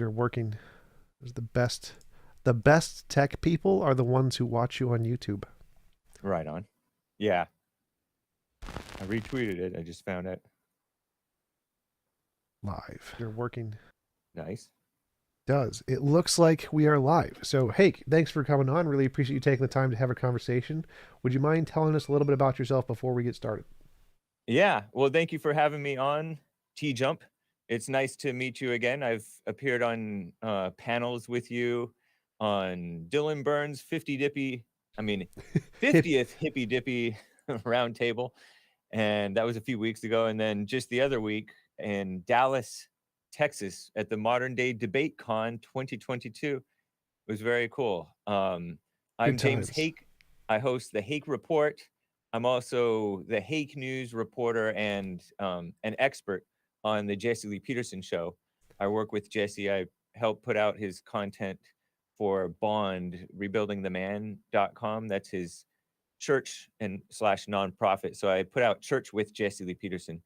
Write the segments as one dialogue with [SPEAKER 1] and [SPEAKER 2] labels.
[SPEAKER 1] are working. Is the best tech people are the ones who watch you on YouTube.
[SPEAKER 2] Right on. Yeah, I retweeted it. I just found it.
[SPEAKER 1] Live. You're working.
[SPEAKER 2] Nice.
[SPEAKER 1] Does. It looks like we are live. So, Hake, thanks for coming on. Really appreciate you taking the time to have a conversation. Would you mind telling us a little bit about yourself before we get started?
[SPEAKER 2] Yeah. Well, thank you for having me on TJump. It's nice to meet you again. I've appeared on panels with you on Dylan Burns' 50th Hippy Dippy Roundtable, and that was a few weeks ago. And then just the other week in Dallas, Texas, at the Modern Day Debate Con 2022. It was very cool.
[SPEAKER 1] Good
[SPEAKER 2] I'm James
[SPEAKER 1] times.
[SPEAKER 2] Hake. I host the Hake Report. I'm also the Hake News reporter and an expert on the Jesse Lee Peterson show. I work with Jesse. I help put out his content for Bond, rebuildingtheman.com. That's his church and slash nonprofit. So I put out Church with Jesse Lee Peterson.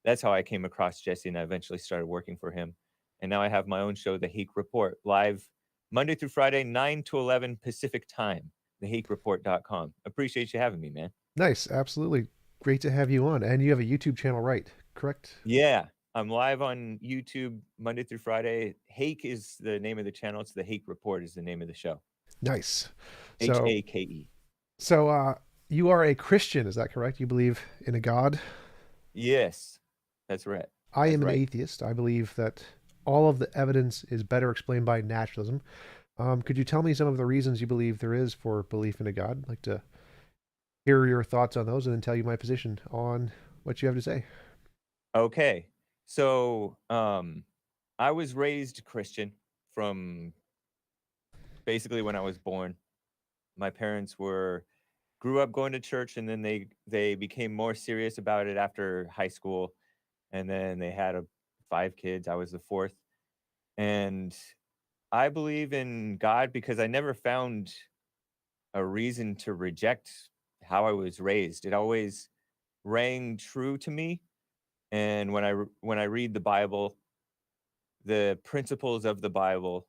[SPEAKER 2] That's how I came across Jesse, and I eventually started working for him. And now I have my own show, The Hake Report, live Monday through Friday, 9 to 11 Pacific time, thehakereport.com. Appreciate you having me, man.
[SPEAKER 1] Nice. Absolutely. Great to have you on. And you have a YouTube channel, right? Correct?
[SPEAKER 2] Yeah, I'm live on YouTube Monday through Friday. Hake is the name of the channel. It's The Hake Report is the name of the show.
[SPEAKER 1] Nice. So,
[SPEAKER 2] Hake.
[SPEAKER 1] so you are a Christian, is that correct? You believe in a God?
[SPEAKER 2] Yes, that's right.
[SPEAKER 1] I
[SPEAKER 2] That's
[SPEAKER 1] am an
[SPEAKER 2] right.
[SPEAKER 1] atheist. I believe that all of the evidence is better explained by naturalism. Could you tell me some of the reasons you believe there is for belief in a God? I'd like to hear your thoughts on those and then tell you my position on what you have to say.
[SPEAKER 2] Okay. So, I was raised Christian from basically when I was born. My parents grew up going to church, and then they became more serious about it after high school, and then they had 5 kids. I was the fourth, and I believe in God because I never found a reason to reject how I was raised. It always rang true to me, and when I read the Bible, the principles of the Bible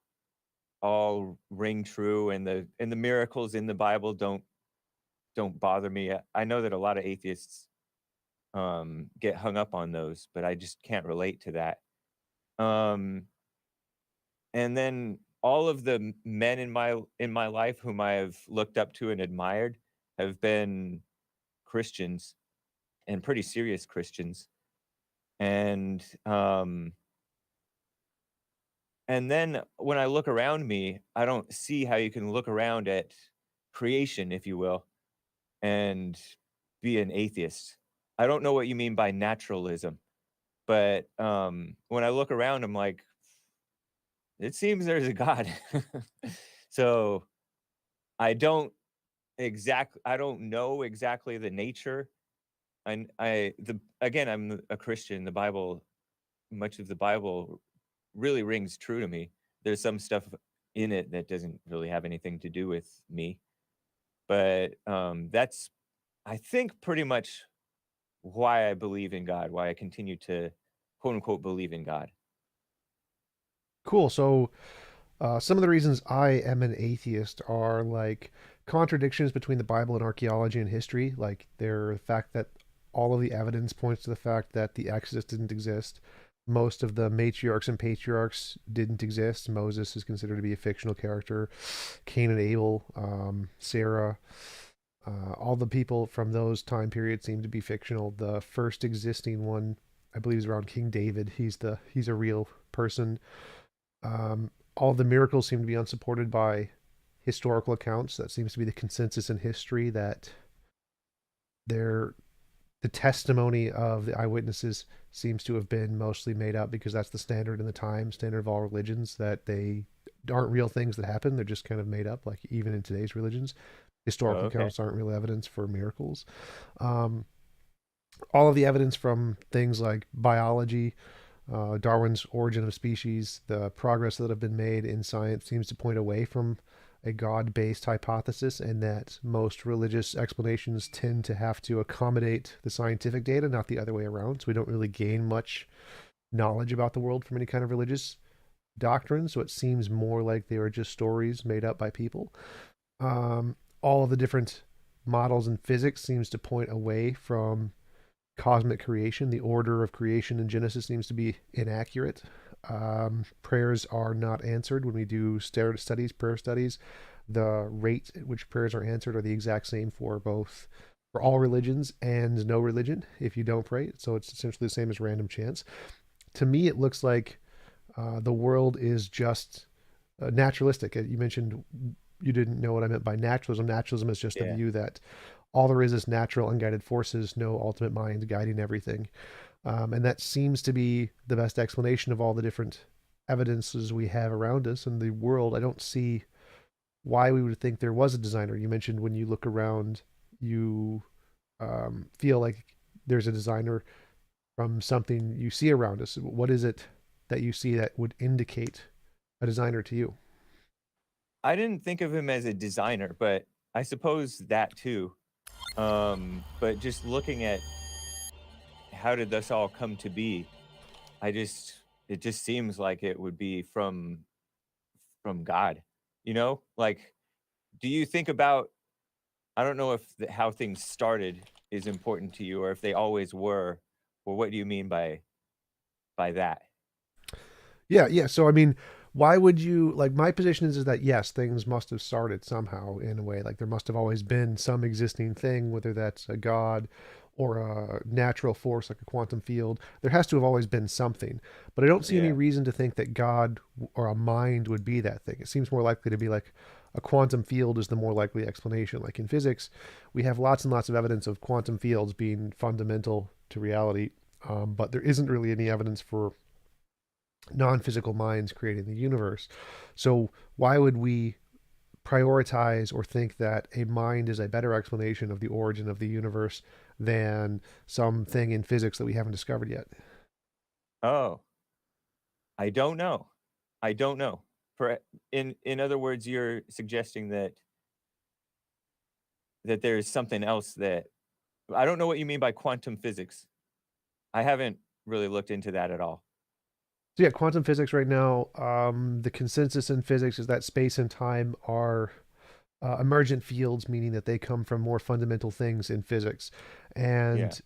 [SPEAKER 2] all ring true, and the miracles in the Bible don't bother me. I know that a lot of atheists get hung up on those, but I just can't relate to that. Um, and then all of the men in my life whom I have looked up to and admired have been Christians, and pretty serious Christians. And and then when I look around me, I don't see how you can look around at creation, if you will, and be an atheist. I don't know what you mean by naturalism, but when I look around, I'm like, it seems there's a God. So I don't know exactly the nature. And I'm a Christian. The Bible, much of the Bible really rings true to me. There's some stuff in it that doesn't really have anything to do with me, but that's, I think, pretty much why I believe in God, why I continue to quote unquote believe in God.
[SPEAKER 1] Cool. So, some of the reasons I am an atheist are like contradictions between the Bible and archaeology and history. Like, the fact that all of the evidence points to the fact that the Exodus didn't exist. Most of the matriarchs and patriarchs didn't exist. Moses is considered to be a fictional character. Cain and Abel, Sarah, all the people from those time periods seem to be fictional. The first existing one, I believe, is around King David. He's a real person. All the miracles seem to be unsupported by historical accounts. That seems to be the consensus in history that they're the testimony of the eyewitnesses seems to have been mostly made up because that's the standard in the time, standard of all religions, that they aren't real things that happen. They're just kind of made up, like even in today's religions.
[SPEAKER 2] Oh,
[SPEAKER 1] Historical
[SPEAKER 2] okay.
[SPEAKER 1] accounts aren't real evidence for miracles. Um, all of the evidence from things like biology, Darwin's Origin of Species, the progress that have been made in science seems to point away from a God based hypothesis, and that most religious explanations tend to have to accommodate the scientific data, not the other way around. So we don't really gain much knowledge about the world from any kind of religious doctrines, so it seems more like they were just stories made up by people. All of the different models in physics seems to point away from cosmic creation. The order of creation in Genesis seems to be inaccurate. Prayers are not answered when we do studies, prayer studies. The rate at which prayers are answered are the exact same for all religions and no religion if you don't pray. So it's essentially the same as random chance. To me, it looks like the world is just naturalistic. You mentioned you didn't know what I meant by naturalism. Naturalism is just the
[SPEAKER 2] Yeah.
[SPEAKER 1] view that all there is natural, unguided forces, no ultimate mind guiding everything. And that seems to be the best explanation of all the different evidences we have around us in the world. I don't see why we would think there was a designer. You mentioned when you look around, you feel like there's a designer from something you see around us. What is it that you see that would indicate a designer to you?
[SPEAKER 2] I didn't think of him as a designer, but I suppose that too. But just looking at how did this all come to be, it just seems like it would be from God. You know? Like, do you think about I don't know if how things started is important to you or if they always were, or what do you mean by that?
[SPEAKER 1] Yeah, yeah. So I mean, why would you like my position is that yes, things must have started somehow in a way. Like there must have always been some existing thing, whether that's a god or a natural force like a quantum field. There has to have always been something. But I don't see any
[SPEAKER 2] Yeah.
[SPEAKER 1] reason to think that God or a mind would be that thing. It seems more likely to be like a quantum field is the more likely explanation. Like in physics, we have lots and lots of evidence of quantum fields being fundamental to reality, but there isn't really any evidence for non-physical minds creating the universe. So why would we prioritize or think that a mind is a better explanation of the origin of the universe than something in physics that we haven't discovered yet?
[SPEAKER 2] Oh, I don't know. I don't know. For in other words, you're suggesting that there's something else that I don't know what you mean by quantum physics. I haven't really looked into that at all.
[SPEAKER 1] So yeah, quantum physics right now, the consensus in physics is that space and time are emergent fields, meaning that they come from more fundamental things in physics.
[SPEAKER 2] Yeah.
[SPEAKER 1] And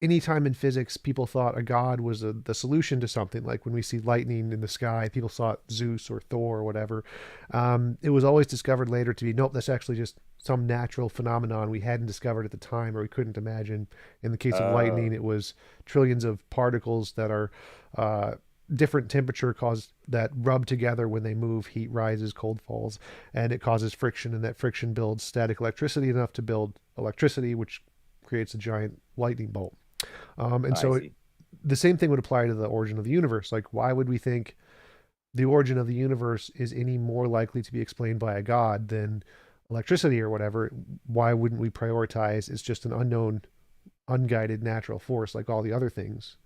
[SPEAKER 1] anytime in physics people thought a god was the solution to something, like when we see lightning in the sky, people thought Zeus or Thor or whatever. It was always discovered later to be nope, that's actually just some natural phenomenon we hadn't discovered at the time or we couldn't imagine. In the case of lightning,
[SPEAKER 2] Oh,
[SPEAKER 1] it was trillions of particles that are uh, different temperature cause that rub together when they move. Heat rises, cold falls, and it causes friction, and that friction builds static electricity enough to build electricity, which creates a giant lightning bolt. And
[SPEAKER 2] I
[SPEAKER 1] so
[SPEAKER 2] see.
[SPEAKER 1] the same thing would apply to the origin of the universe. Like, why would we think the origin of the universe is any more likely to be explained by a god than electricity or whatever? Why wouldn't we prioritize it's just an unknown, unguided natural force like all the other things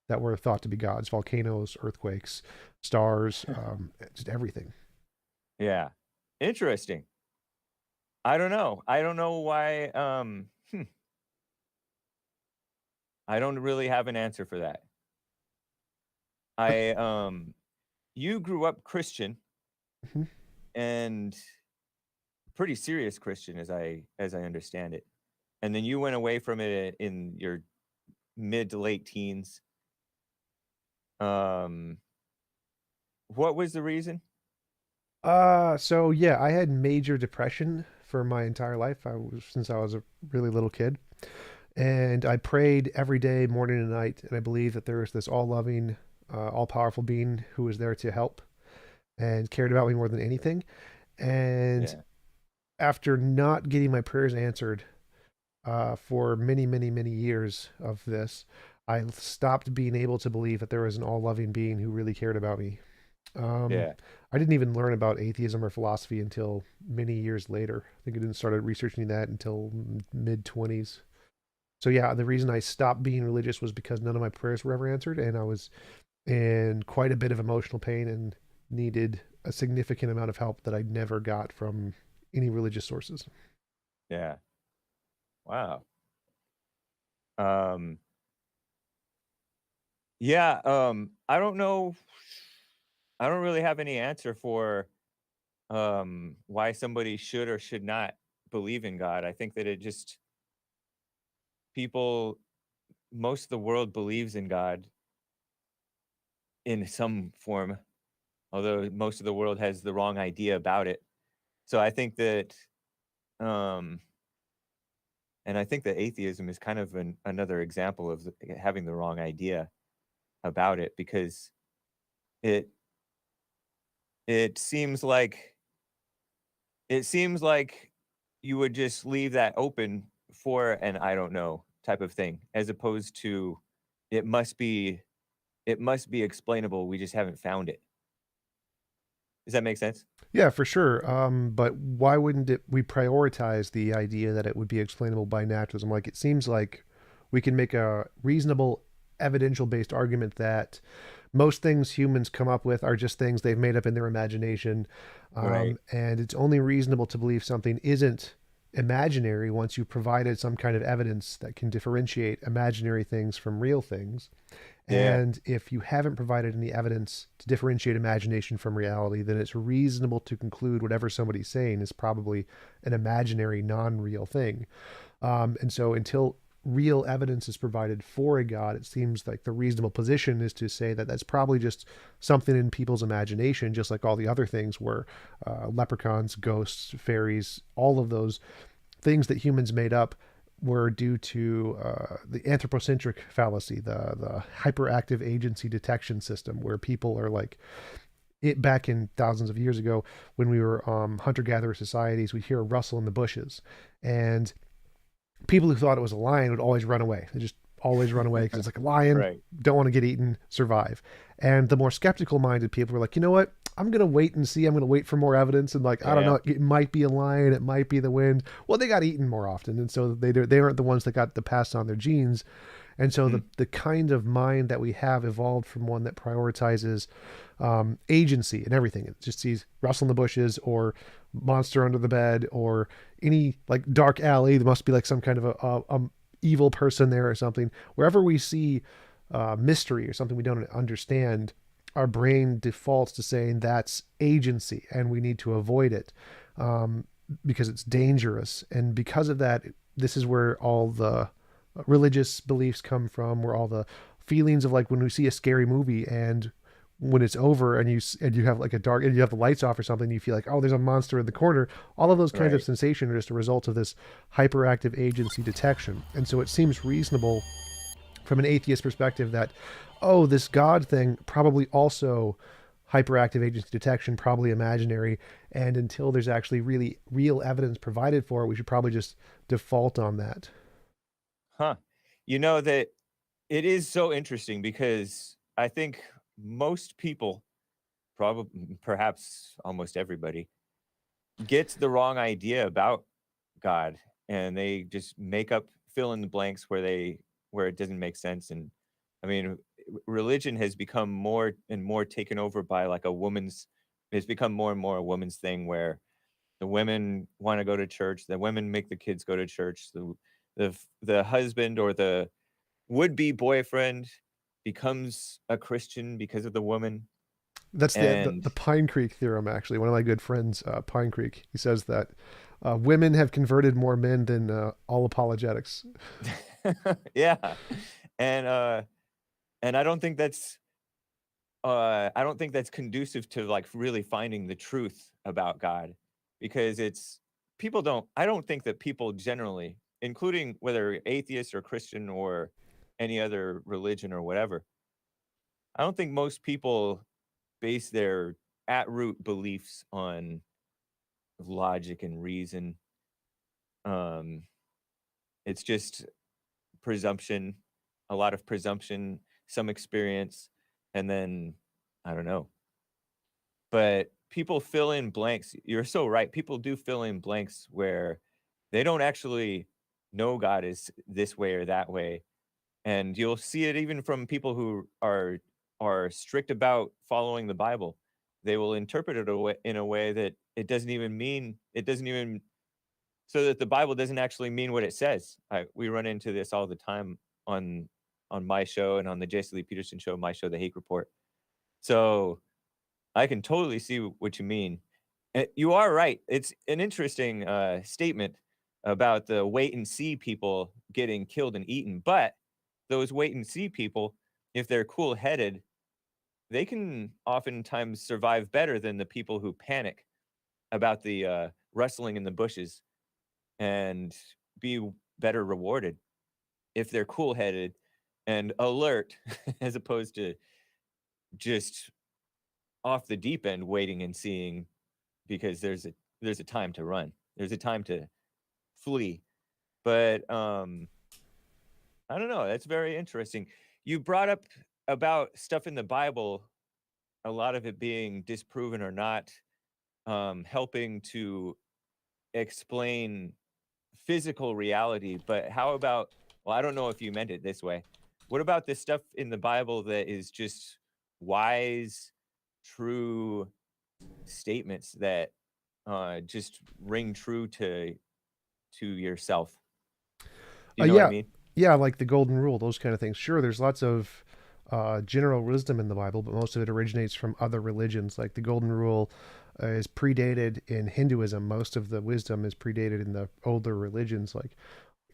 [SPEAKER 1] that were thought to be gods? Volcanoes, earthquakes, stars, just everything.
[SPEAKER 2] Yeah. Interesting. I don't know. I don't know why, I don't really have an answer for that. I, you grew up Christian
[SPEAKER 1] Mhm.
[SPEAKER 2] and pretty serious Christian as I understand it. And then you went away from it in your mid to late teens. Um, what was the reason?
[SPEAKER 1] So yeah, I had major depression for my entire life. Since I was a really little kid. And I prayed every day, morning and night, and I believe that there is this all-loving, all-powerful being who was there to help and cared about me more than anything. And
[SPEAKER 2] Yeah.
[SPEAKER 1] after not getting my prayers answered for many, many, many years of this, I stopped being able to believe that there was an all-loving being who really cared about me. Um,
[SPEAKER 2] Yeah.
[SPEAKER 1] I didn't even learn about atheism or philosophy until many years later. I think I didn't start researching that until mid 20s. So yeah, the reason I stopped being religious was because none of my prayers were ever answered, and I was in quite a bit of emotional pain and needed a significant amount of help that I never got from any religious sources.
[SPEAKER 2] Yeah. Wow. Um, yeah, I don't know. I don't really have any answer for why somebody should or should not believe in God. I think that it just people most of the world believes in God in some form, although most of the world has the wrong idea about it. So I think that um and I think that atheism is kind of another example of having the wrong idea about it because it it seems like it seems like you would just leave that open for an I don't know type of thing, as opposed to it must be it must be explainable. We just haven't found it. Does that make sense?
[SPEAKER 1] Yeah, for sure. But why wouldn't we prioritize the idea that it would be explainable by naturalism? Like, it seems like we can make a reasonable evidential based argument that most things humans come up with are just things they've made up in their imagination.
[SPEAKER 2] Right.
[SPEAKER 1] And it's only reasonable to believe something isn't imaginary once you've provided some kind of evidence that can differentiate imaginary things from real things.
[SPEAKER 2] Yeah.
[SPEAKER 1] And if you haven't provided any evidence to differentiate imagination from reality, then it's reasonable to conclude whatever somebody's saying is probably an imaginary, non real thing. And so until real evidence is provided for a God, it seems like the reasonable position is to say that that's probably just something in people's imagination, just like all the other things were leprechauns, ghosts, fairies, all of those things that humans made up were due to the anthropocentric fallacy, the hyperactive agency detection system, where people are like, it back in thousands of years ago when we were hunter-gatherer societies, we'd hear a rustle in the bushes, and people who thought it was a lion would always run away. They just always run away because it's like a lion,
[SPEAKER 2] Right.
[SPEAKER 1] don't want to get eaten, survive. And the more skeptical minded people were like, you know what? I'm going to wait and see. I'm going to wait for more evidence. And like, I don't
[SPEAKER 2] Yeah.
[SPEAKER 1] know, it might be a lion, it might be the wind. Well, they got eaten more often. And so they aren't the ones that got the pass on their genes. And so
[SPEAKER 2] Hmm.
[SPEAKER 1] the kind of mind that we have evolved from one that prioritizes agency and everything. It just sees rustle in the bushes or monster under the bed or any like dark alley. There must be like some kind of a evil person there or something. Wherever we see mystery or something we don't understand, our brain defaults to saying that's agency and we need to avoid it because it's dangerous. And because of that, this is where all the religious beliefs come from, where all the feelings of like when we see a scary movie and when it's over and you have like a dark and you have the lights off or something, you feel like, oh, there's a monster in the corner. All of those kinds of
[SPEAKER 2] Right.
[SPEAKER 1] sensations are just a result of this hyperactive agency detection. And so it seems reasonable from an atheist perspective that, oh, this God thing probably also hyperactive agency detection, probably imaginary. And until there's actually really real evidence provided for it, we should probably just default on that.
[SPEAKER 2] Huh. You know that it is so interesting because I think most people, probably perhaps almost everybody, gets the wrong idea about God and they just make up fill in the blanks where it doesn't make sense. And I mean, religion has become more and more taken over by like a woman's it's become more and more a woman's thing where the women want to go to church, the women make the kids go to church, the husband or the would-be boyfriend becomes a Christian because of the woman.
[SPEAKER 1] That's
[SPEAKER 2] And
[SPEAKER 1] the Pine Creek theorem. Actually, one of my good friends, Pine Creek, he says that women have converted more men than all apologetics.
[SPEAKER 2] yeah. And and I don't think that's conducive to like really finding the truth about God because it's people don't I don't think that people generally, including whether atheist or Christian or any other religion or whatever, I don't think most people base their at root beliefs on logic and reason. Um, it's just presumption, a lot of presumption, some experience, and then I don't know. But people fill in blanks. You're so right. People do fill in blanks where they don't actually know God is this way or that way. And you'll see it even from people who are strict about following the Bible. They will interpret it in a way that it doesn't even so that the Bible doesn't actually mean what it says. We run into this all the time on my show and on the Jesse Lee Peterson show, my show, The Hake Report. So I can totally see what you mean. You are right. It's an interesting statement about the wait and see people getting killed and eaten. But those wait and see people, if they're cool headed, they can oftentimes survive better than the people who panic about the rustling in the bushes and be better rewarded if they're cool headed and alert as opposed to just off the deep end waiting and seeing because there's a time to run. There's a time to flee. But I don't know. That's very interesting. You brought up about stuff in the Bible, a lot of it being disproven or not, helping to explain physical reality. But how about, well, I don't know if you meant it this way. What about the stuff in the Bible that is just wise, true statements that just ring true to yourself? Do you know what I
[SPEAKER 1] Yeah,
[SPEAKER 2] mean?
[SPEAKER 1] yeah, like the golden rule, those kind of things. Sure, there's lots of general wisdom in the Bible, but most of it originates from other religions. Like the golden rule is predated in Hinduism. Most of the wisdom is predated in the older religions. Like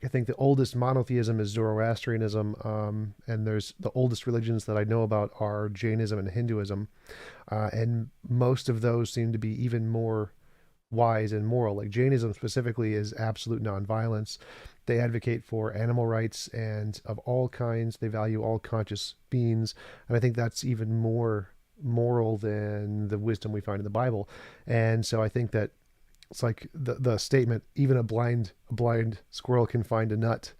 [SPEAKER 1] I think the oldest monotheism is Zoroastrianism, and there's the oldest religions that I know about are Jainism and Hinduism, and most of those seem to be even more wise and moral. Like Jainism specifically is absolute nonviolence. They advocate for animal rights and of all kinds. They value all conscious beings, and I think that's even more moral than the wisdom we find in the Bible. And so I think that it's like the statement, even a blind squirrel can find a nut.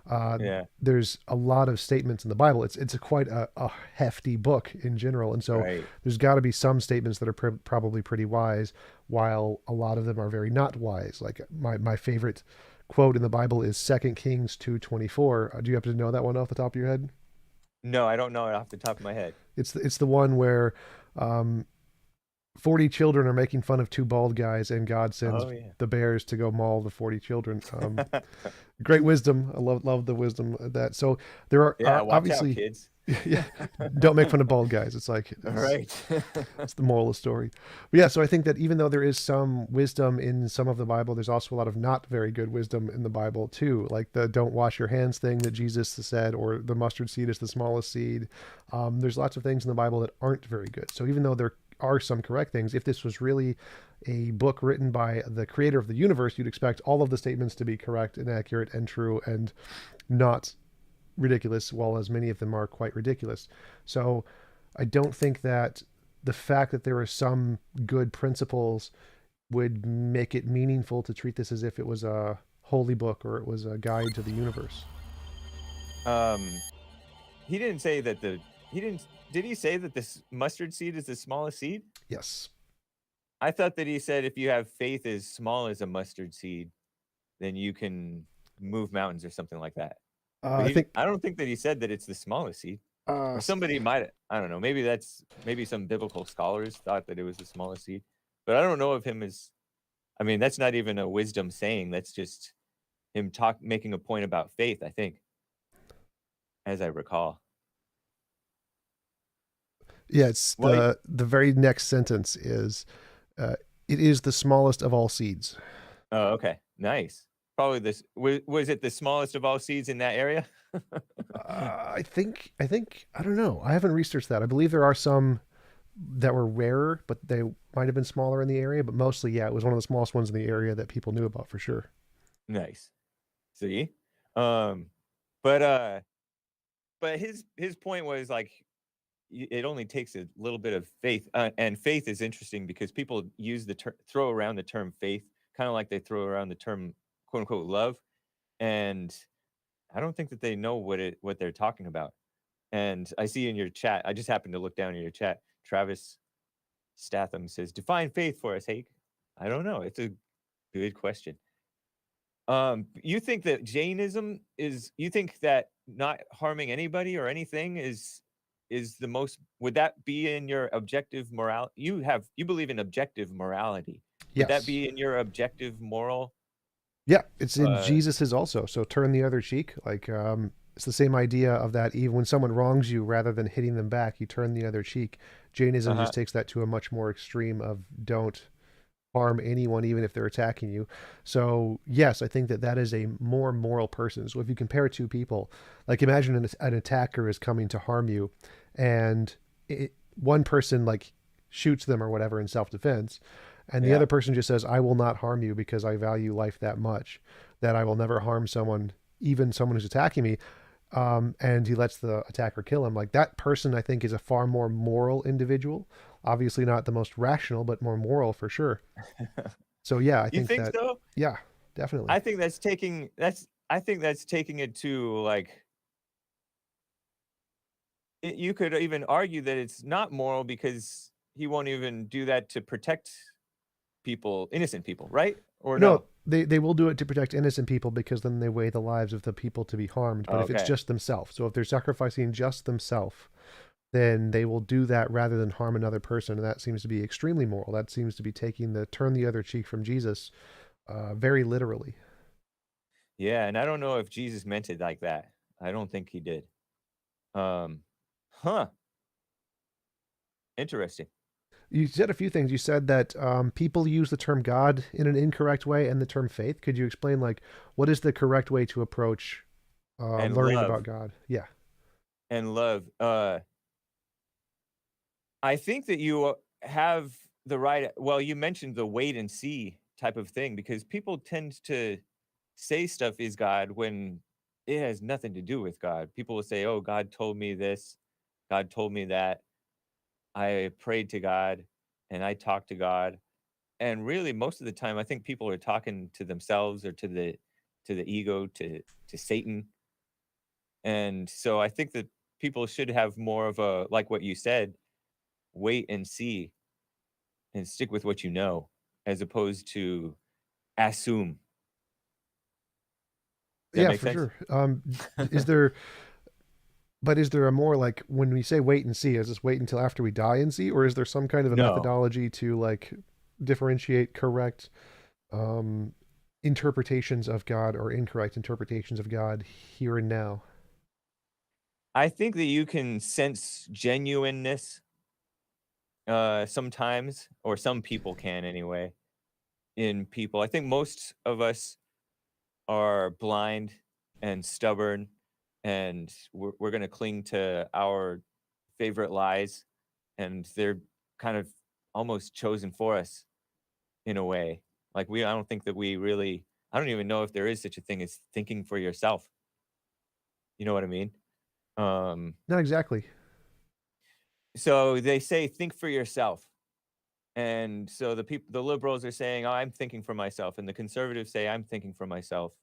[SPEAKER 1] Uh,
[SPEAKER 2] Yeah,
[SPEAKER 1] there's a lot of statements in the Bible. It's quite a hefty book in general, and so
[SPEAKER 2] right.
[SPEAKER 1] there's got to be some statements that are probably pretty wise, while a lot of them are very not wise. Like my favorite quote in the Bible is 2 Kings 2:24. Do you happen to know that one off the top of your head?
[SPEAKER 2] No, I don't know it off the top of my head.
[SPEAKER 1] It's the one where um, 40 children are making fun of two bald guys, and God sends
[SPEAKER 2] Oh yeah.
[SPEAKER 1] the bears to go maul the 40 children. Great wisdom. I love the wisdom of that. So there
[SPEAKER 2] Yeah,
[SPEAKER 1] are
[SPEAKER 2] watch out,
[SPEAKER 1] obviously,
[SPEAKER 2] kids.
[SPEAKER 1] yeah, don't make fun of bald guys. It's like
[SPEAKER 2] Right.
[SPEAKER 1] it's the moral of the story. But yeah, so I think that even though there is some wisdom in some of the Bible, there's also a lot of not very good wisdom in the Bible too, like the "don't wash your hands" thing that Jesus said, or the mustard seed is the smallest seed. There's lots of things in the Bible that aren't very good. So even though there are some correct things, if this was really a book written by the creator of the universe, you'd expect all of the statements to be correct and accurate and true and not ridiculous, while as many of them are quite ridiculous. So I don't think that the fact that there are some good principles would make it meaningful to treat this as if it was a holy book or it was a guide to the universe.
[SPEAKER 2] um, he didn't say that the he didn't did he say that this mustard seed is the smallest seed?
[SPEAKER 1] Yes.
[SPEAKER 2] I thought that he said if you have faith as small as a mustard seed, then you can move mountains or something like that. But
[SPEAKER 1] I think
[SPEAKER 2] I don't think that he said that it's the smallest seed.
[SPEAKER 1] uh,
[SPEAKER 2] Or somebody might, I don't know. Maybe some biblical scholars thought that it was the smallest seed. But I don't know of him as, I mean, that's not even a wisdom saying. That's just him making a point about faith, I think, as I recall.
[SPEAKER 1] yeah, it's
[SPEAKER 2] Well,
[SPEAKER 1] the very next sentence is uh, it is the smallest of all seeds.
[SPEAKER 2] oh, okay. Nice. Probably this was it the smallest of all seeds in that area?
[SPEAKER 1] I think I don't know. I haven't researched that. I believe there are some that were rarer, but they might have been smaller in the area. But mostly, yeah, it was one of the smallest ones in the area that people knew about for sure.
[SPEAKER 2] Nice. See? Um, but but his point was like it only takes a little bit of faith, and faith is interesting because people use throw around the term faith, kind of like they throw around the term quote unquote love, and I don't think that they know what they're talking about. And I see in your chat, I just happened to look down in your chat. Travis Statham says, "Define faith for us, Hake." I don't know. It's a good question. You think that Jainism is? You think that not harming anybody or anything is the most? Would that be in your objective moral? You believe in objective morality. Would that
[SPEAKER 1] Yes.
[SPEAKER 2] be in your objective moral?
[SPEAKER 1] Yeah, it's in
[SPEAKER 2] Uh,
[SPEAKER 1] Jesus's also. So turn the other cheek. Like It's the same idea of that even when someone wrongs you, rather than hitting them back, you turn the other cheek. Jainism
[SPEAKER 2] Uh-huh.
[SPEAKER 1] just takes that to a much more extreme of don't harm anyone even if they're attacking you. So yes, I think that that is a more moral person. So if you compare two people, like imagine an attacker is coming to harm you, and one person like shoots them or whatever in self-defense, and the
[SPEAKER 2] Yeah.
[SPEAKER 1] other person just says, I will not harm you because I value life that much, that I will never harm someone, even someone who's attacking me. And he lets the attacker kill him. Like that person, I think, is a far more moral individual. Obviously, not the most rational, but more moral for sure. So yeah, I
[SPEAKER 2] You
[SPEAKER 1] think
[SPEAKER 2] think
[SPEAKER 1] that,
[SPEAKER 2] so?
[SPEAKER 1] yeah, definitely.
[SPEAKER 2] I think that's taking it to like you could even argue that it's not moral because he won't even do that to protect people, innocent people, right? Or
[SPEAKER 1] No,
[SPEAKER 2] no?
[SPEAKER 1] they will do it to protect innocent people because then they weigh the lives of the people to be harmed. But if it's
[SPEAKER 2] Okay.
[SPEAKER 1] just themselves, so if they're sacrificing just themselves, then they will do that rather than harm another person. And that seems to be extremely moral. That seems to be taking the turn the other cheek from Jesus very literally.
[SPEAKER 2] Yeah, and I don't know if Jesus meant it like that. I don't think he did. Um, huh. Interesting.
[SPEAKER 1] You said a few things. You said that people use the term God in an incorrect way and the term faith. Could you explain, like, what is the correct way to approach
[SPEAKER 2] And
[SPEAKER 1] learning
[SPEAKER 2] love
[SPEAKER 1] about God? Yeah.
[SPEAKER 2] and love. I think that you have the right. Well, you mentioned the wait and see type of thing because people tend to say stuff is God when it has nothing to do with God. People will say, "Oh, God told me this. God told me that. I prayed to God and I talked to God." And really most of the time I think people are talking to themselves or to the ego, to Satan. And so I think that people should have more of a like what you said, wait and see and stick with what you know as opposed to assume. Does that
[SPEAKER 1] Yeah,
[SPEAKER 2] make
[SPEAKER 1] for
[SPEAKER 2] sense?
[SPEAKER 1] sure. Is there, but is there a more like when we say wait and see, is this wait until after we die and see, or is there some kind of a
[SPEAKER 2] No.
[SPEAKER 1] methodology to like differentiate correct um, interpretations of God or incorrect interpretations of God here and now?
[SPEAKER 2] I think that you can sense genuineness sometimes, or some people can anyway, in people. I think most of us are blind and stubborn, and we're going to cling to our favorite lies, and they're kind of almost chosen for us in a way. Like I don't think that we really. I don't even know if there is such a thing as thinking for yourself. You know what I mean? Um,
[SPEAKER 1] Not exactly.
[SPEAKER 2] so they say think for yourself. And so the liberals are saying, "Oh, I'm thinking for myself," and the conservatives say, "I'm thinking for myself."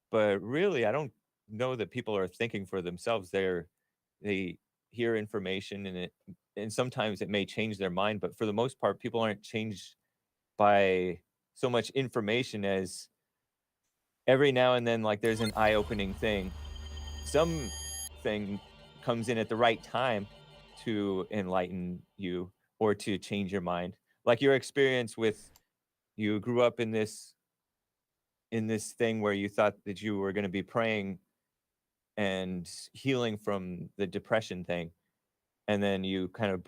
[SPEAKER 2] But really, I don't know that people are thinking for themselves. They hear information and sometimes it may change their mind, but for the most part, people aren't changed by so much information as every now and then, like there's an eye-opening thing. Something comes in at the right time to enlighten you or to change your mind. Like your experience with you grew up in this thing where you thought that you were going to be praying and healing from the depression thing, and then you kind of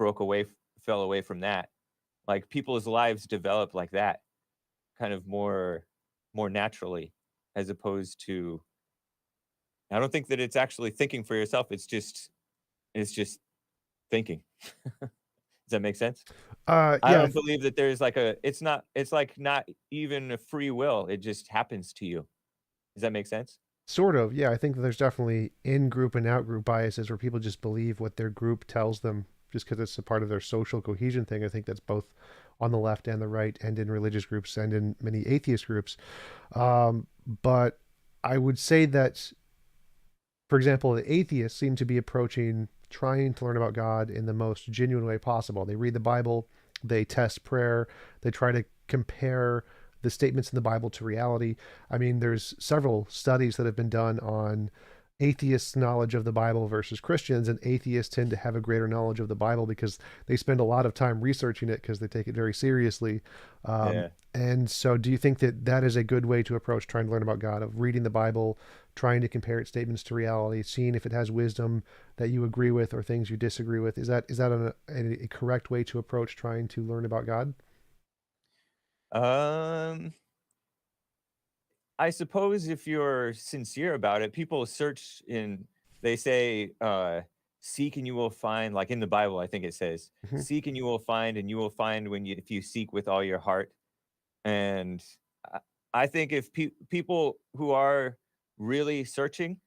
[SPEAKER 2] fell away from that. Like people's lives develop like that, kind of more naturally, as opposed to. I don't think that it's actually thinking for yourself. It's just thinking. Does that make sense? I
[SPEAKER 1] Yeah,
[SPEAKER 2] don't believe that there's like a. It's not. It's like not even a free will. It just happens to you. Does that make sense?
[SPEAKER 1] sort of. Yeah, I think that there's definitely in group and out group biases where people just believe what their group tells them just because it's a part of their social cohesion thing. I think that's both on the left and the right, and in religious groups and in many atheist groups. But I would say that, for example, the atheists seem to be approaching trying to learn about God in the most genuine way possible. They read the Bible, they test prayer, they try to compare the statements in the Bible to reality. I mean, there's several studies that have been done on atheists' knowledge of the Bible versus Christians, and atheists tend to have a greater knowledge of the Bible because they spend a lot of time researching it because they take it very seriously.
[SPEAKER 2] Yeah.
[SPEAKER 1] And so, do you think that that is a good way to approach trying to learn about God, of reading the Bible, trying to compare its statements to reality, seeing if it has wisdom that you agree with or things you disagree with. Is that a correct way to approach trying to learn about God?
[SPEAKER 2] Um, I suppose if you're sincere about it, people search in they say, "Seek and you will find," like in the Bible, I think it says,
[SPEAKER 1] Hmm.
[SPEAKER 2] "Seek and you will find when you if you seek with all your heart." And I I think if people who are really searching,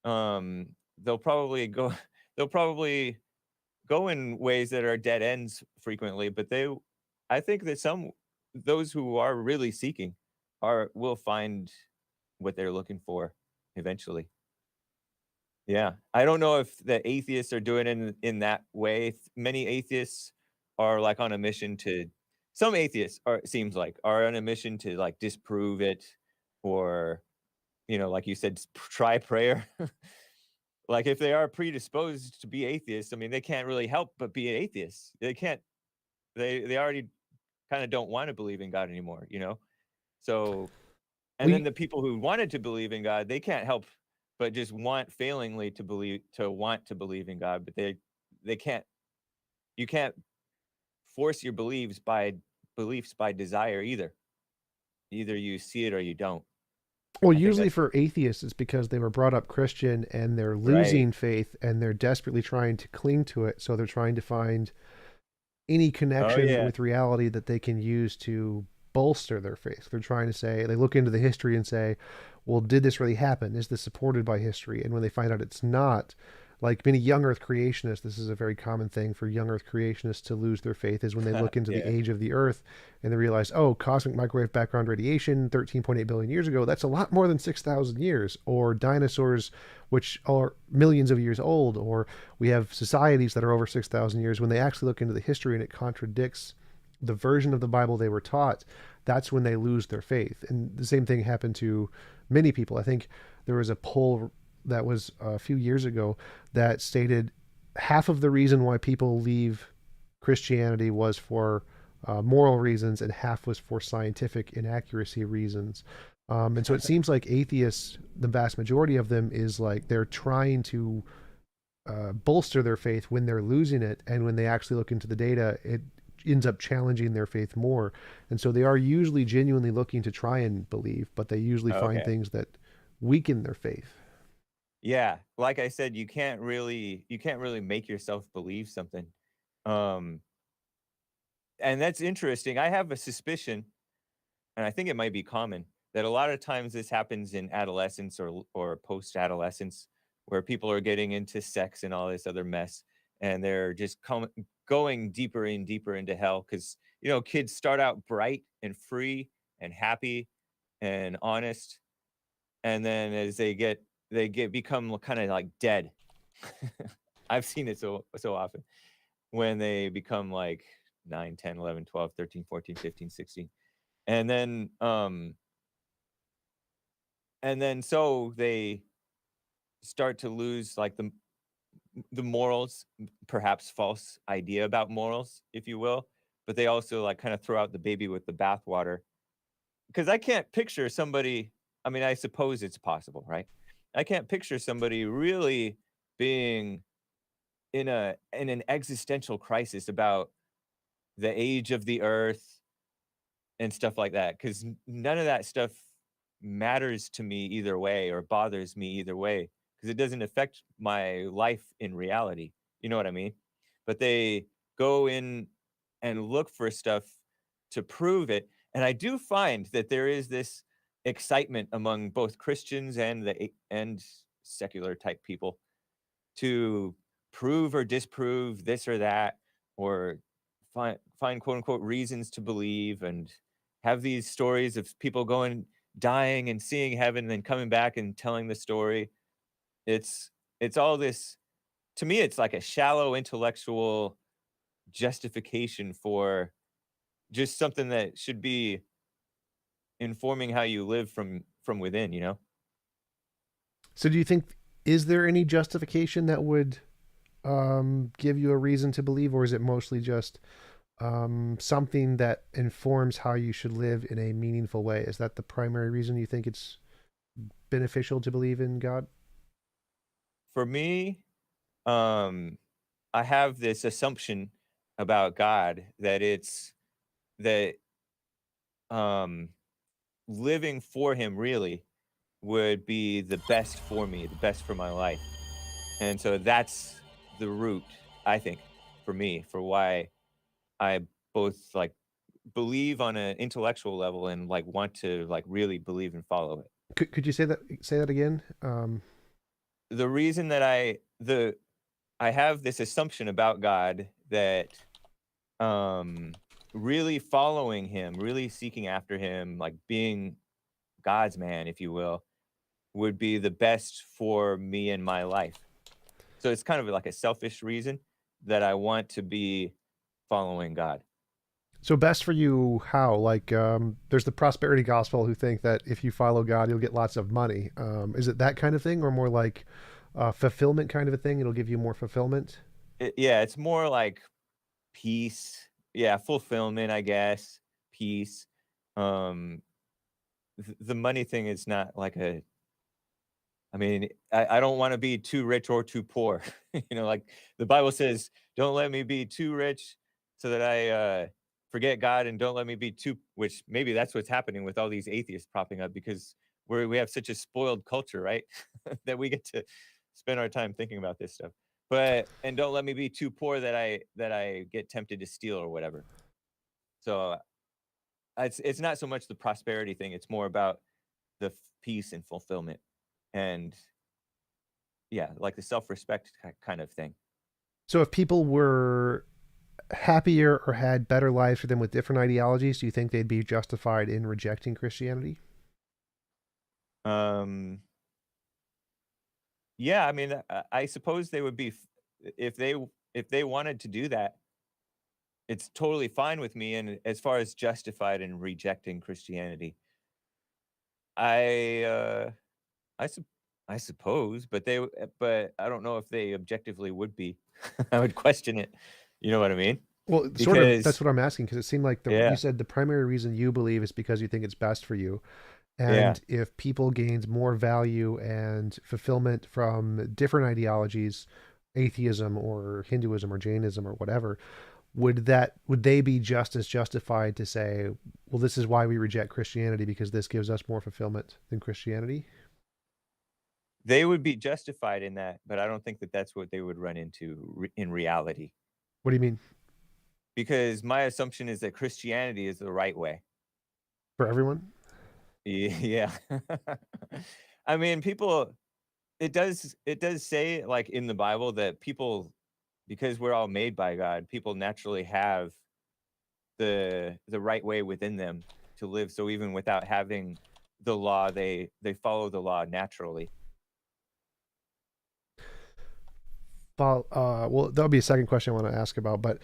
[SPEAKER 2] they'll probably go they'll probably go in ways that are dead ends frequently, but I think that those who are really seeking will find what they're looking for eventually. Yeah. I don't know if the atheists are doing it in that way. Many atheists are like on a mission to some atheists are it seems like are on a mission to like disprove it or, like you said, try prayer. Like if they are predisposed to be atheists, I mean, they can't really help but be atheists. They can't they already kind of don't want to believe in God anymore. So and then
[SPEAKER 1] We
[SPEAKER 2] the people who wanted to believe in God, they can't help but just want to believe in God, but they can't you can't force your beliefs by desire either. Either you see it or you don't.
[SPEAKER 1] Well,
[SPEAKER 2] I think
[SPEAKER 1] usually
[SPEAKER 2] that's
[SPEAKER 1] for atheists, it's because they were brought up Christian and they're
[SPEAKER 2] right.
[SPEAKER 1] losing faith and they're desperately trying to cling to it. So they're trying to find any
[SPEAKER 2] Oh
[SPEAKER 1] connection
[SPEAKER 2] yeah.
[SPEAKER 1] with reality that they can use to bolster their faith. They're trying to say, they look into the history and say, well, did this really happen? Is this supported by history? And when they find out it's not, like many young earth creationists, this is a very common thing for young earth creationists to lose their faith, is when they look into the
[SPEAKER 2] Yeah.
[SPEAKER 1] age of the earth and they realize, oh, cosmic microwave background radiation 13.8 billion years ago, that's a lot more than 6,000 years. Or dinosaurs, which are millions of years old, or we have societies that are over 6,000 years. When they actually look into the history and it contradicts the version of the Bible they were taught, that's when they lose their faith. And the same thing happened to many people. I think there was a poll that was a few years ago that stated half of the reason why people leave Christianity was for moral reasons, and half was for scientific inaccuracy reasons. And so it seems like atheists, the vast majority of them, is like they're trying to bolster their faith when they're losing it, and when they actually look into the data, it ends up challenging their faith more. And so they are usually genuinely looking to try and believe, but they usually find
[SPEAKER 2] Okay.
[SPEAKER 1] things that weaken their faith.
[SPEAKER 2] Yeah. Like I said, you can't really make yourself believe something. Um and that's interesting. I have a suspicion, and I think it might be common, that a lot of times this happens in adolescence or post-adolescence, where people are getting into sex and all this other mess, and they're just going deeper and deeper into hell because kids start out bright and free and happy and honest, and then as they become kind of like dead. I've seen it so often when they become like 9, 10, 11, 12, 13, 14, 15, 16. And then so they start to lose like the morals, perhaps false idea about morals, if you will, but they also like kind of throw out the baby with the bathwater. Because I can't picture somebody, I mean, I suppose it's possible, right? I can't picture somebody really being in an existential crisis about the age of the earth and stuff like that, because none of that stuff matters to me either way or bothers me either way, because it doesn't affect my life in reality. You know what I mean? But they go in and look for stuff to prove it. And I do find that there is this excitement among both Christians and secular type people to prove or disprove this or that, or find quote unquote reasons to believe, and have these stories of people going dying and seeing heaven and then coming back and telling the story. It's all this, to me it's like a shallow intellectual justification for just something that should be informing how you live from within.
[SPEAKER 1] So do you think, is there any justification that would give you a reason to believe, or is it mostly just something that informs how you should live in a meaningful way? Is that the primary reason you think it's beneficial to believe in God?
[SPEAKER 2] For me, um, I have this assumption about God that that um, living for Him really would be the best for me, the best for my life. And so that's the root, I think, for me, for why I both like believe on an intellectual level and like want to like really believe and follow it.
[SPEAKER 1] Could you say that again?
[SPEAKER 2] The reason that I have this assumption about God that um really following him, really seeking after him, like being God's man, if you will, would be the best for me in my life. So it's kind of like a selfish reason that I want to be following God.
[SPEAKER 1] So best for you, how? Like, there's the prosperity gospel who think that if you follow God, you'll get lots of money. Is it that kind of thing, or more like fulfillment kind of a thing? It'll give you more fulfillment.
[SPEAKER 2] Yeah, it's more like peace. Yeah, fulfillment, I guess. Peace. Um, the money thing is not like a. I mean, I don't want to be too rich or too poor. Like the Bible says, don't let me be too rich so that I forget God, and don't let me be too. Which maybe that's what's happening with all these atheists popping up because we have such a spoiled culture, right? That we get to spend our time thinking about this stuff. And don't let me be too poor that I get tempted to steal or whatever. So it's not so much the prosperity thing; it's more about the peace and fulfillment, and yeah, like the self-respect kind of thing.
[SPEAKER 1] So if people were happier or had better lives for them with different ideologies, do you think they'd be justified in rejecting Christianity?
[SPEAKER 2] Um, yeah, I mean, I suppose they would be if they wanted to do that. It's totally fine with me. And as far as justified in rejecting Christianity, I I sup I suppose, but I don't know if they objectively would be. I would question it. You know what I mean?
[SPEAKER 1] Well, sort of. That's
[SPEAKER 2] Because
[SPEAKER 1] what I'm asking because it seemed like you
[SPEAKER 2] yeah,
[SPEAKER 1] said the primary reason you believe is because you think it's best for you.
[SPEAKER 2] yeah.
[SPEAKER 1] And if people gained more value and fulfillment from different ideologies, atheism or Hinduism or Jainism or whatever, would they be just as justified to say, well, this is why we reject Christianity because this gives us more fulfillment than Christianity?
[SPEAKER 2] They would be justified in that, but I don't think that that's what they would run into in reality.
[SPEAKER 1] What do you mean?
[SPEAKER 2] Because my assumption is that Christianity is the right way.
[SPEAKER 1] For everyone?
[SPEAKER 2] Yeah. I mean, people it does say like in the Bible that people because we're all made by God, people naturally have the right way within them to live. So even without having the law, they follow the law naturally.
[SPEAKER 1] Well, that'll be a second question I want to ask about, but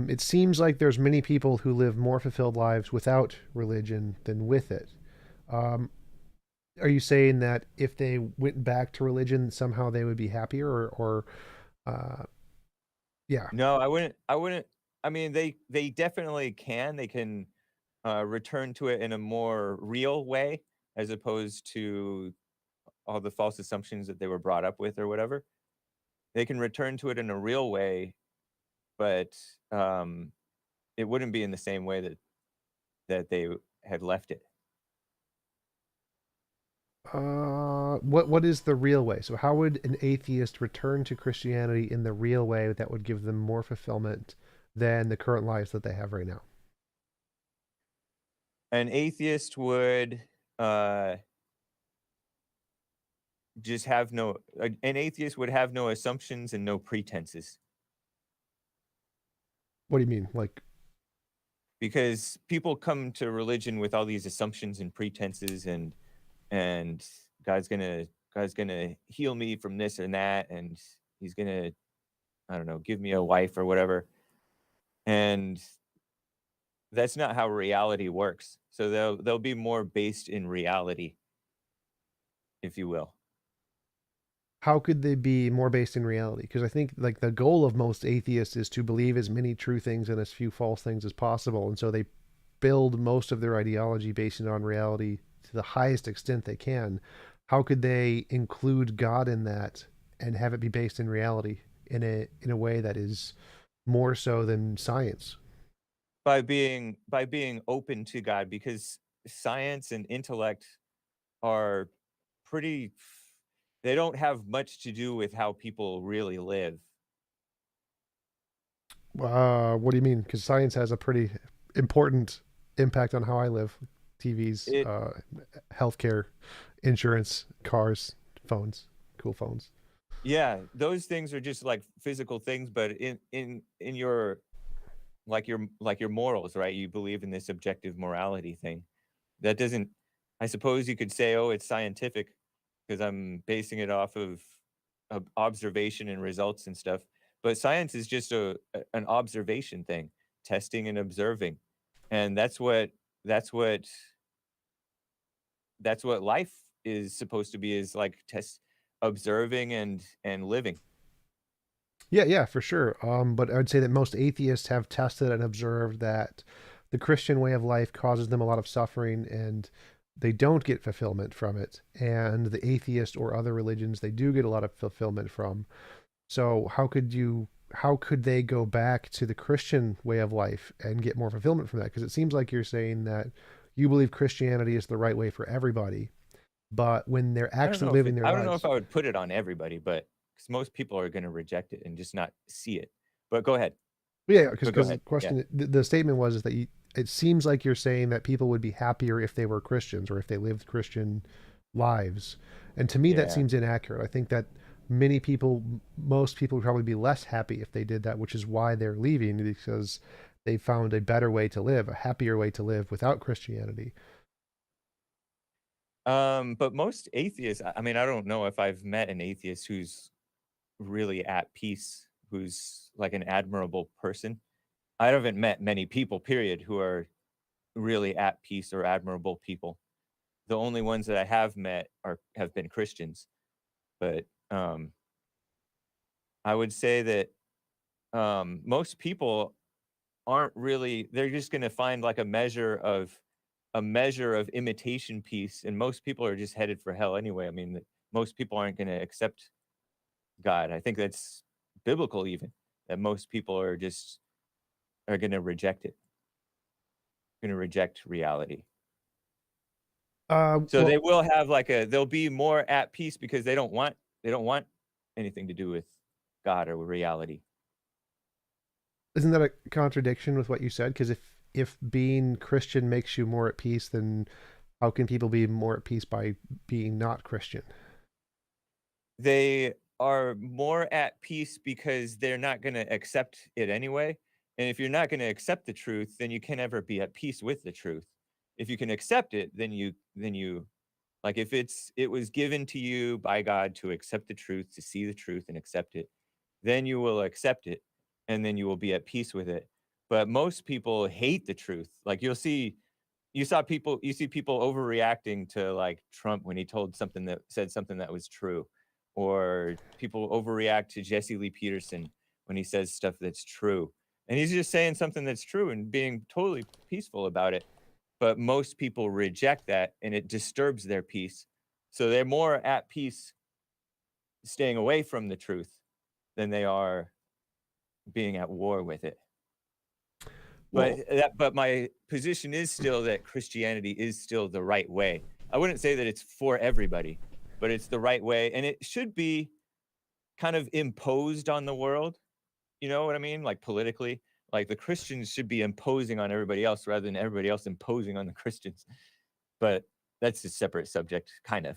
[SPEAKER 1] it seems like there's many people who live more fulfilled lives without religion than with it. Um, are you saying that if they went back to religion, somehow they would be happier, or uh, yeah?
[SPEAKER 2] No, I wouldn't. I mean, they definitely can. They can return to it in a more real way as opposed to all the false assumptions that they were brought up with or whatever. They can return to it in a real way, but um, it wouldn't be in the same way that they had left it.
[SPEAKER 1] What is the real way? So how would an atheist return to Christianity in the real way that would give them more fulfillment than the current lives that they have right now?
[SPEAKER 2] An atheist would uh, just have no. An atheist would have no assumptions and no pretenses
[SPEAKER 1] What do you mean? Like,
[SPEAKER 2] because people come to religion with all these assumptions and pretenses and God's gonna heal me from this and that, and he's gonna, I don't know, give me a wife or whatever. And that's not how reality works. So they'll be more based in reality, if you will.
[SPEAKER 1] how could they be more based in reality? Because I think like the goal of most atheists is to believe as many true things and as few false things as possible, and so they build most of their ideology based on reality to the highest extent they can. how could they include God in that and have it be based in reality in a way that is more so than science?
[SPEAKER 2] By being open to God, because science and intellect are pretty they don't have much to do with how people really live.
[SPEAKER 1] What do you mean? Because science has a pretty important impact on how I live. TVs,
[SPEAKER 2] It
[SPEAKER 1] healthcare, insurance, cars, phones, cool phones.
[SPEAKER 2] Yeah, those things are just like physical things, but in your like your morals, right? You believe in this objective morality thing. That doesn't I suppose you could say, "Oh, it's scientific," because I'm basing it off of observation and results and stuff. But science is just an observation thing, testing and observing. And that's what that's what life is supposed to be, is like test observing and living.
[SPEAKER 1] Yeah, yeah, for sure. But I'd say that most atheists have tested and observed that the Christian way of life causes them a lot of suffering and they don't get fulfillment from it. And the atheist or other religions, they do get a lot of fulfillment from. So how could they go back to the Christian way of life and get more fulfillment from that? Because it seems like you're saying that you believe Christianity is the right way for everybody, but when they're actually living their
[SPEAKER 2] I don't know if
[SPEAKER 1] lives,
[SPEAKER 2] I would put it on everybody, but because most people are gonna reject it and just not see it. But go ahead.
[SPEAKER 1] yeah,
[SPEAKER 2] But go
[SPEAKER 1] because the
[SPEAKER 2] ahead. Yeah.
[SPEAKER 1] question, the statement was is that it seems like you're saying that people would be happier if they were Christians or if they lived Christian lives, and to me that
[SPEAKER 2] Yeah.
[SPEAKER 1] seems inaccurate. I think that many people, most people would probably be less happy if they did that, which is why they're leaving because they found a better way to live, a happier way to live without Christianity.
[SPEAKER 2] But most atheists, I mean, I don't know if I've met an atheist who's really at peace, who's like an admirable person. I haven't met many people, period, who are really at peace or admirable people. The only ones that I have met have been Christians. But I would say that most people aren't really, they're just gonna find like a measure of imitation peace, and most people are just headed for hell anyway. I mean, most people aren't gonna accept God. I think that's biblical even, that most people are gonna reject it, gonna reject reality. So
[SPEAKER 1] Well,
[SPEAKER 2] they will have like they'll be more at peace because they don't want anything to do with God or reality.
[SPEAKER 1] isn't that a contradiction with what you said? Because if being Christian makes you more at peace, then how can people be more at peace by being not Christian?
[SPEAKER 2] They are more at peace because they're not gonna accept it anyway, and if you're not gonna accept the truth, then you can never be at peace with the truth. If you can accept it, then you like, if it was given to you by God to accept the truth, to see the truth and accept it, then you will accept it, and then you will be at peace with it. But most people hate the truth. Like, you see people overreacting to, like, Trump when he said something that was true, or people overreact to Jesse Lee Peterson when he says stuff that's true, and he's just saying something that's true and being totally peaceful about it. But most people reject that, and it disturbs their peace, so they're more at peace staying away from the truth than they are being at war with it.
[SPEAKER 1] Well,
[SPEAKER 2] But my position is still that Christianity is still the right way. I wouldn't say that it's for everybody, but it's the right way, and it should be kind of imposed on the world, you know what I mean? Like, politically, like, the Christians should be imposing on everybody else rather than everybody else imposing on the Christians, but that's a separate subject, kind of.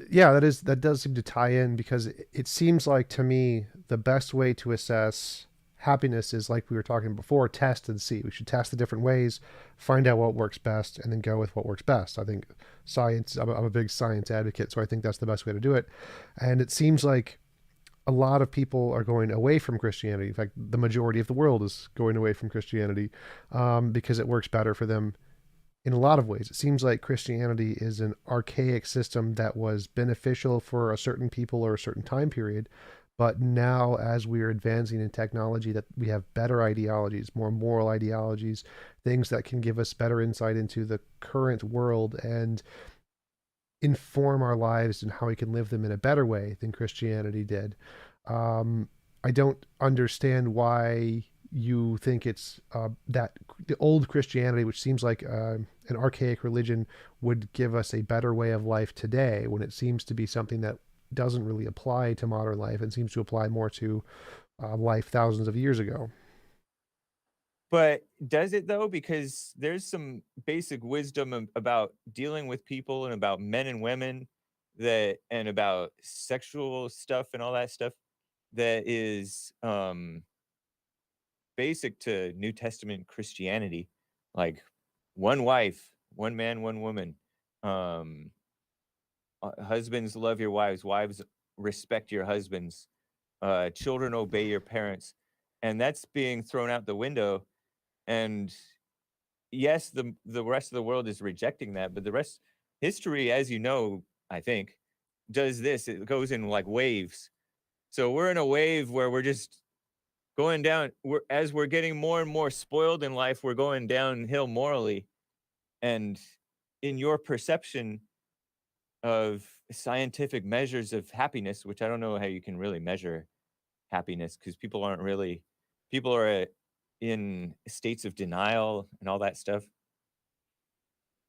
[SPEAKER 1] yeah, that does seem to tie in because it seems like to me the best way to assess happiness is like we were talking before, test and see. We should test the different ways, find out what works best, and then go with what works best. I think science. I'm a big science advocate, so I think that's the best way to do it. And it seems like a lot of people are going away from Christianity. In fact, the majority of the world is going away from Christianity because it works better for them in a lot of ways. It seems like Christianity is an archaic system that was beneficial for a certain people or a certain time period. But now, as we are advancing in technology, that we have better ideologies, more moral ideologies, things that can give us better insight into the current world. And inform our lives and how we can live them in a better way than Christianity did. Um, I don't understand why you think it's that the old Christianity, which seems like an archaic religion, would give us a better way of life today, when it seems to be something that doesn't really apply to modern life and seems to apply more to life thousands of years ago.
[SPEAKER 2] But does it though? Because there's some basic wisdom about dealing with people and about men and women that and about sexual stuff and all that stuff that is basic to New Testament Christianity, like one wife, one man, one woman. Um, Husbands, love your wives. Wives, respect your husbands. Children, obey your parents. And that's being thrown out the window. And yes, the rest of the world is rejecting that, but the rest history, as you know, I think, does this. It goes in like waves. So we're in a wave where we're just going down. As we're getting more and more spoiled in life, we're going downhill morally. And in your perception of scientific measures of happiness, which I don't know how you can really measure happiness because people are in states of denial and all that stuff.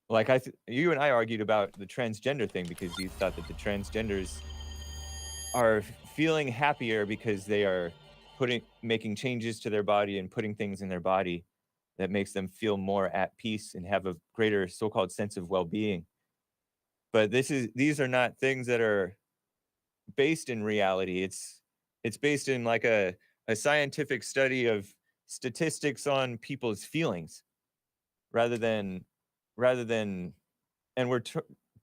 [SPEAKER 2] Like you and I argued about the transgender thing because you thought that the transgenders are feeling happier because they are making changes to their body and putting things in their body that makes them feel more at peace and have a greater so-called sense of well-being. But these are not things that are based in reality. It's based in like a scientific study of statistics on people's feelings rather than rather than and we're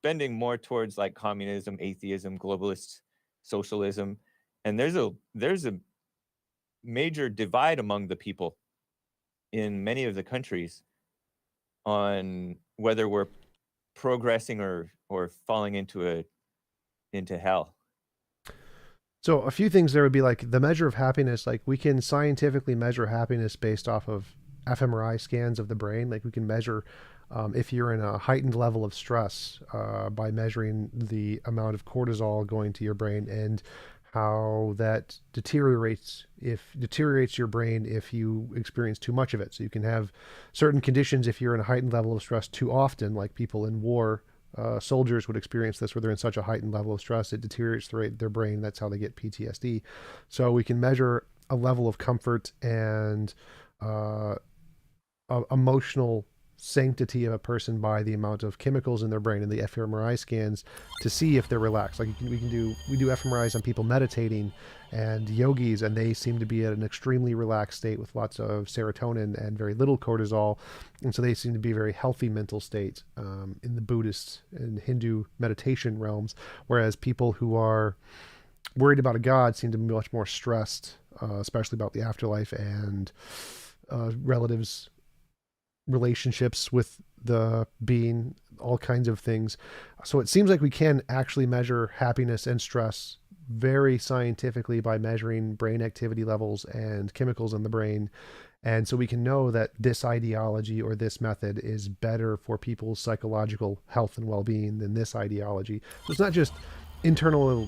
[SPEAKER 2] bending more towards like communism, atheism, globalist socialism, and there's a major divide among the people in many of the countries on whether we're progressing or falling into hell.
[SPEAKER 1] So a few things there would be like the measure of happiness. Like we can scientifically measure happiness based off of fMRI scans of the brain. Like we can measure if you're in a heightened level of stress by measuring the amount of cortisol going to your brain and how that deteriorates your brain if you experience too much of it. So you can have certain conditions if you're in a heightened level of stress too often, like people in war. Soldiers would experience this where they're in such a heightened level of stress, it deteriorates their brain. That's how they get PTSD. So we can measure a level of comfort and uh, emotional sanctity of a person by the amount of chemicals in their brain and the fMRI scans to see if they're relaxed. Like we do fMRIs on people meditating and yogis, and they seem to be at an extremely relaxed state with lots of serotonin and very little cortisol, and so they seem to be a very healthy mental state in the Buddhist and Hindu meditation realms. Whereas people who are worried about a god seem to be much more stressed, especially about the afterlife and relatives relationships with the being, all kinds of things. So it seems like we can actually measure happiness and stress very scientifically by measuring brain activity levels and chemicals in the brain. And so we can know that this ideology or this method is better for people's psychological health and well being than this ideology. So it's not just internal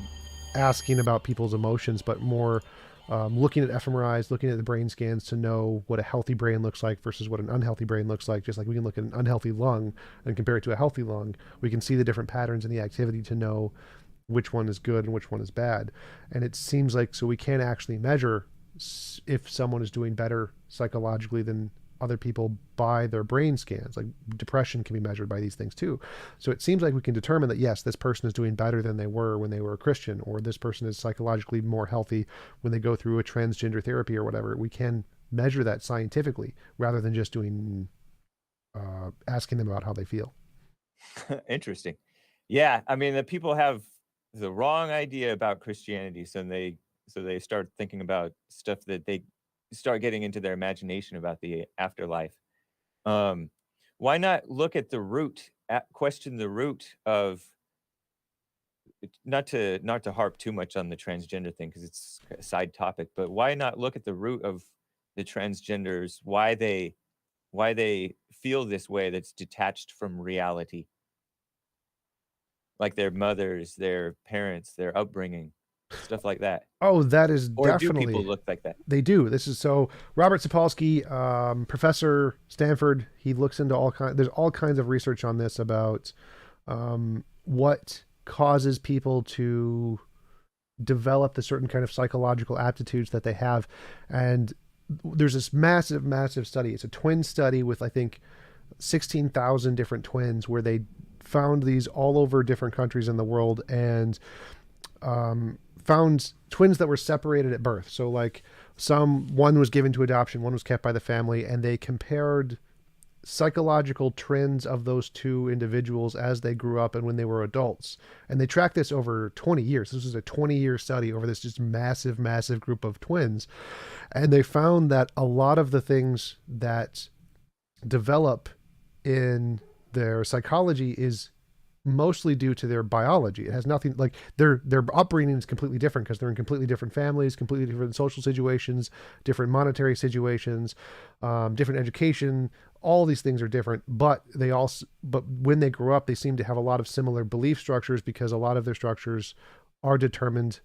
[SPEAKER 1] asking about people's emotions, but more looking at fMRIs, looking at the brain scans to know what a healthy brain looks like versus what an unhealthy brain looks like. Just like we can look at an unhealthy lung and compare it to a healthy lung, we can see the different patterns in the activity to know which one is good and which one is bad. And it seems like so we can actually measure if someone is doing better psychologically than other people by their brain scans. Like depression can be measured by these things too. So it seems like we can determine that yes, this person is doing better than they were when they were a Christian, or this person is psychologically more healthy when they go through a transgender therapy or whatever. We can measure that scientifically rather than just doing asking them about how they feel.
[SPEAKER 2] Interesting. Yeah, I mean, the people have the wrong idea about Christianity, so they start thinking about stuff that they start getting into their imagination about the afterlife. Um, why not look at the root, question the root of not to harp too much on the transgender thing because it's a side topic, but why not look at the root of the transgenders, why they feel this way that's detached from reality? like their mothers, their parents, their upbringing, stuff like that?
[SPEAKER 1] Oh, that is
[SPEAKER 2] Or do people
[SPEAKER 1] definitely,
[SPEAKER 2] look like that?
[SPEAKER 1] they do. This is so Robert Sapolsky, professor, Stanford. He looks into all kinds. There's all kinds of research on this about what causes people to develop the certain kind of psychological aptitudes that they have, and there's this massive, massive study. It's a twin study with I think 16,000 different twins, where they found these all over different countries in the world, and found twins that were separated at birth. So like one was given to adoption, one was kept by the family, and they compared psychological trends of those two individuals as they grew up and when they were adults. And they tracked this over 20 years. This was a 20-year study over this just massive, massive group of twins. And they found that a lot of the things that develop in their psychology is mostly due to their biology. It has nothing, like their upbringing is completely different because they're in completely different families, completely different social situations, different monetary situations, different education. All these things are different, but but when they grow up, they seem to have a lot of similar belief structures because a lot of their structures are determined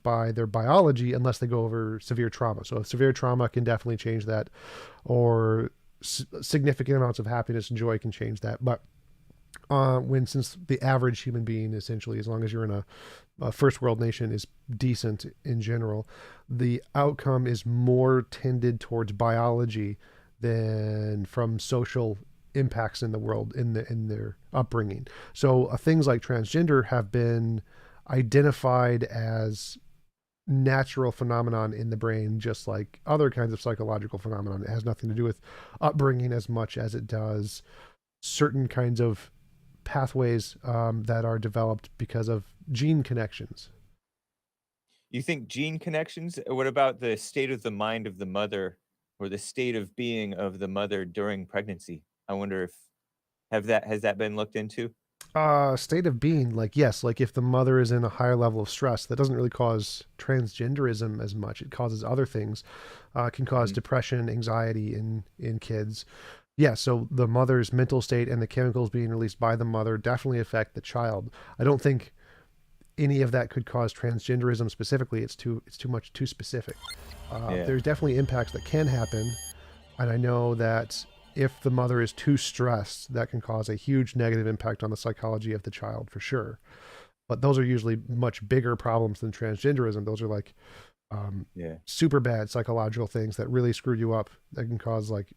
[SPEAKER 1] by their biology, unless they go over severe trauma. So severe trauma can definitely change that, or significant amounts of happiness and joy can change that. But since the average human being, essentially, as long as you're in a first world nation, is decent in general, the outcome is more tended towards biology than from social impacts in the world in their upbringing. So things like transgender have been identified as natural phenomenon in the brain, just like other kinds of psychological phenomenon. It has nothing to do with upbringing as much as it does certain kinds of pathways that are developed because of gene connections.
[SPEAKER 2] You think gene connections? What about the state of the mind of the mother or the state of being of the mother during pregnancy? I wonder if has that been looked into?
[SPEAKER 1] State of being, like, yes, like if the mother is in a higher level of stress, that doesn't really cause transgenderism as much. It causes other things. It can cause
[SPEAKER 2] Mhm.
[SPEAKER 1] depression, anxiety in kids. Yeah, so the mother's mental state and the chemicals being released by the mother definitely affect the child. I don't think any of that could cause transgenderism specifically. It's too much too specific.
[SPEAKER 2] Yeah.
[SPEAKER 1] There's definitely impacts that can happen, and I know that if the mother is too stressed, that can cause a huge negative impact on the psychology of the child for sure. But those are usually much bigger problems than transgenderism. Those are like
[SPEAKER 2] Yeah.
[SPEAKER 1] super bad psychological things that really screw you up. That can cause like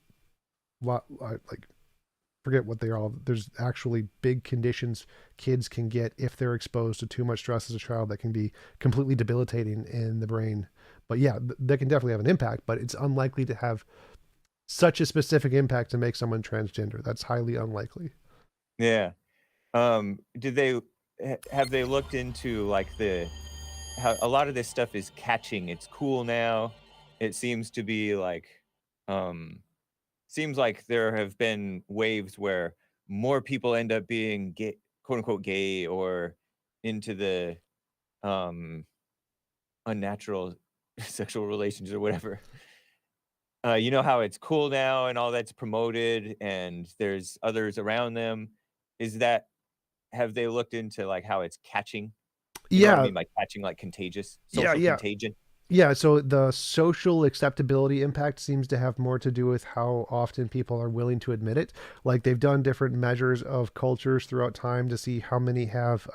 [SPEAKER 1] forget what they are all. There's actually big conditions kids can get if they're exposed to too much stress as a child that can be completely debilitating in the brain. But yeah, they can definitely have an impact, but it's unlikely to have such a specific impact to make someone transgender. That's highly unlikely.
[SPEAKER 2] Yeah. Did they have they looked into, like, the how a lot of this stuff is catching, it's cool now. It seems to be like, um seems like there have been waves where more people end up being gay, quote unquote gay, or into the um unnatural sexual relations or whatever. You know how it's cool now and all that's promoted and there's others around them. Is that have they looked into like how it's catching? You know what I
[SPEAKER 1] Yeah,
[SPEAKER 2] mean by catching, like contagious,
[SPEAKER 1] yeah,
[SPEAKER 2] social
[SPEAKER 1] yeah.
[SPEAKER 2] contagion?
[SPEAKER 1] Yeah, so the social acceptability impact seems to have more to do with how often people are willing to admit it. Like they've done different measures of cultures throughout time to see how many have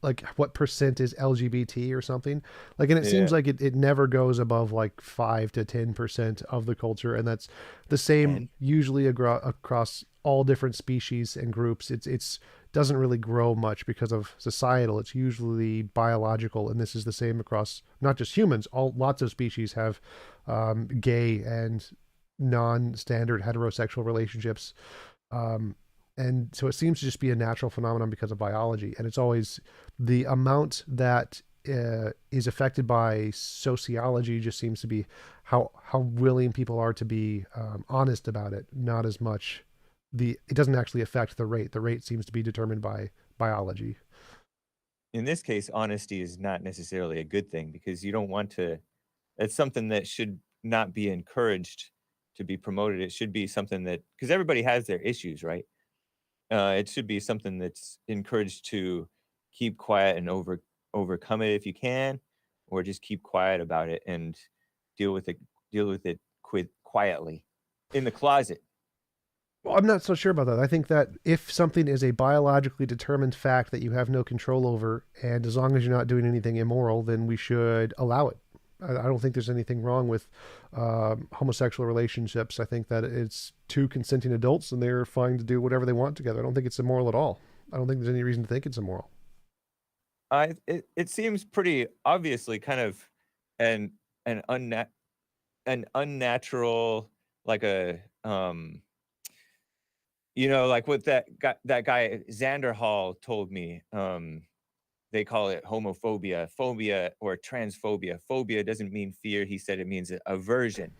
[SPEAKER 1] like what percent is LGBT or something. Like, and it seems
[SPEAKER 2] Yeah.
[SPEAKER 1] like it never goes above like 5 to 10% of the culture, and that's the same
[SPEAKER 2] 10?
[SPEAKER 1] usually across all different species and groups. It's doesn't really grow much because of societal. It's usually biological, and this is the same across not just humans. All lots of species have gay and non-standard heterosexual relationships, and so it seems to just be a natural phenomenon because of biology. And it's always the amount that is affected by sociology just seems to be how willing people are to be honest about it, not as much it doesn't actually affect the rate. The rate seems to be determined by biology.
[SPEAKER 2] In this case, honesty is not necessarily a good thing because you don't want to it's something that should not be encouraged to be promoted. It should be something that because everybody has their issues, right? It should be something that's encouraged to keep quiet and overcome it if you can, or just keep quiet about it and deal with it deal with it quietly in the closet.
[SPEAKER 1] Well, I'm not so sure about that. I think that if something is a biologically determined fact that you have no control over, and as long as you're not doing anything immoral, then we should allow it. I don't think there's anything wrong with homosexual relationships. I think that it's two consenting adults and they're fine to do whatever they want together. I don't think it's immoral at all. I don't think there's any reason to think it's immoral.
[SPEAKER 2] It seems pretty obviously kind of an an unna an unnatural, like a, like what that guy Xander Hall told me, they call it homophobia, phobia, or transphobia. Phobia doesn't mean fear, he said it means aversion.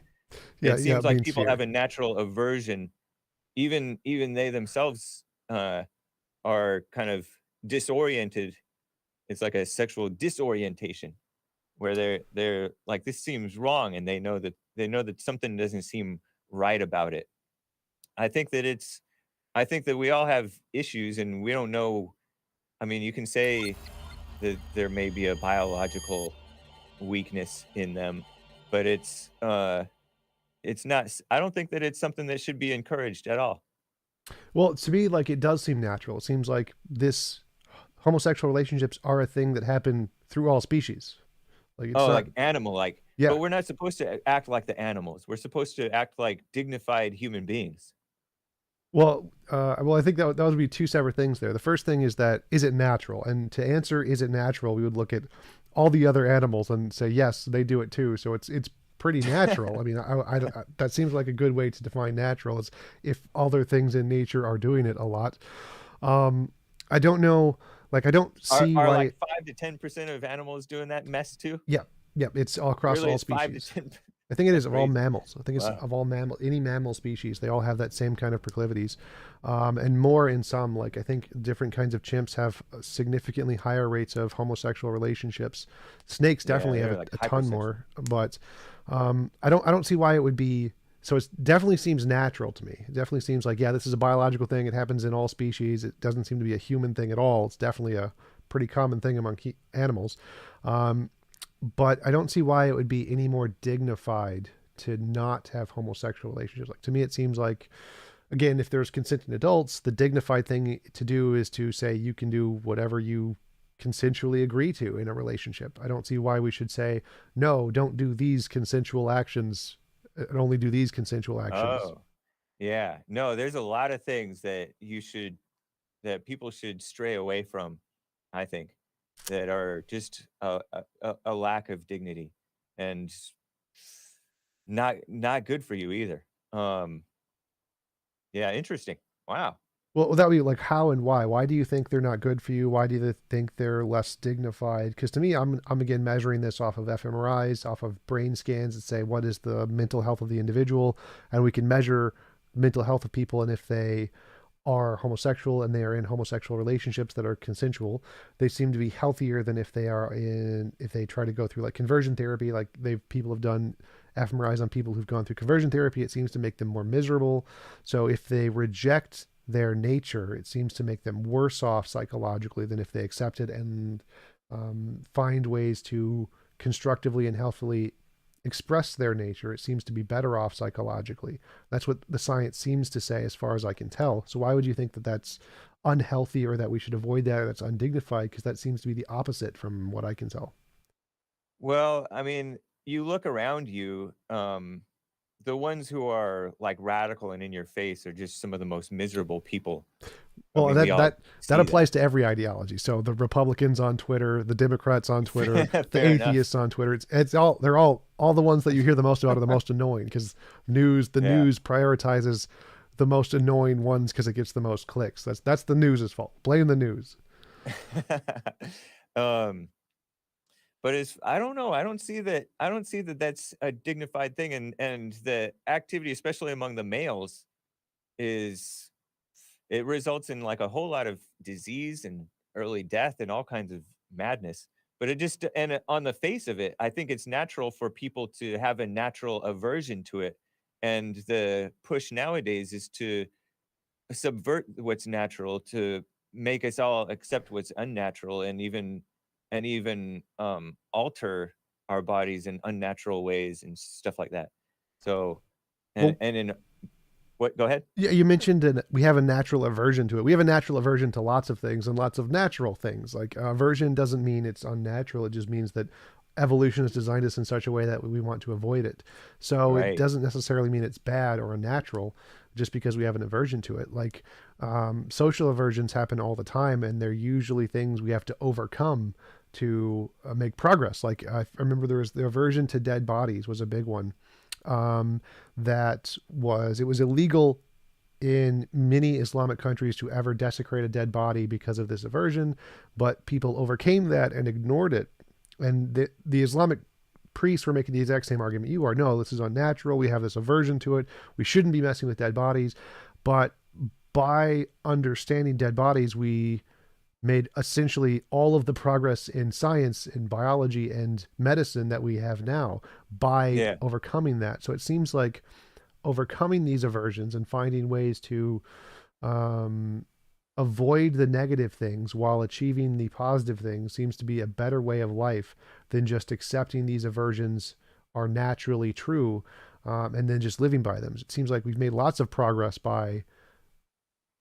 [SPEAKER 1] Yeah,
[SPEAKER 2] It
[SPEAKER 1] yeah,
[SPEAKER 2] seems
[SPEAKER 1] it
[SPEAKER 2] like
[SPEAKER 1] means
[SPEAKER 2] people have
[SPEAKER 1] fear.
[SPEAKER 2] a natural aversion, even they themselves, are kind of disoriented. It's like a sexual disorientation where they're like, "This seems wrong," and they know that something doesn't seem right about it. I think that it's I think that we all have issues and we don't know. I mean, you can say that there may be a biological weakness in them, but it's not I don't think that it's something that should be encouraged at all.
[SPEAKER 1] Well, to me, like it does seem natural. It seems like this homosexual relationships are a thing that happen through all species. Like it's
[SPEAKER 2] Oh,
[SPEAKER 1] not.
[SPEAKER 2] like animal like,
[SPEAKER 1] Yeah.
[SPEAKER 2] but we're not supposed to act like the animals. We're supposed to act like dignified human beings.
[SPEAKER 1] Well, I think that would be two separate things there. The first thing is that is it natural, and to answer is it natural, we would look at all the other animals and say yes, they do it too. So it's pretty natural. I mean, that seems like a good way to define natural is if other things in nature are doing it a lot. Um, I don't know, like I don't see
[SPEAKER 2] Are
[SPEAKER 1] why.
[SPEAKER 2] like 5 to 10% of animals doing that mess too?
[SPEAKER 1] Yeah, yeah, it's all across
[SPEAKER 2] Really,
[SPEAKER 1] all
[SPEAKER 2] it's 5 to
[SPEAKER 1] species.
[SPEAKER 2] 10.
[SPEAKER 1] I think it is
[SPEAKER 2] That's
[SPEAKER 1] of all
[SPEAKER 2] crazy.
[SPEAKER 1] mammals. I think it's
[SPEAKER 2] Wow.
[SPEAKER 1] of all mammal, any mammal species, they all have that same kind of proclivities, and more in some. Like I think different kinds of chimps have significantly higher rates of homosexual relationships. Snakes
[SPEAKER 2] Yeah,
[SPEAKER 1] definitely have
[SPEAKER 2] they're like
[SPEAKER 1] a ton
[SPEAKER 2] hypersexual.
[SPEAKER 1] more, but I don't see why it would be. So it definitely seems natural to me. It definitely seems like yeah, this is a biological thing. It happens in all species. It doesn't seem to be a human thing at all. It's definitely a pretty common thing among animals. Um, but I don't see why it would be any more dignified to not have homosexual relationships. Like to me, it seems like again, if there's consenting adults, the dignified thing to do is to say you can do whatever you consensually agree to in a relationship. I don't see why we should say no, don't do these consensual actions and only do these consensual actions.
[SPEAKER 2] Oh, yeah. No, there's a lot of things that people should stray away from, I think, that are just a lack of dignity and not good for you either. Um, yeah, interesting. Wow.
[SPEAKER 1] Well, that would be like how and why. Why do you think they're not good for you? Why do you think they're less dignified? Because to me, I'm again measuring this off of fMRIs, off of brain scans that say what is the mental health of the individual, and we can measure mental health of people, and if they are homosexual and they are in homosexual relationships that are consensual, they seem to be healthier than if they try to go through like conversion therapy. Like people have done fMRIs on people who've gone through conversion therapy. It seems to make them more miserable. So if they reject their nature, it seems to make them worse off psychologically than if they accept it and find ways to constructively and healthily express their nature. It seems to be better off psychologically. That's what the science seems to say, as far as I can tell. So why would you think that that's unhealthy or that we should avoid that or that's undignified? Because that seems to be the opposite from what I can tell.
[SPEAKER 2] Well, I mean, you look around you, the ones who are like radical and in your face are just some of the most miserable people. I
[SPEAKER 1] Well,
[SPEAKER 2] mean, we
[SPEAKER 1] that
[SPEAKER 2] all
[SPEAKER 1] that that
[SPEAKER 2] see
[SPEAKER 1] applies
[SPEAKER 2] that.
[SPEAKER 1] to every ideology. So the Republicans on Twitter, the Democrats on Twitter, the
[SPEAKER 2] Fair enough.
[SPEAKER 1] atheists on Twitter. It's all they're all the ones that you hear the most about are the most annoying because the
[SPEAKER 2] Yeah.
[SPEAKER 1] news prioritizes the most annoying ones because it gets the most clicks. That's the news's fault. Blame the news.
[SPEAKER 2] um, but it's I don't know. I don't see that that's a dignified thing, and the activity, especially among the males, is it results in like a whole lot of disease and early death and all kinds of madness. But it just and on the face of it, I think it's natural for people to have a natural aversion to it. And the push nowadays is to subvert what's natural to make us all accept what's unnatural, and even alter our bodies in unnatural ways and stuff like that. So
[SPEAKER 1] Well,
[SPEAKER 2] and in what go ahead.
[SPEAKER 1] yeah, you mentioned that we have a natural aversion to it. We have a natural aversion to lots of things and lots of natural things. Like aversion doesn't mean it's unnatural. It just means that evolution has designed us in such a way that we want to avoid it. So it
[SPEAKER 2] Right.
[SPEAKER 1] doesn't necessarily mean it's bad or unnatural just because we have an aversion to it. Like social aversions happen all the time, and they're usually things we have to overcome to make progress. Like I remember there was the aversion to dead bodies was a big one. Um, that was it was illegal in many Islamic countries to ever desecrate a dead body because of this aversion, but people overcame that and ignored it. And the Islamic priests were making the exact same argument you are. No, this is unnatural. We have this aversion to it. We shouldn't be messing with dead bodies. But by understanding dead bodies, we made essentially all of the progress in science, in biology, and medicine that we have now by
[SPEAKER 2] Yeah.
[SPEAKER 1] overcoming that. So it seems like overcoming these aversions and finding ways to um, avoid the negative things while achieving the positive things seems to be a better way of life than just accepting these aversions are naturally true and then just living by them. It seems like we've made lots of progress by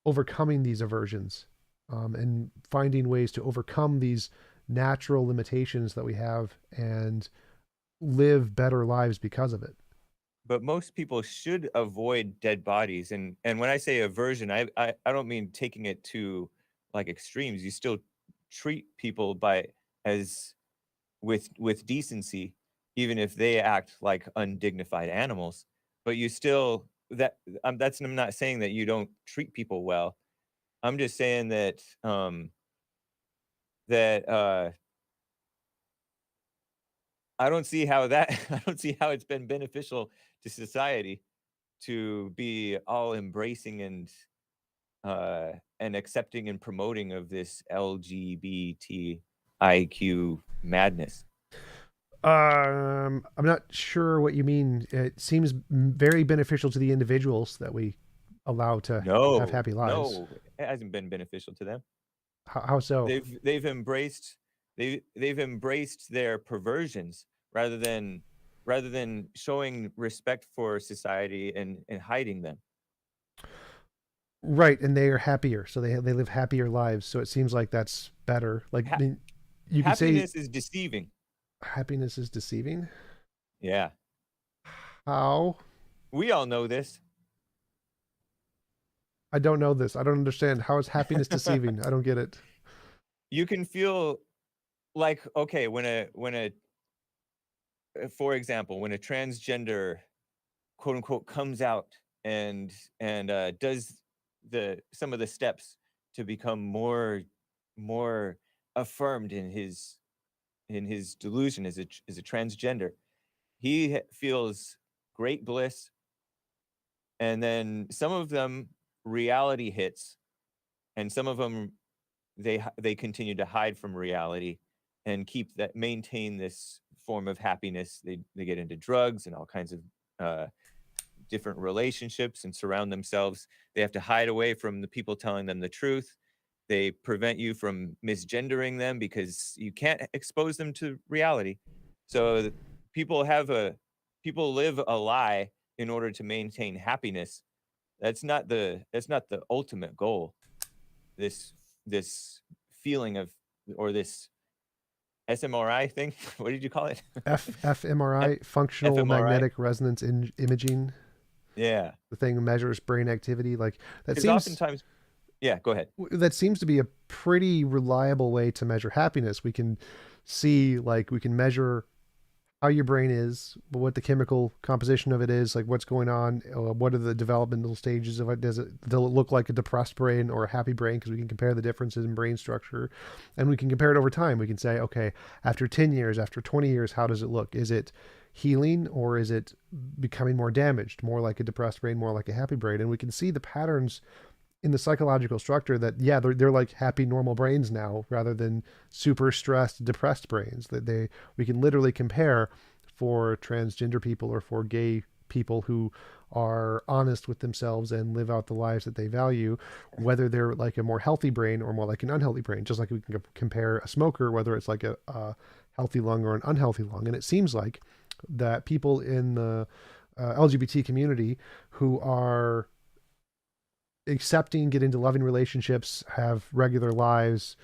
[SPEAKER 1] overcoming these aversions and finding ways to overcome these natural limitations that we have and live better lives because of it.
[SPEAKER 2] But most people should avoid dead bodies, and when I say aversion, I don't mean taking it to like extremes. You still treat people by as with decency, even if they act like undignified animals. But you still that that's I'm not saying that you don't treat people well. I'm just saying that that I don't see how that I don't see how it's been beneficial to society to be all embracing and accepting and promoting of this LGBTIQ madness.
[SPEAKER 1] I'm not sure what you mean. It seems very beneficial to the individuals that we allow to have
[SPEAKER 2] No,
[SPEAKER 1] happy lives.
[SPEAKER 2] no, it hasn't been beneficial to them.
[SPEAKER 1] How so?
[SPEAKER 2] They've embraced they've embraced their perversions rather than showing respect for society and hiding them.
[SPEAKER 1] Right, and they are happier, so they live happier lives. So it seems like that's better. Like I
[SPEAKER 2] Ha-
[SPEAKER 1] mean, you could say
[SPEAKER 2] happiness is deceiving.
[SPEAKER 1] happiness is deceiving.
[SPEAKER 2] Yeah,
[SPEAKER 1] How?
[SPEAKER 2] we all know this.
[SPEAKER 1] I don't know this. I don't understand. How is happiness deceiving? I don't get it.
[SPEAKER 2] You can feel like, okay, when a for example, when a transgender quote unquote comes out and does the some of the steps to become more affirmed in his delusion as as a transgender, feels great bliss, and then some of them reality hits, and some of them they continue to hide from reality and keep that maintain this form of happiness. They get into drugs and all kinds of uh, different relationships and surround themselves. They have to hide away from the people telling them the truth. They prevent you from misgendering them because you can't expose them to reality. So people have a people live a lie in order to maintain happiness. That's not the ultimate goal. This this feeling of or this SMRI thing. What did you call it? F-
[SPEAKER 1] fMRI, functional
[SPEAKER 2] fMRI.
[SPEAKER 1] magnetic resonance imaging.
[SPEAKER 2] Yeah,
[SPEAKER 1] The thing measures brain activity. Like that
[SPEAKER 2] because
[SPEAKER 1] seems
[SPEAKER 2] oftentimes, yeah. Go ahead.
[SPEAKER 1] that seems to be a pretty reliable way to measure happiness. We can see like we can measure how your brain is, what the chemical composition of it is, like what's going on, what are the developmental stages of it. Does it look like a depressed brain or a happy brain? Because we can compare the differences in brain structure, and we can compare it over time. We can say, okay, after 10 years, after 20 years, how does it look? Is it healing or is it becoming more damaged, more like a depressed brain, more like a happy brain? And we can see the patterns in the psychological structure that yeah they're like happy normal brains now rather than super stressed depressed brains that they we can literally compare for transgender people or for gay people who are honest with themselves and live out the lives that they value, whether they're like a more healthy brain or more like an unhealthy brain, just like we can compare a smoker, whether it's like a healthy lung or an unhealthy lung. And it seems like that people in the LGBT community who are accepting, get into loving relationships, have regular lives,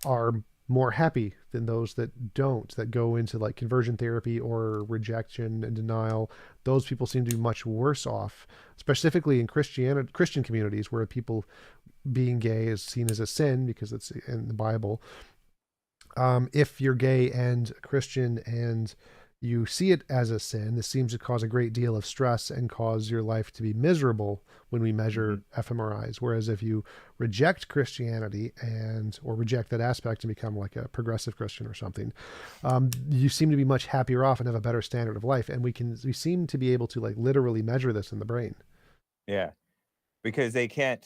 [SPEAKER 1] are more happy than those that don't, that go into like conversion therapy or rejection and denial. Those people seem to be much worse off, specifically in Christian communities where people being gay is seen as a sin because it's in the Bible. If you're gay and Christian and you see it as a sin, this seems to cause a great deal of stress and cause your life to be miserable when we measure fMRIs. Whereas if you reject Christianity or reject that aspect and become like a progressive Christian or something, you seem to be much happier off and have a better standard of life. And we seem to be able to like literally measure this in the brain.
[SPEAKER 2] Yeah, because they can't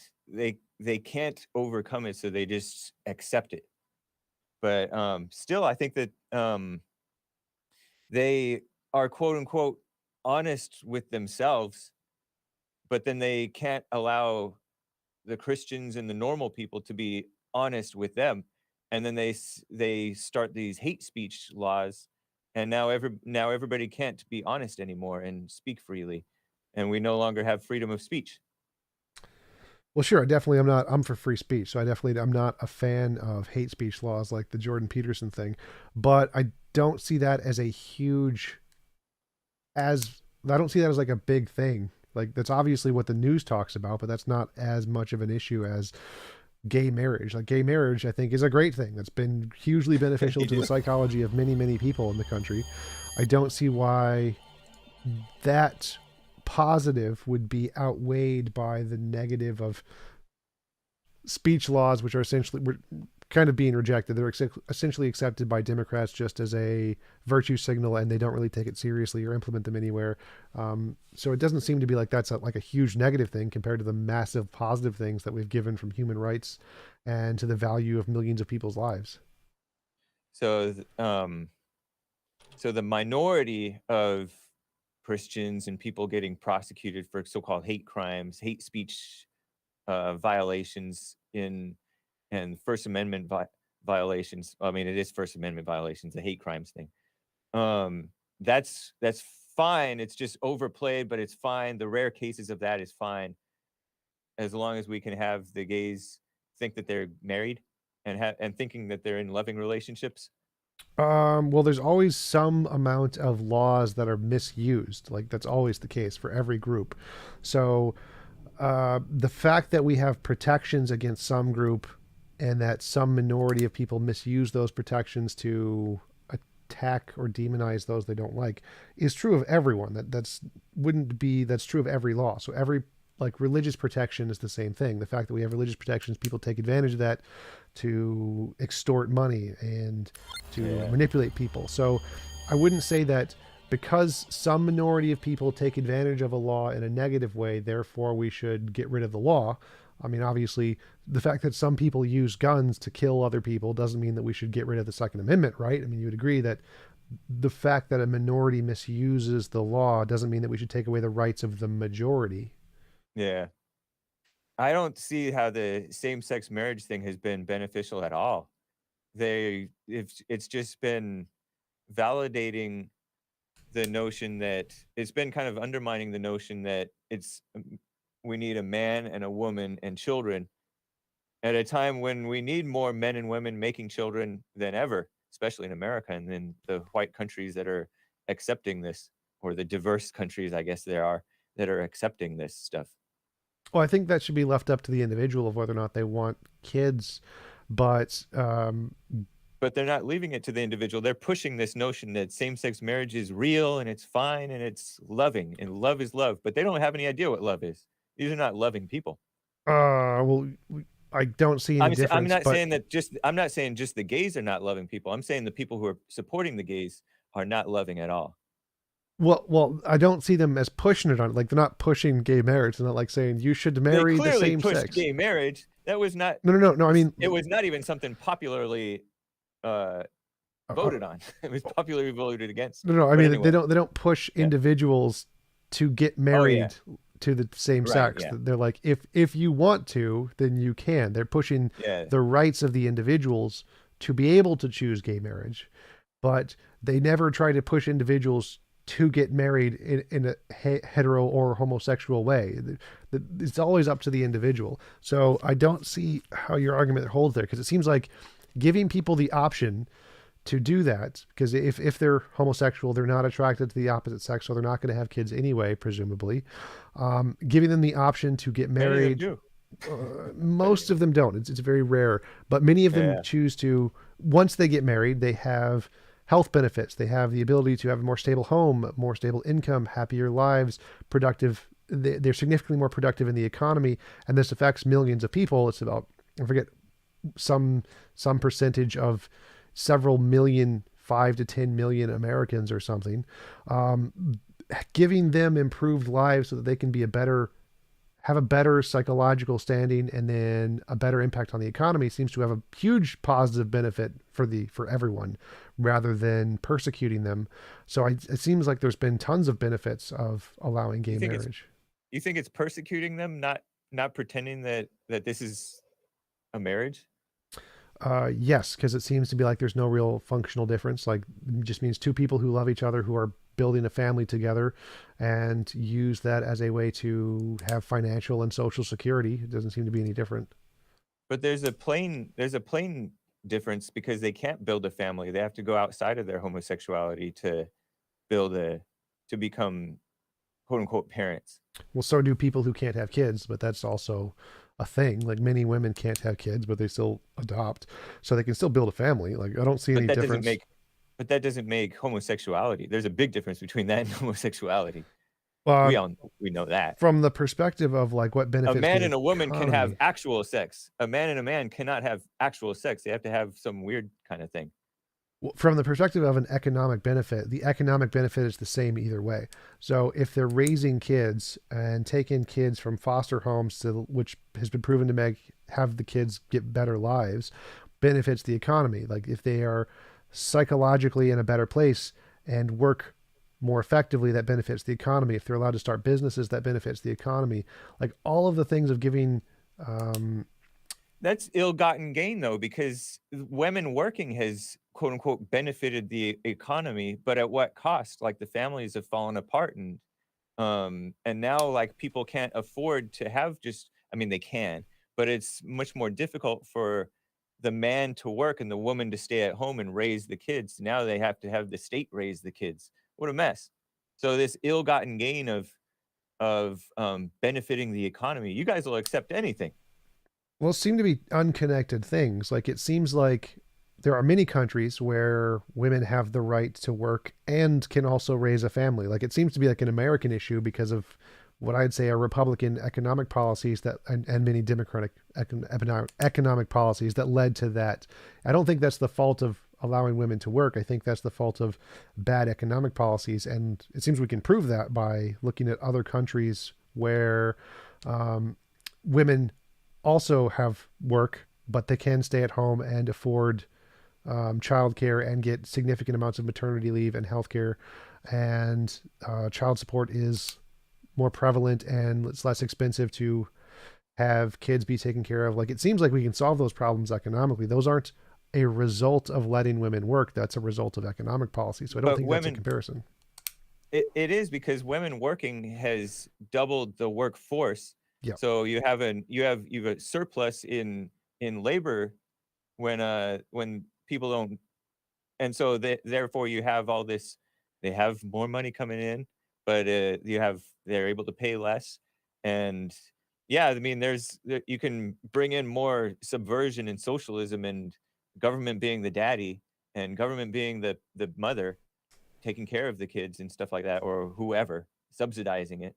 [SPEAKER 2] overcome it, so they just accept it. But still, I think that they are quote unquote honest with themselves, but then they can't allow the Christians and the normal people to be honest with them, and then they start these hate speech laws, and now everybody can't be honest anymore and speak freely, and we no longer have freedom of speech.
[SPEAKER 1] Well, sure. I'm for free speech. So I'm not a fan of hate speech laws like the Jordan Peterson thing, but I don't see that as I don't see that as like a big thing. Like that's obviously what the news talks about, but that's not as much of an issue as gay marriage. Like gay marriage, I think is a great thing. That's been hugely beneficial to the psychology of many, many people in the country. I don't see why that positive would be outweighed by the negative of speech laws, which are essentially kind of being rejected. They're essentially accepted by Democrats just as a virtue signal, and they don't really take it seriously or implement them anywhere. So it doesn't seem to be like that's like a huge negative thing compared to the massive positive things that we've given from human rights and to the value of millions of people's lives.
[SPEAKER 2] So, so the minority of Christians and people getting prosecuted for so-called hate crimes, hate speech violations and First Amendment violations. I mean, it is First Amendment violations, the hate crimes thing. That's fine. It's just overplayed, but it's fine. The rare cases of that is fine, as long as we can have the gays think that they're married and thinking that they're in loving relationships.
[SPEAKER 1] Well, there's always some amount of laws that are misused. Like that's always the case for every group. So the fact that we have protections against some group and that some minority of people misuse those protections to attack or demonize those they don't like is true of everyone. That's true of every law. So every like religious protection is the same thing. The fact that we have religious protections, people take advantage of that to extort money and to manipulate people. So I wouldn't say that because some minority of people take advantage of a law in a negative way, therefore we should get rid of the law. I mean, obviously, the fact that some people use guns to kill other people doesn't mean that we should get rid of the Second Amendment, right? I mean, you would agree that the fact that a minority misuses the law doesn't mean that we should take away the rights of the majority.
[SPEAKER 2] Yeah. I don't see how the same-sex marriage thing has been beneficial at all. It's just been validating the notion that it's been kind of undermining the notion that we need a man and a woman and children at a time when we need more men and women making children than ever, especially in America and in the white countries that are accepting this, or the diverse countries, I guess there are, that are accepting this stuff.
[SPEAKER 1] Well, I think that should be left up to the individual of whether or not they want kids, but
[SPEAKER 2] they're not leaving it to the individual. They're pushing this notion that same-sex marriage is real and it's fine and it's loving and love is love, but they don't have any idea what love is. These are not loving people.
[SPEAKER 1] Well, I don't see any difference.
[SPEAKER 2] I'm not saying just the gays are not loving people. I'm saying the people who are supporting the gays are not loving at all.
[SPEAKER 1] Well, I don't see them as pushing it on. Like they're not pushing gay marriage. They're not like saying you should marry the same sex.
[SPEAKER 2] Gay marriage. That was not.
[SPEAKER 1] No. I mean,
[SPEAKER 2] it was not even something popularly voted on. It was popularly voted against.
[SPEAKER 1] No. I mean, anyway. They don't push individuals to get married to the same
[SPEAKER 2] Right.
[SPEAKER 1] sex.
[SPEAKER 2] Yeah.
[SPEAKER 1] They're like, if you want to, then you can. They're pushing
[SPEAKER 2] Yeah.
[SPEAKER 1] the rights of the individuals to be able to choose gay marriage, but they never try to push individuals to get married in a hetero or homosexual way. It's always up to the individual. So I don't see how your argument holds there, because it seems like giving people the option to do that, because if they're homosexual, they're not attracted to the opposite sex, so they're not going to have kids anyway, presumably. Giving them the option to get
[SPEAKER 2] Many of them
[SPEAKER 1] married,
[SPEAKER 2] do.
[SPEAKER 1] most of them don't. It's very rare, but many of them
[SPEAKER 2] Yeah.
[SPEAKER 1] choose to. Once they get married, they have health benefits. They have the ability to have a more stable home, more stable income, happier lives, productive. They're significantly more productive in the economy, and this affects millions of people. It's about, I forget, some percentage of several million, 5 to 10 million Americans or something. Giving them improved lives so that they can be have a better psychological standing and then a better impact on the economy seems to have a huge positive benefit for everyone, rather than persecuting them. So it seems like there's been tons of benefits of allowing
[SPEAKER 2] You
[SPEAKER 1] gay
[SPEAKER 2] think it's
[SPEAKER 1] marriage.
[SPEAKER 2] you think it's persecuting them, not pretending that this is a marriage?
[SPEAKER 1] Yes, because it seems to be like there's no real functional difference. Like, it just means two people who love each other, who are building a family together, and use that as a way to have financial and social security. It doesn't seem to be any different.
[SPEAKER 2] But there's a plain difference because they can't build a family. They have to go outside of their homosexuality to build a to become quote unquote parents.
[SPEAKER 1] Well, so do people who can't have kids, but that's also a thing. Like, many women can't have kids, but they still adopt, so they can still build a family. Like, I don't see
[SPEAKER 2] But
[SPEAKER 1] any
[SPEAKER 2] that doesn't
[SPEAKER 1] difference.
[SPEAKER 2] make but that doesn't make homosexuality. There's a big difference between that and homosexuality.
[SPEAKER 1] Uh,
[SPEAKER 2] We know that.
[SPEAKER 1] from the perspective of like what
[SPEAKER 2] A
[SPEAKER 1] benefits
[SPEAKER 2] man
[SPEAKER 1] the
[SPEAKER 2] and a woman can have
[SPEAKER 1] economy.
[SPEAKER 2] actual sex. A man and a man cannot have actual sex. They have to have some weird kind of thing.
[SPEAKER 1] From the perspective of an economic benefit, the economic benefit is the same either way. So if they're raising kids and taking kids from foster homes, which has been proven to have the kids get better lives, benefits the economy. Like, if they are psychologically in a better place and work more effectively, that benefits the economy. If they're allowed to start businesses, that benefits the economy. Like, all of the things of giving.
[SPEAKER 2] That's ill-gotten gain though, because women working has quote unquote benefited the economy, but at what cost? Like the families have fallen apart and now like people can't afford to have just I mean they can, but it's much more difficult for the man to work and the woman to stay at home and raise the kids. Now they have to have the state raise the kids. What a mess. So this ill-gotten gain of benefiting the economy, you guys will accept anything.
[SPEAKER 1] Well, seem to be unconnected things. Like, it seems like there are many countries where women have the right to work and can also raise a family. Like, it seems to be like an American issue because of what I'd say are Republican economic policies and many Democratic economic policies that led to that. I don't think that's the fault of allowing women to work. I think that's the fault of bad economic policies, and it seems we can prove that by looking at other countries where women also have work, but they can stay at home and afford childcare and get significant amounts of maternity leave and healthcare. And child support is more prevalent and it's less expensive to have kids be taken care of. Like, it seems like we can solve those problems economically. Those aren't a result of letting women work. That's a result of economic policy. So I don't
[SPEAKER 2] But
[SPEAKER 1] think that's a
[SPEAKER 2] women
[SPEAKER 1] comparison.
[SPEAKER 2] it is because women working has doubled the workforce.
[SPEAKER 1] Yeah.
[SPEAKER 2] So you have a surplus in labor when people don't, and so therefore you have all this. They have more money coming in, but they're able to pay less, and yeah, I mean you can bring in more subversion and socialism and government being the daddy and government being the mother taking care of the kids and stuff like that, or whoever subsidizing it.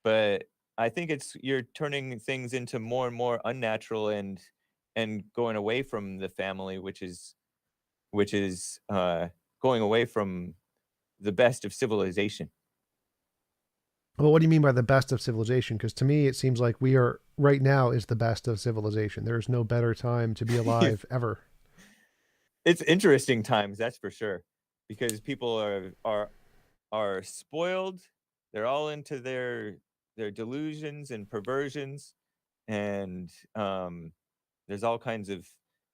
[SPEAKER 2] But I think you're turning things into more and more unnatural and going away from the family, which is going away from the best of civilization.
[SPEAKER 1] Well, what do you mean by the best of civilization? Because to me, it seems like we are right now is the best of civilization. There is no better time to be alive ever.
[SPEAKER 2] It's interesting times, that's for sure, because people are spoiled. They're all into there are delusions and perversions, and there's all kinds of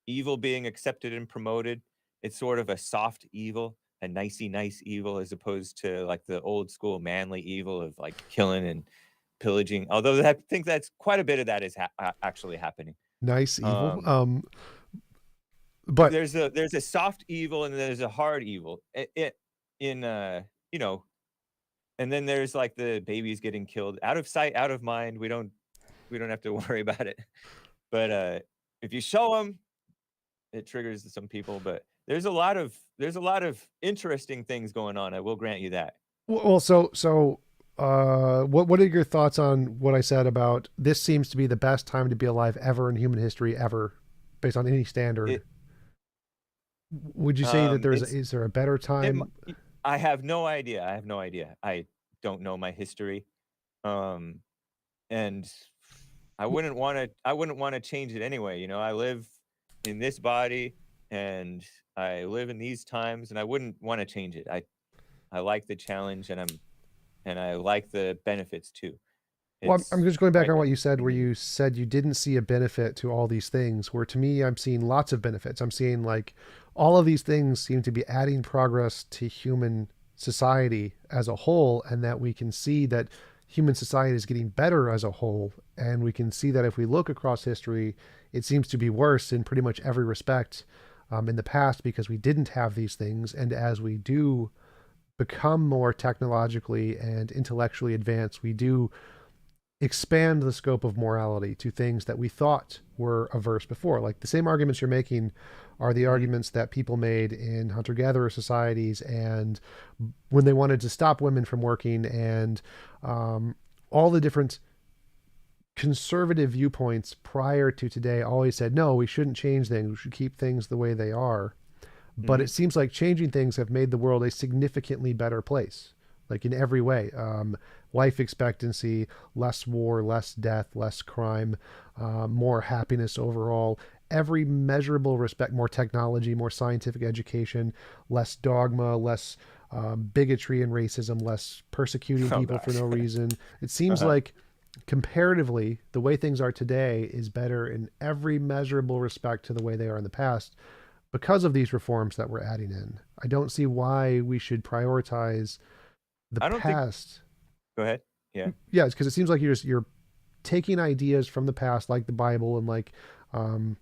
[SPEAKER 2] evil being accepted and promoted. It's sort of a soft evil, a nicey nice evil, as opposed to like the old school manly evil of like killing and pillaging. Although I think that's quite a bit of that is actually happening.
[SPEAKER 1] Nice evil.
[SPEAKER 2] Um,
[SPEAKER 1] But
[SPEAKER 2] there's a soft evil and there's a hard evil. In you know, and then there's like the babies getting killed out of sight, out of mind. We don't have to worry about it. But if you show them, it triggers some people. But there's a lot of interesting things going on. I will grant you that.
[SPEAKER 1] well, what are your thoughts on what I said about this seems to be the best time to be alive ever in human history ever, based on any standard?
[SPEAKER 2] It
[SPEAKER 1] Would you say that
[SPEAKER 2] it's
[SPEAKER 1] is there a better
[SPEAKER 2] it.
[SPEAKER 1] time?
[SPEAKER 2] I have no idea. I have no idea. I don't know my history. Um, and I wouldn't want to change it anyway. I live in this body and I live in these times, and I wouldn't want to change it. I like the challenge, and I like the benefits too.
[SPEAKER 1] Well, I'm
[SPEAKER 2] It's
[SPEAKER 1] just going back
[SPEAKER 2] I
[SPEAKER 1] on what you said, where
[SPEAKER 2] mhm,
[SPEAKER 1] you said you didn't see a benefit to all these things, where to me, I'm seeing lots of benefits. I'm seeing like all of these things seem to be adding progress to human society as a whole, and that we can see that human society is getting better as a whole. And we can see that if we look across history, it seems to be worse in pretty much every respect in the past because we didn't have these things. And as we do become more technologically and intellectually advanced, we do expand the scope of morality to things that we thought were averse before. Like the same arguments you're making are the
[SPEAKER 2] mhm.
[SPEAKER 1] arguments that people made in hunter gatherer societies and when they wanted to stop women from working, and all the different conservative viewpoints prior to today always said, no, we shouldn't change things. We should keep things the way they are. But it
[SPEAKER 2] Mhm.
[SPEAKER 1] seems like changing things have made the world a significantly better place, like in every way. Life expectancy, less war, less death, less crime, more happiness overall. Every measurable respect, more technology, more scientific education, less dogma, less bigotry and racism, less persecuting
[SPEAKER 2] Oh
[SPEAKER 1] people for
[SPEAKER 2] gosh.
[SPEAKER 1] no reason. It seems
[SPEAKER 2] Uh-huh.
[SPEAKER 1] like comparatively, the way things are today is better in every measurable respect to the way they are in the past because of these reforms that we're adding in. I don't see why we should prioritize the
[SPEAKER 2] I don't think
[SPEAKER 1] past.
[SPEAKER 2] Go ahead. Yeah.
[SPEAKER 1] Yeah, it's because it seems like you're taking ideas from the past, like the Bible and like um,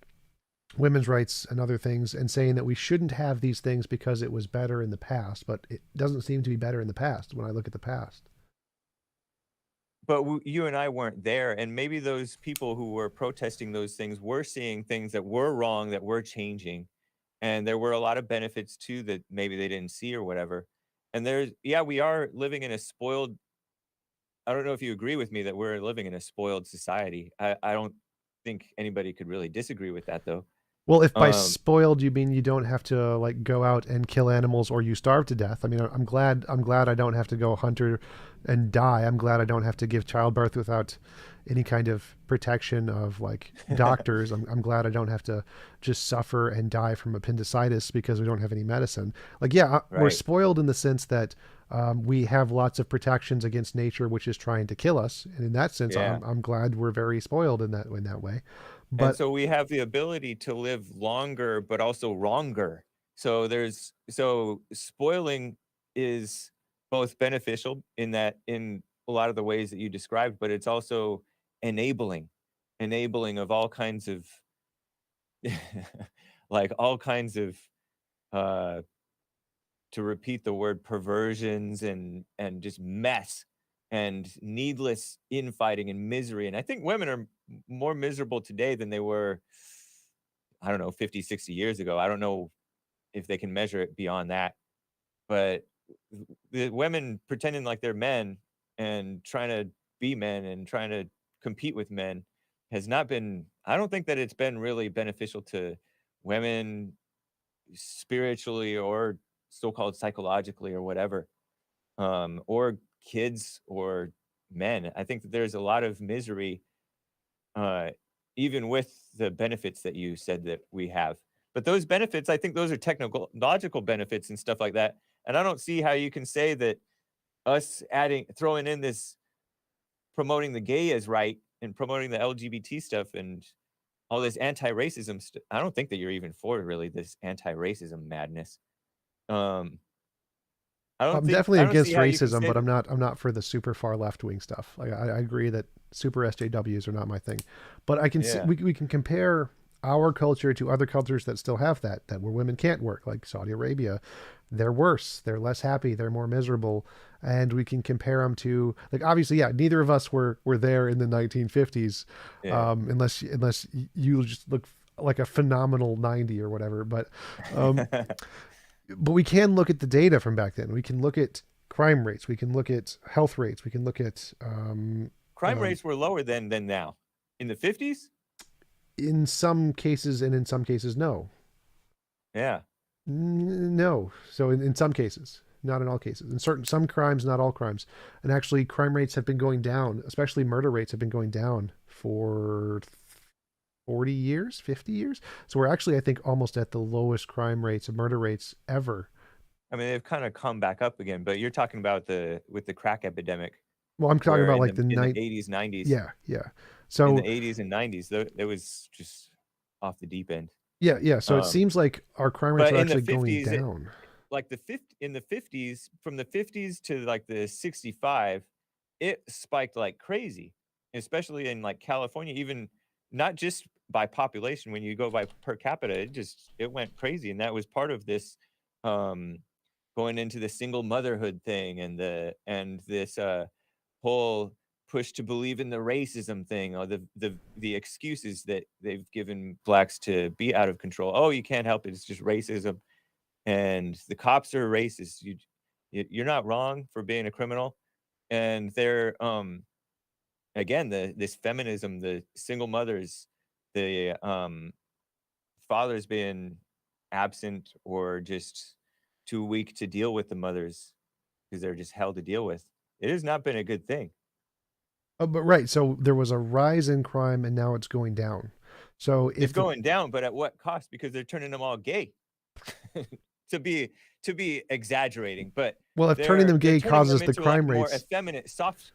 [SPEAKER 1] women's rights and other things, and saying that we shouldn't have these things because it was better in the past. But it doesn't seem to be better in the past when I look at the past.
[SPEAKER 2] But you and I weren't there, and maybe those people who were protesting those things were seeing things that were wrong, that were changing, and there were a lot of benefits too that maybe they didn't see or whatever. And yeah, we are living in a spoiled. I don't know if you agree with me that we're living in a spoiled society. I don't think anybody could really disagree with that though.
[SPEAKER 1] Well, if by
[SPEAKER 2] Um,
[SPEAKER 1] spoiled you mean you don't have to like go out and kill animals or you starve to death, I mean, I'm glad I don't have to go hunter and die. I'm glad I don't have to give childbirth without any kind of protection of like doctors. I'm glad I don't have to just suffer and die from appendicitis because we don't have any medicine. Like, yeah, we're
[SPEAKER 2] right,
[SPEAKER 1] spoiled in the sense that we have lots of protections against nature, which is trying to kill us. And in that sense,
[SPEAKER 2] yeah.
[SPEAKER 1] I'm glad we're very spoiled in that way.
[SPEAKER 2] And
[SPEAKER 1] But
[SPEAKER 2] so we have the ability to live longer, but also wronger. So spoiling is both beneficial in that in a lot of the ways that you described, but it's also enabling, enabling of all kinds of like all kinds of uh to repeat the word perversions and just mess and needless infighting and misery. And I think women are more miserable today than they were, I don't know, 50, 60 years ago. I don't know if they can measure it beyond that. But the women pretending like they're men and trying to be men and trying to compete with men has not been, I don't think that it's been really beneficial to women spiritually or so-called psychologically or whatever, or kids or men. I think that there's a lot of misery, uh, even with the benefits that you said that we have. But those benefits, I think those are technical, logical benefits and stuff like that. And I don't see how you can say that us throwing in this promoting the gay as right and promoting the LGBT stuff and all this anti-racism stuff. I don't think that you're even for really this anti-racism madness. Um,
[SPEAKER 1] I'm definitely
[SPEAKER 2] I don't see
[SPEAKER 1] against
[SPEAKER 2] how you can
[SPEAKER 1] racism,
[SPEAKER 2] say
[SPEAKER 1] but
[SPEAKER 2] that.
[SPEAKER 1] I'm not for the super far left wing stuff. Like I agree that super SJWs are not my thing, but I can see,
[SPEAKER 2] Yeah,
[SPEAKER 1] we can compare our culture to other cultures that still have that where women can't work, like Saudi Arabia. They're worse. They're less happy. They're more miserable, and we can compare them to, like, obviously, yeah. Neither of us were there in the 1950s,
[SPEAKER 2] yeah.
[SPEAKER 1] unless you just look like a phenomenal 90 or whatever. Um, but we can look at the data from back then. We can look at crime rates. We can look at health rates. We can look at
[SPEAKER 2] Crime
[SPEAKER 1] um,
[SPEAKER 2] rates were lower than now. In the 50s?
[SPEAKER 1] in some cases, and in some cases, no.
[SPEAKER 2] Yeah.
[SPEAKER 1] No. So in some cases, not in all cases. In some crimes, not all crimes. And actually, crime rates have been going down, especially murder rates have been going down for 40 years, 50 years. So we're actually, I think, almost at the lowest crime rates of murder rates ever.
[SPEAKER 2] I mean, they've kind of come back up again, but you're talking about with the crack epidemic,
[SPEAKER 1] Well, I'm talking
[SPEAKER 2] where
[SPEAKER 1] about like the
[SPEAKER 2] in the
[SPEAKER 1] night.
[SPEAKER 2] 80s, 90s,
[SPEAKER 1] Yeah, yeah.
[SPEAKER 2] in the
[SPEAKER 1] So
[SPEAKER 2] 80s and 90s, it was just off the deep end.
[SPEAKER 1] yeah, yeah. So it
[SPEAKER 2] Um,
[SPEAKER 1] seems like our crime rates
[SPEAKER 2] but
[SPEAKER 1] are
[SPEAKER 2] in the
[SPEAKER 1] actually going
[SPEAKER 2] 50s,
[SPEAKER 1] down.
[SPEAKER 2] like in the 50s, from the 50s to like the 65, it spiked like crazy, especially in like California, even not just by population. When you go by per capita, it went crazy. And that was part of this um going into the single motherhood thing and this whole push to believe in the racism thing, or the excuses that they've given blacks to be out of control. Oh, you can't help it, it's just racism, and the cops are racist. You're not wrong for being a criminal. And they're again, this feminism, the single mothers, the fathers being absent or just too weak to deal with the mothers because they're just hell to deal with. It has not been a good thing.
[SPEAKER 1] Oh, but right. So there was a rise in crime, and now it's going down. So
[SPEAKER 2] It's
[SPEAKER 1] if the
[SPEAKER 2] going down, but at what cost? Because they're turning them all gay. to be exaggerating, but
[SPEAKER 1] well, if turning them
[SPEAKER 2] they're
[SPEAKER 1] gay
[SPEAKER 2] turning them
[SPEAKER 1] causes the
[SPEAKER 2] into like
[SPEAKER 1] crime
[SPEAKER 2] more
[SPEAKER 1] rates,
[SPEAKER 2] effeminate, soft,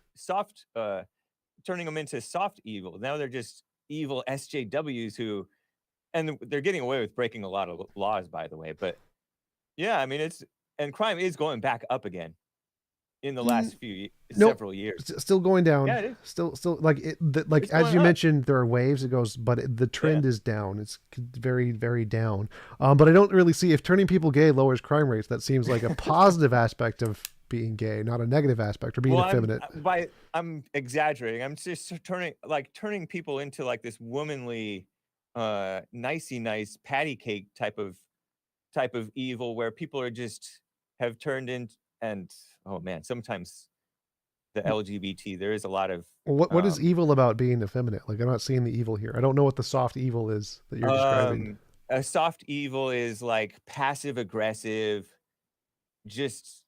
[SPEAKER 2] turning them into soft evil. Now they're just evil SJWs who, and they're getting away with breaking a lot of laws, by the way. But yeah, I mean, and crime is going back up again in the
[SPEAKER 1] mm,
[SPEAKER 2] last
[SPEAKER 1] nope,
[SPEAKER 2] several years.
[SPEAKER 1] still going down.
[SPEAKER 2] Yeah, it is.
[SPEAKER 1] Still like like
[SPEAKER 2] It's
[SPEAKER 1] as
[SPEAKER 2] going
[SPEAKER 1] you
[SPEAKER 2] up.
[SPEAKER 1] mentioned, there are waves. It goes, but the
[SPEAKER 2] Yeah.
[SPEAKER 1] trend is down. It's very, very down. But I don't really see if turning people gay lowers crime rates. That seems like a positive aspect of being gay, not a negative aspect, or being
[SPEAKER 2] Well,
[SPEAKER 1] effeminate.
[SPEAKER 2] I'm exaggerating. I'm just turning people into like this womanly, nicey nice patty cake type of evil where people are just have turned in. And oh man, sometimes the LGBT, there is a lot of
[SPEAKER 1] What is
[SPEAKER 2] um
[SPEAKER 1] evil about being effeminate? Like I'm not seeing the evil here. I don't know what the soft evil is that you're describing.
[SPEAKER 2] um a soft evil is like passive aggressive, just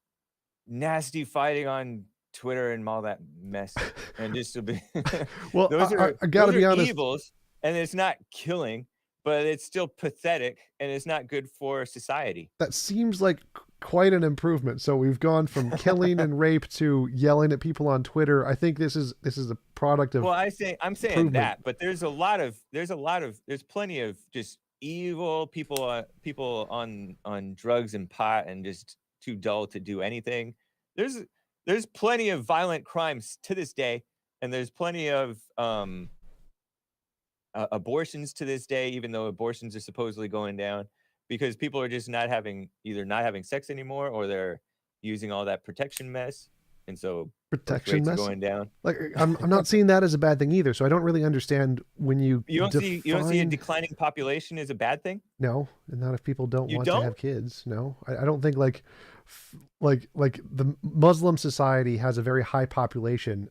[SPEAKER 2] nasty fighting on Twitter and all that mess, and just to be
[SPEAKER 1] Well, I got to
[SPEAKER 2] those are
[SPEAKER 1] be honest.
[SPEAKER 2] evils, and it's not killing, but it's still pathetic, and it's not good for society.
[SPEAKER 1] That seems like quite an improvement. So we've gone from killing and rape to yelling at people on Twitter. I think this is a product
[SPEAKER 2] Well,
[SPEAKER 1] of
[SPEAKER 2] I'm saying
[SPEAKER 1] improvement.
[SPEAKER 2] that, but there's plenty of just evil people, people on drugs and pot and just too dull to do anything. There's there's plenty of violent crimes to this day, and there's plenty of abortions to this day, even though abortions are supposedly going down because people are just either not having sex anymore, or they're using all that protection mess, and so birth
[SPEAKER 1] Protection
[SPEAKER 2] rates are
[SPEAKER 1] mess.
[SPEAKER 2] going down.
[SPEAKER 1] Like I'm not seeing that as a bad thing either. So I don't really understand when you
[SPEAKER 2] You don't see a
[SPEAKER 1] define.
[SPEAKER 2] declining population as a bad thing?
[SPEAKER 1] No, and not if people don't
[SPEAKER 2] You
[SPEAKER 1] want to
[SPEAKER 2] don't?
[SPEAKER 1] have kids. No, I don't think like like the Muslim society has a very high population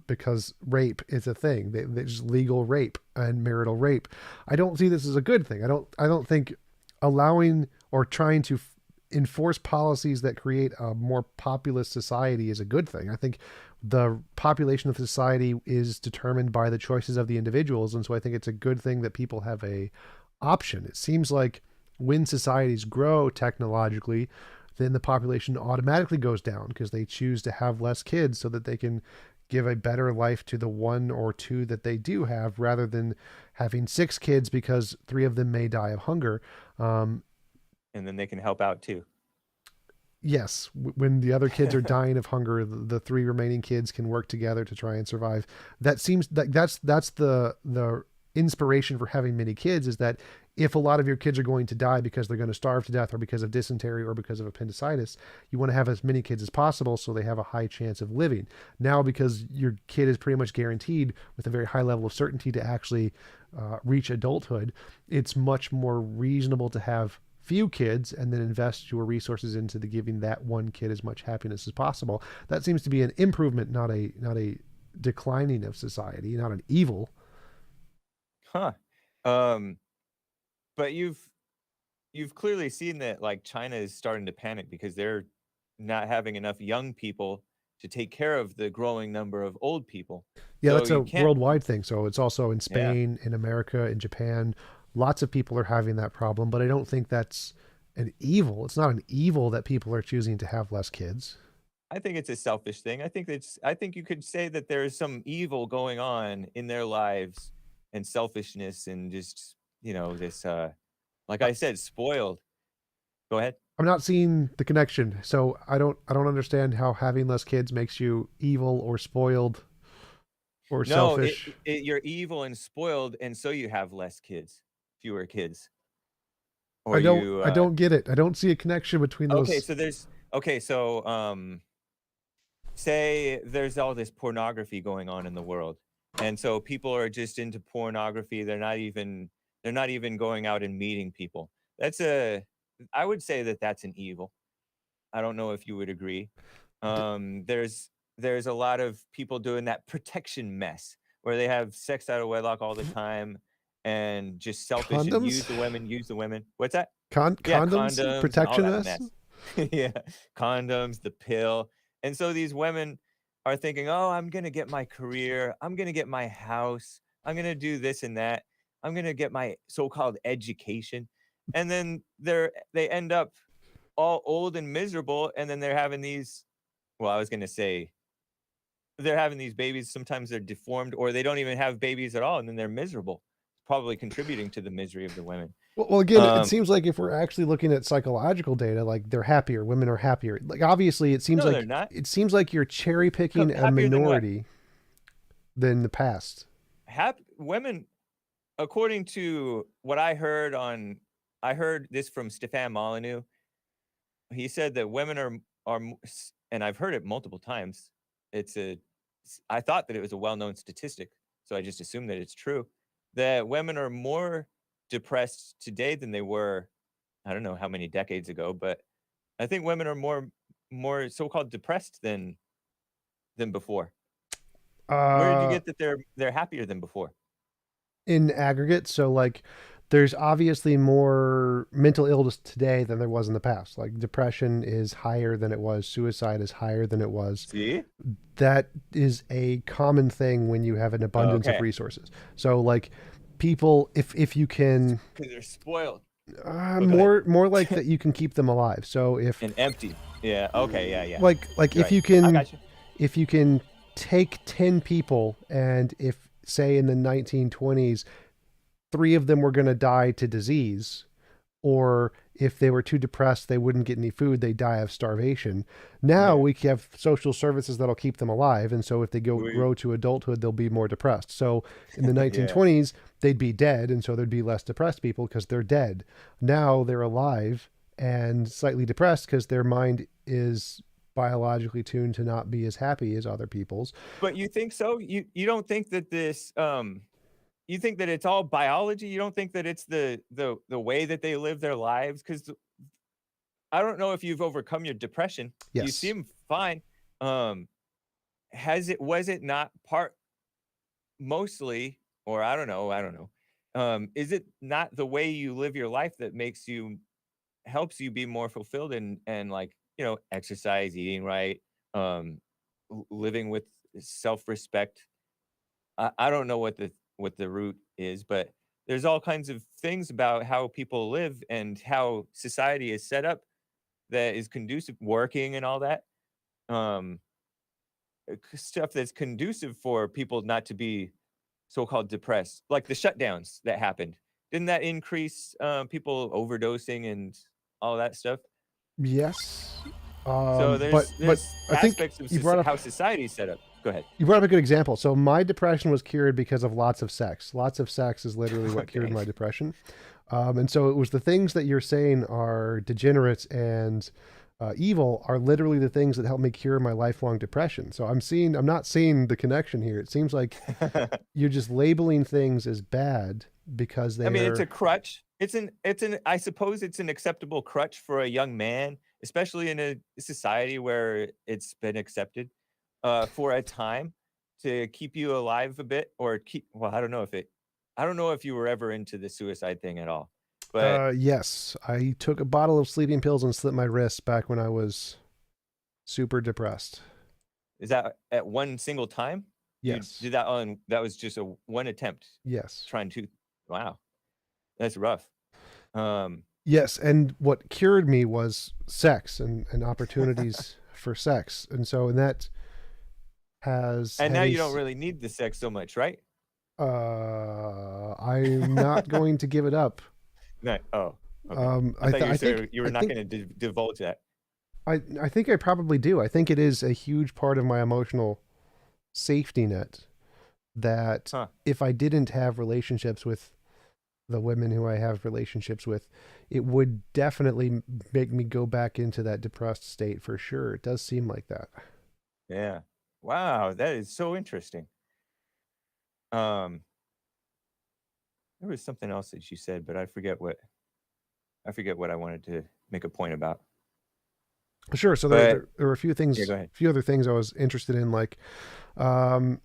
[SPEAKER 1] because rape is a thing. There's legal rape and marital rape. I don't see this as a good thing. I don't think allowing or trying to enforce policies that create a more populous society is a good thing. I think the population of society is determined by the choices of the individuals, and so I think it's a good thing that people have a option. It seems like when societies grow technologically, then the population automatically goes down because they choose to have less kids so that they can give a better life to the one or two that they do have, rather than having six kids because three of them may die of hunger. Um,
[SPEAKER 2] And then they can help out too.
[SPEAKER 1] yes, when the other kids are dying of hunger, the three remaining kids can work together to try and survive. That seems that's the inspiration for having many kids, is that if a lot of your kids are going to die because they're going to starve to death, or because of dysentery, or because of appendicitis, you want to have as many kids as possible so they have a high chance of living. Now, because your kid is pretty much guaranteed with a very high level of certainty to actually reach adulthood, it's much more reasonable to have few kids and then invest your resources into the giving that one kid as much happiness as possible. That seems to be an improvement, not a declining of society, not an evil.
[SPEAKER 2] Huh. Um, but you've clearly seen that like China is starting to panic because they're not having enough young people to take care of the growing number of old people.
[SPEAKER 1] Yeah,
[SPEAKER 2] So
[SPEAKER 1] that's a
[SPEAKER 2] you can't,
[SPEAKER 1] worldwide thing. So it's also in
[SPEAKER 2] yeah.
[SPEAKER 1] Spain, in America, in Japan. Lots of people are having that problem, but I don't think that's an evil. It's not an evil that people are choosing to have less kids.
[SPEAKER 2] I think it's a selfish thing. I think you could say that there is some evil going on in their lives and selfishness and just, this like
[SPEAKER 1] I-
[SPEAKER 2] I said, spoiled. Go ahead.
[SPEAKER 1] I'm not seeing the connection. So I don't understand how having less kids makes you evil or spoiled or
[SPEAKER 2] No,
[SPEAKER 1] selfish.
[SPEAKER 2] you're evil and spoiled, and so you have less kids, fewer kids,
[SPEAKER 1] I
[SPEAKER 2] or
[SPEAKER 1] don't
[SPEAKER 2] you.
[SPEAKER 1] I don't get it. I don't see a connection between
[SPEAKER 2] Okay,
[SPEAKER 1] those.
[SPEAKER 2] so say there's all this pornography going on in the world, and so people are just into pornography. They're not even going out and meeting people. I would say that that's an evil. I don't know if you would agree.
[SPEAKER 1] D-
[SPEAKER 2] There's a lot of people doing that protection mess where they have sex out of wedlock all the time and just selfish and
[SPEAKER 1] Condoms?
[SPEAKER 2] use the women. What's that? Yeah,
[SPEAKER 1] Condoms
[SPEAKER 2] condoms and all
[SPEAKER 1] protection
[SPEAKER 2] that
[SPEAKER 1] us?
[SPEAKER 2] mess. Yeah, condoms, the pill. And so these women are thinking, "Oh, I'm gonna get my career. I'm gonna get my house. I'm gonna do this and that. I'm gonna get my so-called education." And then they end up all old and miserable, and then they're having these well, I was gonna say they're having these babies, sometimes they're deformed, or they don't even have babies at all, and then they're miserable, probably contributing to the misery of the women.
[SPEAKER 1] Well, again, it
[SPEAKER 2] Um,
[SPEAKER 1] seems like if we're actually looking at psychological data, like they're happier, women are happier. Like obviously,
[SPEAKER 2] no, they're not.
[SPEAKER 1] you're cherry picking a
[SPEAKER 2] Happier than what?
[SPEAKER 1] minority than the past.
[SPEAKER 2] Women, according to what I heard this from Stefan Molyneux. He said that women and I've heard it multiple times. It's a, I thought that it was a well-known statistic, so I just assumed that it's true, that women are more depressed today than they were, I don't know how many decades ago, but I think women are more so-called depressed than before. Where did you
[SPEAKER 1] Uh,
[SPEAKER 2] get that they're happier than before?
[SPEAKER 1] in aggregate, so like there's obviously more mental illness today than there was in the past. Like depression is higher than it was, suicide is higher than it was.
[SPEAKER 2] See?
[SPEAKER 1] That is a common thing when you have an abundance of
[SPEAKER 2] Okay.
[SPEAKER 1] resources. So like people, if you can,
[SPEAKER 2] Because they're spoiled. Oh, go ahead.
[SPEAKER 1] more like that, you can keep them alive. So if
[SPEAKER 2] And empty. Yeah. Okay. Yeah. Yeah.
[SPEAKER 1] like
[SPEAKER 2] You're right.
[SPEAKER 1] if you can take 10 people, and if say in the 1920s three of them were going to die to disease, or if they were too depressed they wouldn't get any food, they die of starvation. Now
[SPEAKER 2] Yeah.
[SPEAKER 1] we have social services that'll keep them alive, and so if they
[SPEAKER 2] We.
[SPEAKER 1] grow to adulthood they'll be more depressed. So in the
[SPEAKER 2] Yeah.
[SPEAKER 1] 1920s they'd be dead, and so there'd be less depressed people because they're dead. Now they're alive and slightly depressed because their mind is biologically tuned to not be as happy as other people's.
[SPEAKER 2] But you think so? You don't think that you think that it's all biology? You don't think that it's the way that they live their lives? Because I don't know if you've overcome your depression. You
[SPEAKER 1] Yes.
[SPEAKER 2] seem fine. Um, was it not part mostly, or I don't know. Is it not the way you live your life that helps you be more fulfilled and like, exercise, eating right, um, living with self-respect? I don't know what the root is, but there's all kinds of things about how people live and how society is set up that is conducive working and all that. Um, stuff that's conducive for people not to be so-called depressed, like the shutdowns that happened. Didn't that increase people overdosing and all that stuff?
[SPEAKER 1] Yes.
[SPEAKER 2] So
[SPEAKER 1] But
[SPEAKER 2] there's
[SPEAKER 1] I think
[SPEAKER 2] aspects of how society is set up. Go ahead.
[SPEAKER 1] you brought up a good example. So my depression was cured because of lots of sex. Lots of sex is literally what cured
[SPEAKER 2] Okay.
[SPEAKER 1] my depression. And so it was the things that you're saying are degenerate and evil are literally the things that helped me cure my lifelong depression. So I'm not seeing the connection here. It seems like you're just labeling things as bad because
[SPEAKER 2] I mean, it's a
[SPEAKER 1] they're,
[SPEAKER 2] crutch. I suppose it's an acceptable crutch for a young man, especially in a society where it's been accepted for a time to keep you alive a bit or keep, well, I don't know if you were ever into the suicide thing at all, but
[SPEAKER 1] yes, I took a bottle of sleeping pills and slit my wrist back when I was super depressed.
[SPEAKER 2] is that at one single time? You
[SPEAKER 1] Yes.
[SPEAKER 2] did that that was just a one attempt
[SPEAKER 1] Yes.
[SPEAKER 2] trying to, wow, that's rough. Um,
[SPEAKER 1] Yes, and what cured me was sex and opportunities for sex, and so and that has
[SPEAKER 2] and
[SPEAKER 1] had
[SPEAKER 2] now
[SPEAKER 1] a.
[SPEAKER 2] you don't really need the sex so much, right?
[SPEAKER 1] I'm not going to give it up.
[SPEAKER 2] No. Oh, okay. I thought
[SPEAKER 1] I think
[SPEAKER 2] you were
[SPEAKER 1] I
[SPEAKER 2] not
[SPEAKER 1] think
[SPEAKER 2] going to divulge that.
[SPEAKER 1] I think I probably do. I think it is a huge part of my emotional safety net that
[SPEAKER 2] Huh.
[SPEAKER 1] if I didn't have relationships with the women who I have relationships with, it would definitely make me go back into that depressed state for sure. It does seem like that.
[SPEAKER 2] Yeah. Wow, that is so interesting. Um, there was something else that you said, but I forget what I wanted to make a point about.
[SPEAKER 1] Sure. So
[SPEAKER 2] But
[SPEAKER 1] there were
[SPEAKER 2] yeah, go ahead.
[SPEAKER 1] a few other things I was interested in. Like, um,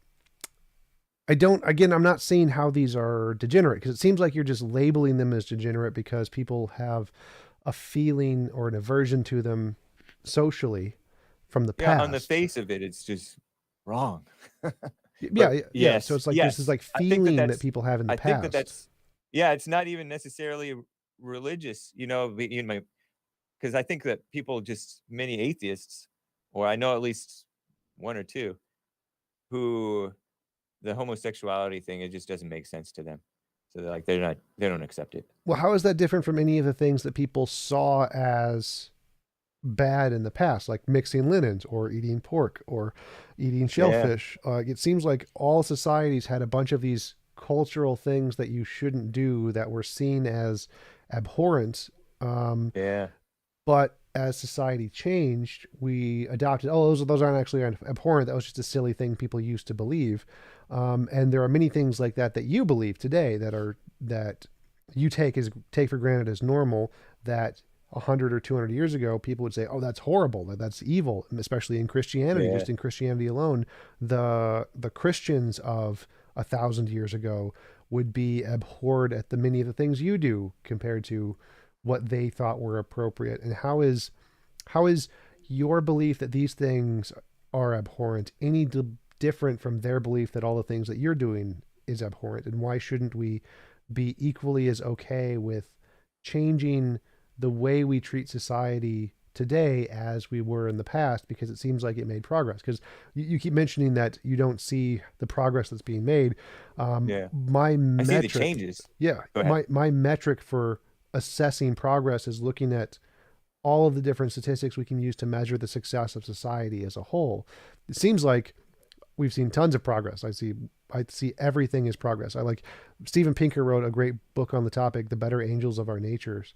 [SPEAKER 1] I'm not seeing how these are degenerate because it seems like you're just labeling them as degenerate because people have a feeling or an aversion to them socially from the
[SPEAKER 2] Yeah, on the
[SPEAKER 1] past.
[SPEAKER 2] face of it, it's just wrong.
[SPEAKER 1] Yeah,
[SPEAKER 2] But
[SPEAKER 1] yeah, yeah. So
[SPEAKER 2] yes,
[SPEAKER 1] it's like there's this
[SPEAKER 2] yes,
[SPEAKER 1] like feeling that people have in the
[SPEAKER 2] I think that
[SPEAKER 1] past.
[SPEAKER 2] that's, yeah, it's not even necessarily religious, because I think that people just many atheists, or I know at least one or two, who the homosexuality thing, it just doesn't make sense to them. So they don't accept it.
[SPEAKER 1] Well, how is that different from any of the things that people saw as bad in the past, like mixing linens or eating pork or eating
[SPEAKER 2] Yeah,
[SPEAKER 1] shellfish? It seems like all societies had a bunch of these cultural things that you shouldn't do that were seen as abhorrent. Um,
[SPEAKER 2] yeah,
[SPEAKER 1] but as society changed, we adopted, oh, those aren't actually abhorrent. That was just a silly thing people used to believe. And there are many things like that that you believe today that you take for granted as normal that 100 or 200 years ago people would say, oh, that's horrible, that's evil. And especially in Christianity,
[SPEAKER 2] yeah,
[SPEAKER 1] just in Christianity alone, the Christians of 1,000 years ago would be abhorred at the many of the things you do compared to what they thought were appropriate. And how is your belief that these things are abhorrent any different from their belief that all the things that you're doing is abhorrent? And why shouldn't we be equally as okay with changing the way we treat society today as we were in the past, because it seems like it made progress? Because you keep mentioning that you don't see the progress that's being made.
[SPEAKER 2] yeah.
[SPEAKER 1] My
[SPEAKER 2] I see the
[SPEAKER 1] metric,
[SPEAKER 2] changes.
[SPEAKER 1] yeah,
[SPEAKER 2] Go ahead.
[SPEAKER 1] my metric for assessing progress is looking at all of the different statistics we can use to measure the success of society as a whole. It seems like we've seen tons of progress. I see everything as progress. I like Steven Pinker wrote a great book on the topic, The Better Angels of Our Natures,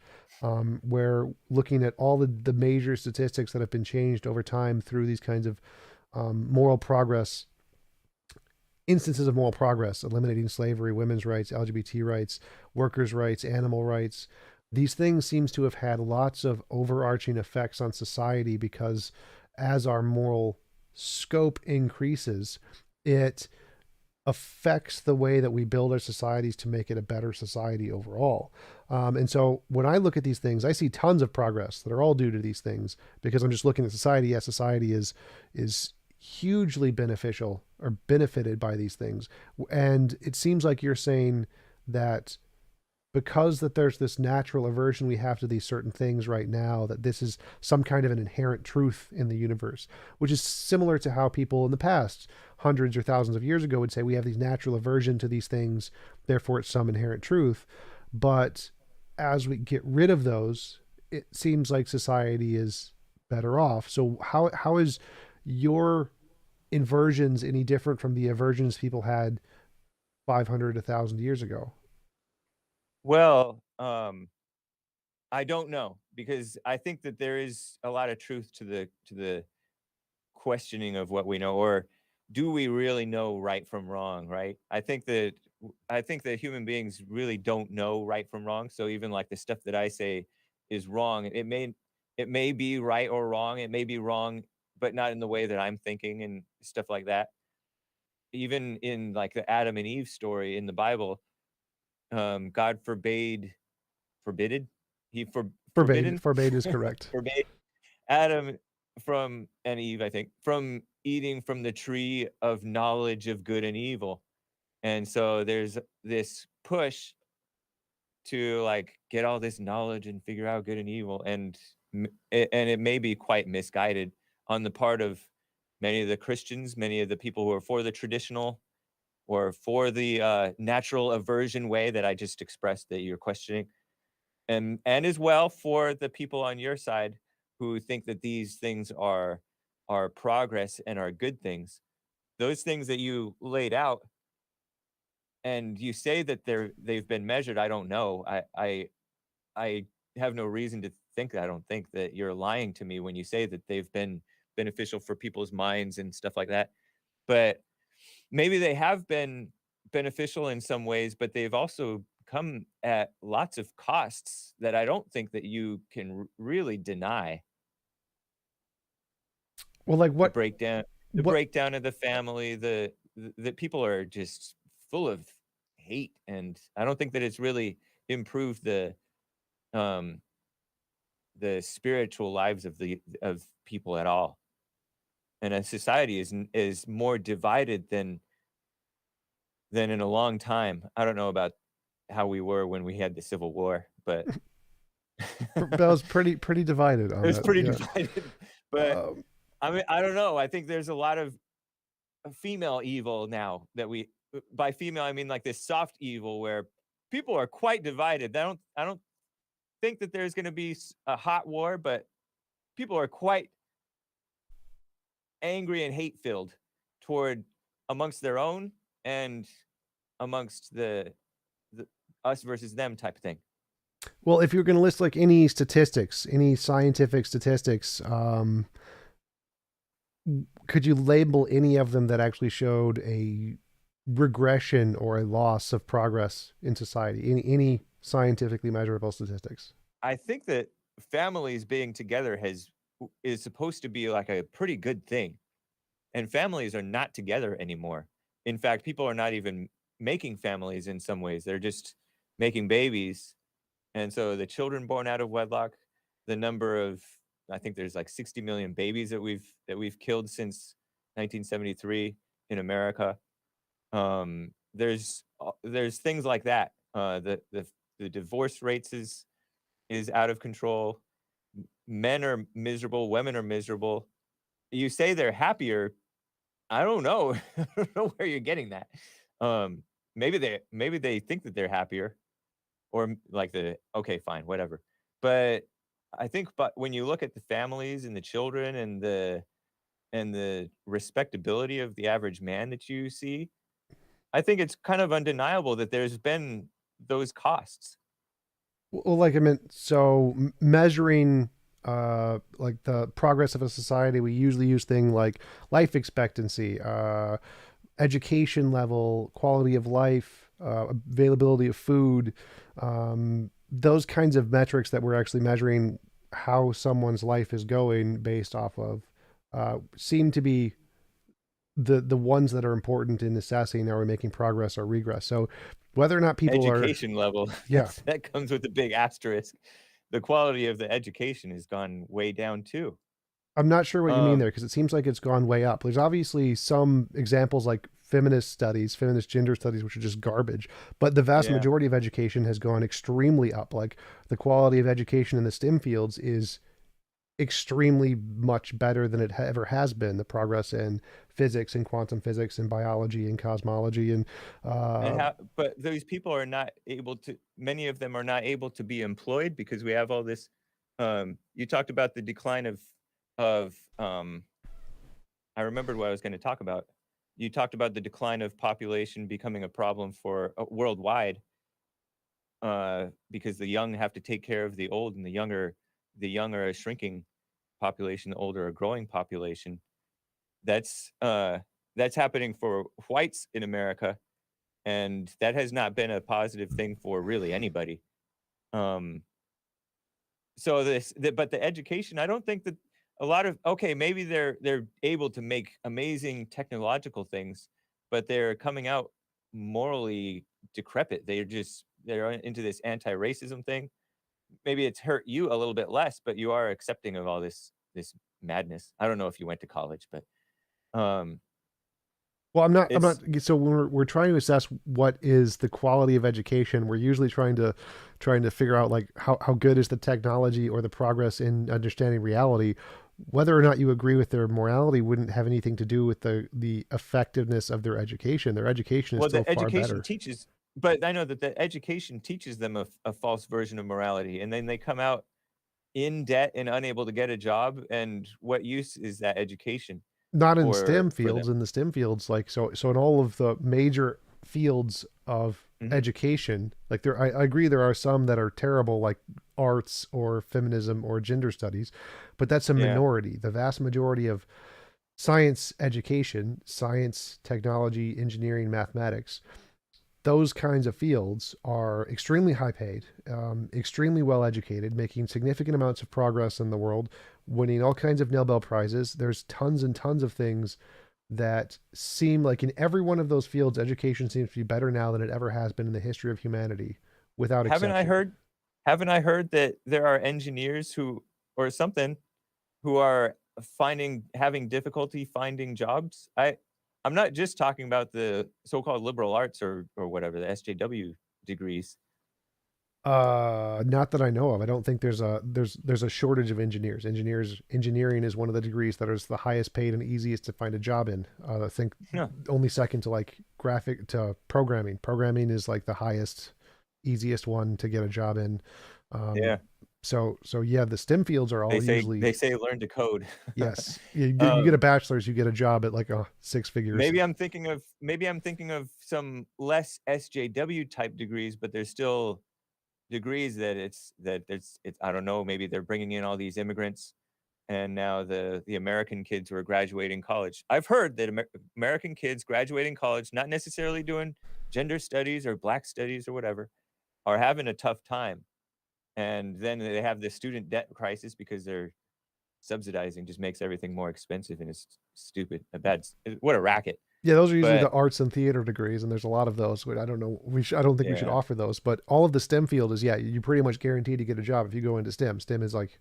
[SPEAKER 1] where looking at all the major statistics that have been changed over time through these kinds of moral progress, instances of moral progress, eliminating slavery, women's rights, LGBT rights, workers' rights, animal rights. These things seems to have had lots of overarching effects on society because as our moral scope increases, it affects the way that we build our societies to make it a better society overall. And so when I look at these things, I see tons of progress that are all due to these things because I'm just looking at society. Yes, society is hugely beneficial or benefited by these things. And it seems like you're saying that because that there's this natural aversion we have to these certain things right now, that this is some kind of an inherent truth in the universe, which is similar to how people in the past, hundreds or thousands of years ago, would say we have these natural aversion to these things, therefore it's some inherent truth. But as we get rid of those, it seems like society is better off. So how is your inversions any different from the aversions people had 500, 1,000 years ago?
[SPEAKER 2] Well, I don't know, because I think that there is a lot of truth to the questioning of what we know, or do we really know right from wrong, right? I think that human beings really don't know right from wrong. So even like the stuff that I say is wrong, it may be right or wrong. It may be wrong, but not in the way that I'm thinking and stuff like that. Even in like the Adam and Eve story in the Bible, God forbidded, he
[SPEAKER 1] Forbade.
[SPEAKER 2] forbidden
[SPEAKER 1] Forbade is correct.
[SPEAKER 2] forbade Adam from and Eve, I think, from eating from the tree of knowledge of good and evil. And so there's this push to like get all this knowledge and figure out good and evil, and and it may be quite misguided on the part of many of the Christians, many of the people who are for the traditional or for the natural aversion way that I just expressed that you're questioning, and as well for the people on your side who think that these things are progress and are good things. Those things that you laid out and you say that they've been measured, I don't know. I have no reason to think that. I don't think that you're lying to me when you say that they've been beneficial for people's minds and stuff like that. But maybe they have been beneficial in some ways, but they've also come at lots of costs that I don't think that you can really deny.
[SPEAKER 1] Well, like
[SPEAKER 2] The
[SPEAKER 1] what
[SPEAKER 2] breakdown the
[SPEAKER 1] what
[SPEAKER 2] breakdown of the family, the people are just full of hate, and I don't think that it's really improved um, the spiritual lives of people at all. And a society is more divided than in a long time. I don't know about how we were when we had the Civil War, but
[SPEAKER 1] that was pretty divided
[SPEAKER 2] it
[SPEAKER 1] on
[SPEAKER 2] was
[SPEAKER 1] that.
[SPEAKER 2] pretty
[SPEAKER 1] Yeah.
[SPEAKER 2] divided. But
[SPEAKER 1] Um,
[SPEAKER 2] I mean, I don't know. I think there's a lot of female evil now that by female I mean like this soft evil where people are quite divided. I don't think that there's going to be a hot war, but people are quite angry and hate filled toward amongst their own and amongst the us versus them type of thing.
[SPEAKER 1] well, if you're going to list like any statistics, any scientific statistics, could you label any of them that actually showed a regression or a loss of progress in society? Any scientifically measurable statistics?
[SPEAKER 2] I think that families being together is supposed to be like a pretty good thing. And families are not together anymore. In fact, people are not even making families in some ways. They're just making babies. And so the children born out of wedlock, the number of I think there's like 60 million babies that we've killed since 1973 in America. There's things like that. The divorce rates is out of control. Men are miserable, women are miserable. You say they're happier. I don't know. I don't know where you're getting that. Um, maybe they think that they're happier, or like the okay, fine, whatever. But I think, but when you look at the families and the children and the respectability of the average man that you see, I think it's kind of undeniable that there's been those costs.
[SPEAKER 1] Well, like I meant, so measuring like the progress of a society, we usually use things like life expectancy, education level, quality of life, availability of food, those kinds of metrics that we're actually measuring how someone's life is going based off of, seem to be the ones that are important in assessing are we making progress or regress. So whether or not people are,
[SPEAKER 2] Education level,
[SPEAKER 1] yeah,
[SPEAKER 2] that comes with a big asterisk. The quality of the education has gone way down too.
[SPEAKER 1] I'm not sure what you mean
[SPEAKER 2] Um,
[SPEAKER 1] there because it seems like it's gone way up. There's obviously some examples like feminist studies, feminist gender studies, which are just garbage. But the vast
[SPEAKER 2] Yeah.
[SPEAKER 1] majority of education has gone extremely up. Like the quality of education in the STEM fields is extremely much better than it ever has been. The progress in physics and quantum physics and biology and cosmology and
[SPEAKER 2] And
[SPEAKER 1] uh,
[SPEAKER 2] how, but those people are not able to, many of them are not able to be employed because we have all this, you talked about the decline of, I remembered what I was going to talk about. You talked about the decline of population becoming a problem for worldwide, because the young have to take care of the old, and the young are a shrinking population, the older a growing population. That's uh, that's happening for whites in America, and that has not been a positive thing for really anybody. Um, so but the education, I don't think that a lot of, okay, maybe they're able to make amazing technological things, but they're coming out morally decrepit. They're into this anti-racism thing. Maybe it's hurt you a little bit less, but you are accepting of all this madness. I don't know if you went to college, but um,
[SPEAKER 1] well, I'm not.
[SPEAKER 2] it's
[SPEAKER 1] So when we're trying to assess what is the quality of education, we're usually trying to figure out like how good is the technology or the progress in understanding reality. Whether or not you agree with their morality wouldn't have anything to do with the effectiveness of their education. Their education is
[SPEAKER 2] well,
[SPEAKER 1] still
[SPEAKER 2] the
[SPEAKER 1] far
[SPEAKER 2] education
[SPEAKER 1] better.
[SPEAKER 2] teaches, but I know that the education teaches them a false version of morality, and then they come out in debt and unable to get a job. And what use is that education
[SPEAKER 1] Not in
[SPEAKER 2] for
[SPEAKER 1] STEM
[SPEAKER 2] them?
[SPEAKER 1] fields. In the STEM fields, like so in all of the major fields of
[SPEAKER 2] Hmm.
[SPEAKER 1] education, like I agree there are some that are terrible, like arts or feminism or gender studies, but that's a
[SPEAKER 2] Yeah.
[SPEAKER 1] minority. The vast majority of science education, science, technology, engineering, mathematics, those kinds of fields are extremely high paid, extremely well educated, making significant amounts of progress in the world, winning all kinds of Nobel Prizes. There's tons and tons of things that seem like in every one of those fields, education seems to be better now than it ever has been in the history of humanity, without
[SPEAKER 2] Haven't I
[SPEAKER 1] exception.
[SPEAKER 2] heard? Haven't I heard that there are engineers who, or something, who are having difficulty finding jobs? I'm not just talking about the so-called liberal arts or whatever, the SJW degrees.
[SPEAKER 1] Not that I know of. I don't think there's a shortage of engineers. Engineering is one of the degrees that is the highest paid and easiest to find a job in. I think
[SPEAKER 2] Huh.
[SPEAKER 1] only second to like graphic to programming. Programming is like the highest, easiest one to get a job in. Um,
[SPEAKER 2] Yeah.
[SPEAKER 1] so yeah, the STEM fields are all usually
[SPEAKER 2] They say learn to code.
[SPEAKER 1] yes. You get a
[SPEAKER 2] um,
[SPEAKER 1] bachelor's, you get a job at like six figures.
[SPEAKER 2] maybe I'm thinking of some less SJW type degrees, but there's still degrees that it's I don't know, maybe they're bringing in all these immigrants, and now the American kids who are graduating college. I've heard that American kids graduating college, not necessarily doing gender studies or black studies or whatever, are having a tough time. And then they have this student debt crisis because they're subsidizing just makes everything more expensive, and it's stupid. What a racket.
[SPEAKER 1] Yeah, those are usually the
[SPEAKER 2] But
[SPEAKER 1] arts and theater degrees, and there's a lot of those. I don't know. I don't think we should
[SPEAKER 2] yeah.
[SPEAKER 1] offer those, but all of the STEM field is yeah. You pretty much guaranteed to get a job if you go into STEM. STEM is like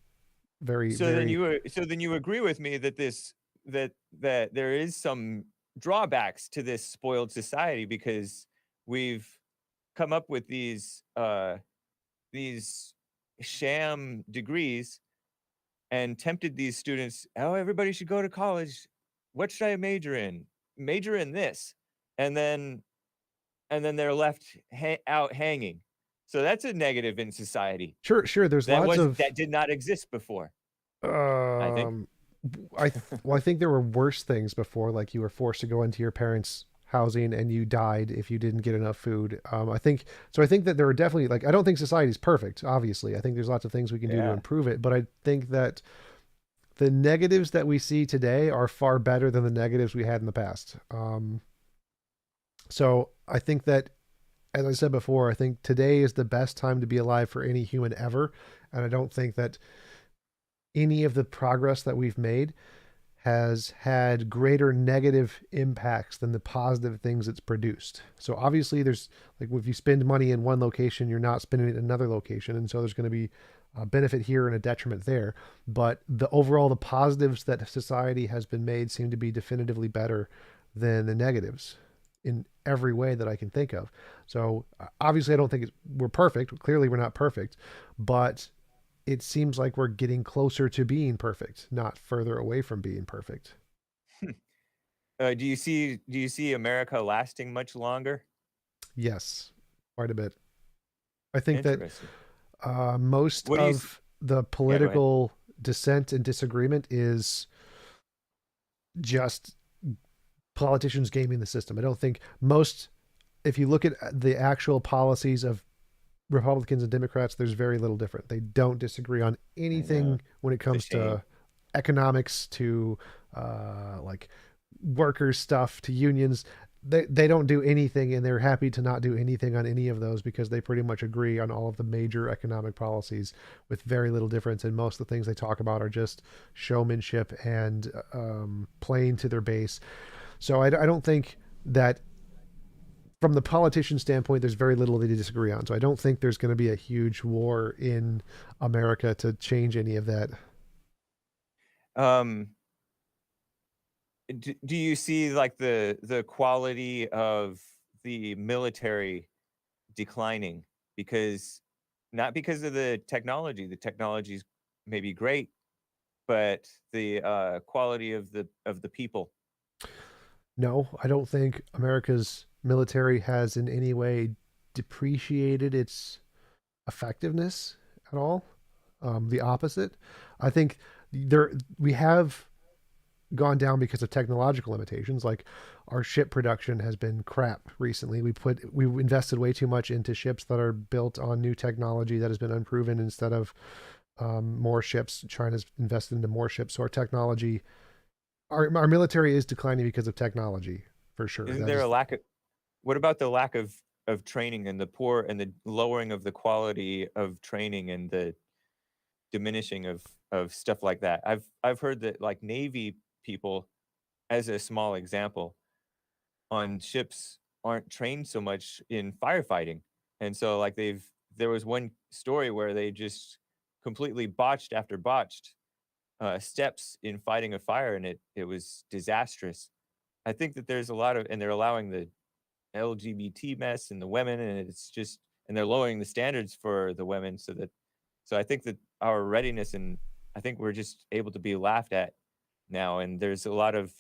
[SPEAKER 1] very very.
[SPEAKER 2] So then you agree with me that that there is some drawbacks to this spoiled society because we've come up with these sham degrees and tempted these students, oh, everybody should go to college. What should I major in? Major in this. And then they're left out hanging. So that's a negative in society
[SPEAKER 1] Sure. There's lots of
[SPEAKER 2] that did not exist before, I think.
[SPEAKER 1] um. I think there were worse things before, like you were forced to go into your parents' housing and you died if you didn't get enough food. I think so. I think that there are definitely like I don't think society's perfect. Obviously, I think there's lots of things we can do to
[SPEAKER 2] Yeah.
[SPEAKER 1] improve it, but I think that the negatives that we see today are far better than the negatives we had in the past. So I think that, as I said before, I think today is the best time to be alive for any human ever. And I don't think that any of the progress that we've made has had greater negative impacts than the positive things it's produced. So obviously there's like if you spend money in one location, you're not spending it in another location. And so there's going to be a benefit here and a detriment there. But the positives that society has been made seem to be definitively better than the negatives. in every way that I can think of. So obviously, I don't think we're perfect. Clearly, we're not perfect, but it seems like we're getting closer to being perfect, not further away from being perfect.
[SPEAKER 2] Do you see America lasting much longer?
[SPEAKER 1] Yes, quite a bit. I think that
[SPEAKER 2] Interesting.
[SPEAKER 1] most
[SPEAKER 2] What do you?
[SPEAKER 1] of the
[SPEAKER 2] Yeah, go ahead.
[SPEAKER 1] political dissent and disagreement is just politicians gaming the system. I don't think most, if you look at the actual policies of Republicans and Democrats, there's very little different. They don't disagree on
[SPEAKER 2] I know.
[SPEAKER 1] anything when it
[SPEAKER 2] It's a
[SPEAKER 1] comes
[SPEAKER 2] shame.
[SPEAKER 1] to economics, to like workers stuff, to unions. They don't do anything, and they're happy to not do anything on any of those because they pretty much agree on all of the major economic policies with very little difference. And most of the things they talk about are just showmanship and playing to their base. So I don't think that from the politician standpoint, there's very little they disagree on. So I don't think there's going to be a huge war in America to change any of that.
[SPEAKER 2] Um, do you see like the quality of the military declining because not because of the technology's maybe great, but the quality of the people.
[SPEAKER 1] No, I don't think America's military has in any way depreciated its effectiveness at all. The opposite. I think there we have gone down because of technological limitations. Like our ship production has been crap recently. We invested way too much into ships that are built on new technology that has been unproven instead of more ships. China's invested into more ships. So our technology, our military is declining because of technology for sure.
[SPEAKER 2] Isn't
[SPEAKER 1] That
[SPEAKER 2] there a
[SPEAKER 1] is,
[SPEAKER 2] lack of what about the lack of training and the poor and the lowering of the quality of training and the diminishing of stuff like that? I've heard that like Navy people, as a small example, on ships aren't trained so much in firefighting. And so like there was one story where they just completely botched after botched steps in fighting a fire and it was disastrous. I think that there's a lot of and they're allowing the LGBT mess and the women and it's just and they're lowering the standards for the women so I think that our readiness and I think we're just able to be laughed at now and there's a lot of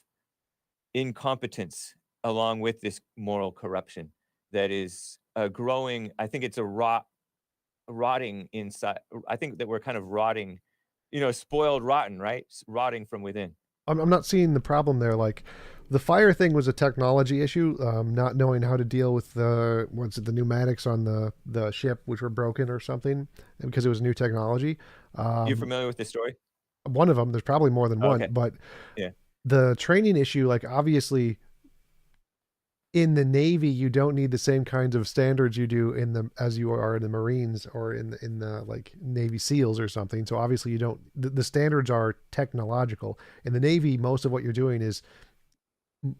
[SPEAKER 2] incompetence along with this moral corruption that is growing. I think it's rotting inside. I think that we're kind of rotting, spoiled rotten, right? Rotting from within.
[SPEAKER 1] I'm not seeing the problem there. Like the fire thing was a technology issue, not knowing how to deal with the pneumatics on the ship, which were broken or something, because it was new technology.
[SPEAKER 2] You
[SPEAKER 1] Um,
[SPEAKER 2] familiar with this story?
[SPEAKER 1] one of them, there's probably more than
[SPEAKER 2] Oh,
[SPEAKER 1] one,
[SPEAKER 2] okay.
[SPEAKER 1] but
[SPEAKER 2] Yeah.
[SPEAKER 1] the training issue, like obviously in the Navy, you don't need the same kinds of standards you do in the as you are in the Marines or in the like Navy SEALs or something. So obviously you don't. The standards are technological. In the Navy, most of what you're doing is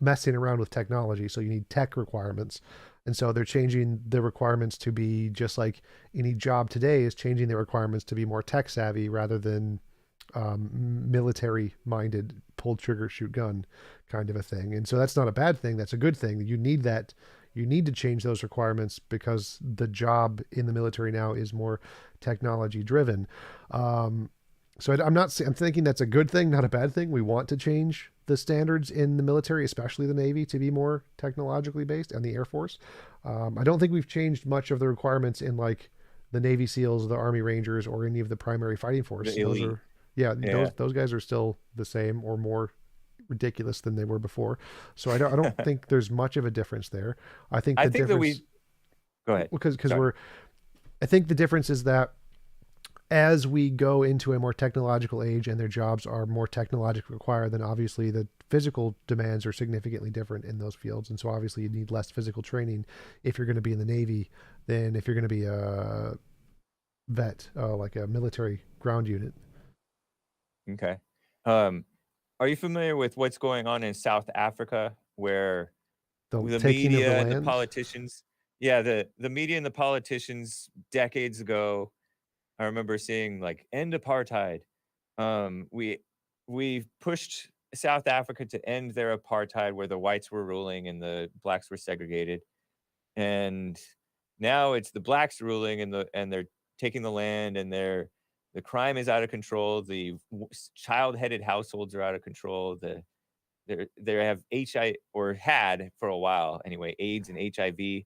[SPEAKER 1] messing around with technology. So you need tech requirements. And so they're changing the requirements to be just like any job today is changing the requirements to be more tech savvy rather than military minded, pull trigger, shoot gun kind of a thing. And so that's not a bad thing. That's a good thing. You need that. You need to change those requirements because the job in the military now is more technology driven. So I'm not. I'm thinking that's a good thing, not a bad thing. We want to change the standards in the military, especially the Navy, to be more technologically based, and the Air Force. I don't think we've changed much of the requirements in like the Navy SEALs, the Army Rangers, or any of the primary fighting force.
[SPEAKER 2] The
[SPEAKER 1] Those
[SPEAKER 2] elite.
[SPEAKER 1] are, yeah,
[SPEAKER 2] Yeah.
[SPEAKER 1] those guys are still the same or more ridiculous than they were before. So I don't think there's much of a difference there. I think
[SPEAKER 2] I
[SPEAKER 1] the
[SPEAKER 2] think that
[SPEAKER 1] difference
[SPEAKER 2] we go ahead.
[SPEAKER 1] because
[SPEAKER 2] Sorry.
[SPEAKER 1] we're I think the difference is that as we go into a more technological age and their jobs are more technologically required, then obviously the physical demands are significantly different in those fields. And so obviously you need less physical training if you're going to be in the Navy than if you're going to be a vet, like a military ground unit.
[SPEAKER 2] Okay. Um, are you familiar with what's going on in South Africa where
[SPEAKER 1] The
[SPEAKER 2] the
[SPEAKER 1] taking of the
[SPEAKER 2] media and the
[SPEAKER 1] land.
[SPEAKER 2] politicians yeah, the media and the politicians decades ago, I remember seeing like end apartheid. We pushed South Africa to end their apartheid where the whites were ruling and the blacks were segregated. And now it's the blacks ruling and they're taking the land and the crime is out of control. The child-headed households are out of control. They have HIV or had for a while anyway, AIDS and HIV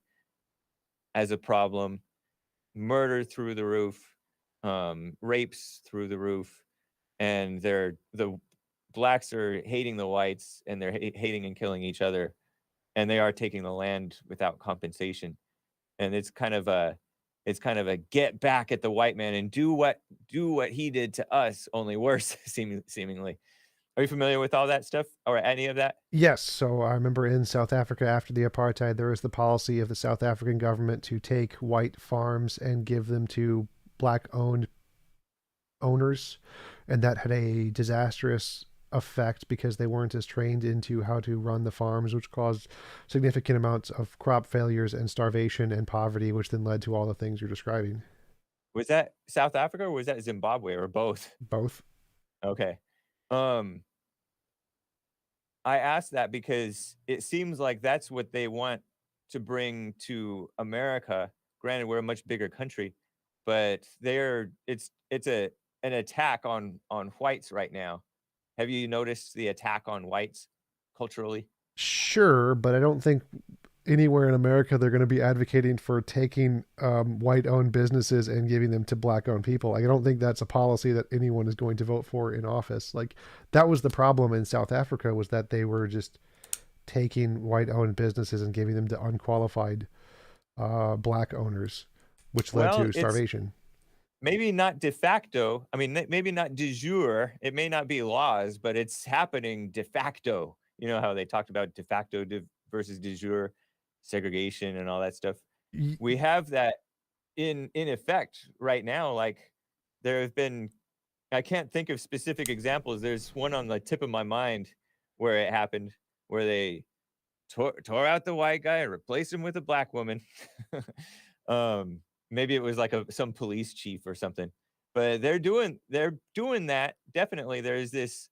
[SPEAKER 2] as a problem, murder through the roof, rapes through the roof, and the blacks are hating the whites and they're hating and killing each other, and they are taking the land without compensation. And it's kind of a get back at the white man and do what he did to us, only worse, seemingly. Are you familiar with all that stuff or any of that?
[SPEAKER 1] Yes, so I remember in South Africa after the apartheid, there was the policy of the South African government to take white farms and give them to black owned owners, and that had a disastrous effect because they weren't as trained into how to run the farms, which caused significant amounts of crop failures and starvation and poverty, which then led to all the things you're describing.
[SPEAKER 2] Was that South Africa or was that Zimbabwe or both?
[SPEAKER 1] Both.
[SPEAKER 2] Okay. Um, I asked that because it seems like that's what they want to bring to America. Granted, we're a much bigger country, but it's an attack on whites right now. Have you noticed the attack on whites culturally?
[SPEAKER 1] Sure, but I don't think anywhere in America they're going to be advocating for taking white-owned businesses and giving them to black-owned people. Like, I don't think that's a policy that anyone is going to vote for in office. Like, that was the problem in South Africa, was that they were just taking white-owned businesses and giving them to unqualified black owners, which led
[SPEAKER 2] Well,
[SPEAKER 1] to
[SPEAKER 2] it's
[SPEAKER 1] starvation.
[SPEAKER 2] maybe not de facto. I mean, maybe not de jure. It may not be laws, but it's happening de facto. You know how they talked about de facto versus de jure segregation and all that stuff.
[SPEAKER 1] Y-
[SPEAKER 2] We have that in effect right now. Like there have been, I can't think of specific examples. There's one on the tip of my mind where it happened, where they tore out the white guy and replaced him with a black woman. um, Maybe it was like some police chief or something. But they're doing that. Definitely, there's this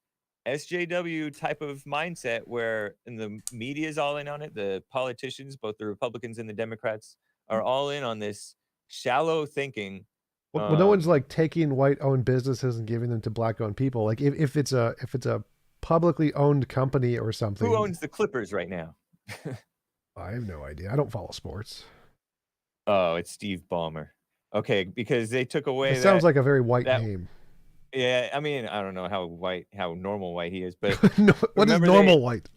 [SPEAKER 2] SJW type of mindset where, and the media is all in on it. The politicians, both the Republicans and the Democrats, are all in on this shallow thinking.
[SPEAKER 1] well, no one's
[SPEAKER 2] Um,
[SPEAKER 1] like taking white-owned businesses and giving them to black-owned people. Like, if it's a publicly owned company or
[SPEAKER 2] who
[SPEAKER 1] something,
[SPEAKER 2] owns the Clippers right now?
[SPEAKER 1] I have no idea. I don't follow sports.
[SPEAKER 2] Oh, it's Steve Ballmer. Okay, because they took
[SPEAKER 1] It
[SPEAKER 2] away
[SPEAKER 1] sounds like a very white
[SPEAKER 2] that
[SPEAKER 1] name.
[SPEAKER 2] yeah, I mean, I don't know how normal white he is, but
[SPEAKER 1] No, what is
[SPEAKER 2] remember they
[SPEAKER 1] normal white?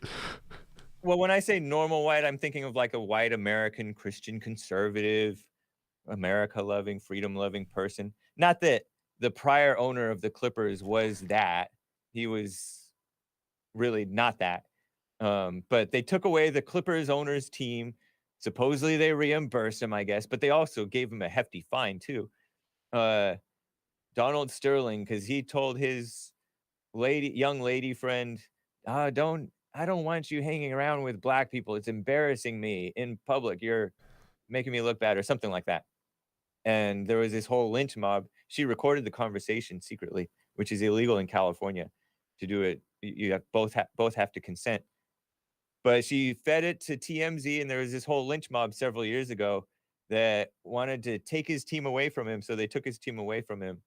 [SPEAKER 2] well, when I say normal white, I'm thinking of like a white American Christian conservative, America loving, freedom loving person. Not that the prior owner of the Clippers was that. He was really not that. But they took away the Clippers owner's team. Supposedly they reimbursed him, I guess, but they also gave him a hefty fine too. Uh, Donald Sterling, because he told his young lady friend, don't I don't want you hanging around with black people. It's embarrassing me in public. You're making me look bad, or something like that. And there was this whole lynch mob. She recorded the conversation secretly, which is illegal in California to do it. You have both have to consent. But she fed it to TMZ, and there was this whole lynch mob several years ago that wanted to take his team away from him. So they took his team away from him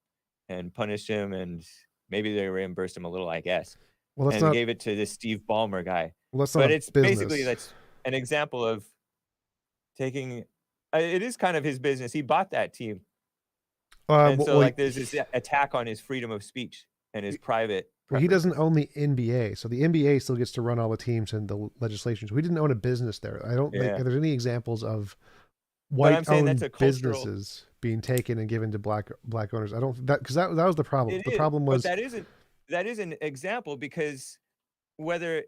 [SPEAKER 2] and punished him, and maybe they reimbursed him a little, I guess,
[SPEAKER 1] Well, that's
[SPEAKER 2] and
[SPEAKER 1] not.
[SPEAKER 2] gave it to this Steve Ballmer guy.
[SPEAKER 1] Well, that's not
[SPEAKER 2] But
[SPEAKER 1] a
[SPEAKER 2] it's basically
[SPEAKER 1] business.
[SPEAKER 2] that's an example of taking. It is kind of his business. He bought that team, and so
[SPEAKER 1] Well,
[SPEAKER 2] like there's this attack on his freedom of speech and his private
[SPEAKER 1] he doesn't
[SPEAKER 2] preferences.
[SPEAKER 1] own the NBA, so the NBA still gets to run all the teams and the legislation. So he didn't own a business there. I don't think
[SPEAKER 2] Yeah,
[SPEAKER 1] there's any examples of
[SPEAKER 2] but I'm saying that's
[SPEAKER 1] white-owned
[SPEAKER 2] a cultural.
[SPEAKER 1] businesses being taken and given to black owners. I don't that because that was the problem.
[SPEAKER 2] It
[SPEAKER 1] The
[SPEAKER 2] is,
[SPEAKER 1] problem
[SPEAKER 2] but
[SPEAKER 1] was
[SPEAKER 2] that is an example because whether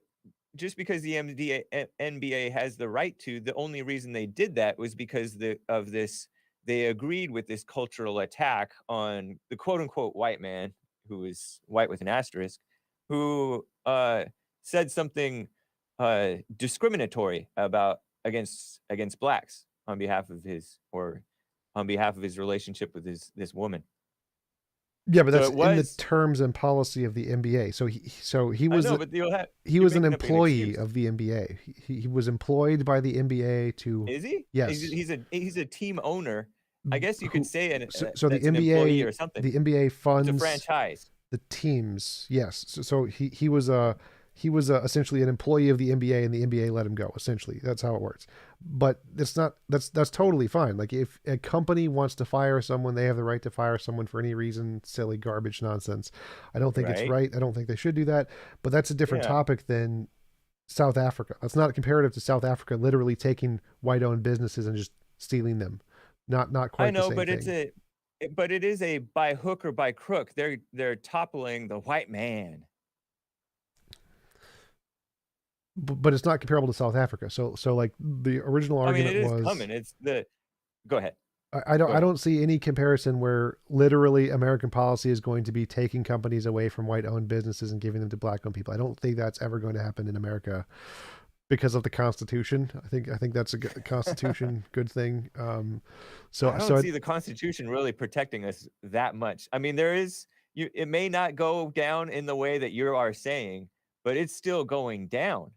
[SPEAKER 2] just because the NBA has the right to, the only reason they did that was because of this. They agreed with this cultural attack on the quote unquote white man, who is white with an asterisk, who said something discriminatory about against blacks on behalf of his relationship with this woman.
[SPEAKER 1] Yeah, but
[SPEAKER 2] So
[SPEAKER 1] that's
[SPEAKER 2] it
[SPEAKER 1] in the
[SPEAKER 2] was.
[SPEAKER 1] terms and policy of the NBA. He
[SPEAKER 2] I
[SPEAKER 1] was
[SPEAKER 2] know, but
[SPEAKER 1] he
[SPEAKER 2] you're
[SPEAKER 1] was an
[SPEAKER 2] making up an
[SPEAKER 1] employee
[SPEAKER 2] excuse.
[SPEAKER 1] of the NBA. He was employed by the NBA to,
[SPEAKER 2] Is he?
[SPEAKER 1] yes,
[SPEAKER 2] He's a team owner. I guess you could
[SPEAKER 1] who
[SPEAKER 2] say
[SPEAKER 1] so
[SPEAKER 2] that's an employee or something.
[SPEAKER 1] the NBA
[SPEAKER 2] It's a
[SPEAKER 1] funds
[SPEAKER 2] franchise,
[SPEAKER 1] the teams. Yes, so he was essentially an employee of the NBA, and the NBA let him go. Essentially, that's how it works. But it's not. That's totally fine. Like if a company wants to fire someone, they have the right to fire someone for any reason. Silly garbage nonsense. I don't think it's
[SPEAKER 2] right?
[SPEAKER 1] right. I don't think they should do that. But that's a different
[SPEAKER 2] Yeah,
[SPEAKER 1] topic than South Africa. That's not comparative to South Africa literally taking white-owned businesses and just stealing them. Not
[SPEAKER 2] I
[SPEAKER 1] quite the
[SPEAKER 2] know,
[SPEAKER 1] same
[SPEAKER 2] but
[SPEAKER 1] thing.
[SPEAKER 2] but it is a by hook or by crook. They're toppling the white man.
[SPEAKER 1] But it's not comparable to South Africa. So like the original
[SPEAKER 2] I mean, it
[SPEAKER 1] argument
[SPEAKER 2] is
[SPEAKER 1] was
[SPEAKER 2] coming. It's the Go ahead. Go
[SPEAKER 1] I
[SPEAKER 2] ahead.
[SPEAKER 1] don't see any comparison where literally American policy is going to be taking companies away from white owned businesses and giving them to black owned people. I don't think that's ever going to happen in America because of the Constitution. I think that's a good, Constitution good thing.
[SPEAKER 2] I
[SPEAKER 1] So
[SPEAKER 2] don't see the Constitution really protecting us that much. I mean, there is you. It may not go down in the way that you are saying, but it's still going down.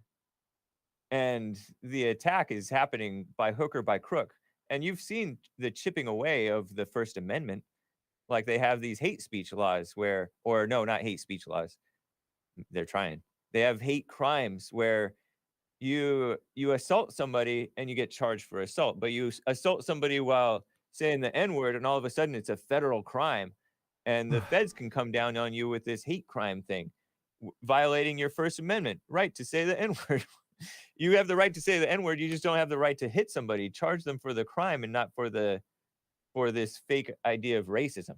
[SPEAKER 2] And the attack is happening by hook or by crook. And you've seen the chipping away of the First Amendment. Like they have these hate speech laws where, or no, not hate speech laws. They're trying. They have hate crimes where you assault somebody and you get charged for assault, but you assault somebody while saying the N word, and all of a sudden it's a federal crime, and the feds can come down on you with this hate crime thing, violating your First Amendment right to say the N word. You have the right to say the N word. You just don't have the right to hit somebody, charge them for the crime, and not for this fake idea of racism.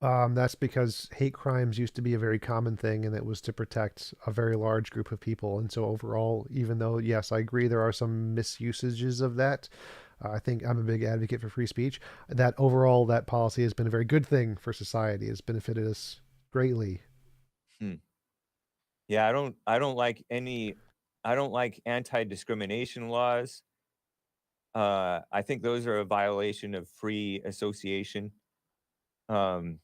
[SPEAKER 1] that's because hate crimes used to be a very common thing, and it was to protect a very large group of people. And so, overall, even though, yes, I agree there are some misusages of that, I think I'm a big advocate for free speech. That overall, that policy has been a very good thing for society. It's benefited us greatly.
[SPEAKER 2] Hmm. Yeah, I don't like anti-discrimination laws. I think those are a violation of free association. Um,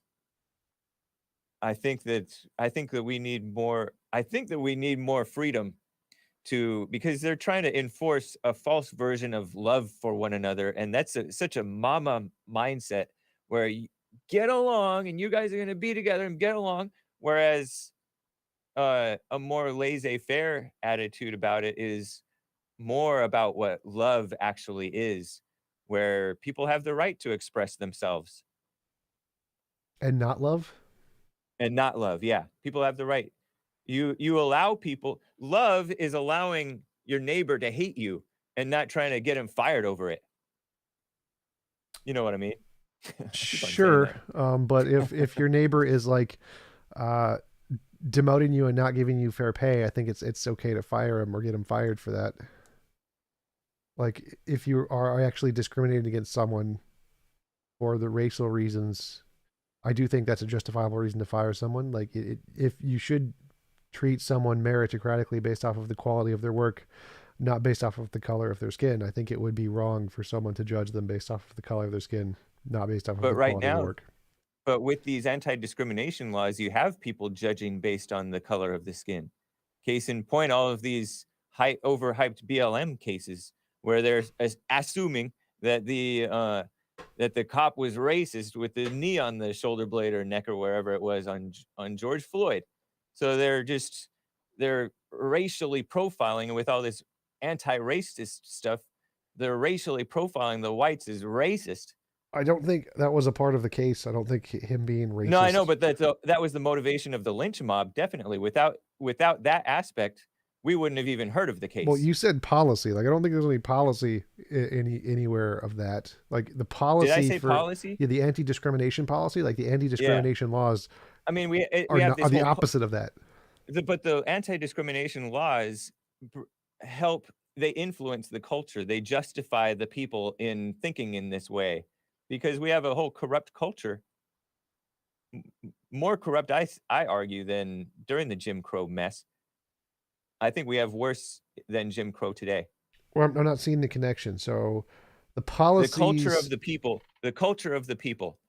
[SPEAKER 2] I think that we need more. I think that we need more freedom to because they're trying to enforce a false version of love for one another, and that's such a mama mindset where you get along and you guys are going to be together and get along. Whereas a more laissez-faire attitude about it is more about what love actually is, where people have the right to express themselves
[SPEAKER 1] And not love?
[SPEAKER 2] and not love. Yeah, people have the right. You allow people. Love is allowing your neighbor to hate you and not trying to get him fired over it. You know what I mean? I keep on saying
[SPEAKER 1] Sure.
[SPEAKER 2] that.
[SPEAKER 1] But if your neighbor is like uh, demoting you and not giving you fair pay, I think it's okay to fire him or get him fired for that. Like if you are actually discriminating against someone for the racial reasons, I do think that's a justifiable reason to fire someone. Like if you should treat someone meritocratically based off of the quality of their work, not based off of the color of their skin. I think it would be wrong for someone to judge them based off of the color of their skin, not based off of
[SPEAKER 2] But
[SPEAKER 1] the
[SPEAKER 2] right
[SPEAKER 1] quality of their
[SPEAKER 2] now,
[SPEAKER 1] work.
[SPEAKER 2] but with these anti-discrimination laws, you have people judging based on the color of the skin. Case in point, all of these overhyped BLM cases where they're assuming that the cop was racist with the knee on the shoulder blade or neck or wherever it was on George Floyd. So they're racially profiling, and with all this anti-racist stuff, they're racially profiling the whites as racist.
[SPEAKER 1] I don't think that was a part of the case. I don't think him being
[SPEAKER 2] No, I know,
[SPEAKER 1] racist.
[SPEAKER 2] but that was the motivation of the lynch mob, definitely. Without that aspect, we wouldn't have even heard of the
[SPEAKER 1] Well,
[SPEAKER 2] case.
[SPEAKER 1] you said policy. Like I don't think there's any policy anywhere of that. Like the
[SPEAKER 2] Did I
[SPEAKER 1] policy
[SPEAKER 2] say
[SPEAKER 1] for
[SPEAKER 2] policy?
[SPEAKER 1] yeah, the anti-discrimination policy, like the
[SPEAKER 2] Yeah.
[SPEAKER 1] anti-discrimination laws
[SPEAKER 2] I mean, we have
[SPEAKER 1] are
[SPEAKER 2] this
[SPEAKER 1] the
[SPEAKER 2] whole
[SPEAKER 1] opposite of that.
[SPEAKER 2] but the anti-discrimination laws help they influence the culture. They justify the people in thinking in this way because we have a whole corrupt culture, more corrupt I argue than during the Jim Crow mess. I think we have worse than Jim Crow today.
[SPEAKER 1] Well, I'm not seeing the connection. So the
[SPEAKER 2] The culture of
[SPEAKER 1] policies
[SPEAKER 2] the people, the culture of the people.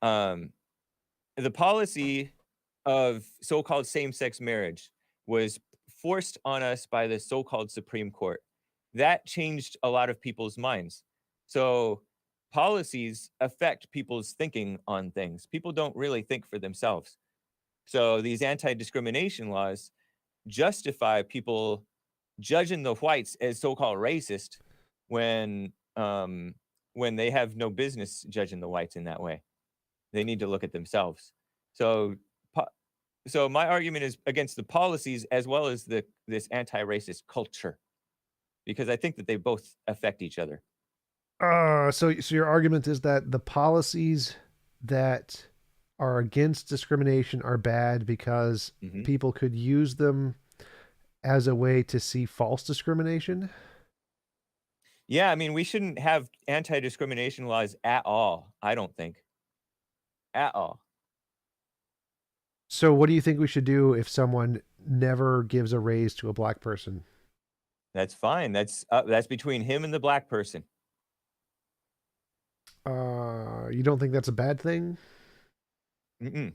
[SPEAKER 2] Um, the policy of so-called same-sex marriage was forced on us by the so-called Supreme Court. That changed a lot of people's minds. So policies affect people's thinking on things. People don't really think for themselves. So these anti-discrimination laws justify people judging the whites as so-called racist when when they have no business judging the whites in that way. They need to look at themselves. So so my argument is against the policies as well as this anti-racist culture, because I think that they both affect each other.
[SPEAKER 1] So your argument is that the policies that are against discrimination are bad because
[SPEAKER 2] Mhm.
[SPEAKER 1] people could use them as a way to see false discrimination.
[SPEAKER 2] Yeah, I mean, we shouldn't have anti-discrimination laws at all, I don't think. At all.
[SPEAKER 1] So what do you think we should do if someone never gives a raise to a black person?
[SPEAKER 2] That's fine. That's between him and the black person.
[SPEAKER 1] You don't think that's a bad thing?
[SPEAKER 2] Mm-mm.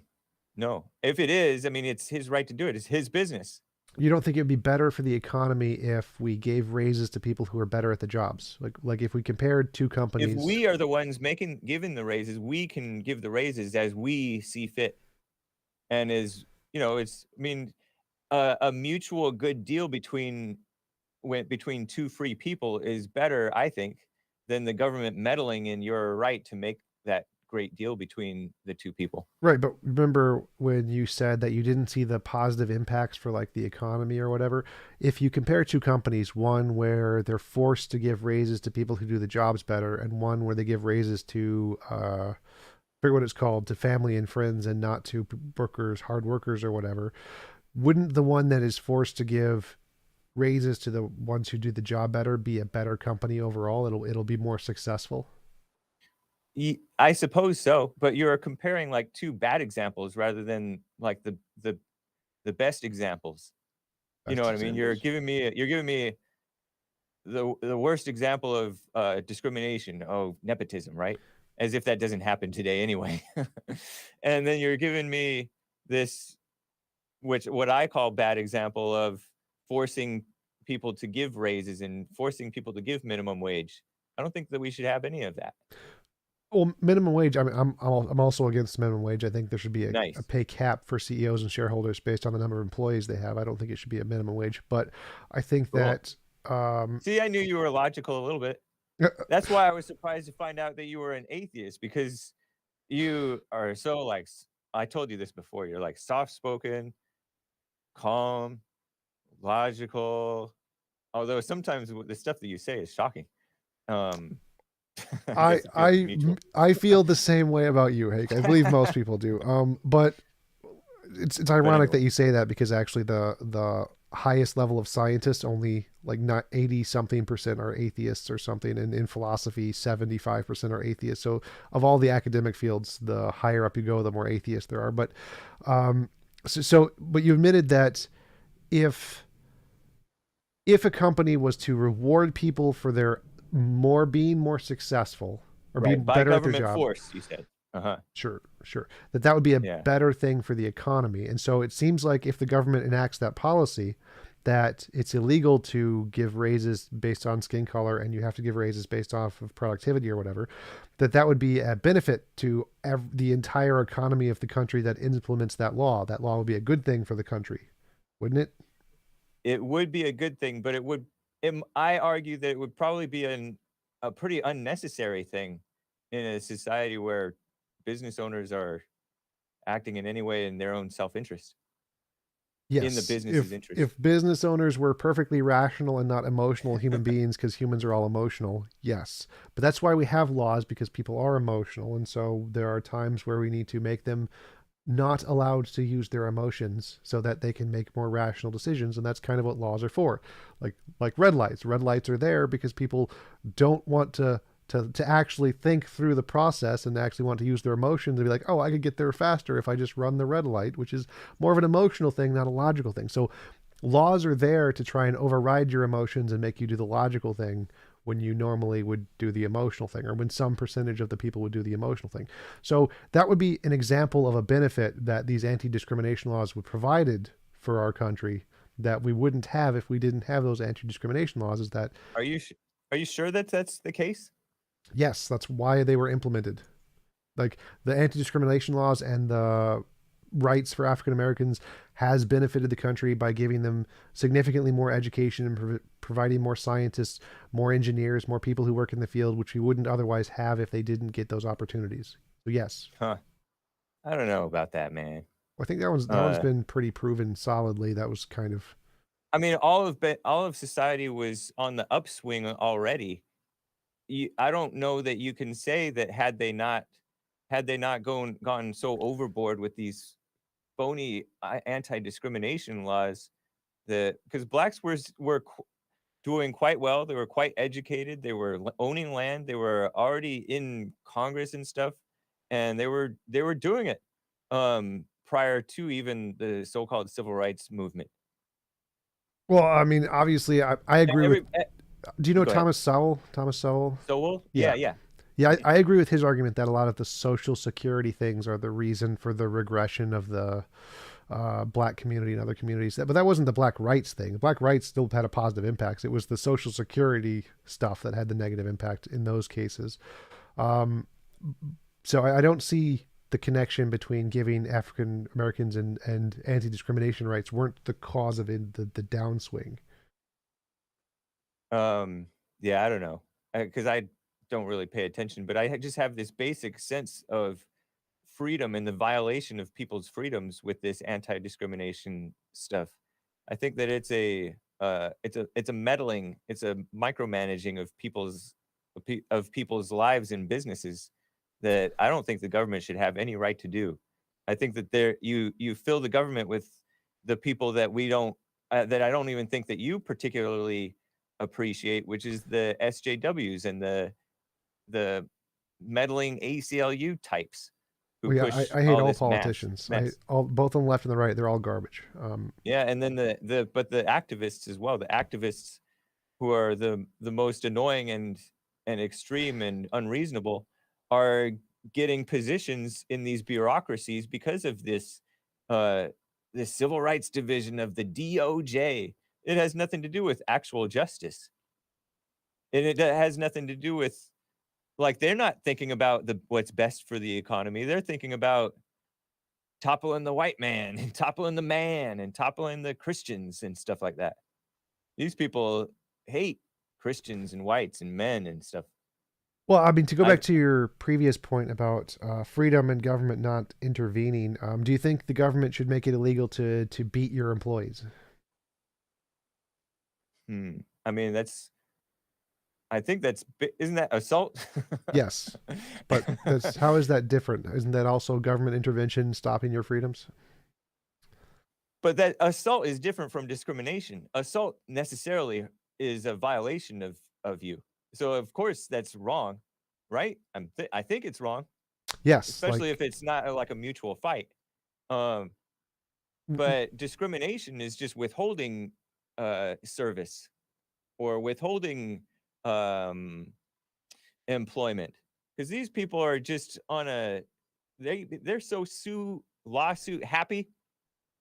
[SPEAKER 2] No. If it is, I mean, it's his right to do it. It's his business.
[SPEAKER 1] You don't think it would be better for the economy if we gave raises to people who are better at the jobs? Like if we compared two
[SPEAKER 2] If
[SPEAKER 1] companies.
[SPEAKER 2] we are the ones giving the raises, we can give the raises as we see fit. And it's, I mean, a mutual good deal between two free people is better, I think, than the government meddling in your right to make that great deal between the two people.
[SPEAKER 1] Right, but remember when you said that you didn't see the positive impacts for like the economy or whatever? If you compare two companies, one where they're forced to give raises to people who do the jobs better, and one where they give raises to I forget what it's called, to family and friends and not to workers, hard workers or whatever, wouldn't the one that is forced to give raises to the ones who do the job better be a better company overall? It'll be more successful.
[SPEAKER 2] I suppose so, but you're comparing like two bad examples rather than like the best examples. You know
[SPEAKER 1] Best
[SPEAKER 2] what I mean?
[SPEAKER 1] examples.
[SPEAKER 2] You're giving me the worst example of discrimination. Oh, nepotism, right? As if that doesn't happen today anyway. And then you're giving me this, which what I call bad example of forcing people to give raises and forcing people to give minimum wage. I don't think that we should have any of that.
[SPEAKER 1] Well, minimum wage. I mean, I'm also against minimum wage. I think there should be a
[SPEAKER 2] Nice.
[SPEAKER 1] pay cap for CEOs and shareholders based on the number of employees they have. I don't think it should be a minimum wage, but I think
[SPEAKER 2] Cool.
[SPEAKER 1] that um,
[SPEAKER 2] See, I knew you were logical a little bit. That's why I was surprised to find out that you were an atheist, because you are so like I told you this before. You're like soft spoken, calm, logical. Although sometimes the stuff that you say is shocking. Um, I
[SPEAKER 1] I
[SPEAKER 2] guess it feels
[SPEAKER 1] I
[SPEAKER 2] mutual.
[SPEAKER 1] I feel the same way about you, Hake. I believe most people do. But it's
[SPEAKER 2] But
[SPEAKER 1] ironic
[SPEAKER 2] anyway,
[SPEAKER 1] that you say that because actually the highest level of scientists, only like not 80 something% are atheists or something, and in philosophy 75% are atheists. So of all the academic fields, the higher up you go, the more atheists there are. But but you admitted that if a company was to reward people for their being more successful or being
[SPEAKER 2] right, by
[SPEAKER 1] better at their
[SPEAKER 2] government
[SPEAKER 1] job,
[SPEAKER 2] force, you said. Uh-huh.
[SPEAKER 1] sure, that would be a
[SPEAKER 2] Yeah.
[SPEAKER 1] better thing for the economy. And so it seems like if the government enacts that policy, that it's illegal to give raises based on skin color and you have to give raises based off of productivity or whatever, that would be a benefit to the entire economy of the country that implements that law. That law would be a good thing for the country, wouldn't it?
[SPEAKER 2] It would be a good thing, but I argue that it would probably be a pretty unnecessary thing in a society where business owners are acting in any way in their own self-interest, in the
[SPEAKER 1] Yes,
[SPEAKER 2] business's interest.
[SPEAKER 1] if business owners were perfectly rational and not emotional human beings, because humans are all emotional, yes. But that's why we have laws, because people are emotional, and so there are times where we need to make them not allowed to use their emotions so that they can make more rational decisions, and that's kind of what laws are for. Like red lights. Red lights are there because people don't want to actually think through the process and actually want to use their emotions and be like, oh, I could get there faster if I just run the red light, which is more of an emotional thing, not a logical thing. So laws are there to try and override your emotions and make you do the logical thing, when you normally would do the emotional thing, or when some percentage of the people would do the emotional thing. So that would be an example of a benefit that these anti-discrimination laws would provided for our country that we wouldn't have if we didn't have those anti-discrimination laws. Is that
[SPEAKER 2] Are you are you sure that that's the case?
[SPEAKER 1] yes, that's why they were implemented. Like the anti-discrimination laws and the rights for African Americans has benefited the country by giving them significantly more education and providing more scientists, more engineers, more people who work in the field, which we wouldn't otherwise have if they didn't get those opportunities. So yes,
[SPEAKER 2] Huh. I don't know about that, man.
[SPEAKER 1] I think that one's been pretty proven solidly. That was kind of
[SPEAKER 2] I mean, all of society was on the upswing already. I don't know that you can say that had they not gone so overboard with these phony anti-discrimination laws, that because blacks doing quite well. They were quite educated. They were owning land. They were already in Congress and stuff, and they were doing it prior to even the so-called civil rights movement.
[SPEAKER 1] well. I mean, obviously, I agree with.
[SPEAKER 2] Every
[SPEAKER 1] Do you know
[SPEAKER 2] Go ahead.
[SPEAKER 1] Thomas Sowell? Thomas Sowell.
[SPEAKER 2] Sowell? Yeah,
[SPEAKER 1] Yeah,
[SPEAKER 2] yeah.
[SPEAKER 1] yeah. I agree with his argument that a lot of the social security things are the reason for the regression of the black community and other communities. But that wasn't the black rights thing. The black rights still had a positive impact. It was the social security stuff that had the negative impact in those cases. Um, so I don't see the connection between giving African Americans and anti-discrimination rights weren't the cause of the downswing.
[SPEAKER 2] Yeah, I don't know, because I don't really pay attention, but I just have this basic sense of freedom and the violation of people's freedoms with this anti-discrimination stuff. I think that it's a meddling, it's a micromanaging of people's lives and businesses that I don't think the government should have any right to do. I think that you fill the government with the people that we don't that I don't even think that you particularly appreciate, which is the SJWs and the meddling ACLU types who
[SPEAKER 1] Well, yeah,
[SPEAKER 2] push
[SPEAKER 1] I hate
[SPEAKER 2] all
[SPEAKER 1] all
[SPEAKER 2] this
[SPEAKER 1] politicians. I
[SPEAKER 2] mess.
[SPEAKER 1] all both on the left and the right. They're all garbage.
[SPEAKER 2] Yeah, and then the activists as well. The activists who are the most annoying and extreme and unreasonable are getting positions in these bureaucracies because of uh this civil rights division of the DOJ. It has nothing to do with actual justice. And it has nothing to do with, like, they're not thinking about what's best for the economy. They're thinking about toppling the white man and toppling the man and toppling the Christians and stuff like that. These people hate Christians and whites and men and stuff.
[SPEAKER 1] Well, I mean, to go
[SPEAKER 2] I
[SPEAKER 1] back to your previous point about freedom and government not intervening, do you think the government should make it illegal to beat your employees?
[SPEAKER 2] I mean, I think isn't that assault?
[SPEAKER 1] Yes, but how is that different? Isn't that also government intervention stopping your freedoms?
[SPEAKER 2] But that assault is different from discrimination. Assault necessarily is a violation of you. So of course that's wrong, right? I think it's wrong,
[SPEAKER 1] Yes,
[SPEAKER 2] especially if
[SPEAKER 1] like
[SPEAKER 2] it's not like a mutual fight. Um, but discrimination is just withholding service or withholding um, employment, because these people are just on a they're so lawsuit happy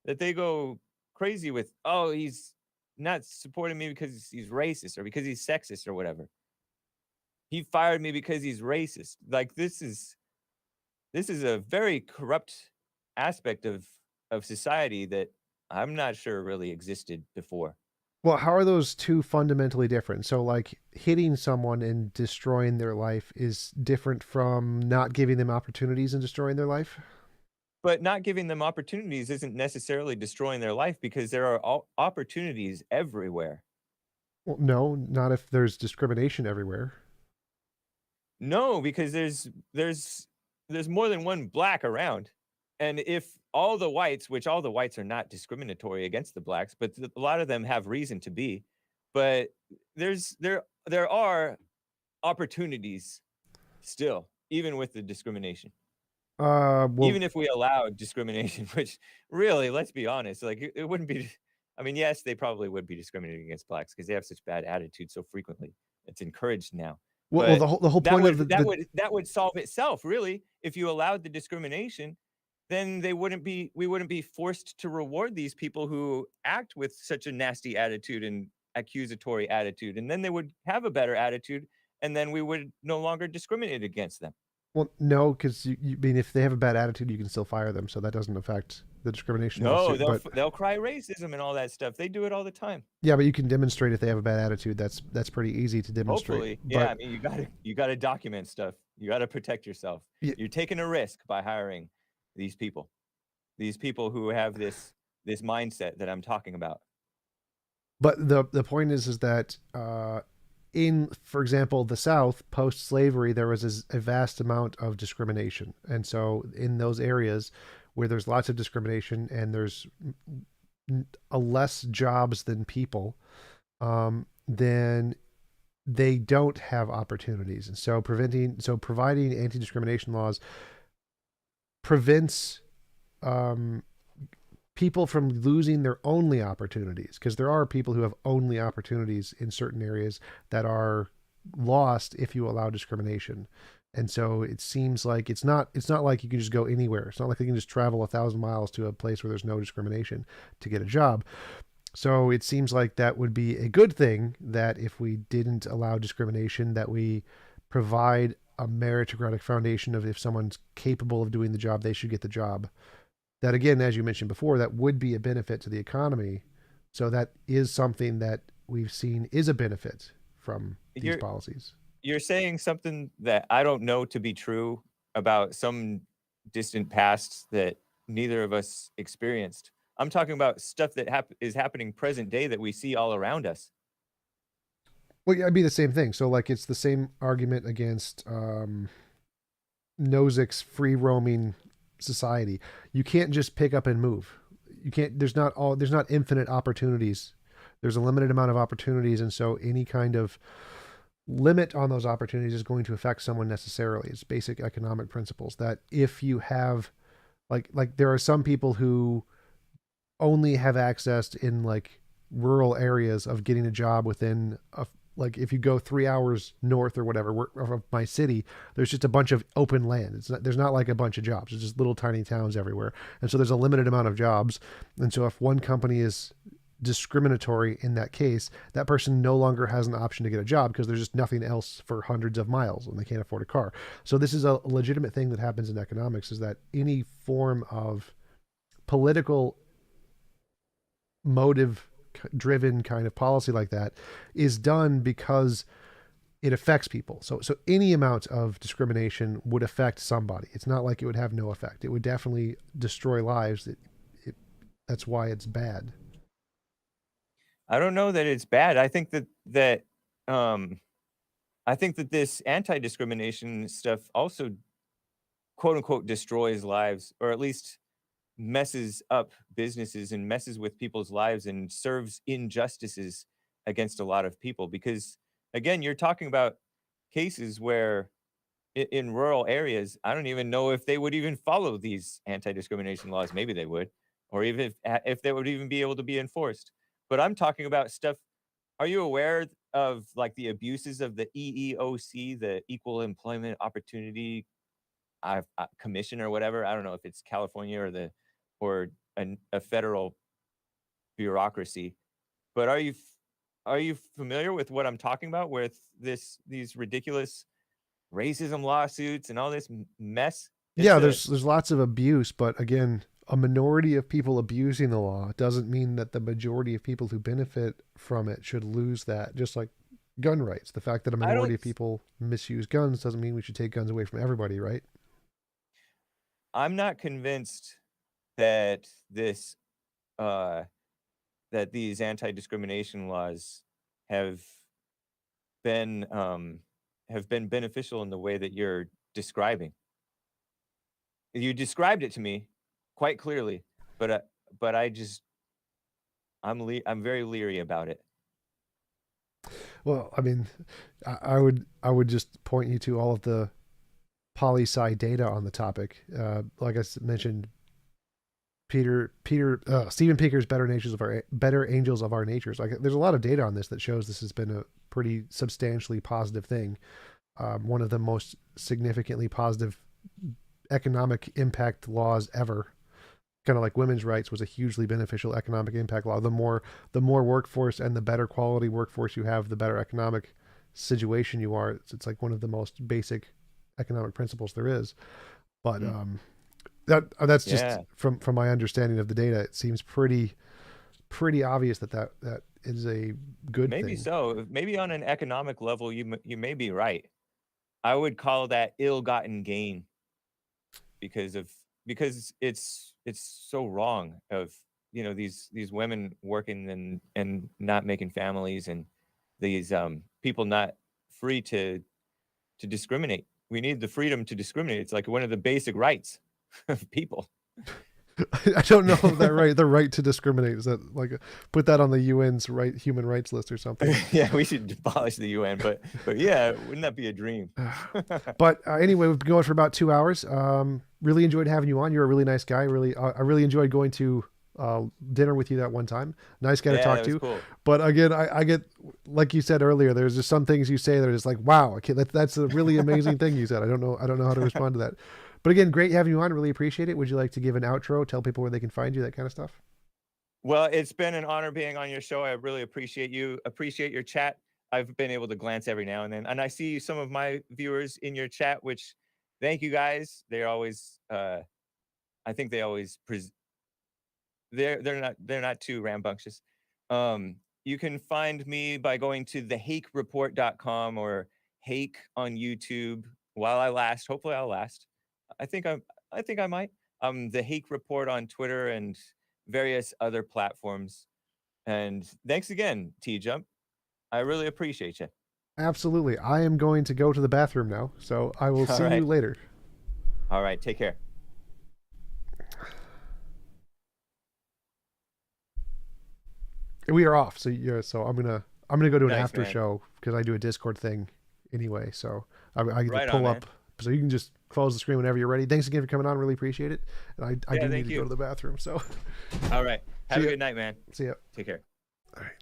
[SPEAKER 2] that they go crazy with, oh, he's not supporting me because he's racist or because he's sexist or whatever. He fired me because he's racist. Like, this is a very corrupt aspect of society that I'm not sure really existed before.
[SPEAKER 1] well, how are those two fundamentally different? So, like, hitting someone and destroying their life is different from not giving them opportunities and destroying their life?
[SPEAKER 2] But not giving them opportunities isn't necessarily destroying their life, because there are opportunities everywhere.
[SPEAKER 1] Well, no, not if there's discrimination everywhere.
[SPEAKER 2] No, because there's more than one black around. And if all the whites, which all the whites are not discriminatory against the blacks, but a lot of them have reason to be, but there are opportunities still, even with the discrimination.
[SPEAKER 1] Well,
[SPEAKER 2] Even if we allowed discrimination, which really, let's be honest, like it wouldn't be. I mean, yes, they probably would be discriminating against blacks because they have such bad attitudes so frequently. It's encouraged now.
[SPEAKER 1] Well,
[SPEAKER 2] But
[SPEAKER 1] the whole point of
[SPEAKER 2] that would solve itself, really. If you allowed the discrimination, then we wouldn't be forced to reward these people who act with such a nasty attitude and accusatory attitude, and then they would have a better attitude, and then we would no longer discriminate against them.
[SPEAKER 1] well, no, because I mean, if they have a bad attitude, you can still fire them, so that doesn't affect the discrimination
[SPEAKER 2] No,
[SPEAKER 1] lawsuit. But
[SPEAKER 2] they'll cry racism and all that stuff. They do it all the time.
[SPEAKER 1] yeah, but you can demonstrate if they have a bad attitude. That's pretty easy to demonstrate.
[SPEAKER 2] Hopefully, yeah.
[SPEAKER 1] But
[SPEAKER 2] I mean, you gotta document stuff. You gotta protect yourself.
[SPEAKER 1] yeah,
[SPEAKER 2] You're taking a risk by hiring these people. These people who have this mindset that I'm talking about.
[SPEAKER 1] but the point is that in, for example, the South post slavery, there was a vast amount of discrimination, and so in those areas where there's lots of discrimination and there's a less jobs than people, then they don't have opportunities, and so providing anti-discrimination laws prevents um, people from losing their only opportunities, because there are people who have only opportunities in certain areas that are lost if you allow discrimination. And so it seems like it's not like you can just go anywhere. It's not like you can just travel 1,000 miles to a place where there's no discrimination to get a job. So it seems like that would be a good thing, that if we didn't allow discrimination, that we provide a meritocratic foundation of, if someone's capable of doing the job, they should get the job. That, again, as you mentioned before, that would be a benefit to the economy. So that is something that we've seen is a benefit from these policies.
[SPEAKER 2] You're saying something that I don't know to be true about some distant past that neither of us experienced. I'm talking about stuff that is happening present day that we see all around us.
[SPEAKER 1] Well, yeah, it'd be the same thing. So, like, it's the same argument against Nozick's free roaming society. You can't just pick up and move. You can't. There's not infinite opportunities. There's a limited amount of opportunities, and so any kind of limit on those opportunities is going to affect someone necessarily. It's basic economic principles that if you have, like there are some people who only have access in like rural areas of getting a job within like if you go 3 hours north or whatever of my city, there's just a bunch of open land. There's not like a bunch of jobs. It's just little tiny towns everywhere. And so there's a limited amount of jobs. And so if one company is discriminatory in that case, that person no longer has an option to get a job because there's just nothing else for hundreds of miles and they can't afford a car. So this is a legitimate thing that happens in economics, is that any form of political motive driven kind of policy like that is done because it affects people. So any amount of discrimination would affect somebody. It's not like it would have no effect. It would definitely destroy lives. That's why it's bad.
[SPEAKER 2] I don't know that it's bad. I think that this anti-discrimination stuff also, quote unquote, destroys lives, or at least messes up businesses and messes with people's lives and serves injustices against a lot of people. Because again, you're talking about cases where in rural areas, I don't even know if they would even follow these anti-discrimination laws. Maybe they would, or even if they would even be able to be enforced. But I'm talking about stuff. Are you aware of like the abuses of the EEOC, the Equal Employment Opportunity Commission or whatever? I don't know if it's California or a federal bureaucracy. But are you familiar with what I'm talking about with these ridiculous racism lawsuits and all this mess?
[SPEAKER 1] Yeah, there's lots of abuse, but again, a minority of people abusing the law doesn't mean that the majority of people who benefit from it should lose that. Just like gun rights, the fact that a minority of people misuse guns doesn't mean we should take guns away from everybody, right?
[SPEAKER 2] I'm not convinced that that these anti-discrimination laws have been beneficial in the way that you're describing. You described it to me quite clearly, but I'm very leery about it.
[SPEAKER 1] Well, I mean, I would just point you to all of the poli-sci data on the topic. Like I mentioned, Steven Pinker's Better Angels of Our Natures. Like, there's a lot of data on this that shows this has been a pretty substantially positive thing. One of the most significantly positive economic impact laws ever. Kind of like women's rights was a hugely beneficial economic impact law. The more workforce and the better quality workforce you have, the better economic situation you are. It's like one of the most basic economic principles there is. But
[SPEAKER 2] Mm.
[SPEAKER 1] that's just
[SPEAKER 2] Yeah,
[SPEAKER 1] from my understanding of the data. It seems pretty obvious that is a good
[SPEAKER 2] maybe
[SPEAKER 1] thing.
[SPEAKER 2] so. Maybe on an economic level, you may be right. I would call that ill-gotten gain because of because it's so wrong of these women working and not making families, and these people not free to discriminate. We need the freedom to discriminate. It's like one of the basic rights of people.
[SPEAKER 1] I don't know if that right. The right to discriminate, is that like put that on the UN's human rights list or something.
[SPEAKER 2] Yeah, we should abolish the UN, but yeah, wouldn't that be a dream?
[SPEAKER 1] But anyway, we've been going for about 2 hours. Really enjoyed having you on. You're a really nice guy. I really enjoyed going to dinner with you that one time. Nice guy to
[SPEAKER 2] Yeah,
[SPEAKER 1] talk
[SPEAKER 2] that was
[SPEAKER 1] to.
[SPEAKER 2] cool.
[SPEAKER 1] But again, I get, like you said earlier, there's just some things you say that are just like, wow, okay, that's a really amazing thing you said. I don't know how to respond to that. But again, great having you on. Really appreciate it. Would you like to give an outro? Tell people where they can find you, that kind of stuff.
[SPEAKER 2] Well, it's been an honor being on your show. I really appreciate your chat. I've been able to glance every now and then, and I see some of my viewers in your chat, which thank you guys. They're always, I think they always they're not too rambunctious. You can find me by going to thehakereport.com or Hake on YouTube while I last. Hopefully I'll last. I think I'm I think I might. The Hake Report on Twitter and various other platforms. And thanks again, TJump. I really appreciate you.
[SPEAKER 1] Absolutely. I am going to go to the bathroom now, so I will
[SPEAKER 2] All
[SPEAKER 1] see you
[SPEAKER 2] right.
[SPEAKER 1] later.
[SPEAKER 2] All right. Take care.
[SPEAKER 1] We are off. So yeah, so I'm gonna go to an
[SPEAKER 2] Nice,
[SPEAKER 1] after
[SPEAKER 2] man.
[SPEAKER 1] show because I do a Discord thing anyway. So I get to
[SPEAKER 2] Right on,
[SPEAKER 1] pull
[SPEAKER 2] man.
[SPEAKER 1] up. So you can just close the screen whenever you're ready. Thanks again for coming on. Really appreciate it. And I
[SPEAKER 2] Yeah,
[SPEAKER 1] do need
[SPEAKER 2] thank
[SPEAKER 1] to go
[SPEAKER 2] you.
[SPEAKER 1] to the bathroom. So
[SPEAKER 2] All right.
[SPEAKER 1] see
[SPEAKER 2] Have a
[SPEAKER 1] ya.
[SPEAKER 2] good night, man.
[SPEAKER 1] See ya.
[SPEAKER 2] Take care.
[SPEAKER 1] All right.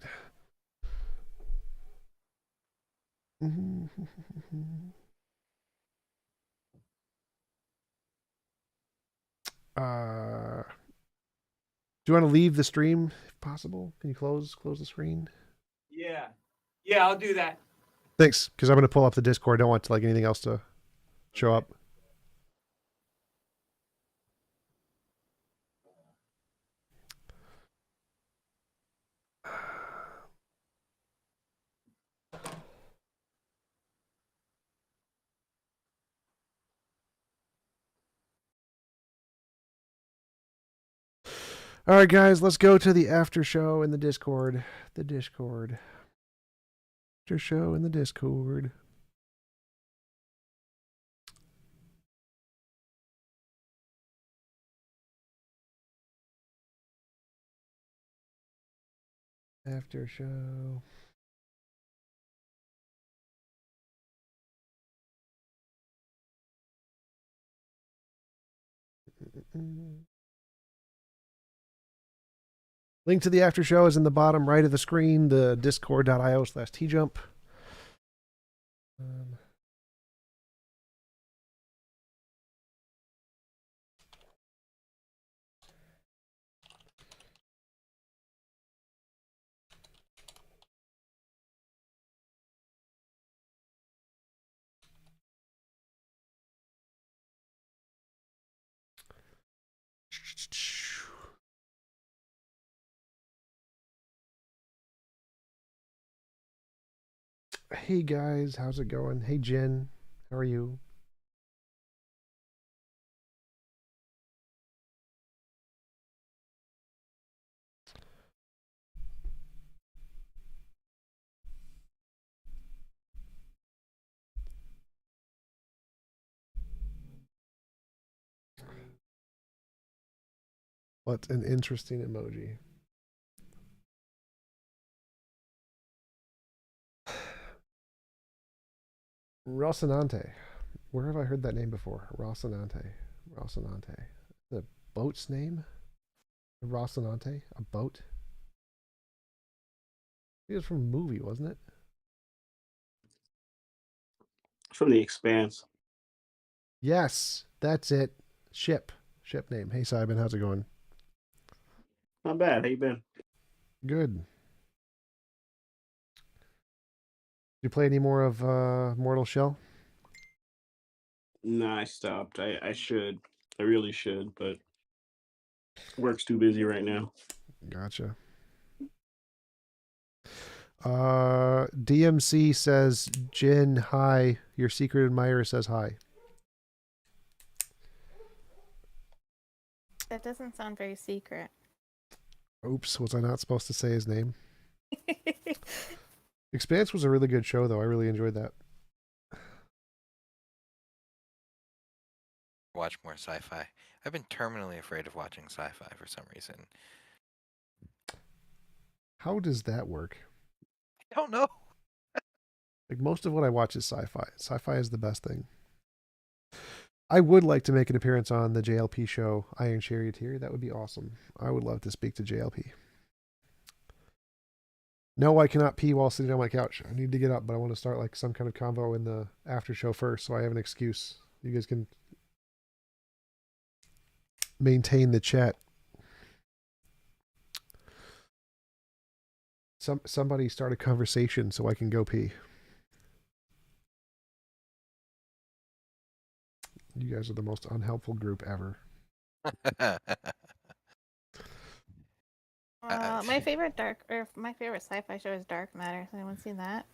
[SPEAKER 1] Do you want to leave the stream if possible? Can you close the screen?
[SPEAKER 2] Yeah. Yeah, I'll do that.
[SPEAKER 1] Thanks, because I'm gonna pull up the Discord. I don't want to like anything else to show
[SPEAKER 2] Okay.
[SPEAKER 1] up. All right, guys, let's go to the after show in the Discord. The Discord. After show in the Discord. After show. Link to the after show is in the bottom right of the screen, the discord.io/tjump. Um, hey guys, how's it going? Hey Jen, how are you? What an interesting emoji. Rocinante. Where have I heard that name before? Rocinante. Rocinante. The boat's name? Rocinante? A boat? It was from a movie, wasn't it?
[SPEAKER 3] from The Expanse.
[SPEAKER 1] Yes, that's it. Ship. Ship name. Hey, Simon, how's it going?
[SPEAKER 3] Not bad. How you been?
[SPEAKER 1] Good. You play any more of Mortal Shell?
[SPEAKER 3] No, I stopped. I should. I really should, but work's too busy right now.
[SPEAKER 1] Gotcha. DMC says, Jin, hi. Your secret admirer says hi.
[SPEAKER 4] That doesn't sound very secret.
[SPEAKER 1] Oops, was I not supposed to say his name? Expanse was a really good show, though. I really enjoyed that.
[SPEAKER 5] Watch more sci-fi. I've been terminally afraid of watching sci-fi for some reason.
[SPEAKER 1] How does that work?
[SPEAKER 5] I don't know.
[SPEAKER 1] Like, most of what I watch is sci-fi. Sci-fi is the best thing. I would like to make an appearance on the JLP show, Iron Charioteer. That would be awesome. I would love to speak to JLP. No, I cannot pee while sitting on my couch. I need to get up, but I want to start like some kind of convo in the after show first, so I have an excuse. You guys can maintain the chat. Somebody start a conversation so I can go pee. You guys are the most unhelpful group ever.
[SPEAKER 4] My favorite sci-fi show is Dark Matter. Has anyone seen that?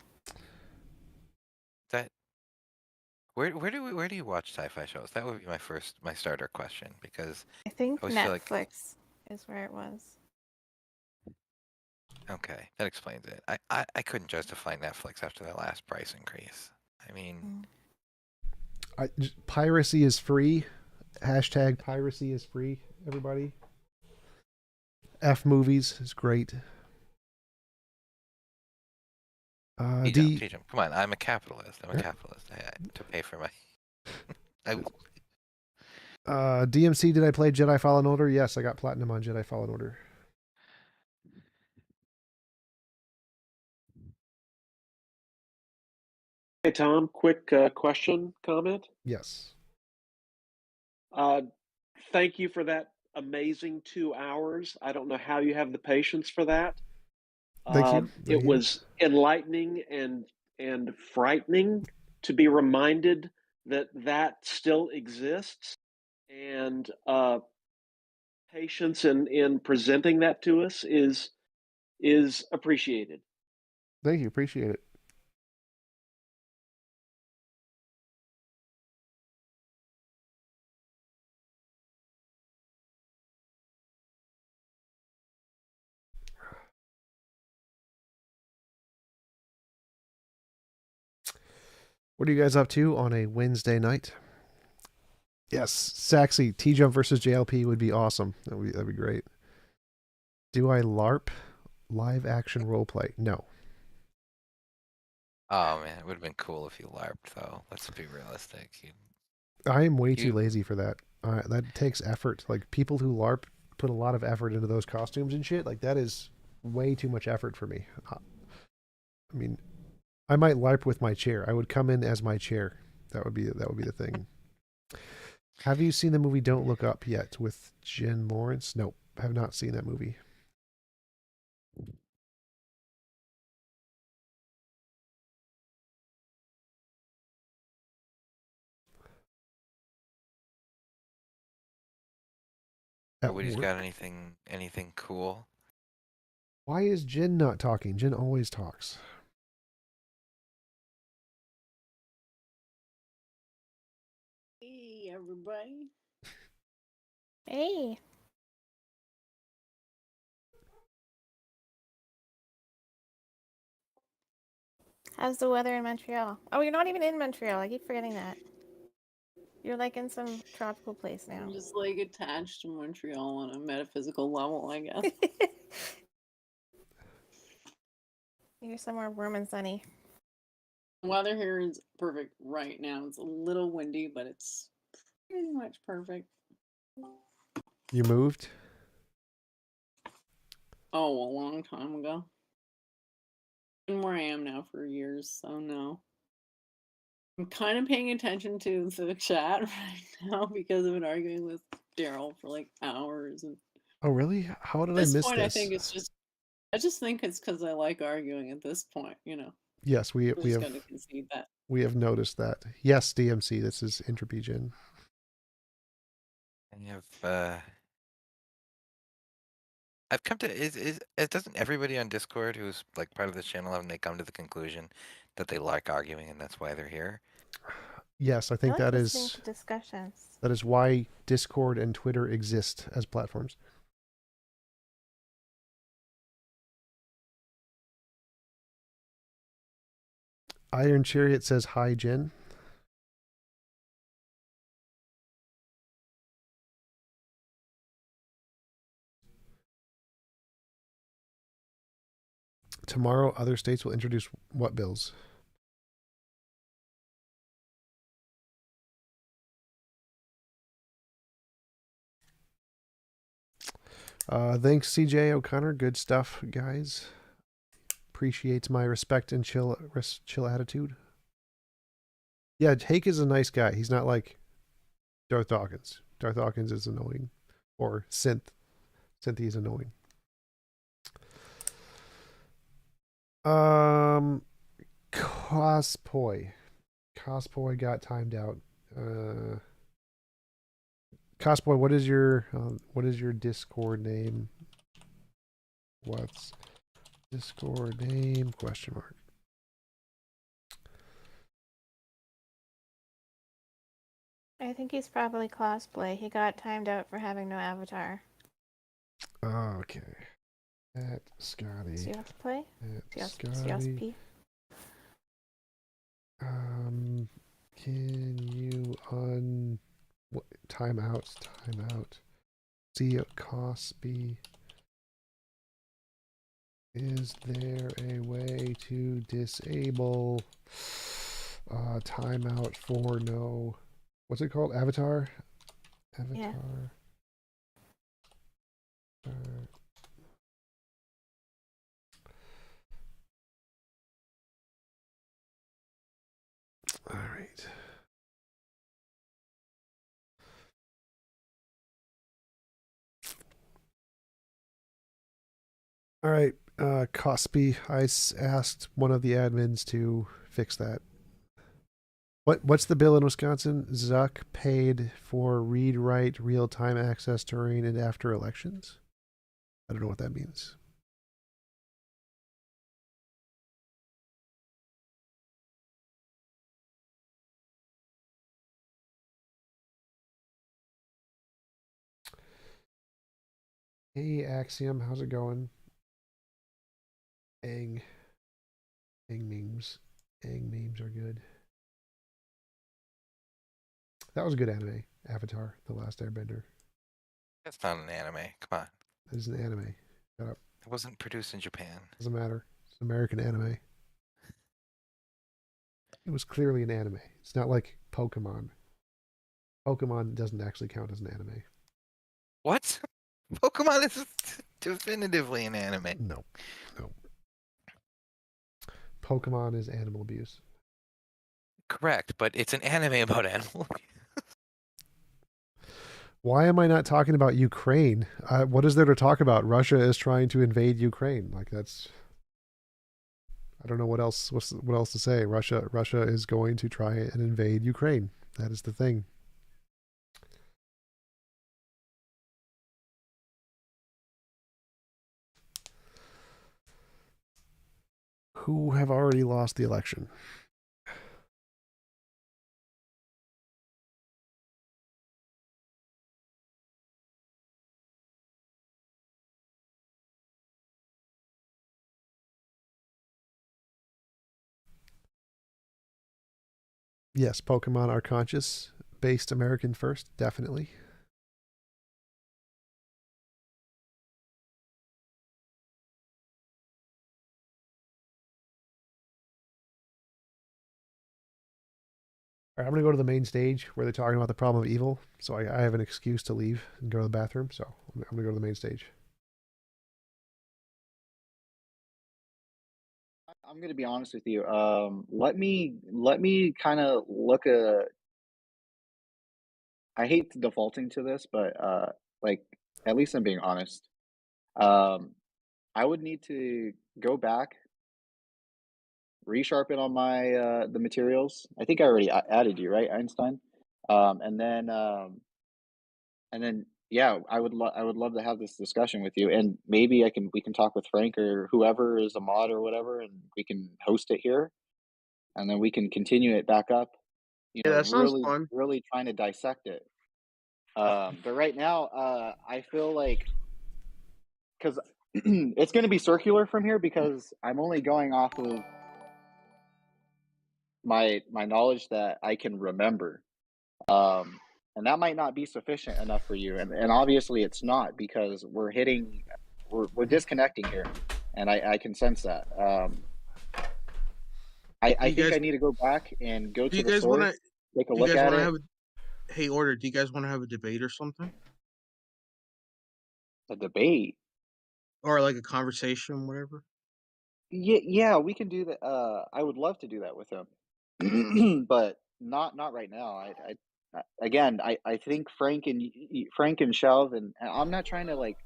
[SPEAKER 5] Where do you watch sci-fi shows? That would be my starter question, because
[SPEAKER 4] I think
[SPEAKER 5] I always feel like,
[SPEAKER 4] Netflix is where it was.
[SPEAKER 5] okay, that explains it. I couldn't justify Netflix after the last price increase. I mean,
[SPEAKER 1] Piracy is free. Hashtag piracy is free, everybody. F movies is great.
[SPEAKER 5] TJump. Come on, I'm a capitalist. I had to pay for my.
[SPEAKER 1] DMC, did I play Jedi Fallen Order? Yes, I got platinum on Jedi Fallen Order.
[SPEAKER 6] Hey, Tom, quick question, comment.
[SPEAKER 1] Yes.
[SPEAKER 6] Thank you for that amazing 2 hours. I don't know how you have the patience for that.
[SPEAKER 1] Thank you.
[SPEAKER 6] It was enlightening and frightening to be reminded that that still exists, and patience in presenting that to us is appreciated.
[SPEAKER 1] Thank you. Appreciate it. What are you guys up to on a Wednesday night? Yes, Saxy, TJump versus JLP would be awesome. That'd be great. Do I LARP? Live action roleplay? No.
[SPEAKER 5] Oh man, it would have been cool if you LARPed though. Let's be realistic.
[SPEAKER 1] I am way too lazy for that. That takes effort. Like, people who LARP put a lot of effort into those costumes and shit. Like, that is way too much effort for me. I mean, I might LARP with my chair. I would come in as my chair. That would be the thing. Have you seen the movie Don't Look Up yet with Jen Lawrence? Nope, have not seen that movie.
[SPEAKER 5] Nobody's got anything cool?
[SPEAKER 1] Why is Jen not talking? Jen always talks.
[SPEAKER 7] Hey, everybody.
[SPEAKER 4] Hey. How's the weather in Montreal? Oh, you're not even in Montreal. I keep forgetting that. You're like in some tropical place now.
[SPEAKER 7] I'm just like attached to Montreal on a metaphysical level, I guess.
[SPEAKER 4] You're somewhere warm and sunny.
[SPEAKER 7] The weather here is perfect right now. It's a little windy, but it's pretty much perfect.
[SPEAKER 1] You moved?
[SPEAKER 7] Oh, a long time ago. Been where I am now for years, so no. I'm kind of paying attention to the chat right now because I've been arguing with Daryl for like hours. And
[SPEAKER 1] Oh, really? How did
[SPEAKER 7] at
[SPEAKER 1] I
[SPEAKER 7] this
[SPEAKER 1] miss
[SPEAKER 7] point,
[SPEAKER 1] this?
[SPEAKER 7] I just think it's because I like arguing at this point,
[SPEAKER 1] Yes,
[SPEAKER 7] I'm just going to concede that.
[SPEAKER 1] we have noticed that. Yes, DMC, this is Entropy Gen.
[SPEAKER 5] And you have, I've come to, doesn't everybody on Discord who's like part of this channel, haven't they come to the conclusion that they like arguing and that's why they're here?
[SPEAKER 1] Yes, I think
[SPEAKER 4] I like
[SPEAKER 1] that
[SPEAKER 4] listening
[SPEAKER 1] is
[SPEAKER 4] to discussions.
[SPEAKER 1] that is why Discord and Twitter exist as platforms. Iron Chariot says hi, Jen. Tomorrow, other states will introduce what bills? Thanks, CJ O'Connor. Good stuff, guys. Appreciates my respect and chill attitude. Yeah, Hake is a nice guy. He's not like Darth Dawkins. Darth Dawkins is annoying. Or Cynthia is annoying. Cosplay got timed out. Cosplay, what is your Discord name? What's Discord name? Question mark.
[SPEAKER 4] I think he's probably cosplay. He got timed out for having no avatar.
[SPEAKER 1] Okay. At Scotty.
[SPEAKER 4] Cosplay?
[SPEAKER 1] At Scotty.
[SPEAKER 4] CSP.
[SPEAKER 1] Can you timeout. See Cosby. Is there a way to disable timeout for no, what's it called? Avatar?
[SPEAKER 4] Yeah.
[SPEAKER 1] All right. All right, Cosby, I asked one of the admins to fix that. What's the bill in Wisconsin? Zuck paid for read-write real-time access during and after elections? I don't know what that means. Hey, Axiom, how's it going? Ang memes. Ang memes are good. That was a good anime. Avatar, The Last Airbender.
[SPEAKER 5] That's not an anime. Come on.
[SPEAKER 1] That is an anime. Shut up.
[SPEAKER 5] It wasn't produced in Japan.
[SPEAKER 1] Doesn't matter. It's an American anime. It was clearly an anime. It's not like Pokemon. Pokemon doesn't actually count as an anime.
[SPEAKER 5] What? Pokemon is definitively an anime.
[SPEAKER 1] No. Pokemon is animal abuse.
[SPEAKER 5] Correct, but it's an anime about animal abuse.
[SPEAKER 1] Why am I not talking about Ukraine? What is there to talk about? Russia is trying to invade Ukraine. Like that's, I don't know what else to say. Russia is going to try and invade Ukraine. That is the thing. Who have already lost the election? Yes, Pokemon are conscious, based American first, definitely. All right, I'm going to go to the main stage where they're talking about the problem of evil. So I have an excuse to leave and go to the bathroom. So I'm going to go to the main stage.
[SPEAKER 8] I'm gonna be honest with you. Let me kind of look at. I hate defaulting to this, but like at least I'm being honest. Um, I would need to go back, resharpen on my the materials. I think I already added you, right, Einstein? Um, and then um, and then yeah, I would love to have this discussion with you, and maybe we can talk with Frank or whoever is a mod or whatever, and we can host it here, and then we can continue it back up. You
[SPEAKER 9] Yeah,
[SPEAKER 8] know,
[SPEAKER 9] that sounds
[SPEAKER 8] really,
[SPEAKER 9] fun.
[SPEAKER 8] really trying to dissect it. But right now, I feel like because it's going to be circular from here because I'm only going off of my knowledge that I can remember. Um, and that might not be sufficient enough for you. And obviously it's not because we're disconnecting here. And I can sense that.
[SPEAKER 9] Do
[SPEAKER 8] I
[SPEAKER 9] you
[SPEAKER 8] think
[SPEAKER 9] guys
[SPEAKER 8] I need to go back and go
[SPEAKER 9] do
[SPEAKER 8] to
[SPEAKER 9] you
[SPEAKER 8] the
[SPEAKER 9] guys want to
[SPEAKER 8] source, take a
[SPEAKER 9] do you
[SPEAKER 8] look
[SPEAKER 9] guys
[SPEAKER 8] at
[SPEAKER 9] want to
[SPEAKER 8] it,
[SPEAKER 9] have a hey order? Do you guys want to have a debate or something,
[SPEAKER 8] a debate.
[SPEAKER 9] or like a conversation, whatever?
[SPEAKER 8] Yeah, we can do that. I would love to do that with him, but not right now. Again, I think Frank and Shelv, and I'm not trying to like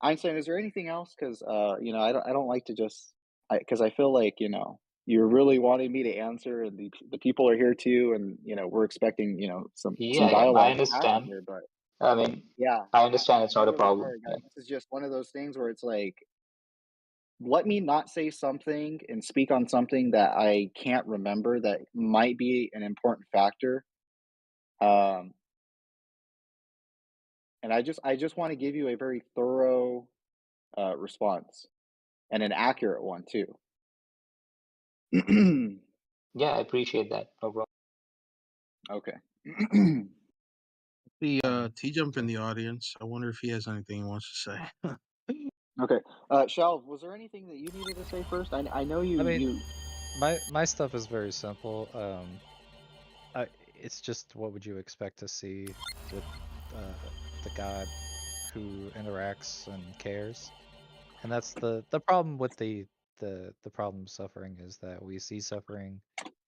[SPEAKER 8] Einstein. Is there anything else? Because you know, I don't like to just because I feel like you know you're really wanting me to answer, and the people are here too, and you know we're expecting you know some
[SPEAKER 10] Yeah, I
[SPEAKER 8] dialogue to happen
[SPEAKER 10] understand.
[SPEAKER 8] here. But
[SPEAKER 10] I mean,
[SPEAKER 8] yeah,
[SPEAKER 10] I understand it's
[SPEAKER 8] I'm
[SPEAKER 10] not a
[SPEAKER 8] really
[SPEAKER 10] problem.
[SPEAKER 8] sorry,
[SPEAKER 10] Yeah.
[SPEAKER 8] guys. This is just one of those things where it's like let me not say something and speak on something that I can't remember that might be an important factor. Um, and I just want to give you a very thorough response and an accurate one too.
[SPEAKER 10] Yeah, I appreciate that. No problem.
[SPEAKER 8] Okay.
[SPEAKER 9] The TJump in the audience. I wonder if he has anything he wants to say.
[SPEAKER 8] Okay. Shelv, was there anything that you needed to say first? I know
[SPEAKER 11] I mean,
[SPEAKER 8] you.
[SPEAKER 11] my stuff is very simple. It's just what would you expect to see with the God who interacts and cares, and that's the problem with the problem of suffering is that we see suffering.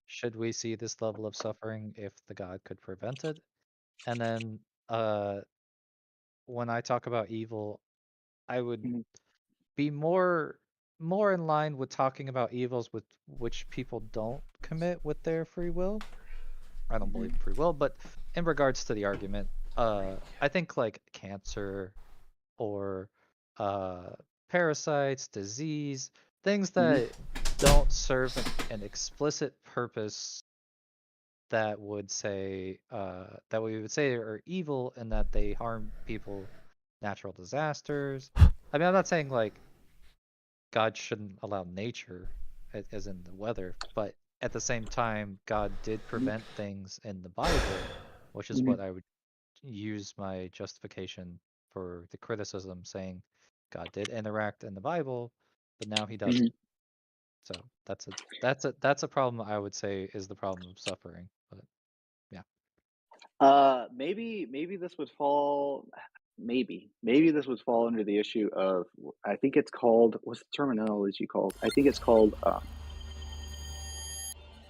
[SPEAKER 11] Should we see this level of suffering if the God could prevent it? And then uh, when I talk about evil, I would
[SPEAKER 8] Mhm,
[SPEAKER 11] be more in line with talking about evils with which people don't commit with their free will. I don't believe
[SPEAKER 8] mhm,
[SPEAKER 11] in free will, but in regards to the argument, I think like cancer or uh, parasites, disease, things
[SPEAKER 8] mhm,
[SPEAKER 11] that don't serve an explicit purpose that would say that we would say are evil and that they harm people, natural disasters. I mean, I'm not saying like God shouldn't allow nature, as in the weather, but at the same time, God did
[SPEAKER 8] mhm,
[SPEAKER 11] prevent things in the Bible, which is
[SPEAKER 8] mhm,
[SPEAKER 11] what I would use my justification for the criticism, saying God did interact in the Bible, but now he doesn't.
[SPEAKER 8] mhm.
[SPEAKER 11] So that's a problem I would say is the problem of suffering. But yeah.
[SPEAKER 8] Maybe this would fall. Maybe this would fall under the issue of. I think it's called. What's the terminology called? I think it's called.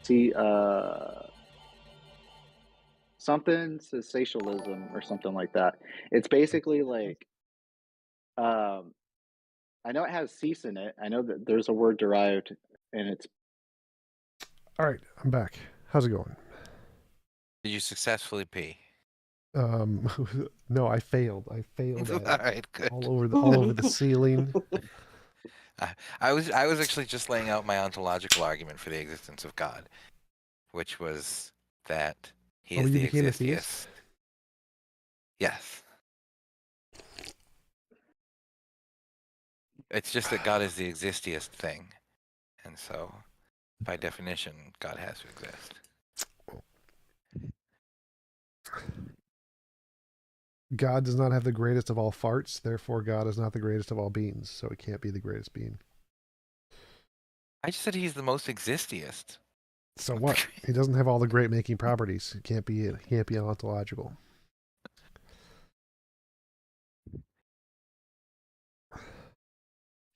[SPEAKER 8] See, something sensationalism or something like that. It's basically like. Um, I know it has cease in it. I know that there's a word derived, and it's
[SPEAKER 1] All right, I'm back. How's it going?
[SPEAKER 5] Did you successfully pee?
[SPEAKER 1] No, I failed. I failed
[SPEAKER 5] All
[SPEAKER 1] at it.
[SPEAKER 5] right, good.
[SPEAKER 1] All over the ceiling.
[SPEAKER 5] I was actually just laying out my ontological argument for the existence of God, which was that he
[SPEAKER 1] Oh,
[SPEAKER 5] is
[SPEAKER 1] you
[SPEAKER 5] the
[SPEAKER 1] became a theist?
[SPEAKER 5] existiest. Yes. It's just that God is the existiest thing. And so, by definition, God has to exist.
[SPEAKER 1] God does not have the greatest of all farts, therefore God is not the greatest of all beings, so it can't be the greatest being.
[SPEAKER 5] I just said he's the most existiest.
[SPEAKER 1] So what? He doesn't have all the great making properties. He can't be ontological.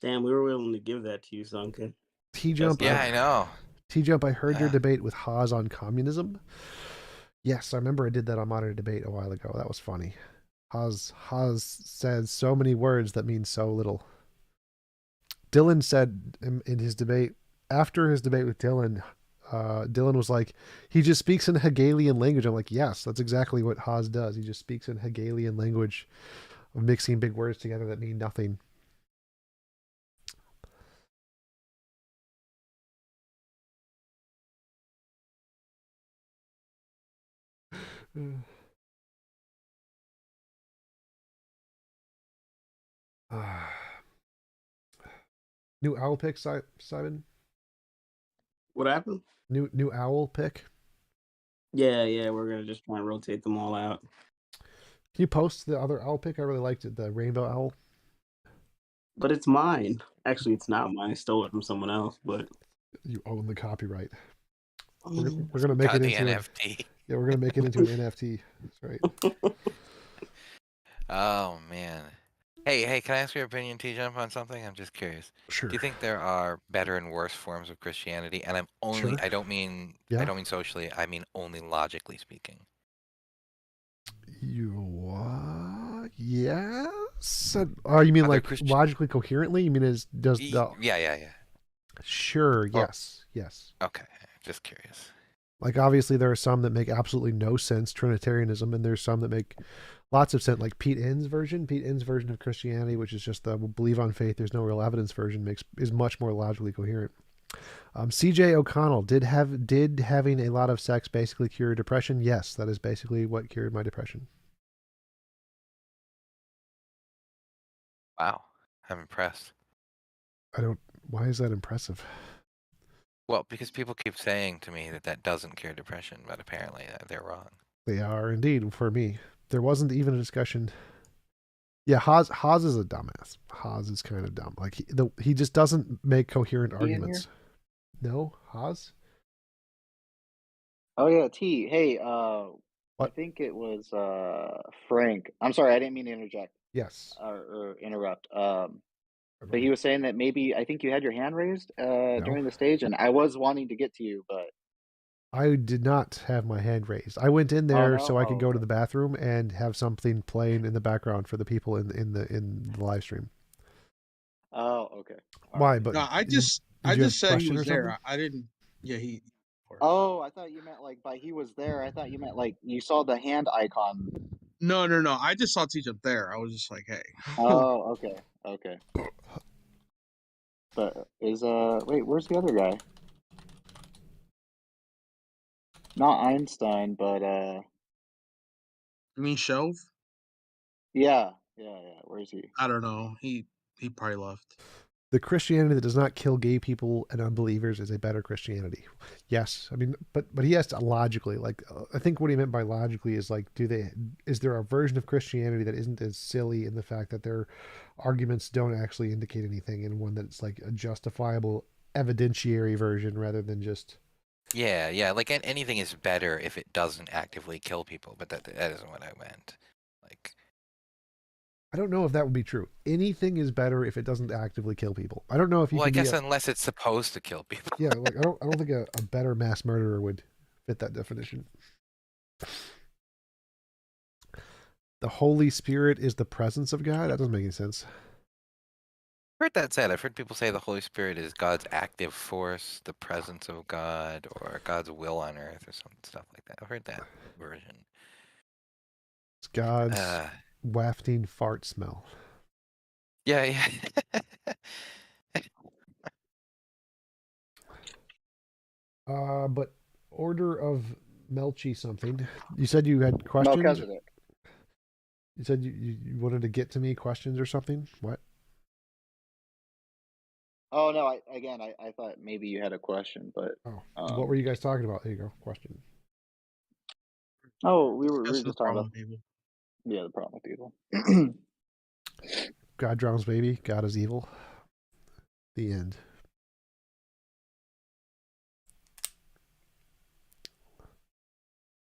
[SPEAKER 3] Damn, we were willing to give that to you, Sunken.
[SPEAKER 1] T-Jump,
[SPEAKER 5] Yeah, I know.
[SPEAKER 1] T-Jump, I heard your
[SPEAKER 5] Yeah.
[SPEAKER 1] debate with Haas on communism. Yes, I remember I did that on Modern Debate a while ago. That was funny. Haas said so many words that mean so little. Dylan said in his debate, after his debate with Dylan, Dylan was like, he just speaks in Hegelian language. I'm like, yes, that's exactly what Haas does. He just speaks in Hegelian language of mixing big words together that mean nothing. New owl pick, Simon?
[SPEAKER 3] What happened?
[SPEAKER 1] New owl pick?
[SPEAKER 3] Yeah, we're gonna just try and rotate them all out.
[SPEAKER 1] Can you post the other owl pick? I really liked it, the rainbow owl.
[SPEAKER 3] But it's mine. Actually, it's not mine. I stole it from someone else, but
[SPEAKER 1] You own the copyright. We're gonna make
[SPEAKER 5] God,
[SPEAKER 1] it
[SPEAKER 5] the
[SPEAKER 1] into
[SPEAKER 5] NFT.
[SPEAKER 1] yeah, we're gonna make it into an NFT. That's right.
[SPEAKER 5] Oh man. Hey, can I ask your opinion, T-Jump, on something? I'm just curious.
[SPEAKER 1] Sure.
[SPEAKER 5] Do you think there are better and worse forms of Christianity? And
[SPEAKER 1] Sure.
[SPEAKER 5] I don't mean socially, I mean only logically speaking.
[SPEAKER 1] You what? Yes. You mean like logically coherently? You mean does the
[SPEAKER 5] Yeah.
[SPEAKER 1] Sure, yes. Yes.
[SPEAKER 5] Okay, just curious.
[SPEAKER 1] Like obviously there are some that make absolutely no sense, Trinitarianism, and there's some that make lots of sense, like Pete Enns' version of Christianity, which is just the believe on faith, there's no real evidence version, is much more logically coherent. CJ O'Connell, did having a lot of sex basically cure depression? Yes, that is basically what cured my depression.
[SPEAKER 5] Wow, I'm impressed.
[SPEAKER 1] Why is that impressive?
[SPEAKER 5] Well, because people keep saying to me that doesn't cure depression, but apparently they're wrong.
[SPEAKER 1] They are indeed for me. There wasn't even a discussion. Yeah, Haas is a dumbass. Haas is kind of dumb. Like he just doesn't make coherent arguments. No, Haas?
[SPEAKER 8] Oh yeah, T. Hey, I
[SPEAKER 1] What?
[SPEAKER 8] think it was Frank. I'm sorry, I didn't mean to interject.
[SPEAKER 1] Yes.
[SPEAKER 8] Or interrupt. But he was saying that maybe I think you had your hand raised during the stage, and I was wanting to get to you, but
[SPEAKER 1] I did not have my hand raised. I went in
[SPEAKER 8] oh
[SPEAKER 1] there
[SPEAKER 8] no,
[SPEAKER 1] so I could go to
[SPEAKER 8] okay.
[SPEAKER 1] the bathroom and have something playing in the background for the people in the live stream.
[SPEAKER 8] Oh, okay.
[SPEAKER 1] Why? But
[SPEAKER 9] No, I
[SPEAKER 1] did you
[SPEAKER 9] just
[SPEAKER 1] have
[SPEAKER 9] said he
[SPEAKER 1] question or
[SPEAKER 9] was
[SPEAKER 1] something?
[SPEAKER 9] there. I didn't. Yeah, he.
[SPEAKER 8] Oh, I thought you meant like by he was there. I thought you meant like you saw the hand icon.
[SPEAKER 9] No. I just saw TJump there. I was just like, hey.
[SPEAKER 8] Oh, okay. But wait, where's the other guy? Not Einstein, but
[SPEAKER 9] You mean Shove?
[SPEAKER 8] yeah. Where's he?
[SPEAKER 9] I don't know. He probably left.
[SPEAKER 1] The Christianity that does not kill gay people and unbelievers is a better Christianity. Yes, I mean, but he has to logically, like, I think what he meant by logically is like, is there a version of Christianity that isn't as silly in the fact that their arguments don't actually indicate anything, and one that's like a justifiable evidentiary version rather than just.
[SPEAKER 5] Yeah. Like anything is better if it doesn't actively kill people, but that isn't what I meant. Like.
[SPEAKER 1] I don't know if that would be true. Anything is better if it doesn't actively kill people. I don't know if you.
[SPEAKER 5] Well, I
[SPEAKER 1] can
[SPEAKER 5] guess unless it's supposed to kill people.
[SPEAKER 1] Yeah, like I don't think a better mass murderer would fit that definition. The Holy Spirit is the presence of God? That doesn't make any sense.
[SPEAKER 5] I've heard that said. I've heard people say the Holy Spirit is God's active force, the presence of God, or God's will on earth, or some stuff like that. I've heard that version.
[SPEAKER 1] It's God's wafting fart smell.
[SPEAKER 5] Yeah.
[SPEAKER 1] But order of Melchi something. You said you had questions?
[SPEAKER 8] Melchizedek.
[SPEAKER 1] You said you wanted to get to me questions or something? What?
[SPEAKER 8] Oh no, I thought maybe you had a question, but
[SPEAKER 1] what were you guys talking about? There you go. Question.
[SPEAKER 8] Oh, we were
[SPEAKER 9] That's
[SPEAKER 8] just
[SPEAKER 9] the
[SPEAKER 8] talking
[SPEAKER 9] problem
[SPEAKER 8] about
[SPEAKER 9] with people.
[SPEAKER 8] Yeah, the problem with people.
[SPEAKER 1] God drowns baby. God is evil. The end.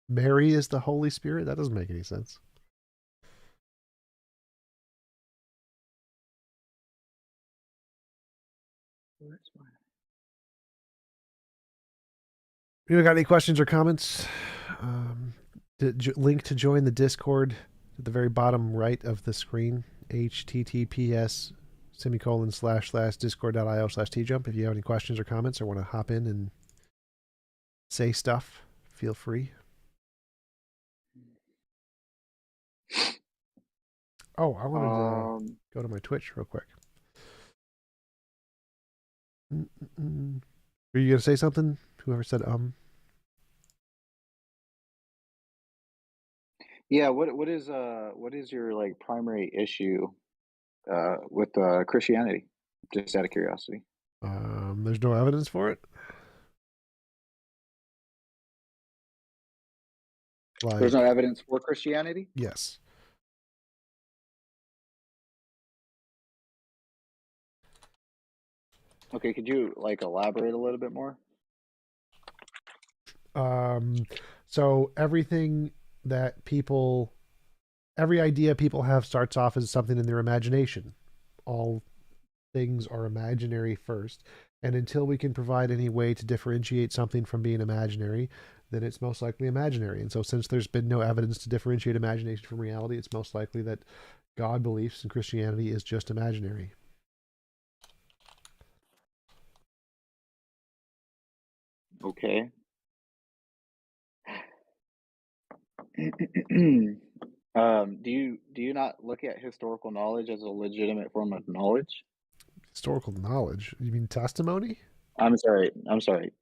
[SPEAKER 1] Mary is the Holy Spirit? That doesn't make any sense. You got any questions or comments? Link to join the Discord at the very bottom right of the screen. https://discord.io/tjump. If you have any questions or comments or want to hop in and say stuff, feel free. Oh, I wanted to go to my Twitch real quick. Are you gonna say something? Whoever said
[SPEAKER 8] Yeah, what is your like primary issue with Christianity? Just out of curiosity.
[SPEAKER 1] There's no evidence for it.
[SPEAKER 8] There's no
[SPEAKER 1] Like,
[SPEAKER 8] evidence for Christianity?
[SPEAKER 1] yes.
[SPEAKER 8] Okay, could you like elaborate a little bit more?
[SPEAKER 1] So every idea people have starts off as something in their imagination. All things are imaginary first. And until we can provide any way to differentiate something from being imaginary, then it's most likely imaginary. And so since there's been no evidence to differentiate imagination from reality, it's most likely that God beliefs in Christianity is just imaginary.
[SPEAKER 8] Okay. Do you not look at historical knowledge as a legitimate form of knowledge?
[SPEAKER 1] Historical knowledge? You mean testimony?
[SPEAKER 8] I'm sorry.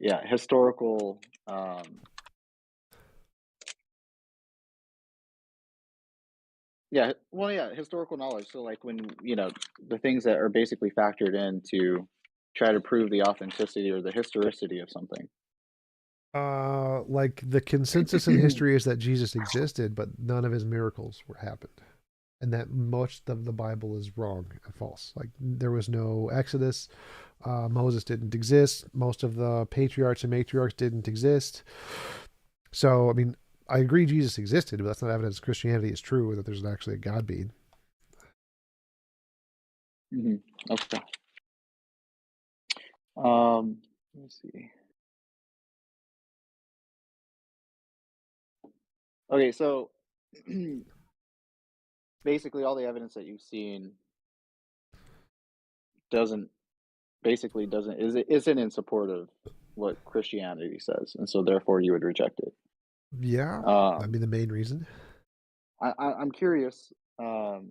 [SPEAKER 8] Yeah, historical. Yeah, well, yeah, historical knowledge. So, like when the things that are basically factored in to try to prove the authenticity or the historicity of something.
[SPEAKER 1] Like the consensus in history is that Jesus existed, but none of his miracles happened. And that most of the Bible is wrong and false. Like there was no Exodus. Moses didn't exist. Most of the patriarchs and matriarchs didn't exist. So, I mean, I agree Jesus existed, but that's not evidence Christianity is true or that there's actually a God being.
[SPEAKER 8] Okay. Let's see. Okay, so basically all the evidence that you've seen isn't in support of what Christianity says, and so therefore you would reject it.
[SPEAKER 1] Yeah, that'd be the main reason.
[SPEAKER 8] I'm curious. Do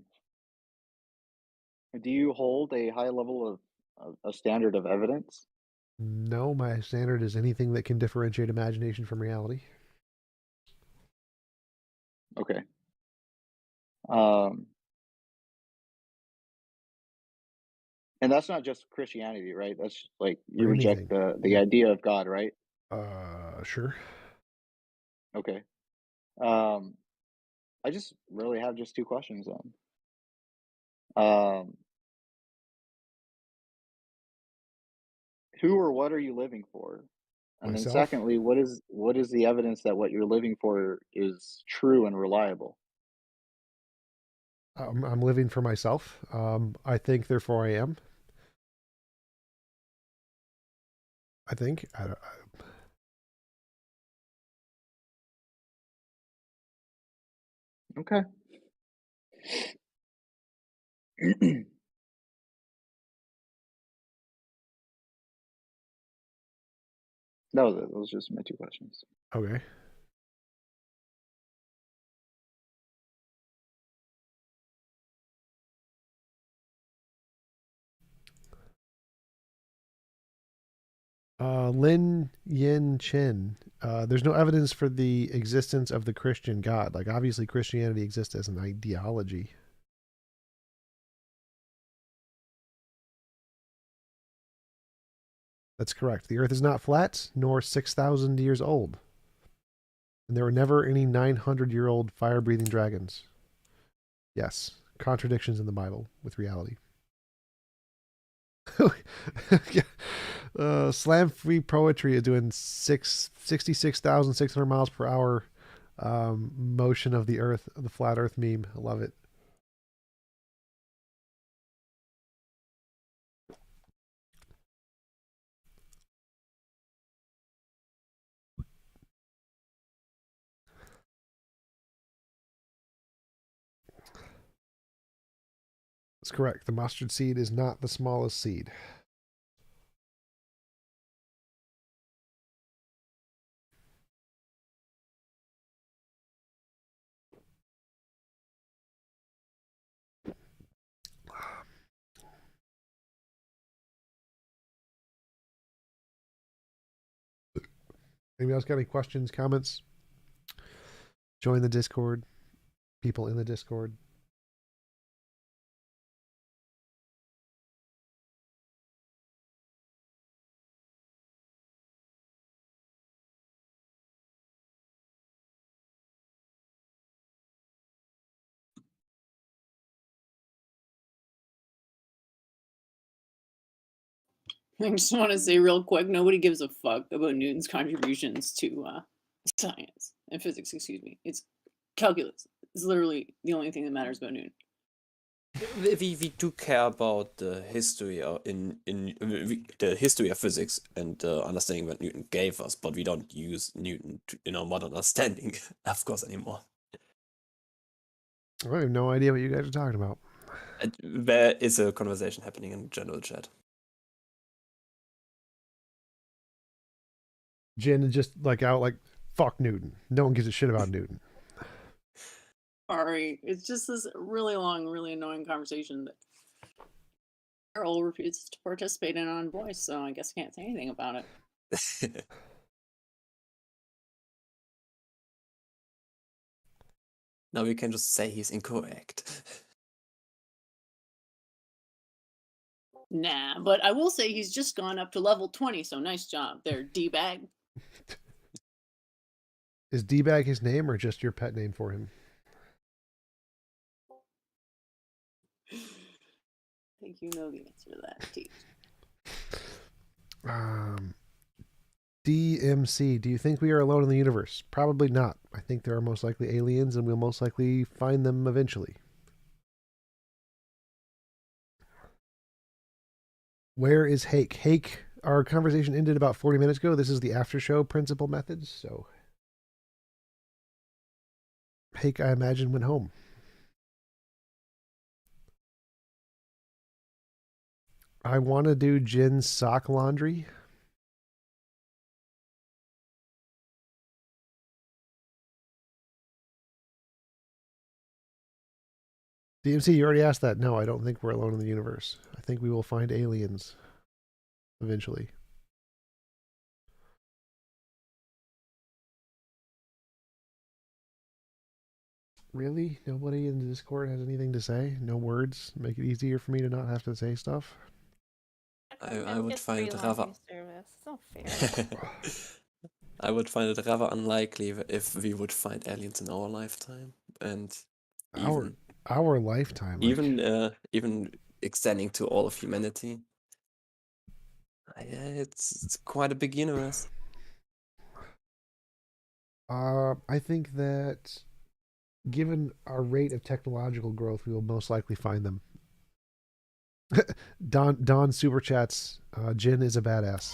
[SPEAKER 8] you hold a high level of a standard of evidence?
[SPEAKER 1] No, my standard is anything that can differentiate imagination from reality.
[SPEAKER 8] Okay. And that's not just Christianity, right? That's like you
[SPEAKER 1] Or
[SPEAKER 8] reject
[SPEAKER 1] anything.
[SPEAKER 8] the idea of God, right?
[SPEAKER 1] Sure.
[SPEAKER 8] Okay. I just really have just two questions then. Who or what are you living for? And then
[SPEAKER 1] Myself.
[SPEAKER 8] secondly, what is the evidence that what you're living for is true and reliable?
[SPEAKER 1] I'm living for myself. I think, therefore I am. I think.
[SPEAKER 8] Okay. Those just my two questions.
[SPEAKER 1] Okay. Lin Yin Chen. There's no evidence for the existence of the Christian God. Like, obviously, Christianity exists as an ideology. That's correct. The Earth is not flat, nor 6,000 years old. And there were never any 900-year-old fire-breathing dragons. Yes, contradictions in the Bible with reality. Slam Free Poetry is doing 66,600 miles per hour motion of the Earth, the flat Earth meme. I love it. That's correct. The mustard seed is not the smallest seed. Anybody else got any questions, comments? Join the Discord. People in the Discord.
[SPEAKER 7] I just want to say real quick, nobody gives a fuck about Newton's contributions to science and physics. Excuse me. It's calculus. It's literally the only thing that matters about Newton.
[SPEAKER 12] We do care about the history the history of physics and understanding what Newton gave us, but we don't use Newton in our modern understanding, of course, anymore.
[SPEAKER 1] I have no idea what you guys are talking about.
[SPEAKER 12] And there is a conversation happening in the general chat.
[SPEAKER 1] Jen is just like out like, fuck Newton. No one gives a shit about Newton.
[SPEAKER 7] Sorry, it's just this really long, really annoying conversation that Carol refuses to participate in on voice, so I guess I can't say anything about it.
[SPEAKER 12] Now we can just say he's incorrect.
[SPEAKER 7] Nah, but I will say he's just gone up to level 20, so nice job there, D-bag.
[SPEAKER 1] Is D-bag his name or just your pet name for him?
[SPEAKER 7] I think you know the answer to that, T.
[SPEAKER 1] DMC, do you think we are alone in the universe? Probably not. I think there are most likely aliens, and we'll most likely find them eventually. Where is Hake? Hake, our conversation ended about 40 minutes ago. This is the after show principal methods, so Hake, I imagine, went home. I want to do Jin's sock laundry. DMC, you already asked that. No, I don't think we're alone in the universe. I think we will find aliens eventually. Really? Nobody in the Discord has anything to say? No words? Make it easier for me to not have to say stuff?
[SPEAKER 12] I would find it
[SPEAKER 4] free
[SPEAKER 12] rather.
[SPEAKER 4] laundry service. It's not fair.
[SPEAKER 12] I would find it rather unlikely if we would find aliens in our lifetime, and
[SPEAKER 1] our lifetime, like...
[SPEAKER 12] even extending to all of humanity. It's quite a big universe.
[SPEAKER 1] I think that given our rate of technological growth, we will most likely find them. Don super chats. Jin is a badass.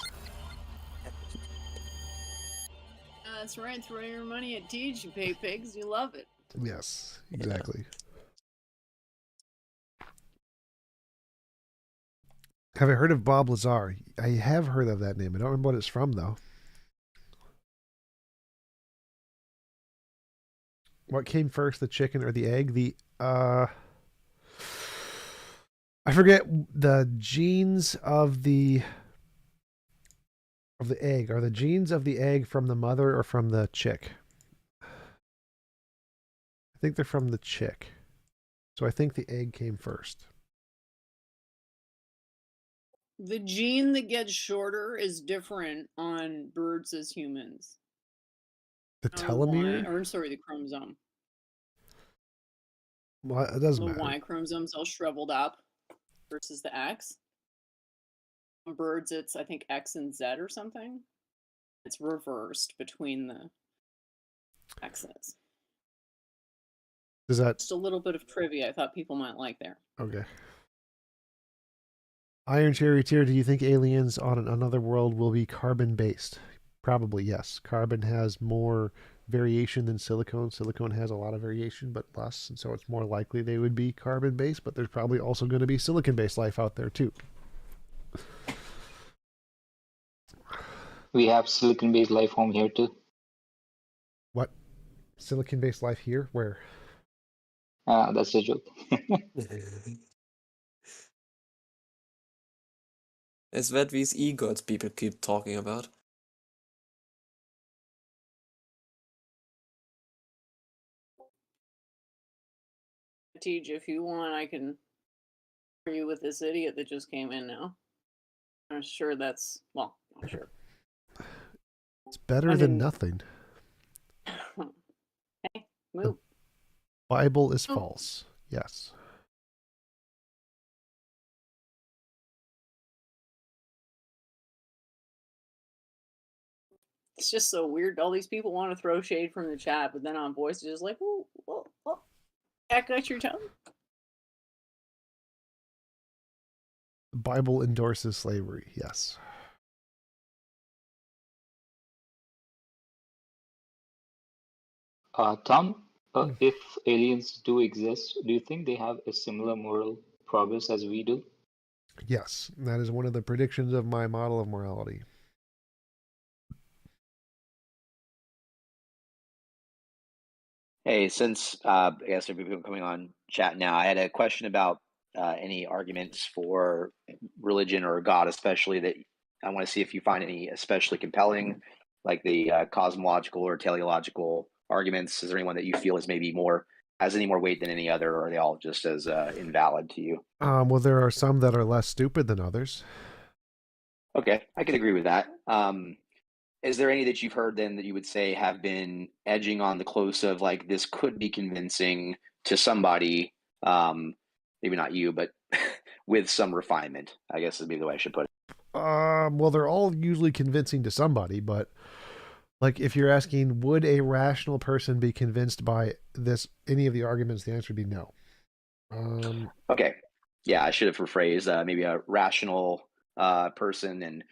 [SPEAKER 7] That's right. Throw your money at Teach, you pay pigs. You love it.
[SPEAKER 1] Yes, exactly. Yeah. Have I heard of Bob Lazar? I have heard of that name. I don't remember what it's from, though. What came first, the chicken or the egg? I forget the genes of the egg. Are the genes of the egg from the mother or from the chick? I think they're from the chick. So I think the egg came first.
[SPEAKER 7] The gene that gets shorter is different on birds as humans.
[SPEAKER 1] The telomere?
[SPEAKER 7] Or sorry, the chromosome.
[SPEAKER 1] Well, it doesn't matter.
[SPEAKER 7] The Y chromosome's all shriveled up versus the X. On birds, it's I think X and Z or something. It's reversed between the X's.
[SPEAKER 1] Is that
[SPEAKER 7] just a little bit of trivia I thought people might like there?
[SPEAKER 1] Okay. Iron Charioteer, do you think aliens on another world will be carbon based? Probably yes. Carbon has more variation than silicone. Silicone has a lot of variation, but less, and so it's more likely they would be carbon-based, but there's probably also going to be silicon-based life out there too.
[SPEAKER 10] We have silicon-based life form here too.
[SPEAKER 1] What? Silicon-based life here? Where?
[SPEAKER 10] That's a joke.
[SPEAKER 12] Is that these e-gods people keep talking about?
[SPEAKER 7] TJ, if you want, I can argue with this idiot that just came in now. I'm sure that's, well, I'm sure.
[SPEAKER 1] It's better than nothing.
[SPEAKER 7] Hey, move.
[SPEAKER 1] Bible is false. Yes.
[SPEAKER 7] It's just so weird. All these people want to throw shade from the chat, but then on voice, it's just like, oh, act out your tongue.
[SPEAKER 1] The Bible endorses slavery. Yes.
[SPEAKER 10] Tom, if aliens do exist, do you think they have a similar moral progress as we do?
[SPEAKER 1] Yes. That is one of the predictions of my model of morality.
[SPEAKER 13] Hey, since I guess there are people coming on chat now, I had a question about any arguments for religion or God, especially that I want to see if you find any especially compelling, like the cosmological or teleological arguments. Is there anyone that you feel is maybe has any more weight than any other, or are they all just as invalid to you?
[SPEAKER 1] Well, there are some that are less stupid than others.
[SPEAKER 13] Okay, I could agree with that. Is there any that you've heard then that you would say have been edging on the close of like this could be convincing to somebody, maybe not you, but with some refinement, I guess would be the way I should put it.
[SPEAKER 1] Well, they're all usually convincing to somebody, but like if you're asking, would a rational person be convinced by any of the arguments, the answer would be no.
[SPEAKER 13] Okay. Yeah, I should have rephrased maybe a rational person. And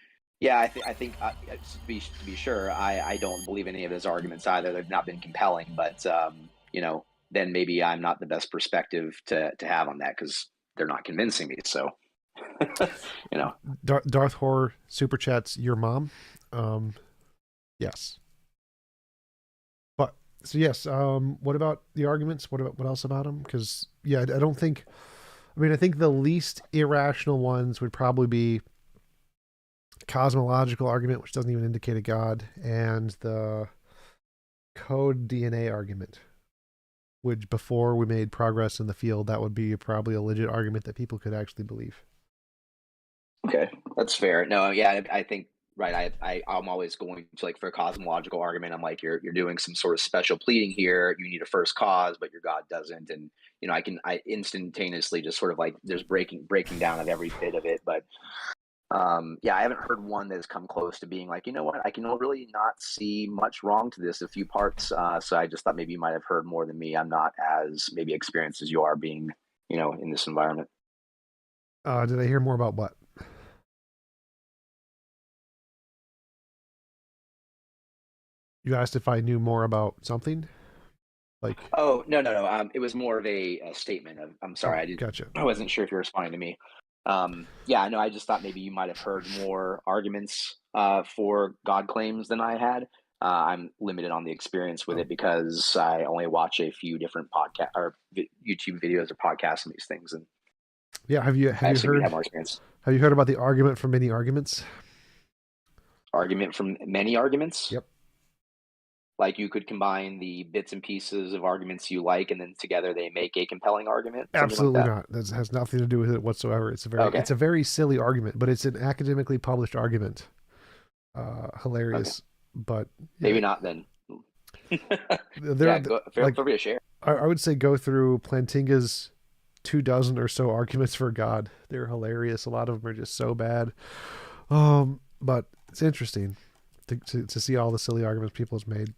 [SPEAKER 13] yeah, I think to be sure, I don't believe any of his arguments either. They've not been compelling, but then maybe I'm not the best perspective to have on that because they're not convincing me. So,
[SPEAKER 1] Darth Horror super chats your mom. Yes. But so yes. What about the arguments? What else about them? Because yeah, I don't think. I mean, I think the least irrational ones would probably be cosmological argument, which doesn't even indicate a god, and the code DNA argument, which before we made progress in the field, that would be probably a legit argument that people could actually believe.
[SPEAKER 13] Okay, that's fair. No, yeah, I think right. I'm always going to like for a cosmological argument. I'm like you're doing some sort of special pleading here. You need a first cause, but your God doesn't, and I instantaneously just sort of like there's breaking down of every bit of it, but. Yeah, I haven't heard one that has come close to being like, you know what, I can really not see much wrong to this, a few parts. So I just thought maybe you might have heard more than me. I'm not as maybe experienced as you are being, in this environment.
[SPEAKER 1] Did I hear more about what? You asked if I knew more about something? Like?
[SPEAKER 13] Oh, no. It was more of a statement of, I'm sorry,
[SPEAKER 1] Gotcha.
[SPEAKER 13] I wasn't sure if you were responding to me. Yeah, no, I just thought maybe you might have heard more arguments for God claims than I had. I'm limited on the experience with it because I only watch a few different podcast or YouTube videos or podcasts on these things. And
[SPEAKER 1] yeah, have you heard?
[SPEAKER 13] Have more experience.
[SPEAKER 1] Have you heard about the argument from many arguments?
[SPEAKER 13] Argument from many arguments?
[SPEAKER 1] Yep.
[SPEAKER 13] Like you could combine the bits and pieces of arguments you like, and then together they make a compelling argument.
[SPEAKER 1] Absolutely
[SPEAKER 13] like
[SPEAKER 1] not. That has nothing to do with it whatsoever. It's a very silly argument, but it's an academically published argument. Hilarious, but
[SPEAKER 13] maybe not then.
[SPEAKER 1] Feel
[SPEAKER 13] free to share.
[SPEAKER 1] I would say go through Plantinga's 24 or so arguments for God. They're hilarious. A lot of them are just so bad. But it's interesting to see all the silly arguments people have made.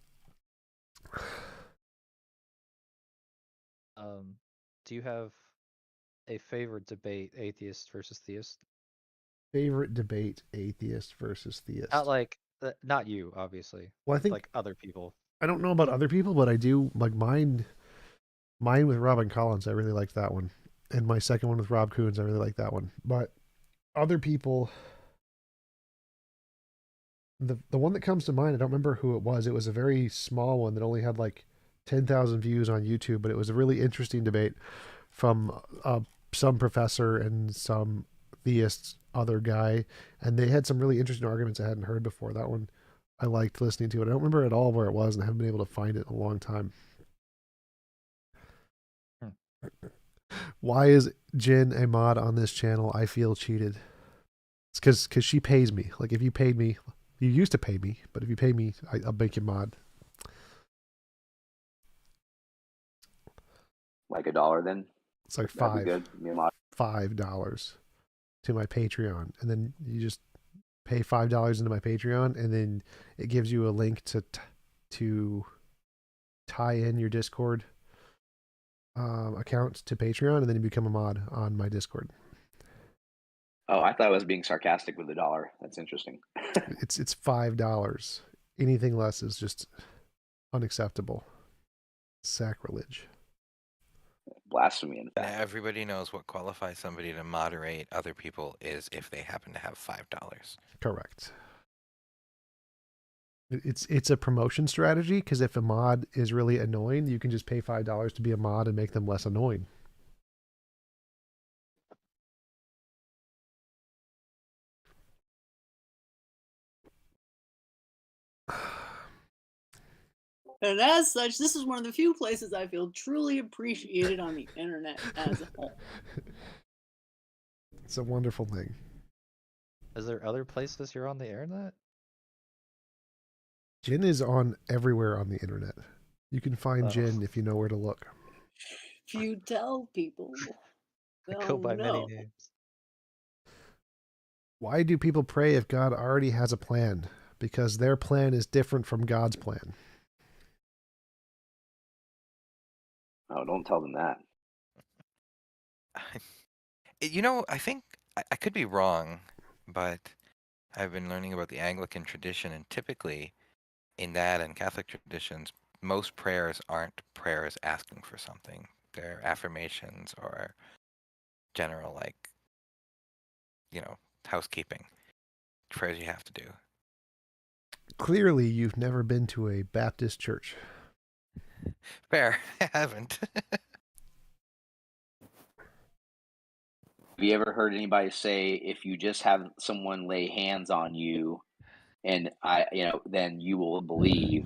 [SPEAKER 11] Do you have a favorite debate, atheist versus theist?
[SPEAKER 1] Favorite debate, atheist versus theist.
[SPEAKER 11] Not you, obviously.
[SPEAKER 1] Well, I think
[SPEAKER 11] like other people.
[SPEAKER 1] I don't know about other people, but I do like mine. Mine with Robin Collins, I really liked that one, and my second one with Rob Coons, I really like that one. But other people, the one that comes to mind, I don't remember who it was. It was a very small one that only had like 10,000 views on YouTube, but it was a really interesting debate from some professor and some theist other guy, and they had some really interesting arguments I hadn't heard before. That one I liked listening to it. I don't remember at all where it was, and I haven't been able to find it in a long time. Why is Jin a mod on this channel? I feel cheated. It's because she pays me. Like, if you paid me, you used to pay me, but if you pay me, I'll make you mod.
[SPEAKER 13] Like $1 then?
[SPEAKER 1] It's like
[SPEAKER 13] That'd be good. Me a mod.
[SPEAKER 1] $5 to my Patreon, and then you just pay $5 into my Patreon, and then it gives you a link to tie in your Discord account to Patreon, and then you become a mod on my Discord.
[SPEAKER 13] Oh, I thought I was being sarcastic with $1. That's interesting.
[SPEAKER 1] It's $5. Anything less is just unacceptable. Sacrilege.
[SPEAKER 13] Blasphemy, in
[SPEAKER 5] Now,
[SPEAKER 13] fact.
[SPEAKER 5] everybody knows what qualifies somebody to moderate other people is if they happen to have $5.
[SPEAKER 1] Correct. It's a promotion strategy, because if a mod is really annoying, you can just pay $5 to be a mod and make them less annoying.
[SPEAKER 7] And as such, this is one of the few places I feel truly appreciated on the internet as a whole.
[SPEAKER 1] It's a wonderful thing.
[SPEAKER 11] Is there other places you're on the internet?
[SPEAKER 1] Jin is on everywhere on the internet. You can find Jin if you know where to look.
[SPEAKER 7] If you tell people,
[SPEAKER 11] I
[SPEAKER 7] they'll
[SPEAKER 11] go by many
[SPEAKER 7] know.
[SPEAKER 11] names.
[SPEAKER 1] Why do people pray if God already has a plan? Because their plan is different from God's plan.
[SPEAKER 13] Oh, don't tell them that.
[SPEAKER 5] You know, I think I could be wrong, but I've been learning about the Anglican tradition, and typically in that and Catholic traditions, most prayers aren't prayers asking for something. They're affirmations or general, like, housekeeping prayers you have to do.
[SPEAKER 1] Clearly, you've never been to a Baptist church.
[SPEAKER 5] Fair, I haven't.
[SPEAKER 13] Have you ever heard anybody say if you just have someone lay hands on you, and then you will believe?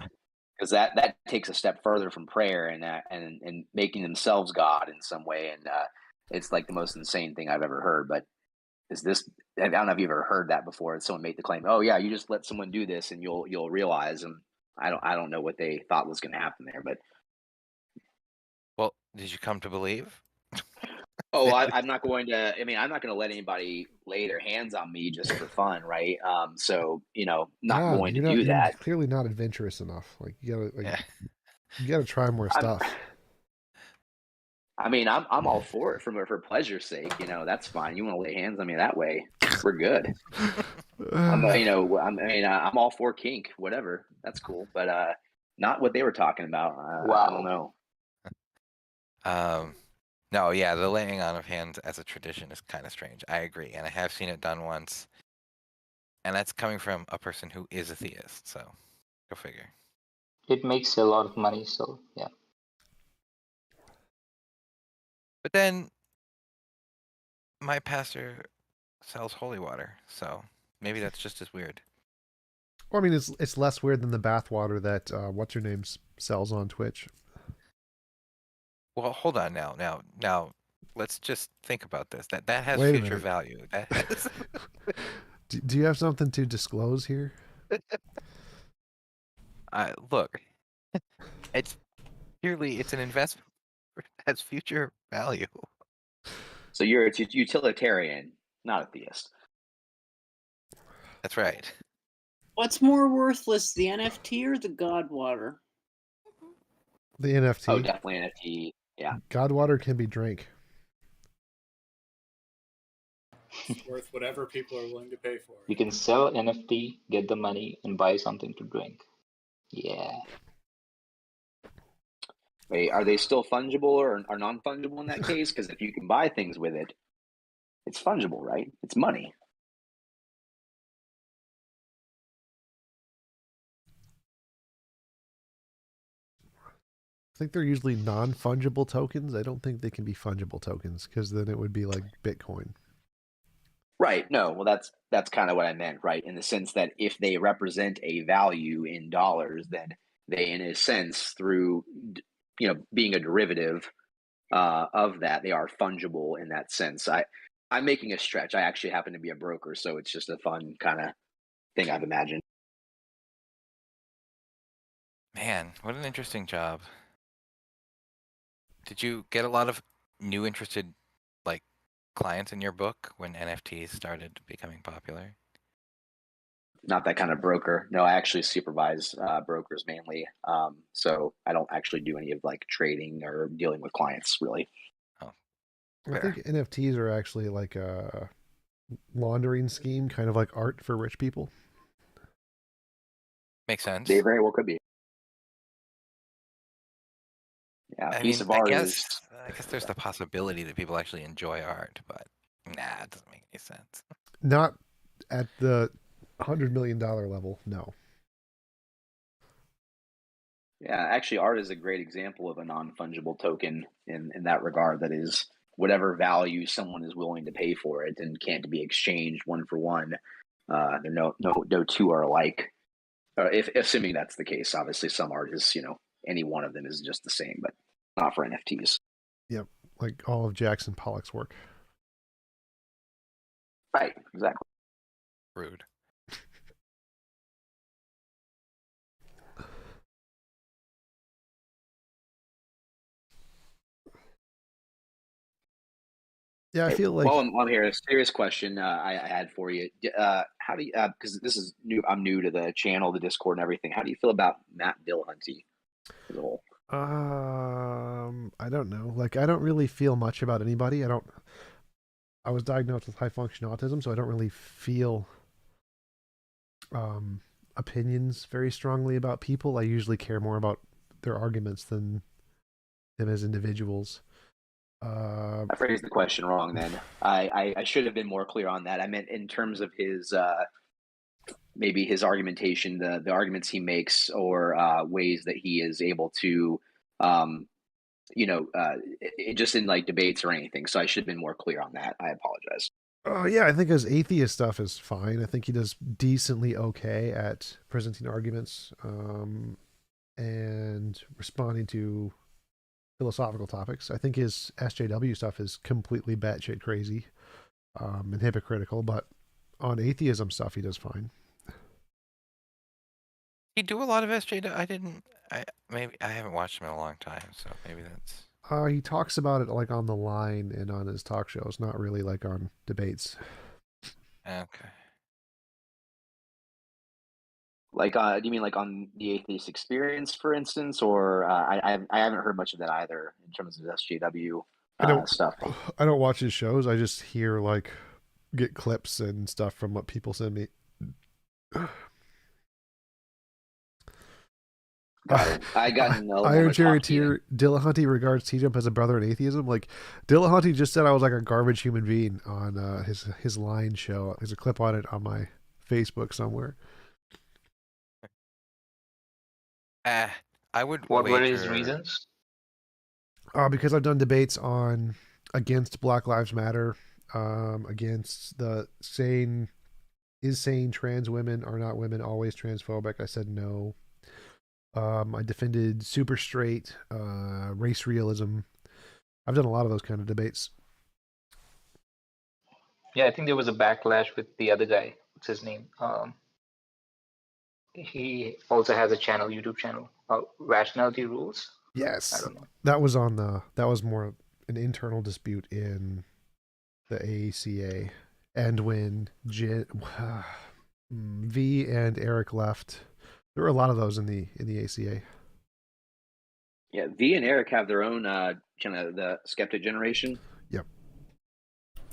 [SPEAKER 13] Because that takes a step further from prayer and making themselves God in some way, and it's like the most insane thing I've ever heard. But is this? I don't know if you've ever heard that before. Someone made the claim, "Oh yeah, you just let someone do this, and you'll realize." And I don't know what they thought was going to happen there, but
[SPEAKER 5] Well, did you come to believe?
[SPEAKER 13] oh, I'm not going to. I mean, I'm not going to let anybody lay their hands on me just for fun, right? So not
[SPEAKER 1] God,
[SPEAKER 13] going to do
[SPEAKER 1] you're
[SPEAKER 13] that.
[SPEAKER 1] clearly not adventurous enough. Like, you gotta try more
[SPEAKER 13] I'm-
[SPEAKER 1] stuff.
[SPEAKER 13] I mean, I'm all for it for pleasure's sake. That's fine. You want to lay hands on me that way, we're good. I'm all for kink, whatever. That's cool, but not what they were talking about. I don't know.
[SPEAKER 5] No, yeah, the laying on of hands as a tradition is kind of strange. I agree, and I have seen it done once, and that's coming from a person who is a theist. So, go figure.
[SPEAKER 10] It makes a lot of money, so yeah.
[SPEAKER 5] But then, my pastor sells holy water, so maybe that's just as weird.
[SPEAKER 1] Well, I mean, it's less weird than the bathwater that what's her name sells on Twitch.
[SPEAKER 5] Well, hold on now. Let's just think about this. That has
[SPEAKER 1] Wait a
[SPEAKER 5] future
[SPEAKER 1] minute.
[SPEAKER 5] value. That has...
[SPEAKER 1] Do you have something to disclose here?
[SPEAKER 5] Look, it's an investment that has future value.
[SPEAKER 13] So you're a utilitarian, not a theist.
[SPEAKER 5] That's right.
[SPEAKER 7] What's more worthless, the NFT or the God water?
[SPEAKER 1] The NFT.
[SPEAKER 13] Oh, definitely NFT. Yeah.
[SPEAKER 1] Godwater can be drank.
[SPEAKER 14] It's worth whatever people are willing to pay for it.
[SPEAKER 10] You can sell NFT, get the money, and buy something to drink. Yeah.
[SPEAKER 13] Wait, are they still fungible or non-fungible in that case? Because if you can buy things with it, it's fungible, right? It's money.
[SPEAKER 1] I think they're usually non-fungible tokens. I don't think they can be fungible tokens because then it would be like Bitcoin.
[SPEAKER 13] Right. No. Well, that's kind of what I meant, right? In the sense that if they represent a value in dollars, then they, in a sense, through being a derivative of that, they are fungible in that sense. I'm making a stretch. I actually happen to be a broker, so it's just a fun kind of thing I've imagined.
[SPEAKER 5] Man, what an interesting job. Did you get a lot of new interested like clients in your book when NFTs started becoming popular?
[SPEAKER 13] Not that kind of broker. No, I actually supervise brokers mainly. So I don't actually do any of like trading or dealing with clients really.
[SPEAKER 5] Oh,
[SPEAKER 1] I think NFTs are actually like a laundering scheme, kind of like art for rich people.
[SPEAKER 5] Makes sense.
[SPEAKER 13] They very well could be. Yeah, a piece of art is.
[SPEAKER 5] I guess there's the possibility that people actually enjoy art, but nah, it doesn't make any sense.
[SPEAKER 1] Not at the $100 million level, no.
[SPEAKER 13] Yeah, actually, art is a great example of a non-fungible token in that regard. That is, whatever value someone is willing to pay for it and can't be exchanged one for one. There no two are alike. If assuming that's the case, obviously some art is any one of them is just the same, but not for NFTs.
[SPEAKER 1] Yep, like all of Jackson Pollock's work.
[SPEAKER 13] Right, exactly.
[SPEAKER 5] Rude.
[SPEAKER 1] Yeah, I feel like.
[SPEAKER 13] Well, I'm here. A serious question I had for you. How do you? Because this is new. I'm new to the channel, the Discord, and everything. How do you feel about Matt Dillahunty as a whole?
[SPEAKER 1] I don't know. Like, I don't really feel much about anybody. I was diagnosed with high function autism, so I don't really feel opinions very strongly about people. I usually care more about their arguments than them as individuals.
[SPEAKER 13] I phrased the question wrong then. I should have been more clear on that. I meant in terms of his maybe his argumentation, the arguments he makes, or ways that he is able to just in like debates or anything. So I should have been more clear on that. I apologize.
[SPEAKER 1] Yeah, I think his atheist stuff is fine. I think he does decently okay at presenting arguments and responding to philosophical topics. I think his SJW stuff is completely batshit crazy and hypocritical, but on atheism stuff, he does fine.
[SPEAKER 5] You do a lot of SJW. I haven't watched him in a long time, so maybe that's.
[SPEAKER 1] He talks about it like on the line and on his talk shows, not really like on debates.
[SPEAKER 5] Okay.
[SPEAKER 13] Like, do you mean like on the Atheist Experience, for instance, or I haven't heard much of that either in terms of SJW stuff.
[SPEAKER 1] I don't watch his shows. I just hear get clips and stuff from what people send me.
[SPEAKER 13] I got no.
[SPEAKER 1] Iron Charioteer Dillahunty regards TJump as a brother in atheism. Like, Dillahunty just said I was like a garbage human being on his line show. There's a clip on it on my Facebook somewhere.
[SPEAKER 5] I would.
[SPEAKER 10] What were his reasons?
[SPEAKER 1] Because I've done debates against Black Lives Matter, against the saying trans women are not women always transphobic. I said no. I defended super straight, race realism. I've done a lot of those kind of debates.
[SPEAKER 10] Yeah, I think there was a backlash with the other guy. What's his name? He also has a channel, YouTube channel, Rationality Rules.
[SPEAKER 1] Yes,
[SPEAKER 10] I don't know.
[SPEAKER 1] That was more an internal dispute in the AACA, and when V and Eric left, there were a lot of those in the ACA.
[SPEAKER 13] Yeah, V and Eric have their own kind of the skeptic generation.
[SPEAKER 1] Yep.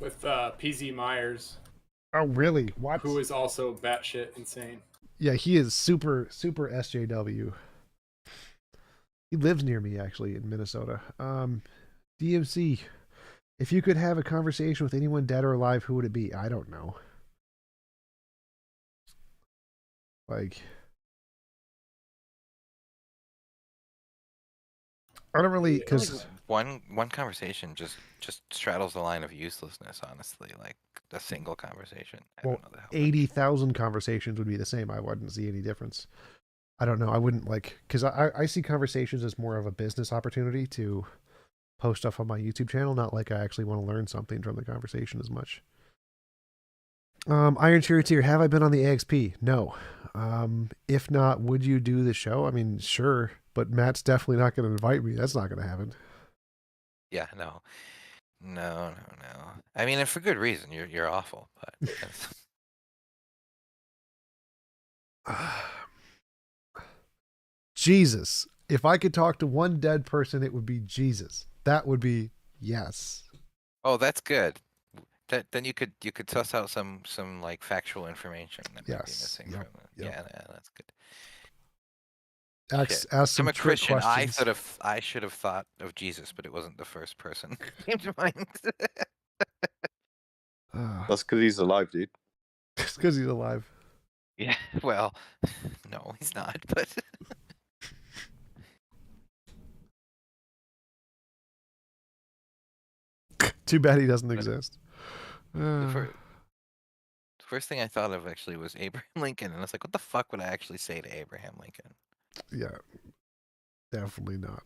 [SPEAKER 14] With PZ Myers.
[SPEAKER 1] Oh, really? What?
[SPEAKER 14] Who is also batshit insane.
[SPEAKER 1] Yeah, he is super SJW. He lives near me, actually, in Minnesota. DMC, if you could have a conversation with anyone dead or alive, who would it be? I don't know. Like, I don't really, because
[SPEAKER 5] one conversation just straddles the line of uselessness. Honestly, like a single conversation. I
[SPEAKER 1] well,
[SPEAKER 5] don't know the hell.
[SPEAKER 1] 80,000 conversations would be the same. I wouldn't see any difference. I don't know. I wouldn't like, because I see conversations as more of a business opportunity to post stuff on my YouTube channel, not like I actually want to learn something from the conversation as much. Iron Charioteer, have I been on the AXP? No. If not, would you do the show? I mean, sure, but Matt's definitely not going to invite me. That's not going to happen.
[SPEAKER 5] Yeah, no. I mean, and for good reason. You're awful, but
[SPEAKER 1] Jesus. If I could talk to one dead person, it would be Jesus. That would be yes.
[SPEAKER 5] oh, that's good. Then you could suss out some like factual information that might be
[SPEAKER 1] Yes.
[SPEAKER 5] missing
[SPEAKER 1] Yep.
[SPEAKER 5] from it. Yeah, that's good.
[SPEAKER 1] Ask some
[SPEAKER 5] I'm a
[SPEAKER 1] trick
[SPEAKER 5] Christian.
[SPEAKER 1] questions.
[SPEAKER 5] I should have thought of Jesus, but it wasn't the first person that came to mind.
[SPEAKER 15] That's because he's alive, dude.
[SPEAKER 1] It's because he's alive.
[SPEAKER 5] Yeah, well, no, he's not, but
[SPEAKER 1] Too bad he doesn't exist.
[SPEAKER 5] the first thing I thought of actually was Abraham Lincoln, and I was like, what the fuck would I actually say to Abraham Lincoln?
[SPEAKER 1] Yeah, definitely not.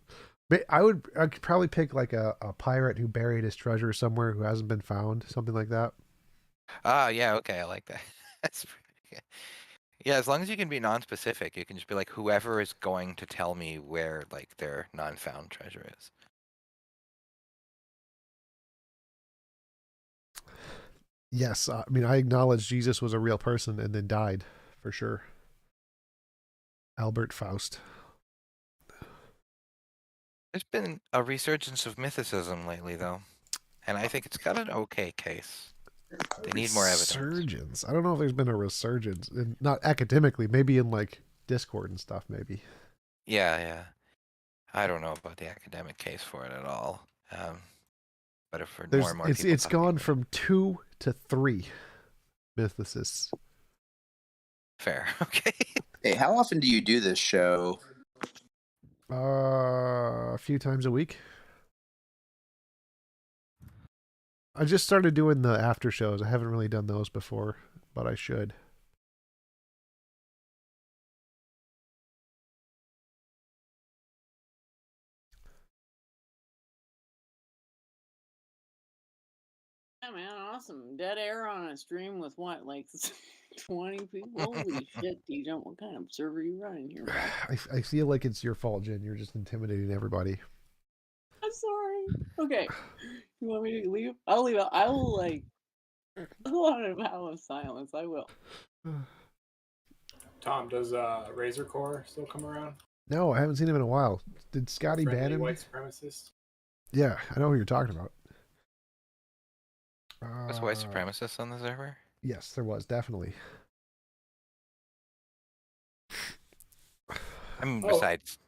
[SPEAKER 1] But I could probably pick like a pirate who buried his treasure somewhere who hasn't been found, something like that.
[SPEAKER 5] Ah, yeah, okay, I like that. That's pretty good. Yeah, as long as you can be non-specific, you can just be like, whoever is going to tell me where like their non-found treasure is.
[SPEAKER 1] Yes, I mean I acknowledge Jesus was a real person and then died, for sure. Albert Faust.
[SPEAKER 5] There's been a resurgence of mythicism lately, though, and I think it's got an okay case. They need more evidence.
[SPEAKER 1] Resurgence. I don't know if there's been a resurgence, not academically, maybe in like Discord and stuff, maybe.
[SPEAKER 5] Yeah. I don't know about the academic case for it at all. But if for more and more people,
[SPEAKER 1] it's gone from 2 to 3 mythicists.
[SPEAKER 5] Fair. Okay.
[SPEAKER 13] Hey, how often do you do this show?
[SPEAKER 1] A few times a week. I just started doing the after shows. I haven't really done those before, but I should.
[SPEAKER 7] Yeah, man, awesome. Dead air on a stream with what, like 20 people? Holy shit, TJump, what kind of server are you running here, bro?
[SPEAKER 1] I feel like it's your fault, Jen. You're just intimidating everybody.
[SPEAKER 7] I'm sorry. Okay. You want me to leave? I'll leave. I will, like, go on a vow of silence. I will.
[SPEAKER 14] Tom, does Razor Core still come around?
[SPEAKER 1] No, I haven't seen him in a while. Did Scotty ban
[SPEAKER 14] Friendly
[SPEAKER 1] him?
[SPEAKER 14] white supremacist?
[SPEAKER 1] Yeah, I know who you're talking about.
[SPEAKER 5] Was white supremacists on the server?
[SPEAKER 1] Yes, there was, definitely.
[SPEAKER 5] I mean, besides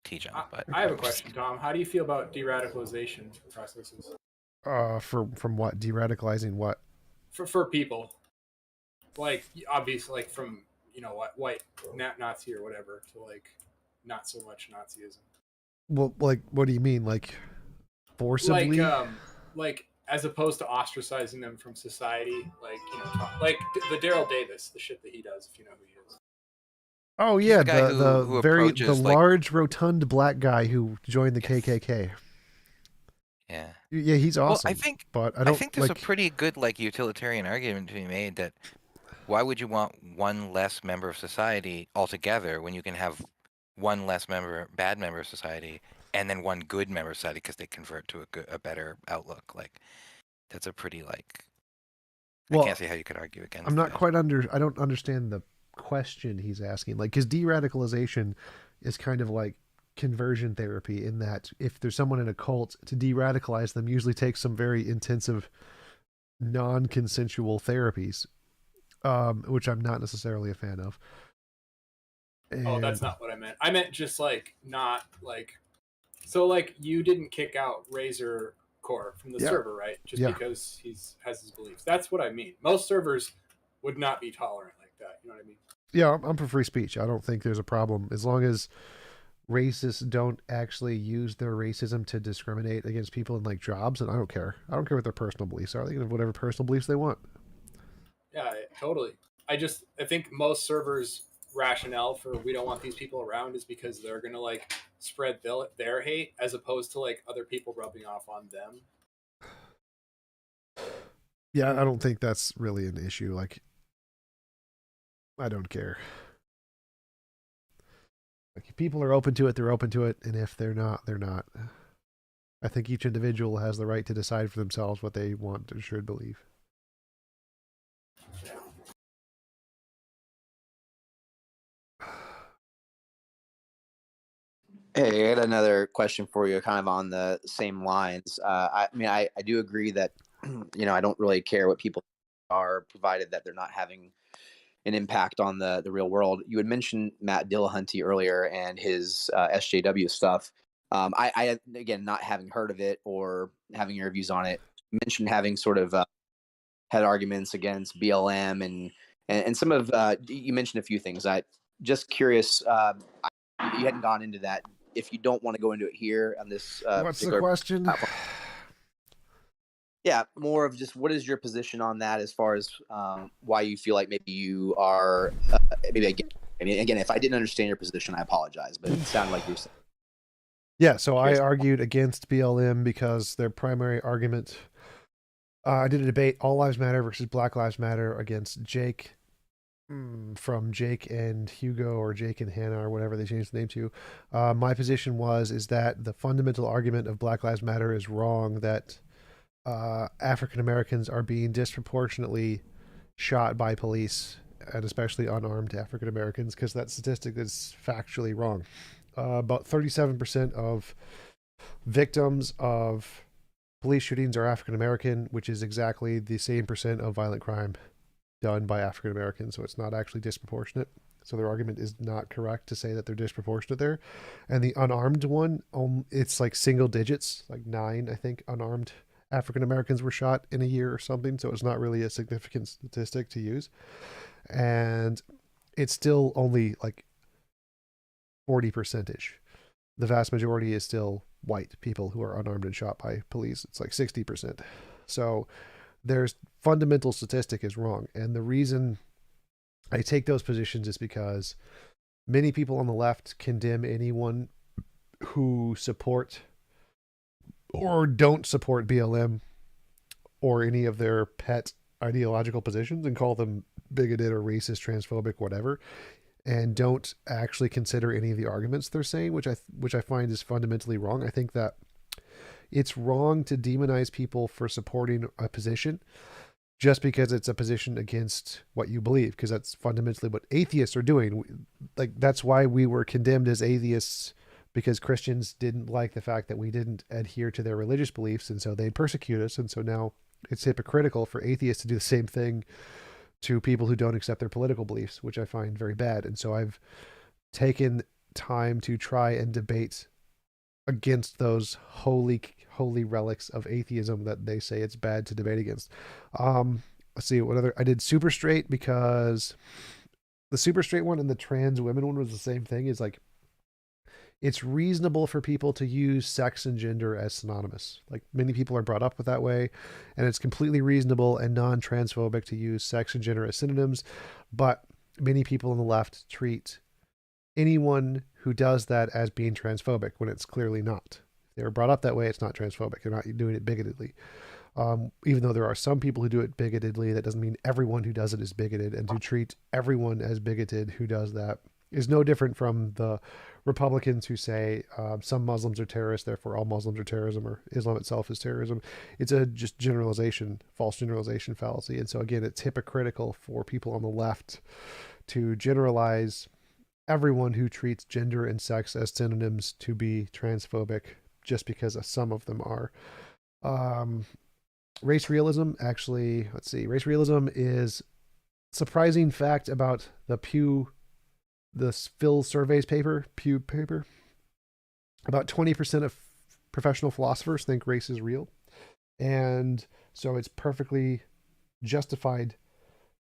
[SPEAKER 5] TJump, but
[SPEAKER 14] I have a question, Tom. How do you feel about de-radicalization processes?
[SPEAKER 1] From what? De-radicalizing what?
[SPEAKER 14] For people, like obviously, like from white Nazi or whatever to like not so much Nazism.
[SPEAKER 1] Well, like, what do you mean, like forcibly?
[SPEAKER 14] Like as opposed to ostracizing them from society, like like the Daryl Davis, the shit that he does, if you know who he is.
[SPEAKER 1] Oh yeah,
[SPEAKER 5] the
[SPEAKER 1] large rotund black guy who joined the KKK.
[SPEAKER 5] Yeah.
[SPEAKER 1] Yeah, he's awesome.
[SPEAKER 5] Well, I think there's a pretty good like utilitarian argument to be made that why would you want one less member of society altogether when you can have one less bad member of society, and then one good member of society because they convert to a better outlook? Like, that's a pretty like. I can't see how you could argue against.
[SPEAKER 1] I'm not quite I don't understand the question he's asking. Like, because de-radicalization is kind of like conversion therapy in that if there's someone in a cult, to de-radicalize them usually takes some very intensive non-consensual therapies, which I'm not necessarily a fan of.
[SPEAKER 14] Oh, that's not what I meant. I meant just like not like So like you didn't kick out Razor Core from the
[SPEAKER 1] Yeah.
[SPEAKER 14] server, right? Just
[SPEAKER 1] Yeah.
[SPEAKER 14] because has his beliefs. That's what I mean. Most servers would not be tolerant like that. You know what I mean?
[SPEAKER 1] Yeah, I'm for free speech. I don't think there's a problem as long as racists don't actually use their racism to discriminate against people in like jobs, and I don't care. I don't care what their personal beliefs are. They can have whatever personal beliefs they want.
[SPEAKER 14] Yeah, totally. I think most servers' rationale for we don't want these people around is because they're gonna like spread their hate as opposed to like other people rubbing off on them.
[SPEAKER 1] Yeah, I don't think that's really an issue. Like, I don't care. Like, if people are open to it, they're open to it, and if they're not, they're not. I think each individual has the right to decide for themselves what they want or should believe.
[SPEAKER 16] Hey, I got another question for you, kind of on the same lines. I mean, I do agree that, I don't really care what people are, provided that they're not having an impact on the real world. You had mentioned Matt Dillahunty earlier and his SJW stuff. I again, not having heard of it or having your views on it, mentioned having sort of had arguments against BLM and some of you mentioned a few things. I just curious. You hadn't gone into that. If you don't want to go into it here on this
[SPEAKER 1] What's the question?
[SPEAKER 16] platform. Yeah, more of just what is your position on that as far as why you feel like maybe you are maybe again, if I didn't understand your position, I apologize, but it sounded like you're saying.
[SPEAKER 1] Yeah, so I argued against BLM because their primary argument. I did a debate, All Lives Matter versus Black Lives Matter, against Jake from Jake and Hugo, or Jake and Hannah, or whatever they changed the name to. My position is that the fundamental argument of Black Lives Matter is wrong, that African Americans are being disproportionately shot by police, and especially unarmed African Americans, because that statistic is factually wrong. About 37% of victims of police shootings are African American, which is exactly the same percent of violent crime done by African Americans, so it's not actually disproportionate. So their argument is not correct to say that they're disproportionate there. And the unarmed one, it's like single digits, like 9, I think, unarmed African Americans were shot in a year or something, so it's not really a significant statistic to use. And it's still only like 40%-ish. The vast majority is still white people who are unarmed and shot by police. It's like 60%. So their fundamental statistic is wrong. And the reason I take those positions is because many people on the left condemn anyone who support or don't support BLM or any of their pet ideological positions and call them bigoted or racist, transphobic, whatever, and don't actually consider any of the arguments they're saying, which I find is fundamentally wrong. I think that it's wrong to demonize people for supporting a position just because it's a position against what you believe, because that's fundamentally what atheists are doing. Like, that's why we were condemned as atheists, because Christians didn't like the fact that we didn't adhere to their religious beliefs, and so they'd persecute us. And so now it's hypocritical for atheists to do the same thing to people who don't accept their political beliefs, which I find very bad. And so I've taken time to try and debate against those holy relics of atheism that they say it's bad to debate against. Let's see, what other, I did super straight, because the super straight one and the trans women one was the same thing. Is like, it's reasonable for people to use sex and gender as synonymous. Like, many people are brought up with that way, and it's completely reasonable and non-transphobic to use sex and gender as synonyms. But many people on the left treat anyone who does that as being transphobic when it's clearly not. If they were brought up that way, it's not transphobic. They're not doing it bigotedly. Even though there are some people who do it bigotedly, that doesn't mean everyone who does it is bigoted. And to treat everyone as bigoted who does that is no different from the Republicans who say some Muslims are terrorists, therefore all Muslims are terrorism, or Islam itself is terrorism. It's a just generalization, false generalization fallacy. And so again, it's hypocritical for people on the left to generalize everyone who treats gender and sex as synonyms to be transphobic just because some of them are. Race realism, actually, let's see. Race realism is surprising fact about the Phil Surveys paper, Pew paper. About 20% of professional philosophers think race is real. And so it's perfectly justified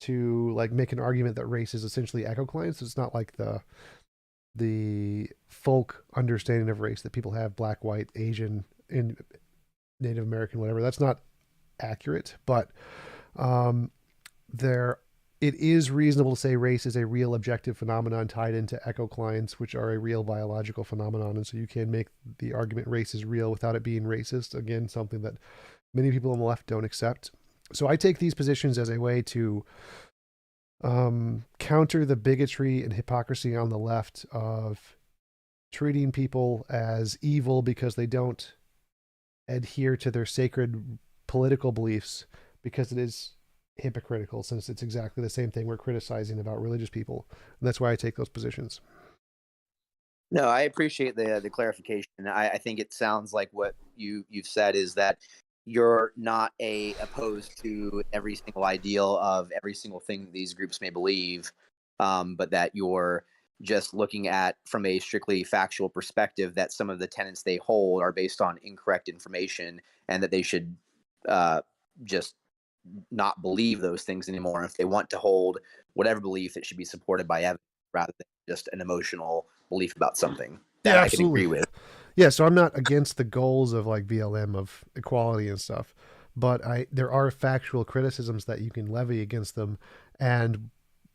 [SPEAKER 1] to like make an argument that race is essentially echo clients. It's not like the folk understanding of race that people have, black, white, Asian, in Native American, whatever. That's not accurate, but there it is reasonable to say race is a real objective phenomenon tied into echo clients, which are a real biological phenomenon. And so you can make the argument race is real without it being racist. Again, something that many people on the left don't accept. So I take these positions as a way to counter the bigotry and hypocrisy on the left of treating people as evil because they don't adhere to their sacred political beliefs, because it is hypocritical, since it's exactly the same thing we're criticizing about religious people. And that's why I take those positions.
[SPEAKER 16] No, I appreciate the clarification. I think it sounds like what you've said is that you're not opposed to every single ideal of every single thing that these groups may believe, but that you're just looking at from a strictly factual perspective that some of the tenets they hold are based on incorrect information, and that they should just not believe those things anymore. If they want to hold whatever belief, it should be supported by evidence rather than just an emotional belief about something. That
[SPEAKER 1] Yeah,
[SPEAKER 16] I can
[SPEAKER 1] absolutely.
[SPEAKER 16] agree with.
[SPEAKER 1] Yeah, so I'm not against the goals of like BLM of equality and stuff, but there are factual criticisms that you can levy against them,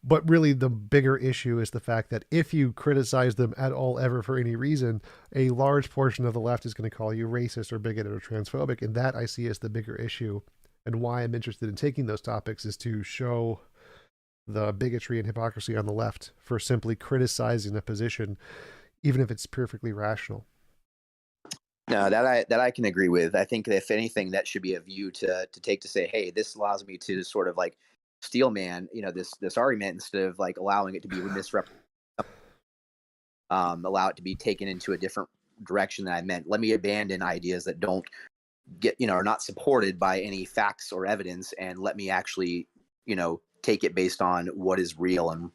[SPEAKER 1] but really the bigger issue is the fact that if you criticize them at all ever for any reason, a large portion of the left is going to call you racist or bigoted or transphobic, and that I see as the bigger issue. And why I'm interested in taking those topics is to show the bigotry and hypocrisy on the left for simply criticizing a position, even if it's perfectly rational.
[SPEAKER 16] No, that I can agree with. I think that if anything, that should be a view to take to say, hey, this allows me to sort of like steel man, this argument instead of like allowing it to be misrepresented, allow it to be taken into a different direction than I meant. Let me abandon ideas that don't are not supported by any facts or evidence, and let me actually, take it based on what is real, and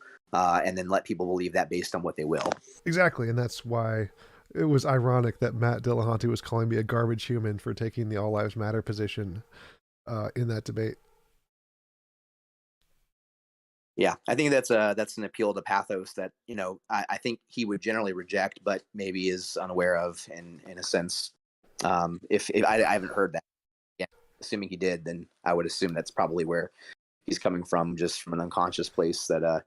[SPEAKER 16] then let people believe that based on what they will.
[SPEAKER 1] Exactly, and that's why it was ironic that Matt Dillahunty was calling me a garbage human for taking the All Lives Matter position in that debate.
[SPEAKER 16] Yeah, I think that's an appeal to pathos that I think he would generally reject, but maybe is unaware of in a sense. If I haven't heard that, yeah, assuming he did, then I would assume that's probably where he's coming from, just from an unconscious place. That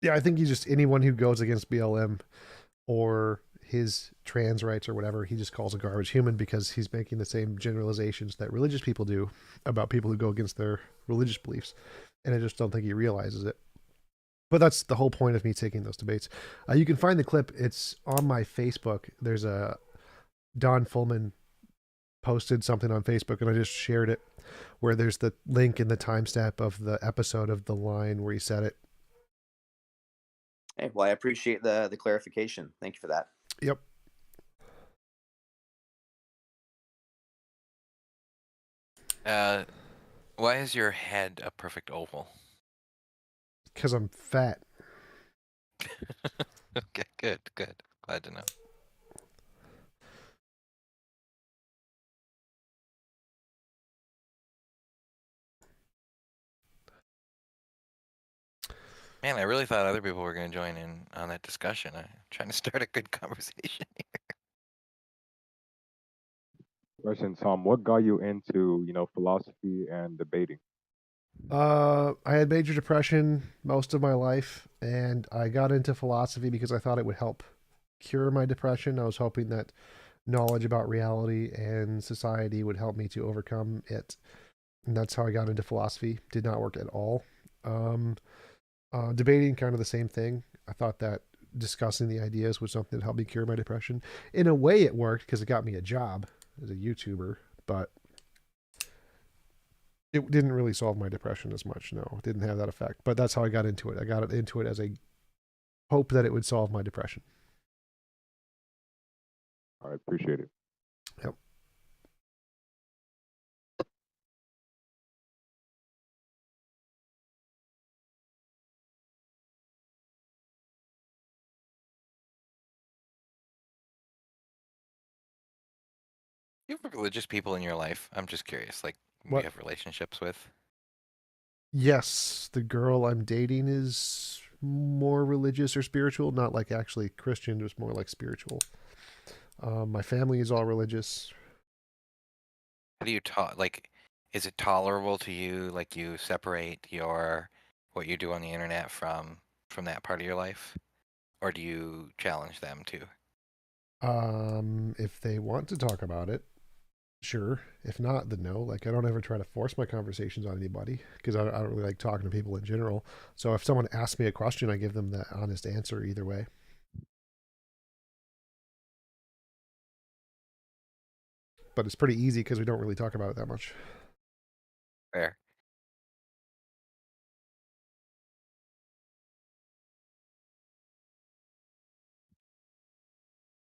[SPEAKER 1] yeah, I think he's just anyone who goes against BLM or his trans rights or whatever, he just calls a garbage human, because he's making the same generalizations that religious people do about people who go against their religious beliefs. And I just don't think he realizes it. But that's the whole point of me taking those debates. You can find the clip. It's on my Facebook. There's a Don Fullman posted something on Facebook, and I just shared it, where there's the link in the timestamp of the episode of the line where he said it.
[SPEAKER 16] Hey, well, I appreciate the clarification. Thank you for that.
[SPEAKER 1] Yep.
[SPEAKER 5] Why is your head a perfect oval?
[SPEAKER 1] Because I'm fat.
[SPEAKER 5] Okay, good. Glad to know. Man, I really thought other people were going to join in on that discussion. I'm trying to start a good conversation here.
[SPEAKER 17] Question, Tom. What got you into, philosophy and debating?
[SPEAKER 1] I had major depression most of my life, and I got into philosophy because I thought it would help cure my depression. I was hoping that knowledge about reality and society would help me to overcome it. And that's how I got into philosophy. Did not work at all. Debating, kind of the same thing. I thought that discussing the ideas was something that helped me cure my depression. In a way, it worked because it got me a job as a YouTuber, but it didn't really solve my depression as much. No, it didn't have that effect. But that's how I got into it. I got into it as a hope that it would solve my depression.
[SPEAKER 17] I appreciate it.
[SPEAKER 1] Yep.
[SPEAKER 5] You have religious people in your life. I'm just curious, like you
[SPEAKER 1] What?
[SPEAKER 5] have relationships with.
[SPEAKER 1] Yes, the girl I'm dating is more religious or spiritual, not like actually Christian, just more like spiritual. My family is all religious.
[SPEAKER 5] How do you talk? Like, is it tolerable to you? Like, you separate your what you do on the internet from that part of your life, or do you challenge them too?
[SPEAKER 1] If they want to talk about it, sure. If not, then no. Like, I don't ever try to force my conversations on anybody because I don't really like talking to people in general. So if someone asks me a question, I give them the honest answer either way. But it's pretty easy because we don't really talk about it that much.
[SPEAKER 5] Fair.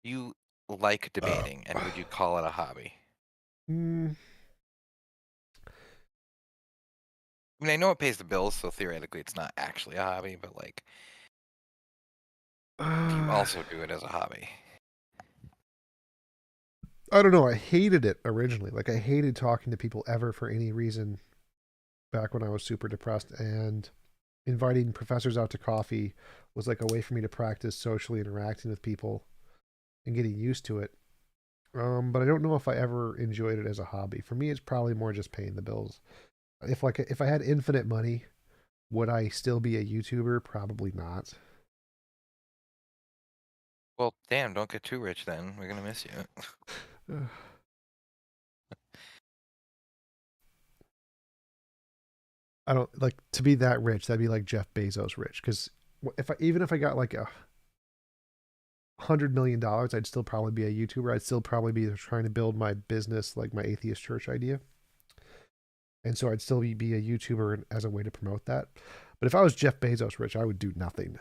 [SPEAKER 5] You like debating, and would you call it a hobby?
[SPEAKER 1] Mm,
[SPEAKER 5] I mean, I know it pays the bills, so theoretically it's not actually a hobby, but like, do you also do it as a hobby?
[SPEAKER 1] I don't know. I hated it originally. Like, I hated talking to people ever for any reason back when I was super depressed. And inviting professors out to coffee was like a way for me to practice socially interacting with people and getting used to it. But I don't know if I ever enjoyed it as a hobby. For me, it's probably more just paying the bills. If I had infinite money, would I still be a YouTuber? Probably not.
[SPEAKER 5] Well, damn, don't get too rich then. We're gonna miss you.
[SPEAKER 1] I don't like to be that rich. That'd be like Jeff Bezos rich. Because even if I got like $100 million, I'd still probably be a YouTuber. I'd still probably be trying to build my business, like my atheist church idea. And so I'd still be a YouTuber as a way to promote that. But if I was Jeff Bezos rich, I would do nothing.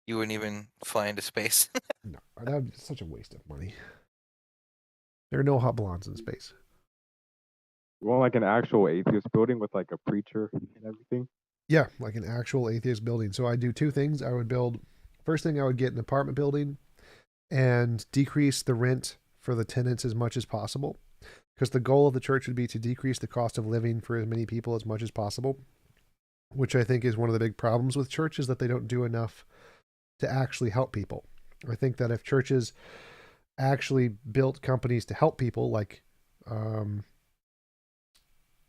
[SPEAKER 5] You wouldn't even fly into space.
[SPEAKER 1] No, that would be such a waste of money. There are no hot blondes in space.
[SPEAKER 17] You want like an actual atheist building with like a preacher and everything?
[SPEAKER 1] Yeah, like an actual atheist building. So I'd do two things. I would build, first thing, I would get an apartment building and decrease the rent for the tenants as much as possible. Because the goal of the church would be to decrease the cost of living for as many people as much as possible, which I think is one of the big problems with churches, that they don't do enough to actually help people. I think that if churches actually built companies to help people, like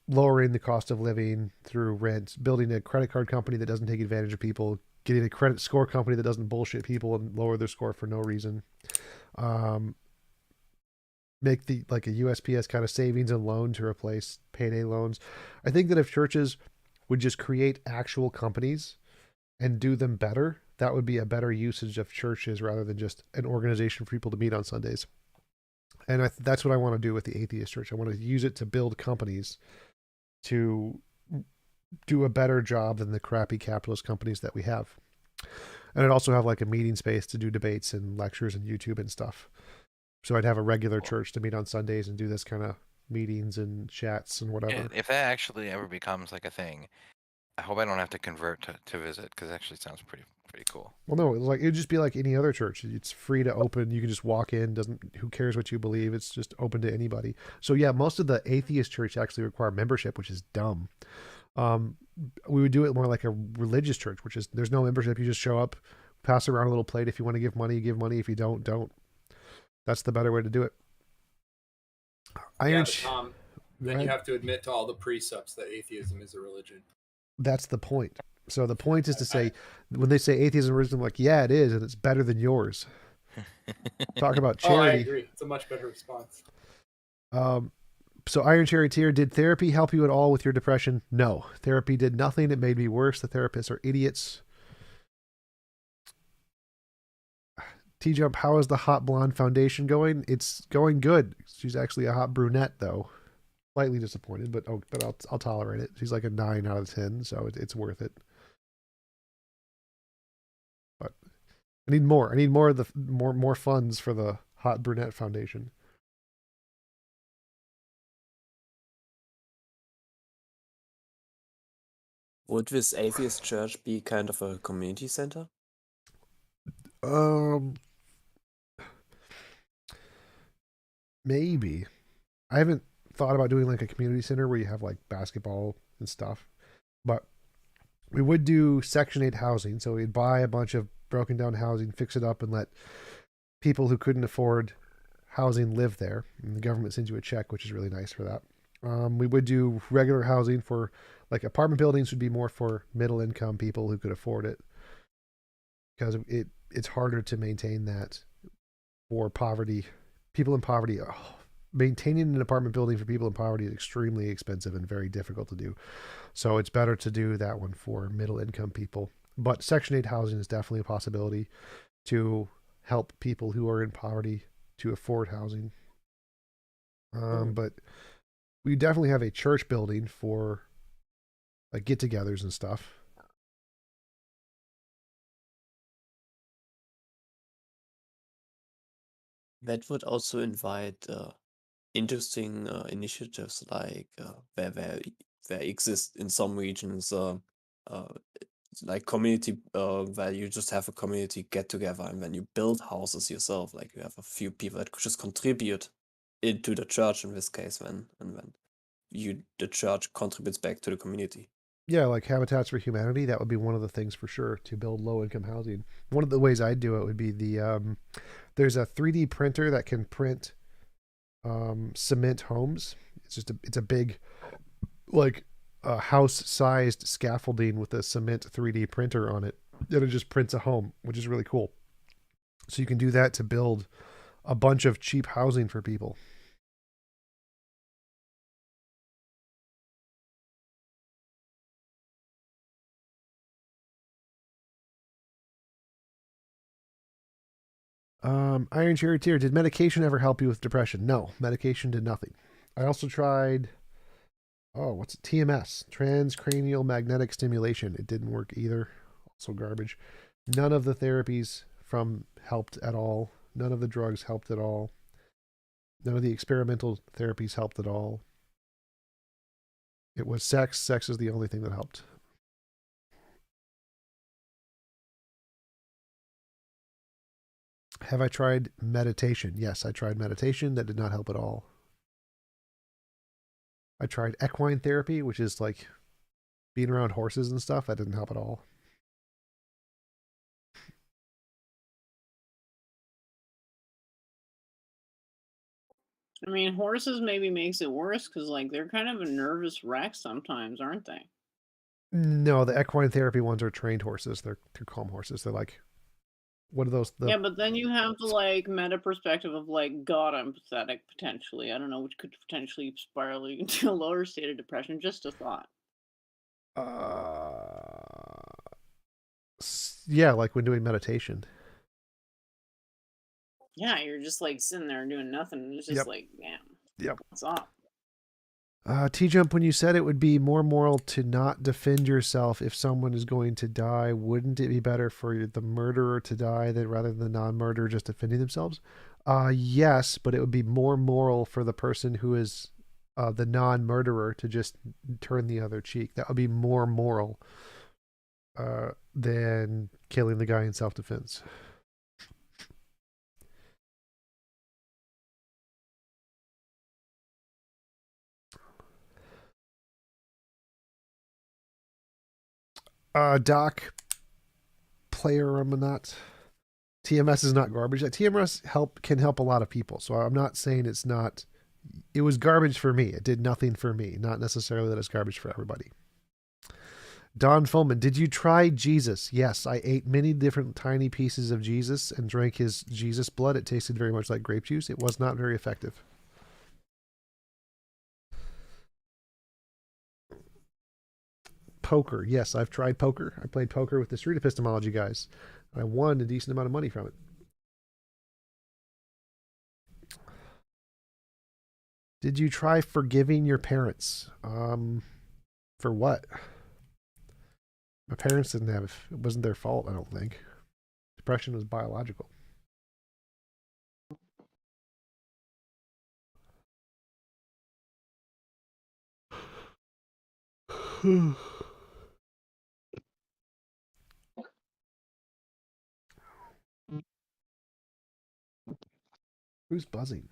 [SPEAKER 1] lowering the cost of living through rent, building a credit card company that doesn't take advantage of people, getting a credit score company that doesn't bullshit people and lower their score for no reason, make the like a USPS kind of savings and loan to replace payday loans. I think that if churches would just create actual companies and do them better, that would be a better usage of churches rather than just an organization for people to meet on Sundays. And that's what I want to do with the atheist church. I want to use it to build companies to do a better job than the crappy capitalist companies that we have. And I'd also have like a meeting space to do debates and lectures and YouTube and stuff. So I'd have a regular church to meet on Sundays and do this kind of meetings and chats and whatever.
[SPEAKER 5] Yeah, if that actually ever becomes like a thing, I hope I don't have to convert to visit, because it actually sounds pretty cool.
[SPEAKER 1] Well, no, it'd just be like any other church. It's free to open. You can just walk in. Who cares what you believe? It's just open to anybody. So yeah, most of the atheist church actually require membership, which is dumb. We would do it more like a religious church, which is there's no membership. You just show up, pass around a little plate. If you want to give money, give money. If you don't. That's the better way to do it.
[SPEAKER 14] Then you have to admit to all the precepts that atheism is a religion.
[SPEAKER 1] That's the point. So the point is to say, when they say atheism is religion, I'm like, yeah, it is, and it's better than yours. Talk about charity.
[SPEAKER 14] Oh, I agree. It's a much better response.
[SPEAKER 1] So Iron Cherry Tier, did therapy help you at all with your depression? No. Therapy did nothing. It made me worse. The therapists are idiots. TJump, how is the hot blonde foundation going? It's going good. She's actually a hot brunette, though. Slightly disappointed, but I'll tolerate it. She's like a 9 out of 10, so it's worth it. But I need more. I need more of the more funds for the hot brunette foundation.
[SPEAKER 12] Would this atheist church be kind of a community center?
[SPEAKER 1] Maybe. I haven't thought about doing like a community center where you have like basketball and stuff, but we would do Section 8 housing. So we'd buy a bunch of broken down housing, fix it up, and let people who couldn't afford housing live there. And the government sends you a check, which is really nice for that. We would do regular housing for like apartment buildings would be more for middle income people who could afford it, because it's harder to maintain that for poverty people in poverty. Maintaining an apartment building for people in poverty is extremely expensive and very difficult to do. So it's better to do that one for middle income people. But Section 8 housing is definitely a possibility to help people who are in poverty to afford housing. But we definitely have a church building for like get-togethers and stuff.
[SPEAKER 12] That would also invite interesting initiatives like there exist in some regions like community where you just have a community get together, and when you build houses yourself, like you have a few people that could just contribute into the church in this case, when the church contributes back to the community.
[SPEAKER 1] Yeah, like Habitats for Humanity, that would be one of the things for sure to build low income housing. One of the ways I'd do it would be there's a 3D printer that can print cement homes. It's a big like house sized scaffolding with a cement 3D printer on it. And it just prints a home, which is really cool. So you can do that to build a bunch of cheap housing for people. Iron Charioteer, did medication ever help you with depression? No, medication did nothing. I also tried, what's it? TMS, transcranial magnetic stimulation. It didn't work either. Also garbage. None of the therapies from helped at all. None of the drugs helped at all. None of the experimental therapies helped at all. It was sex. Sex is the only thing that helped. Have I tried meditation? Yes, I tried meditation. That did not help at all. I tried equine therapy, which is like being around horses and stuff. That didn't help at all.
[SPEAKER 7] I mean, horses maybe makes it worse because, like, they're kind of a nervous wreck sometimes, aren't they?
[SPEAKER 1] No, the equine therapy ones are trained horses. They're calm horses. They're like, what are those?
[SPEAKER 7] Yeah, but then you have the, like, meta perspective of, like, God, I'm pathetic, potentially. I don't know, which could potentially spiral you into a lower state of depression. Just a thought.
[SPEAKER 1] Yeah, like when doing meditation.
[SPEAKER 7] Yeah, you're just, like, sitting there doing nothing. And it's just
[SPEAKER 1] Yep.
[SPEAKER 7] like, damn.
[SPEAKER 1] Yep.
[SPEAKER 7] What's up?
[SPEAKER 1] TJump, when you said it would be more moral to not defend yourself if someone is going to die, wouldn't it be better for the murderer to die than rather than the non-murderer just defending themselves? Yes, but it would be more moral for the person who is the non-murderer to just turn the other cheek. That would be more moral than killing the guy in self-defense. Doc, player I'm not. TMS is not garbage. TMS can help a lot of people. So I'm not saying it's not. It was garbage for me. It did nothing for me. Not necessarily that it's garbage for everybody. Don Fulman, did you try Jesus? Yes, I ate many different tiny pieces of Jesus and drank his Jesus blood. It tasted very much like grape juice. It was not very effective. Poker. Yes, I've tried poker. I played poker with the street epistemology guys. I won a decent amount of money from it. Did you try forgiving your parents? For what? My parents didn't have, it wasn't their fault, I don't think. Depression was biological. Who's buzzing?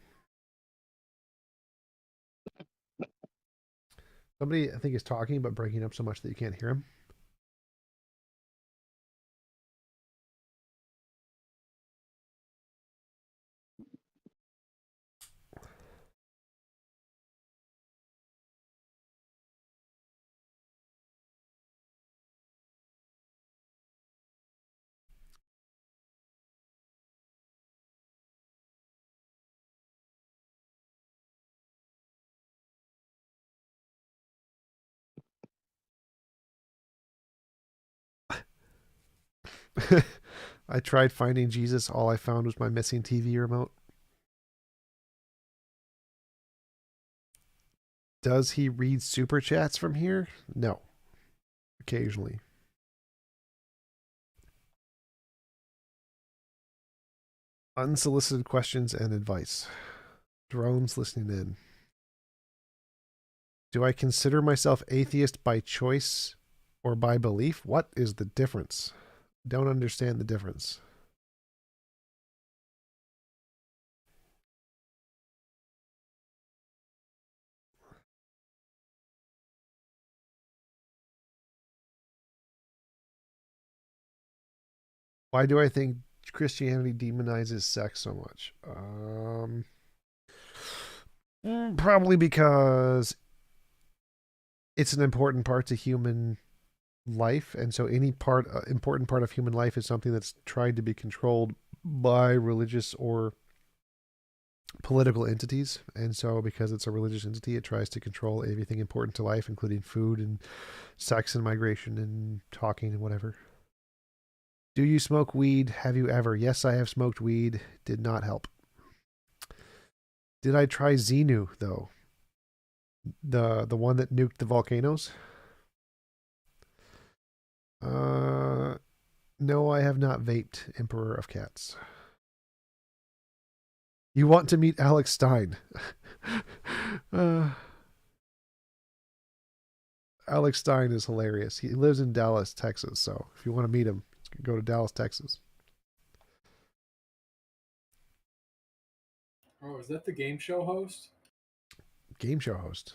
[SPEAKER 1] Somebody, I think, is talking but breaking up so much that you can't hear him. I tried finding Jesus. All I found was my missing TV remote. Does he read super chats from here? No. Occasionally. Unsolicited questions and advice. Drones listening in. Do I consider myself atheist by choice or by belief? What is the difference? Don't understand the difference. Why do I think Christianity demonizes sex so much? Probably because it's an important part to human life, and so any important part of human life is something that's tried to be controlled by religious or political entities. And so because it's a religious entity, it tries to control everything important to life, including food and sex and migration and talking and whatever. Do you smoke weed? Have you ever? Yes, I have smoked weed. Did not help. Did I try Xenu though? The one that nuked the volcanoes? No, I have not vaped Emperor of Cats. You want to meet Alex Stein? Alex Stein is hilarious. He lives in Dallas, Texas. So if you want to meet him, go to Dallas, Texas.
[SPEAKER 14] Oh, is that the game show host?
[SPEAKER 1] Game show host.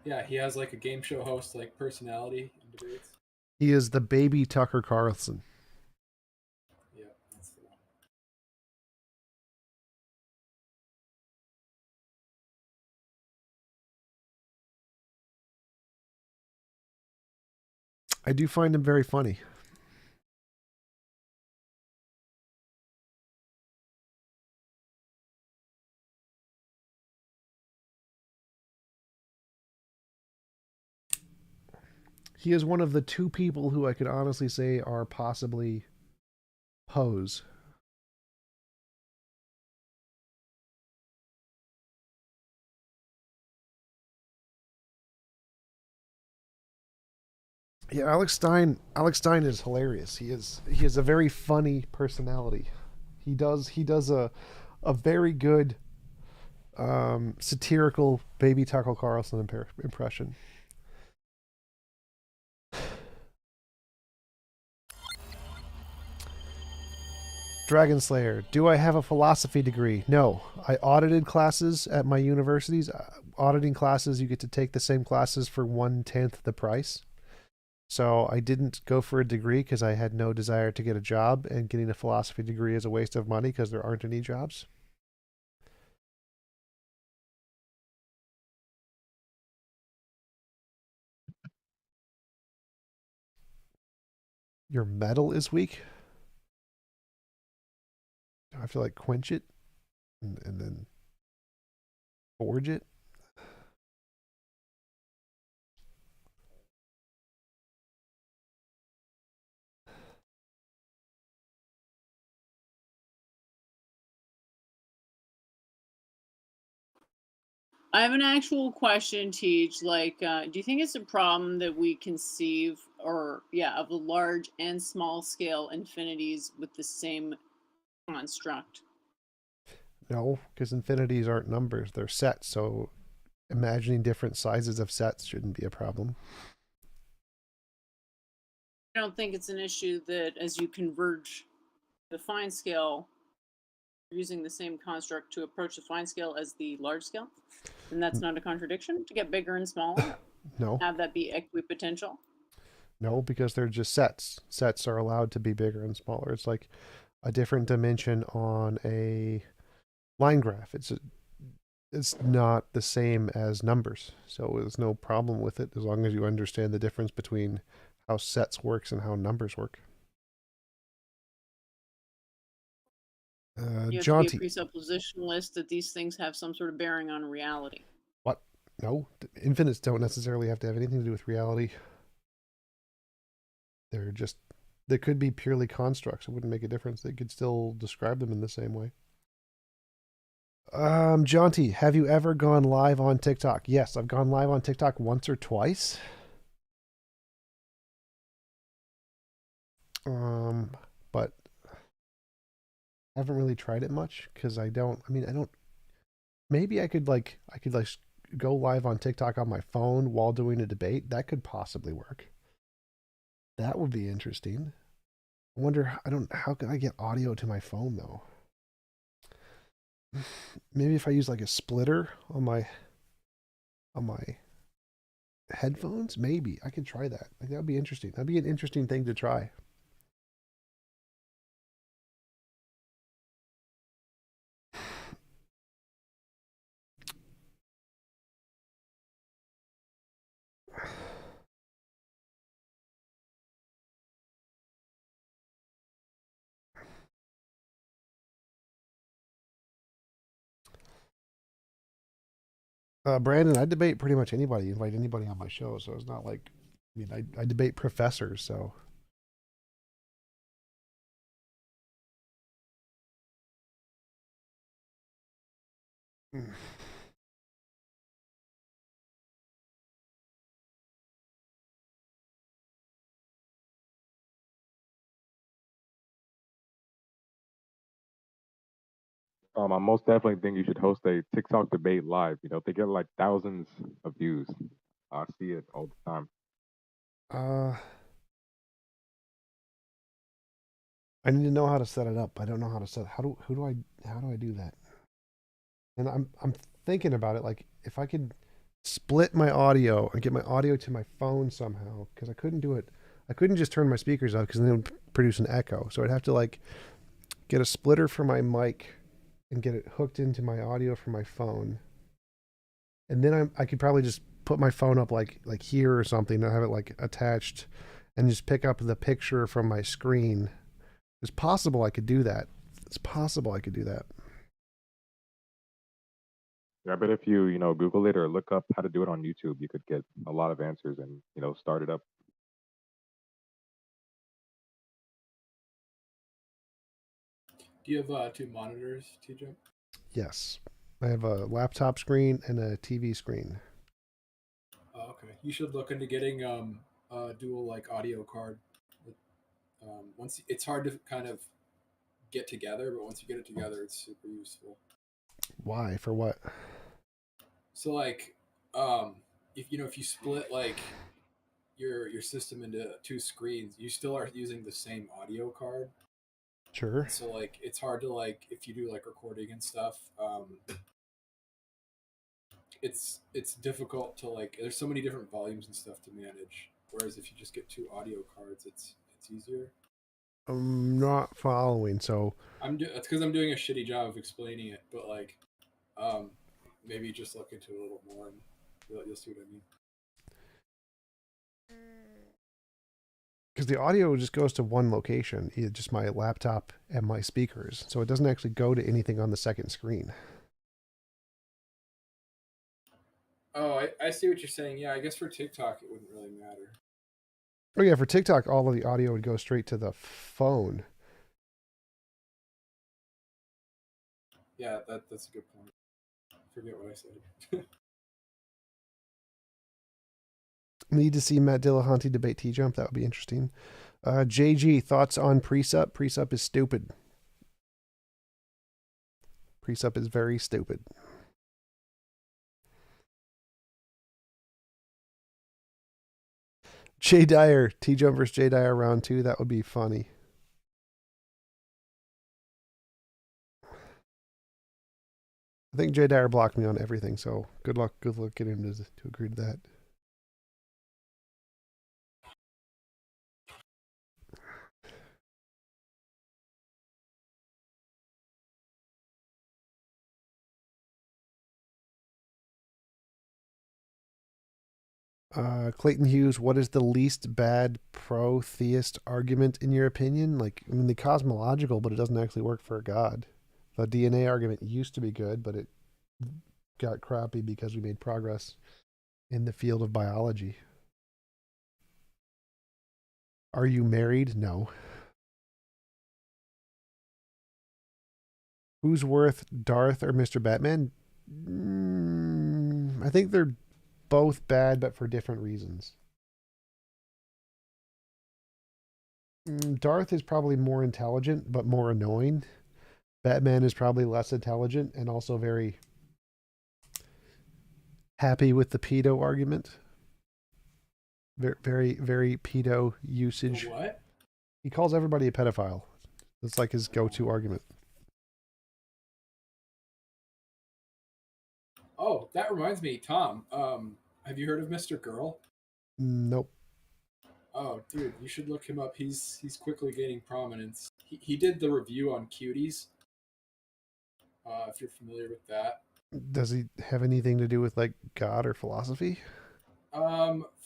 [SPEAKER 14] Yeah, he has like a game show host like personality in debates.
[SPEAKER 1] He is the baby Tucker Carlson.
[SPEAKER 14] Yeah, that's the one.
[SPEAKER 1] I do find him very funny. He is one of the two people who I could honestly say are possibly pose. Yeah, Alex Stein is hilarious. He has a very funny personality. He does a very good satirical baby Tucker Carlson impression. Dragon Slayer, do I have a philosophy degree? No. I audited classes at my universities. Auditing classes, you get to take the same classes for 1/10 the price. So I didn't go for a degree because I had no desire to get a job, and getting a philosophy degree is a waste of money because there aren't any jobs. Your metal is weak? Do I have to like quench it and then forge it?
[SPEAKER 7] I have an actual question, Teach. Like, do you think it's a problem that we conceive, of large and small scale infinities with the same construct?
[SPEAKER 1] No, because infinities aren't numbers, they're sets. So imagining different sizes of sets shouldn't be a problem.
[SPEAKER 7] I don't think it's an issue that as you converge the fine scale, using the same construct to approach the fine scale as the large scale, and that's not a contradiction to get bigger and smaller.
[SPEAKER 1] No.
[SPEAKER 7] Have that be equipotential?
[SPEAKER 1] No, because they're just sets. Sets are allowed to be bigger and smaller. It's like a different dimension on a line graph. It's not the same as numbers. So there's no problem with it as long as you understand the difference between how sets works and how numbers work.
[SPEAKER 7] You have to be a
[SPEAKER 1] Jaunty.
[SPEAKER 7] presuppositionalist that these things have some sort of bearing on reality.
[SPEAKER 1] What? No, infinites don't necessarily have to have anything to do with reality. They could be purely constructs. It wouldn't make a difference. They could still describe them in the same way. Jaunty, have you ever gone live on TikTok? Yes, I've gone live on TikTok once or twice. But I haven't really tried it much because I don't. Maybe I could go live on TikTok on my phone while doing a debate. That could possibly work. That would be interesting. I wonder. How can I get audio to my phone though? Maybe if I use like a splitter on my headphones, maybe I could try that. Like that would be interesting. That'd be an interesting thing to try. Brandon, I debate pretty much anybody. Invite anybody on my show, so it's not like, I debate professors, so.
[SPEAKER 17] I most definitely think you should host a TikTok debate live. They get like thousands of views. I see it all the time.
[SPEAKER 1] I need to know how to set it up. I don't know how to set. How do I do that? And I'm thinking about it. Like if I could split my audio and get my audio to my phone somehow, because I couldn't do it. I couldn't just turn my speakers off because then it would produce an echo. So I'd have to like get a splitter for my mic and get it hooked into my audio from my phone. And then I could probably just put my phone up like here or something and have it like attached and just pick up the picture from my screen. It's possible I could do that. It's possible I could do that.
[SPEAKER 17] Yeah, I bet if you, Google it or look up how to do it on YouTube, you could get a lot of answers and, start it up.
[SPEAKER 14] Do you have 2 monitors, TJump?
[SPEAKER 1] Yes. I have a laptop screen and a TV screen.
[SPEAKER 14] Oh, okay. You should look into getting a dual like audio card. Once it's hard to kind of get together, but once you get it together, it's super useful.
[SPEAKER 1] Why? For what?
[SPEAKER 14] So like, if you split like your system into 2 screens, you still are using the same audio card.
[SPEAKER 1] Sure.
[SPEAKER 14] So like, it's hard to like if you do like recording and stuff. It's difficult to like. There's so many different volumes and stuff to manage. Whereas if you just get 2 audio cards, it's easier.
[SPEAKER 1] I'm not following. So
[SPEAKER 14] That's because I'm doing a shitty job of explaining it. But like, maybe just look into it a little more and you'll see what I mean.
[SPEAKER 1] Because the audio just goes to one location, just my laptop and my speakers. So it doesn't actually go to anything on the second screen.
[SPEAKER 14] Oh, I see what you're saying. Yeah, I guess for TikTok it wouldn't really matter.
[SPEAKER 1] Oh yeah, for TikTok, all of the audio would go straight to the phone.
[SPEAKER 14] Yeah, that's a good point. Forget what I said.
[SPEAKER 1] Need to see Matt Dillahunty debate TJump. That would be interesting. JG, thoughts on Presup? Presup is stupid. Presup is very stupid. Jay Dyer, TJump versus Jay Dyer round 2. That would be funny. I think Jay Dyer blocked me on everything, so good luck getting him to agree to that. Clayton Hughes, what is the least bad pro-theist argument in your opinion? Like, I mean, the cosmological, but it doesn't actually work for a god. The DNA argument used to be good, but it got crappy because we made progress in the field of biology. Are you married? No. Who's worth Darth or Mr. Batman? I think they're both bad, but for different reasons. Darth is probably more intelligent, but more annoying. Batman is probably less intelligent and also very happy with the pedo argument. Very, very, very pedo usage.
[SPEAKER 14] What?
[SPEAKER 1] He calls everybody a pedophile. That's like his go-to argument.
[SPEAKER 14] Oh, that reminds me, Tom. Have you heard of Mr. Girl?
[SPEAKER 1] Nope.
[SPEAKER 14] Oh, dude, you should look him up. He's quickly gaining prominence. He did the review on Cuties. If you're familiar with that.
[SPEAKER 1] Does he have anything to do with like God or philosophy?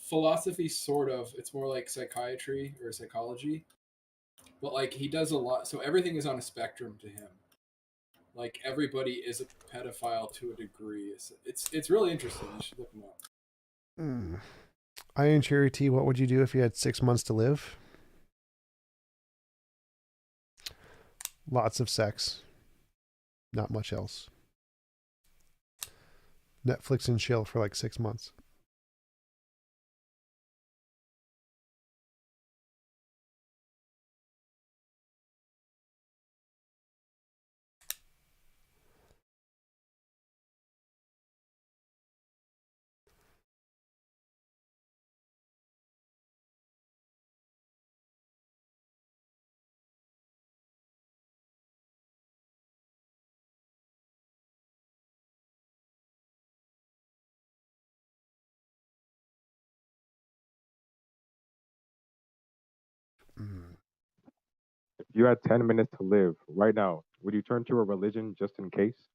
[SPEAKER 14] Philosophy sort of. It's more like psychiatry or psychology. But like he does a lot, so everything is on a spectrum to him. Like everybody is a pedophile to a degree. It's really interesting. You should look him up.
[SPEAKER 1] Iron Charity, what would you do if you had 6 months to live? Lots of sex. Not much else. Netflix and chill for like 6 months.
[SPEAKER 17] If you had 10 minutes to live right now, would you turn to a religion just in case?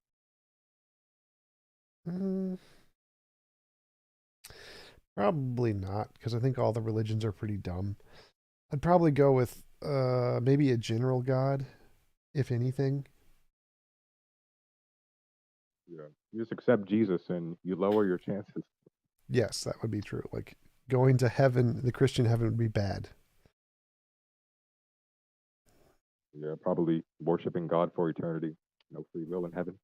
[SPEAKER 1] Probably not, because I think all the religions are pretty dumb. I'd probably go with maybe a general god, if anything.
[SPEAKER 17] Yeah. You just accept Jesus and you lower your chances.
[SPEAKER 1] Yes, that would be true. Like going to heaven, the Christian heaven would be bad.
[SPEAKER 17] Yeah, probably worshiping God for eternity. No free will in heaven.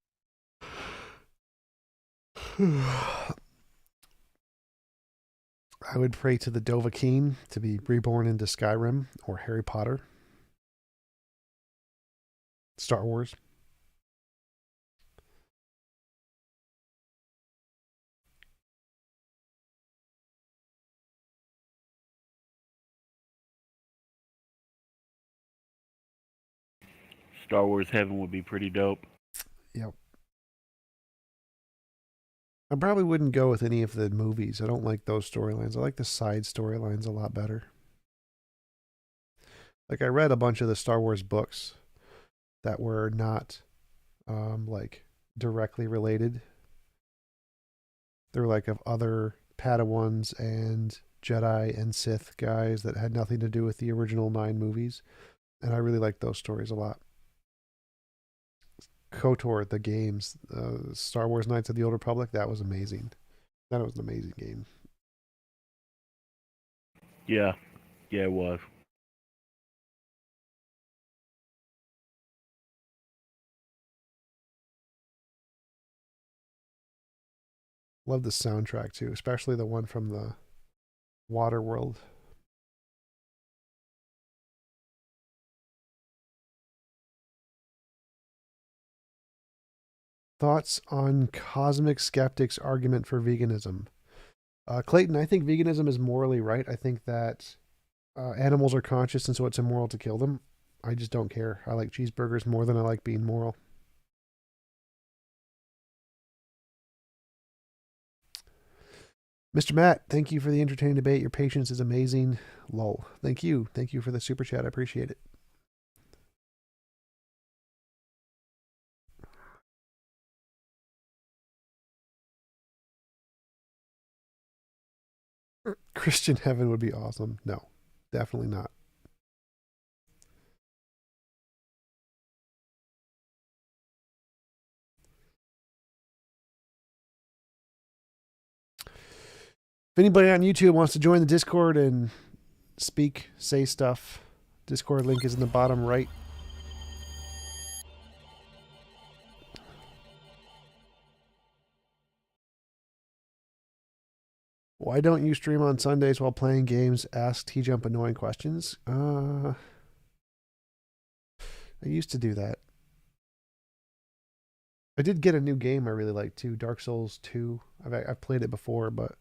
[SPEAKER 1] I would pray to the Dovahkiin to be reborn into Skyrim or Harry Potter. Star Wars.
[SPEAKER 18] Star Wars Heaven would be pretty dope.
[SPEAKER 1] Yep. I probably wouldn't go with any of the movies. I don't like those storylines. I like the side storylines a lot better. Like I read a bunch of the Star Wars books that were not like directly related. They were like of other Padawans and Jedi and Sith guys that had nothing to do with the original 9 movies. And I really liked those stories a lot. KOTOR, the games, Star Wars Knights of the Old Republic, that was amazing. That was an amazing game.
[SPEAKER 18] Yeah, it was.
[SPEAKER 1] Love the soundtrack too, especially the one from the Water World. Thoughts on cosmic skeptics' argument for veganism? Clayton, I think veganism is morally right. I think that animals are conscious and so it's immoral to kill them. I just don't care. I like cheeseburgers more than I like being moral. Mr. Matt, thank you for the entertaining debate. Your patience is amazing. Lol. Thank you. Thank you for the super chat. I appreciate it. Christian heaven would be awesome. No, definitely not. If anybody on YouTube wants to join the Discord and speak, say stuff, Discord link is in the bottom right. Why don't you stream on Sundays while playing games? Ask TJump annoying questions. I used to do that. I did get a new game I really like too, Dark Souls 2. I've played it before, but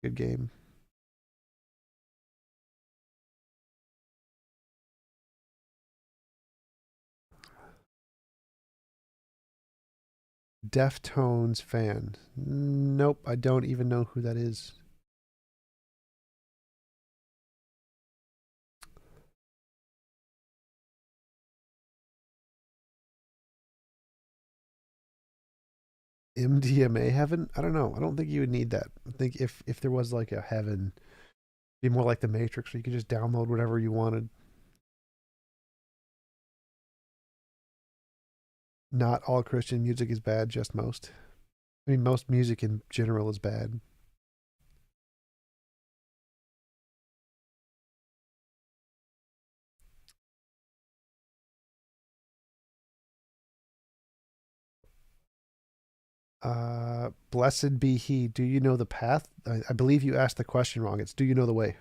[SPEAKER 1] good game. Deftones fan. Nope, I don't even know who that is. MDMA heaven? I don't know. I don't think you would need that. I think if there was like a heaven, it'd be more like the Matrix where you could just download whatever you wanted. Not all Christian music is bad, just most. I mean, most music in general is bad. Blessed be he. Do you know the path? I believe you asked the question wrong. It's do you know the way?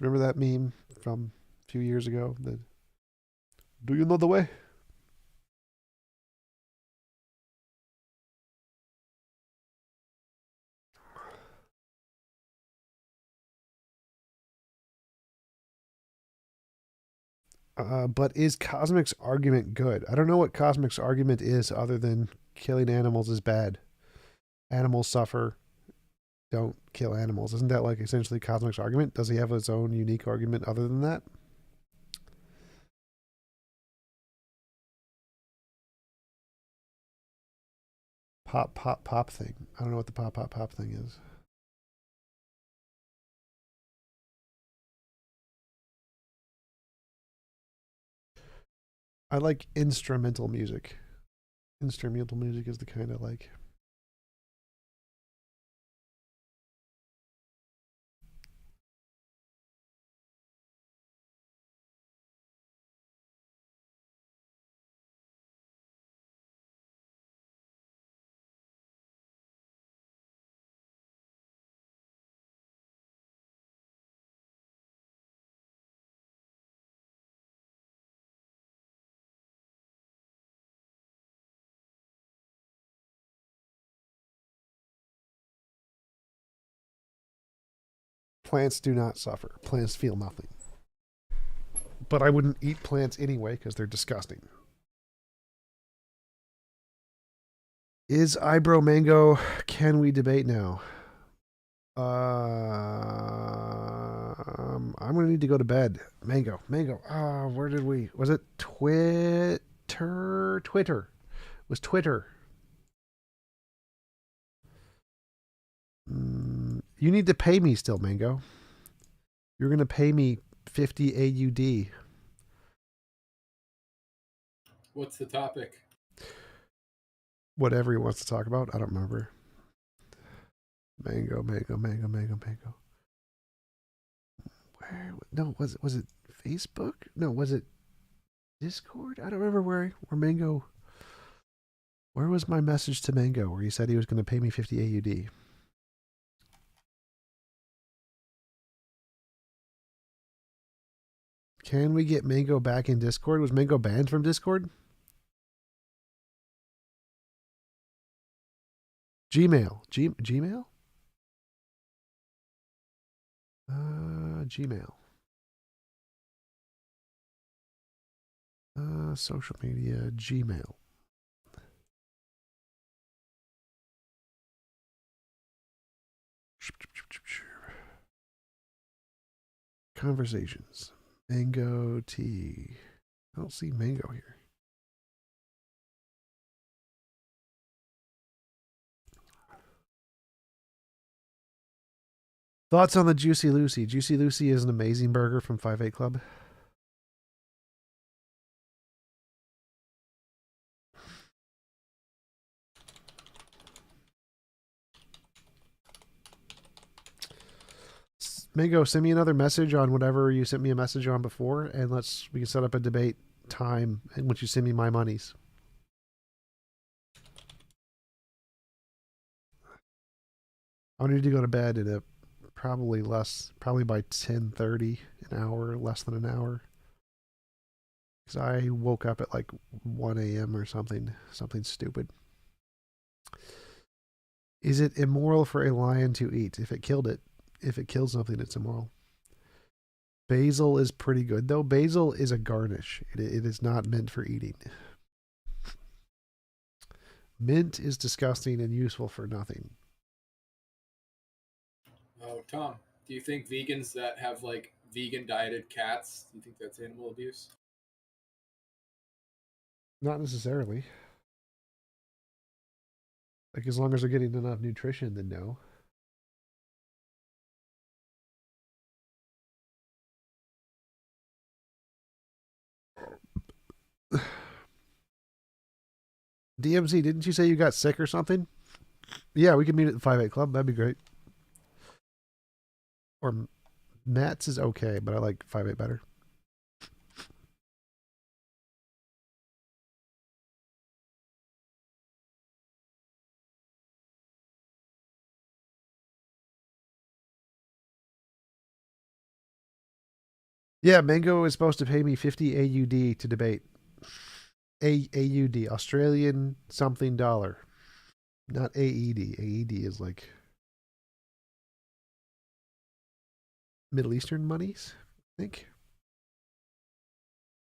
[SPEAKER 1] Remember that meme from a few years ago? Do you know the way? But is Cosmic's argument good? I don't know what Cosmic's argument is other than killing animals is bad. Animals suffer. Don't kill animals. Isn't that like essentially Cosmic's argument? Does he have his own unique argument other than that? Pop, pop, pop thing. I don't know what the pop, pop, pop thing is. I like instrumental music. Instrumental music is the kind I like. Plants do not suffer. Plants feel nothing. But I wouldn't eat plants anyway because they're disgusting. Is eyebrow mango? Can we debate now? I'm gonna need to go to bed. Mango. Where did we? Was it Twitter? Twitter. It was Twitter. You need to pay me still, Mango. You're gonna pay me 50 AUD.
[SPEAKER 14] What's the topic?
[SPEAKER 1] Whatever he wants to talk about. I don't remember. Mango. Where? No, was it Facebook? No, was it Discord? I don't remember where Mango. Where was my message to Mango where he said he was going to pay me 50 AUD? Can we get Mango back in Discord? Was Mango banned from Discord? Gmail. Gmail? Gmail. Social media, Gmail. Conversations. Mango tea. I don't see Mango here. Thoughts on the Juicy Lucy? Juicy Lucy is an amazing burger from 5-8 Club. Mango, send me another message on whatever you sent me a message on before, and we can set up a debate time and once you send me my monies. I need to go to bed at probably by 10:30, an hour, less than an hour. Because I woke up at like 1 a.m. or something stupid. Is it immoral for a lion to eat? If it killed something, it's immoral. Basil is pretty good, though. Basil is a garnish. It is not meant for eating. Mint is disgusting and useful for nothing.
[SPEAKER 14] Oh, Tom, do you think vegans that have like vegan dieted cats, do you think that's animal abuse?
[SPEAKER 1] Not necessarily. Like, as long as they're getting enough nutrition, then no. DMZ, didn't you say you got sick or something? Yeah, we could meet at the 5-8 Club. That'd be great. Or Matt's is okay, but I like 5-8 better. Yeah, Mango is supposed to pay me 50 AUD to debate. AUD, Australian something dollar. Not AED. AED is like Middle Eastern monies, I think.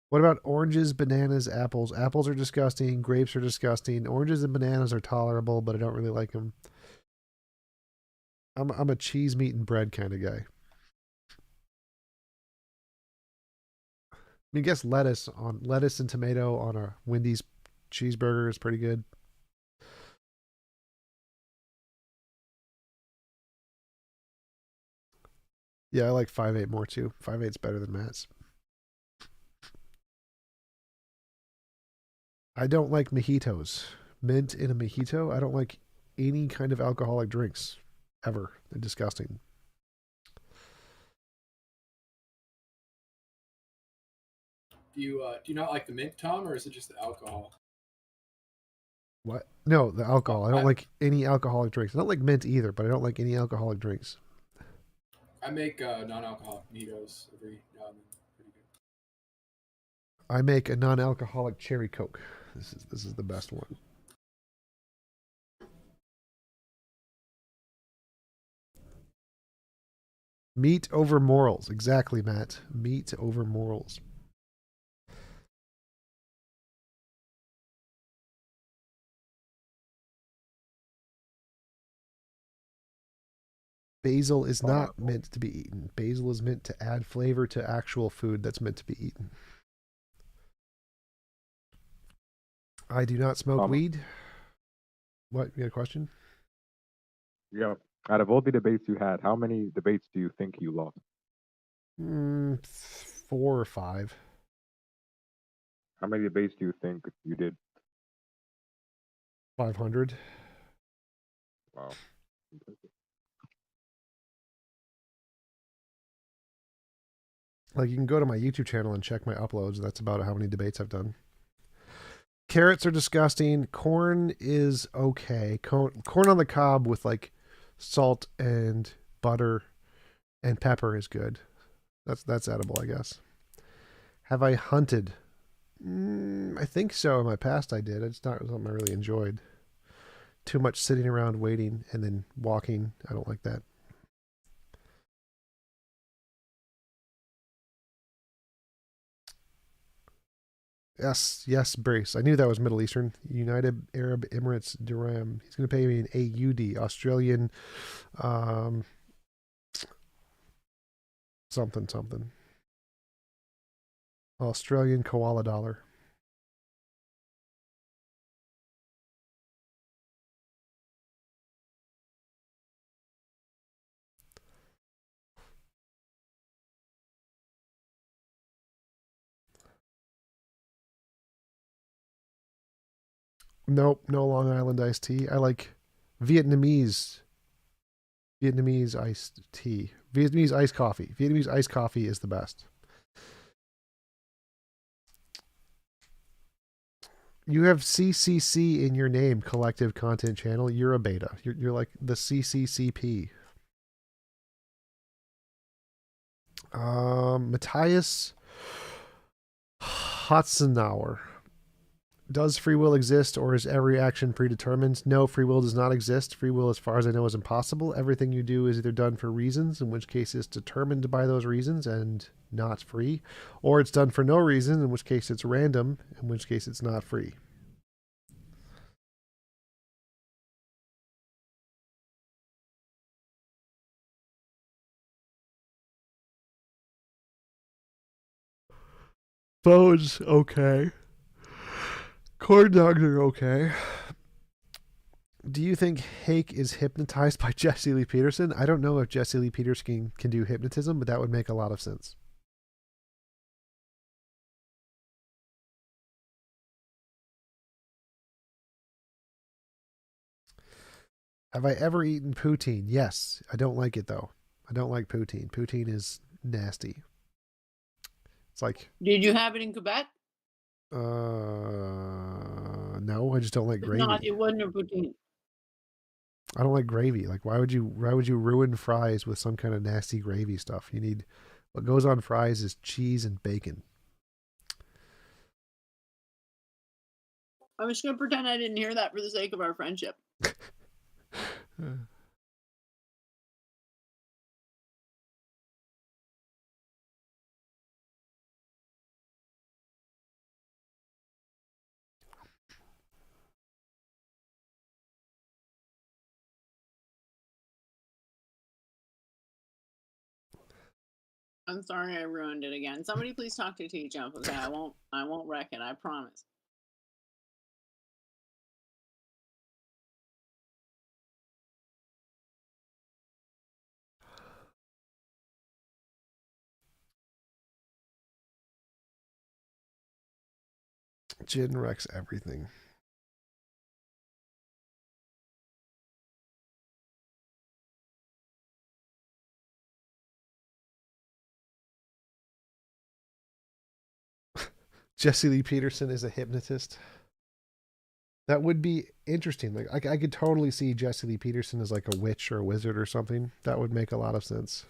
[SPEAKER 1] What about oranges, bananas, apples? Apples are disgusting. Grapes are disgusting. Oranges and bananas are tolerable, but I don't really like them. I'm a cheese, meat, and bread kind of guy. I mean, I guess lettuce and tomato on a Wendy's cheeseburger is pretty good. Yeah, I like 5-8 more too. 5-8's better than Matt's. I don't like mojitos. Mint in a mojito? I don't like any kind of alcoholic drinks ever. They're disgusting.
[SPEAKER 14] Do you not like the mint, Tom, or is it just the alcohol?
[SPEAKER 1] What? No, the alcohol. I don't like any alcoholic drinks. I don't like mint either, but I don't like any alcoholic drinks.
[SPEAKER 14] I make non-alcoholic mojitos every now and then. Pretty good.
[SPEAKER 1] I make a non-alcoholic cherry Coke. This is the best one. Meat over morals. Exactly, Matt. Meat over morals. Basil is not meant to be eaten. Basil is meant to add flavor to actual food that's meant to be eaten. I do not smoke weed. What? You got a question?
[SPEAKER 17] Yeah. Out of all the debates you had, how many debates do you think you lost?
[SPEAKER 1] 4 or 5.
[SPEAKER 17] How many debates do you think you did?
[SPEAKER 1] 500.
[SPEAKER 17] Wow.
[SPEAKER 1] Like, you can go to my YouTube channel and check my uploads. That's about how many debates I've done. Carrots are disgusting. Corn is okay. Corn on the cob with like salt and butter and pepper is good. That's edible, I guess. Have I hunted? I think so. In my past, I did. It's not something I really enjoyed. Too much sitting around waiting and then walking. I don't like that. Yes, Brace. I knew that was Middle Eastern. United Arab Emirates Dirham. He's going to pay me an AUD, Australian, something. Australian koala dollar. Nope, no Long Island iced tea. I like Vietnamese iced tea. Vietnamese iced coffee. Vietnamese iced coffee is the best. You have CCC in your name, Collective Content Channel. You're a beta. You're like the CCCP. Matthias Hotzenauer. Does free will exist, or is every action predetermined? No, free will does not exist. Free will, as far as I know, is impossible. Everything you do is either done for reasons, in which case it's determined by those reasons and not free, or it's done for no reason, in which case it's random, in which case it's not free. Phones, okay. Corn dogs are okay. Do you think Hake is hypnotized by Jesse Lee Peterson? I don't know if Jesse Lee Peterson can do hypnotism, but that would make a lot of sense. Have I ever eaten poutine? Yes. I don't like it, though. I don't like poutine. Poutine is nasty. It's like...
[SPEAKER 7] Did you have it in Quebec?
[SPEAKER 1] No, I just don't like
[SPEAKER 7] If
[SPEAKER 1] gravy.
[SPEAKER 7] not, it wasn't a poutine.
[SPEAKER 1] I don't like gravy. Like, why would you ruin fries with some kind of nasty gravy stuff? You need... What goes on fries is cheese and bacon.
[SPEAKER 7] I'm just gonna pretend I didn't hear that for the sake of our friendship. I'm sorry I ruined it again. Somebody please talk to TJump. Okay, I won't wreck it, I promise.
[SPEAKER 1] Gin wrecks everything. Jesse Lee Peterson is a hypnotist. That would be interesting. Like, I could totally see Jesse Lee Peterson as like a witch or a wizard or something. That would make a lot of sense.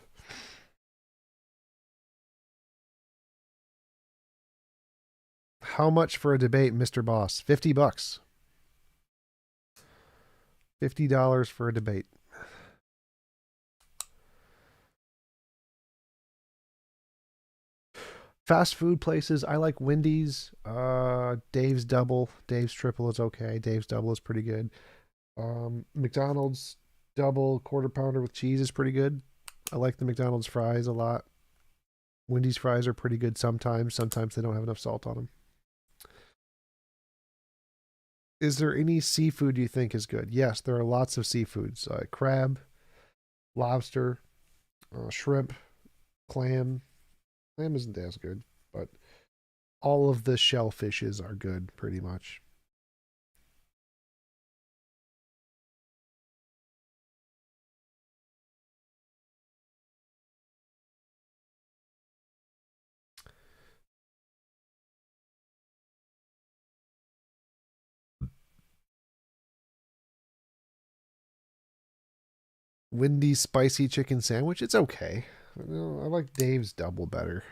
[SPEAKER 1] How much for a debate, Mr. Boss? $50. $50 for a debate. Fast food places, I like Wendy's. Dave's Double. Dave's Triple is okay. Dave's Double is pretty good. McDonald's Double Quarter Pounder with cheese is pretty good. I like the McDonald's fries a lot. Wendy's fries are pretty good sometimes. Sometimes they don't have enough salt on them. Is there any seafood you think is good? Yes, there are lots of seafoods. Crab, lobster, shrimp, clam. Clam isn't as good, but all of the shellfishes are good, pretty much. Wendy's spicy chicken sandwich, it's okay. I like Dave's Double better.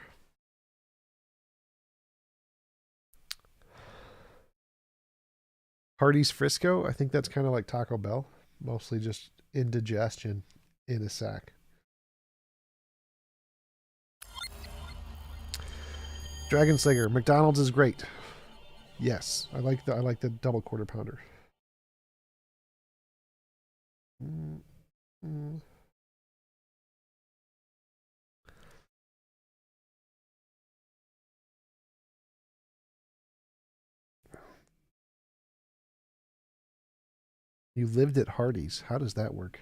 [SPEAKER 1] Hardee's Frisco, I think that's kind of like Taco Bell. Mostly just indigestion in a sack. Dragon Slayer, McDonald's is great. Yes, I like the double quarter pounder. You lived at Hardee's. How does that work?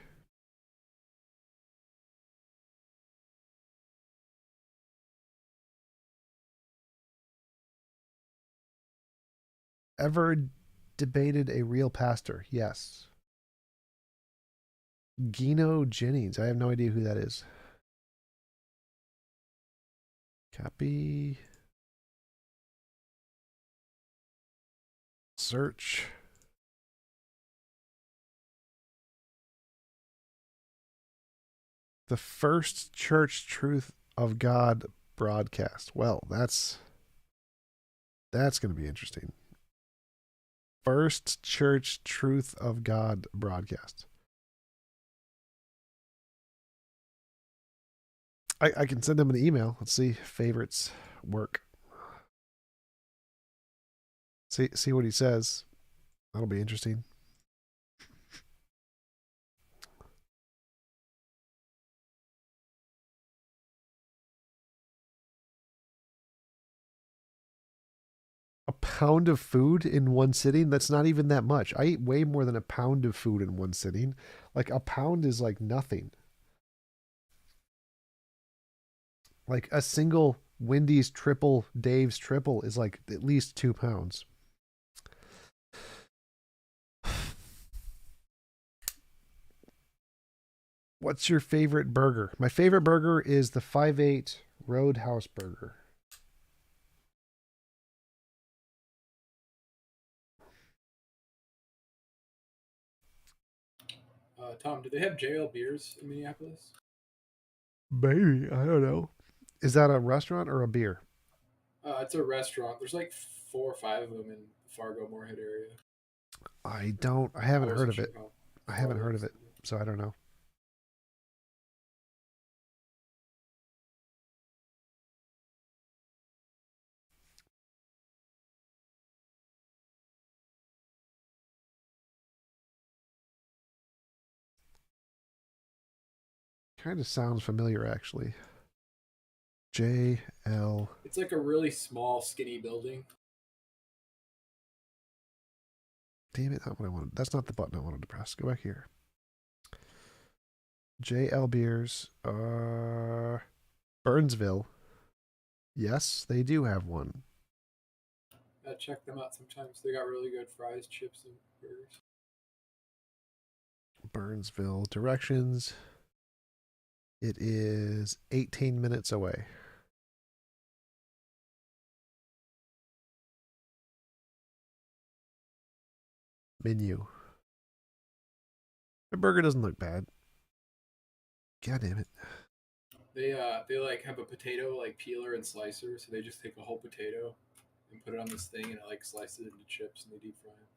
[SPEAKER 1] debated a real pastor. Yes. Gino Jennings. I have no idea who that is. Copy. Search. The First Church Truth of God broadcast. Well, that's going to be interesting. First Church Truth of God broadcast. I can send him an email. Let's see. Favorites work. See what he says. That'll be interesting. A pound of food in one sitting? That's not even that much. I eat way more than a pound of food in one sitting. Like a pound is like nothing. Like a single Wendy's triple, Dave's triple is like at least 2 pounds. What's your favorite burger? My favorite burger is the 5-8 Roadhouse burger.
[SPEAKER 14] Tom, do they have JL beers in Minneapolis?
[SPEAKER 1] Maybe. I don't know. Is that a restaurant or a beer?
[SPEAKER 14] It's a restaurant. There's like 4 or 5 of them in Fargo, Moorhead area.
[SPEAKER 1] I haven't heard of it. I haven't heard of it, so I don't know. Kind of sounds familiar, actually. JL.
[SPEAKER 14] It's like a really small, skinny building.
[SPEAKER 1] Damn it, not what I wanted. That's not the button I wanted to press. Go back here. JL Beers. Burnsville. Yes, they do have one.
[SPEAKER 14] Check them out sometimes. They got really good fries, chips, and burgers.
[SPEAKER 1] Burnsville. Directions. It is 18 minutes away. Menu. The burger doesn't look bad. God damn it.
[SPEAKER 14] They like have a potato like peeler and slicer, so they just take a whole potato and put it on this thing and it like slices it into chips and they deep fry them.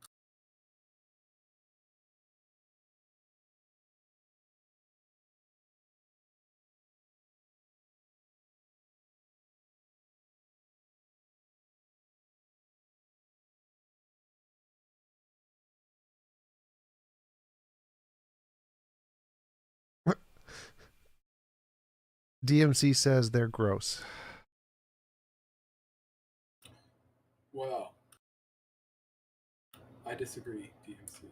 [SPEAKER 1] DMC says they're gross.
[SPEAKER 14] Wow. I disagree, DMC.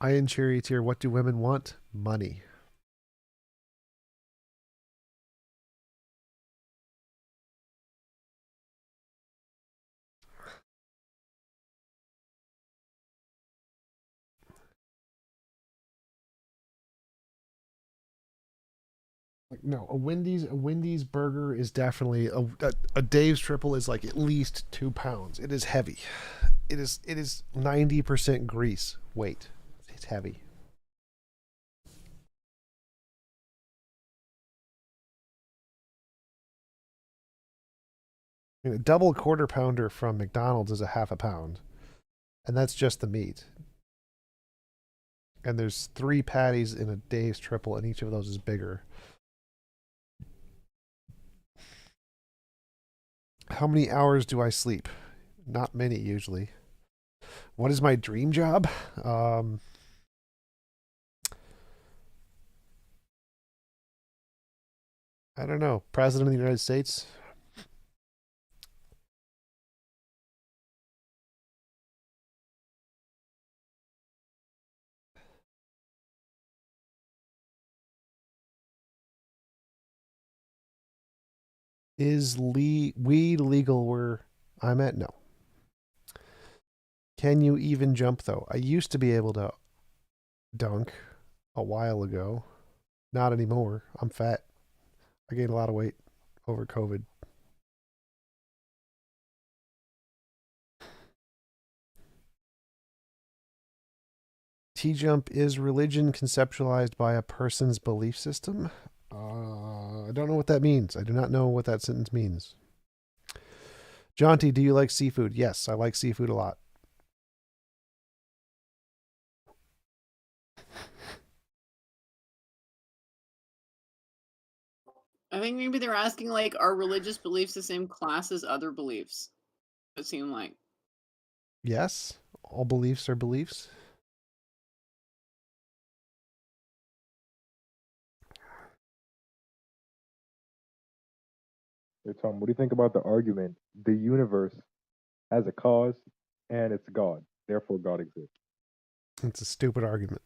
[SPEAKER 1] Iron Charioteer, what do women want? Money. Like no, a Wendy's burger is definitely a Dave's triple is like at least 2 pounds. It is heavy. It is 90% grease weight. It's heavy. I mean, a double quarter pounder from McDonald's is a half a pound, and that's just the meat. And there's 3 patties in a Dave's triple, and each of those is bigger. How many hours do I sleep? Not many, usually. What is my dream job? I don't know. President of the United States? Is weed legal where I'm at? No. Can you even jump, though? I used to be able to dunk a while ago. Not anymore. I'm fat. I gained a lot of weight over COVID. TJump, is religion conceptualized by a person's belief system? I don't know what that means. I do not know what that sentence means. Jonty, do you like seafood? Yes, I like seafood a lot.
[SPEAKER 7] I think maybe they're asking, like, are religious beliefs the same class as other beliefs? It seemed like.
[SPEAKER 1] Yes, all beliefs are beliefs.
[SPEAKER 17] Hey, Tom, what do you think about the argument? The universe has a cause and it's God. Therefore, God exists.
[SPEAKER 1] It's a stupid argument.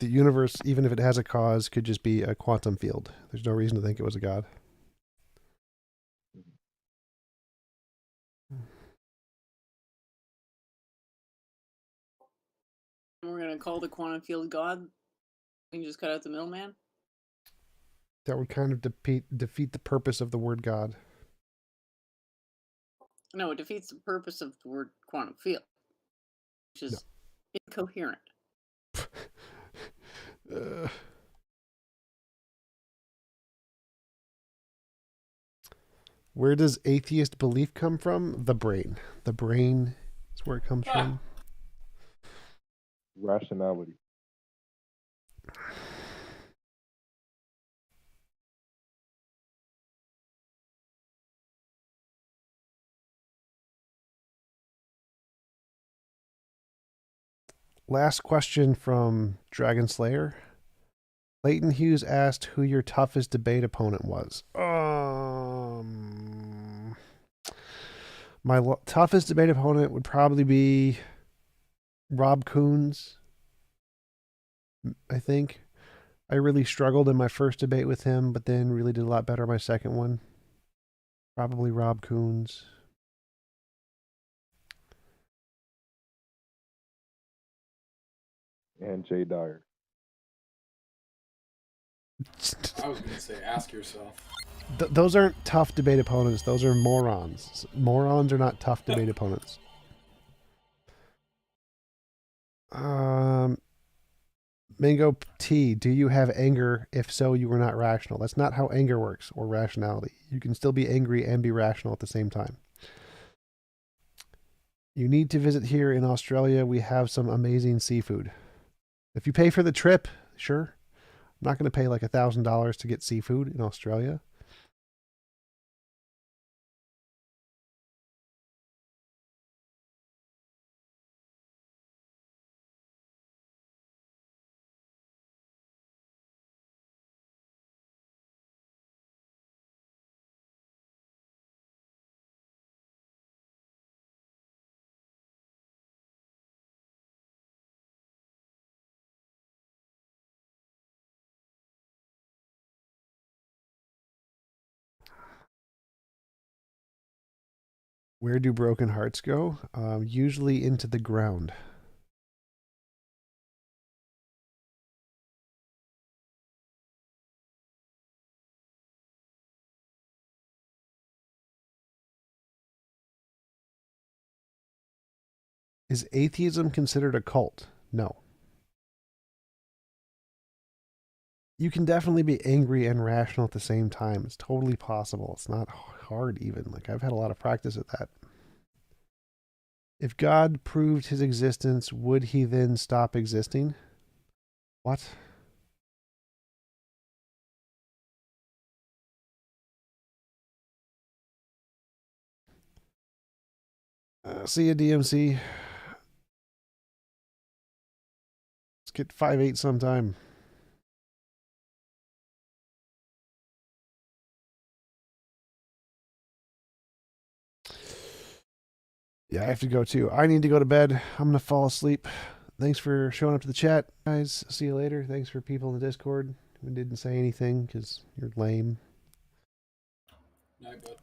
[SPEAKER 1] The universe, even if it has a cause, could just be a quantum field. There's no reason to think it was a god.
[SPEAKER 7] We're gonna call the quantum field God. We can just cut out the middleman.
[SPEAKER 1] That would kind of defeat the purpose of the word God.
[SPEAKER 7] No, it defeats the purpose of the word quantum field, which is incoherent.
[SPEAKER 1] Where does atheist belief come from? The brain. The brain is where it comes from.
[SPEAKER 17] Rationality.
[SPEAKER 1] Last question from Dragon Slayer. Leighton Hughes asked who your toughest debate opponent was. My toughest debate opponent would probably be Rob Coons, I think. I really struggled in my first debate with him, but then really did a lot better my second one. Probably Rob Coons.
[SPEAKER 17] And Jay Dyer.
[SPEAKER 14] I was going to say, ask yourself.
[SPEAKER 1] Those aren't tough debate opponents. Those are morons. Morons are not tough debate opponents. Mango T, do you have anger? If so, you are not rational. That's not how anger works, or rationality. You can still be angry and be rational at the same time. You need to visit here in Australia. We have some amazing seafood. If you pay for the trip, sure. I'm not going to pay like $1,000 to get seafood in Australia. Where do broken hearts go? Usually into the ground. Is atheism considered a cult? No. You can definitely be angry and rational at the same time. It's totally possible. It's not hard even. Like, I've had a lot of practice at that. If God proved his existence, would he then stop existing? What? See ya, DMC. Let's get 5-8 sometime. Yeah, I have to go too. I need to go to bed. I'm going to fall asleep. Thanks for showing up to the chat, guys. See you later. Thanks for people in the Discord who didn't say anything because you're lame.
[SPEAKER 14] Night, bud.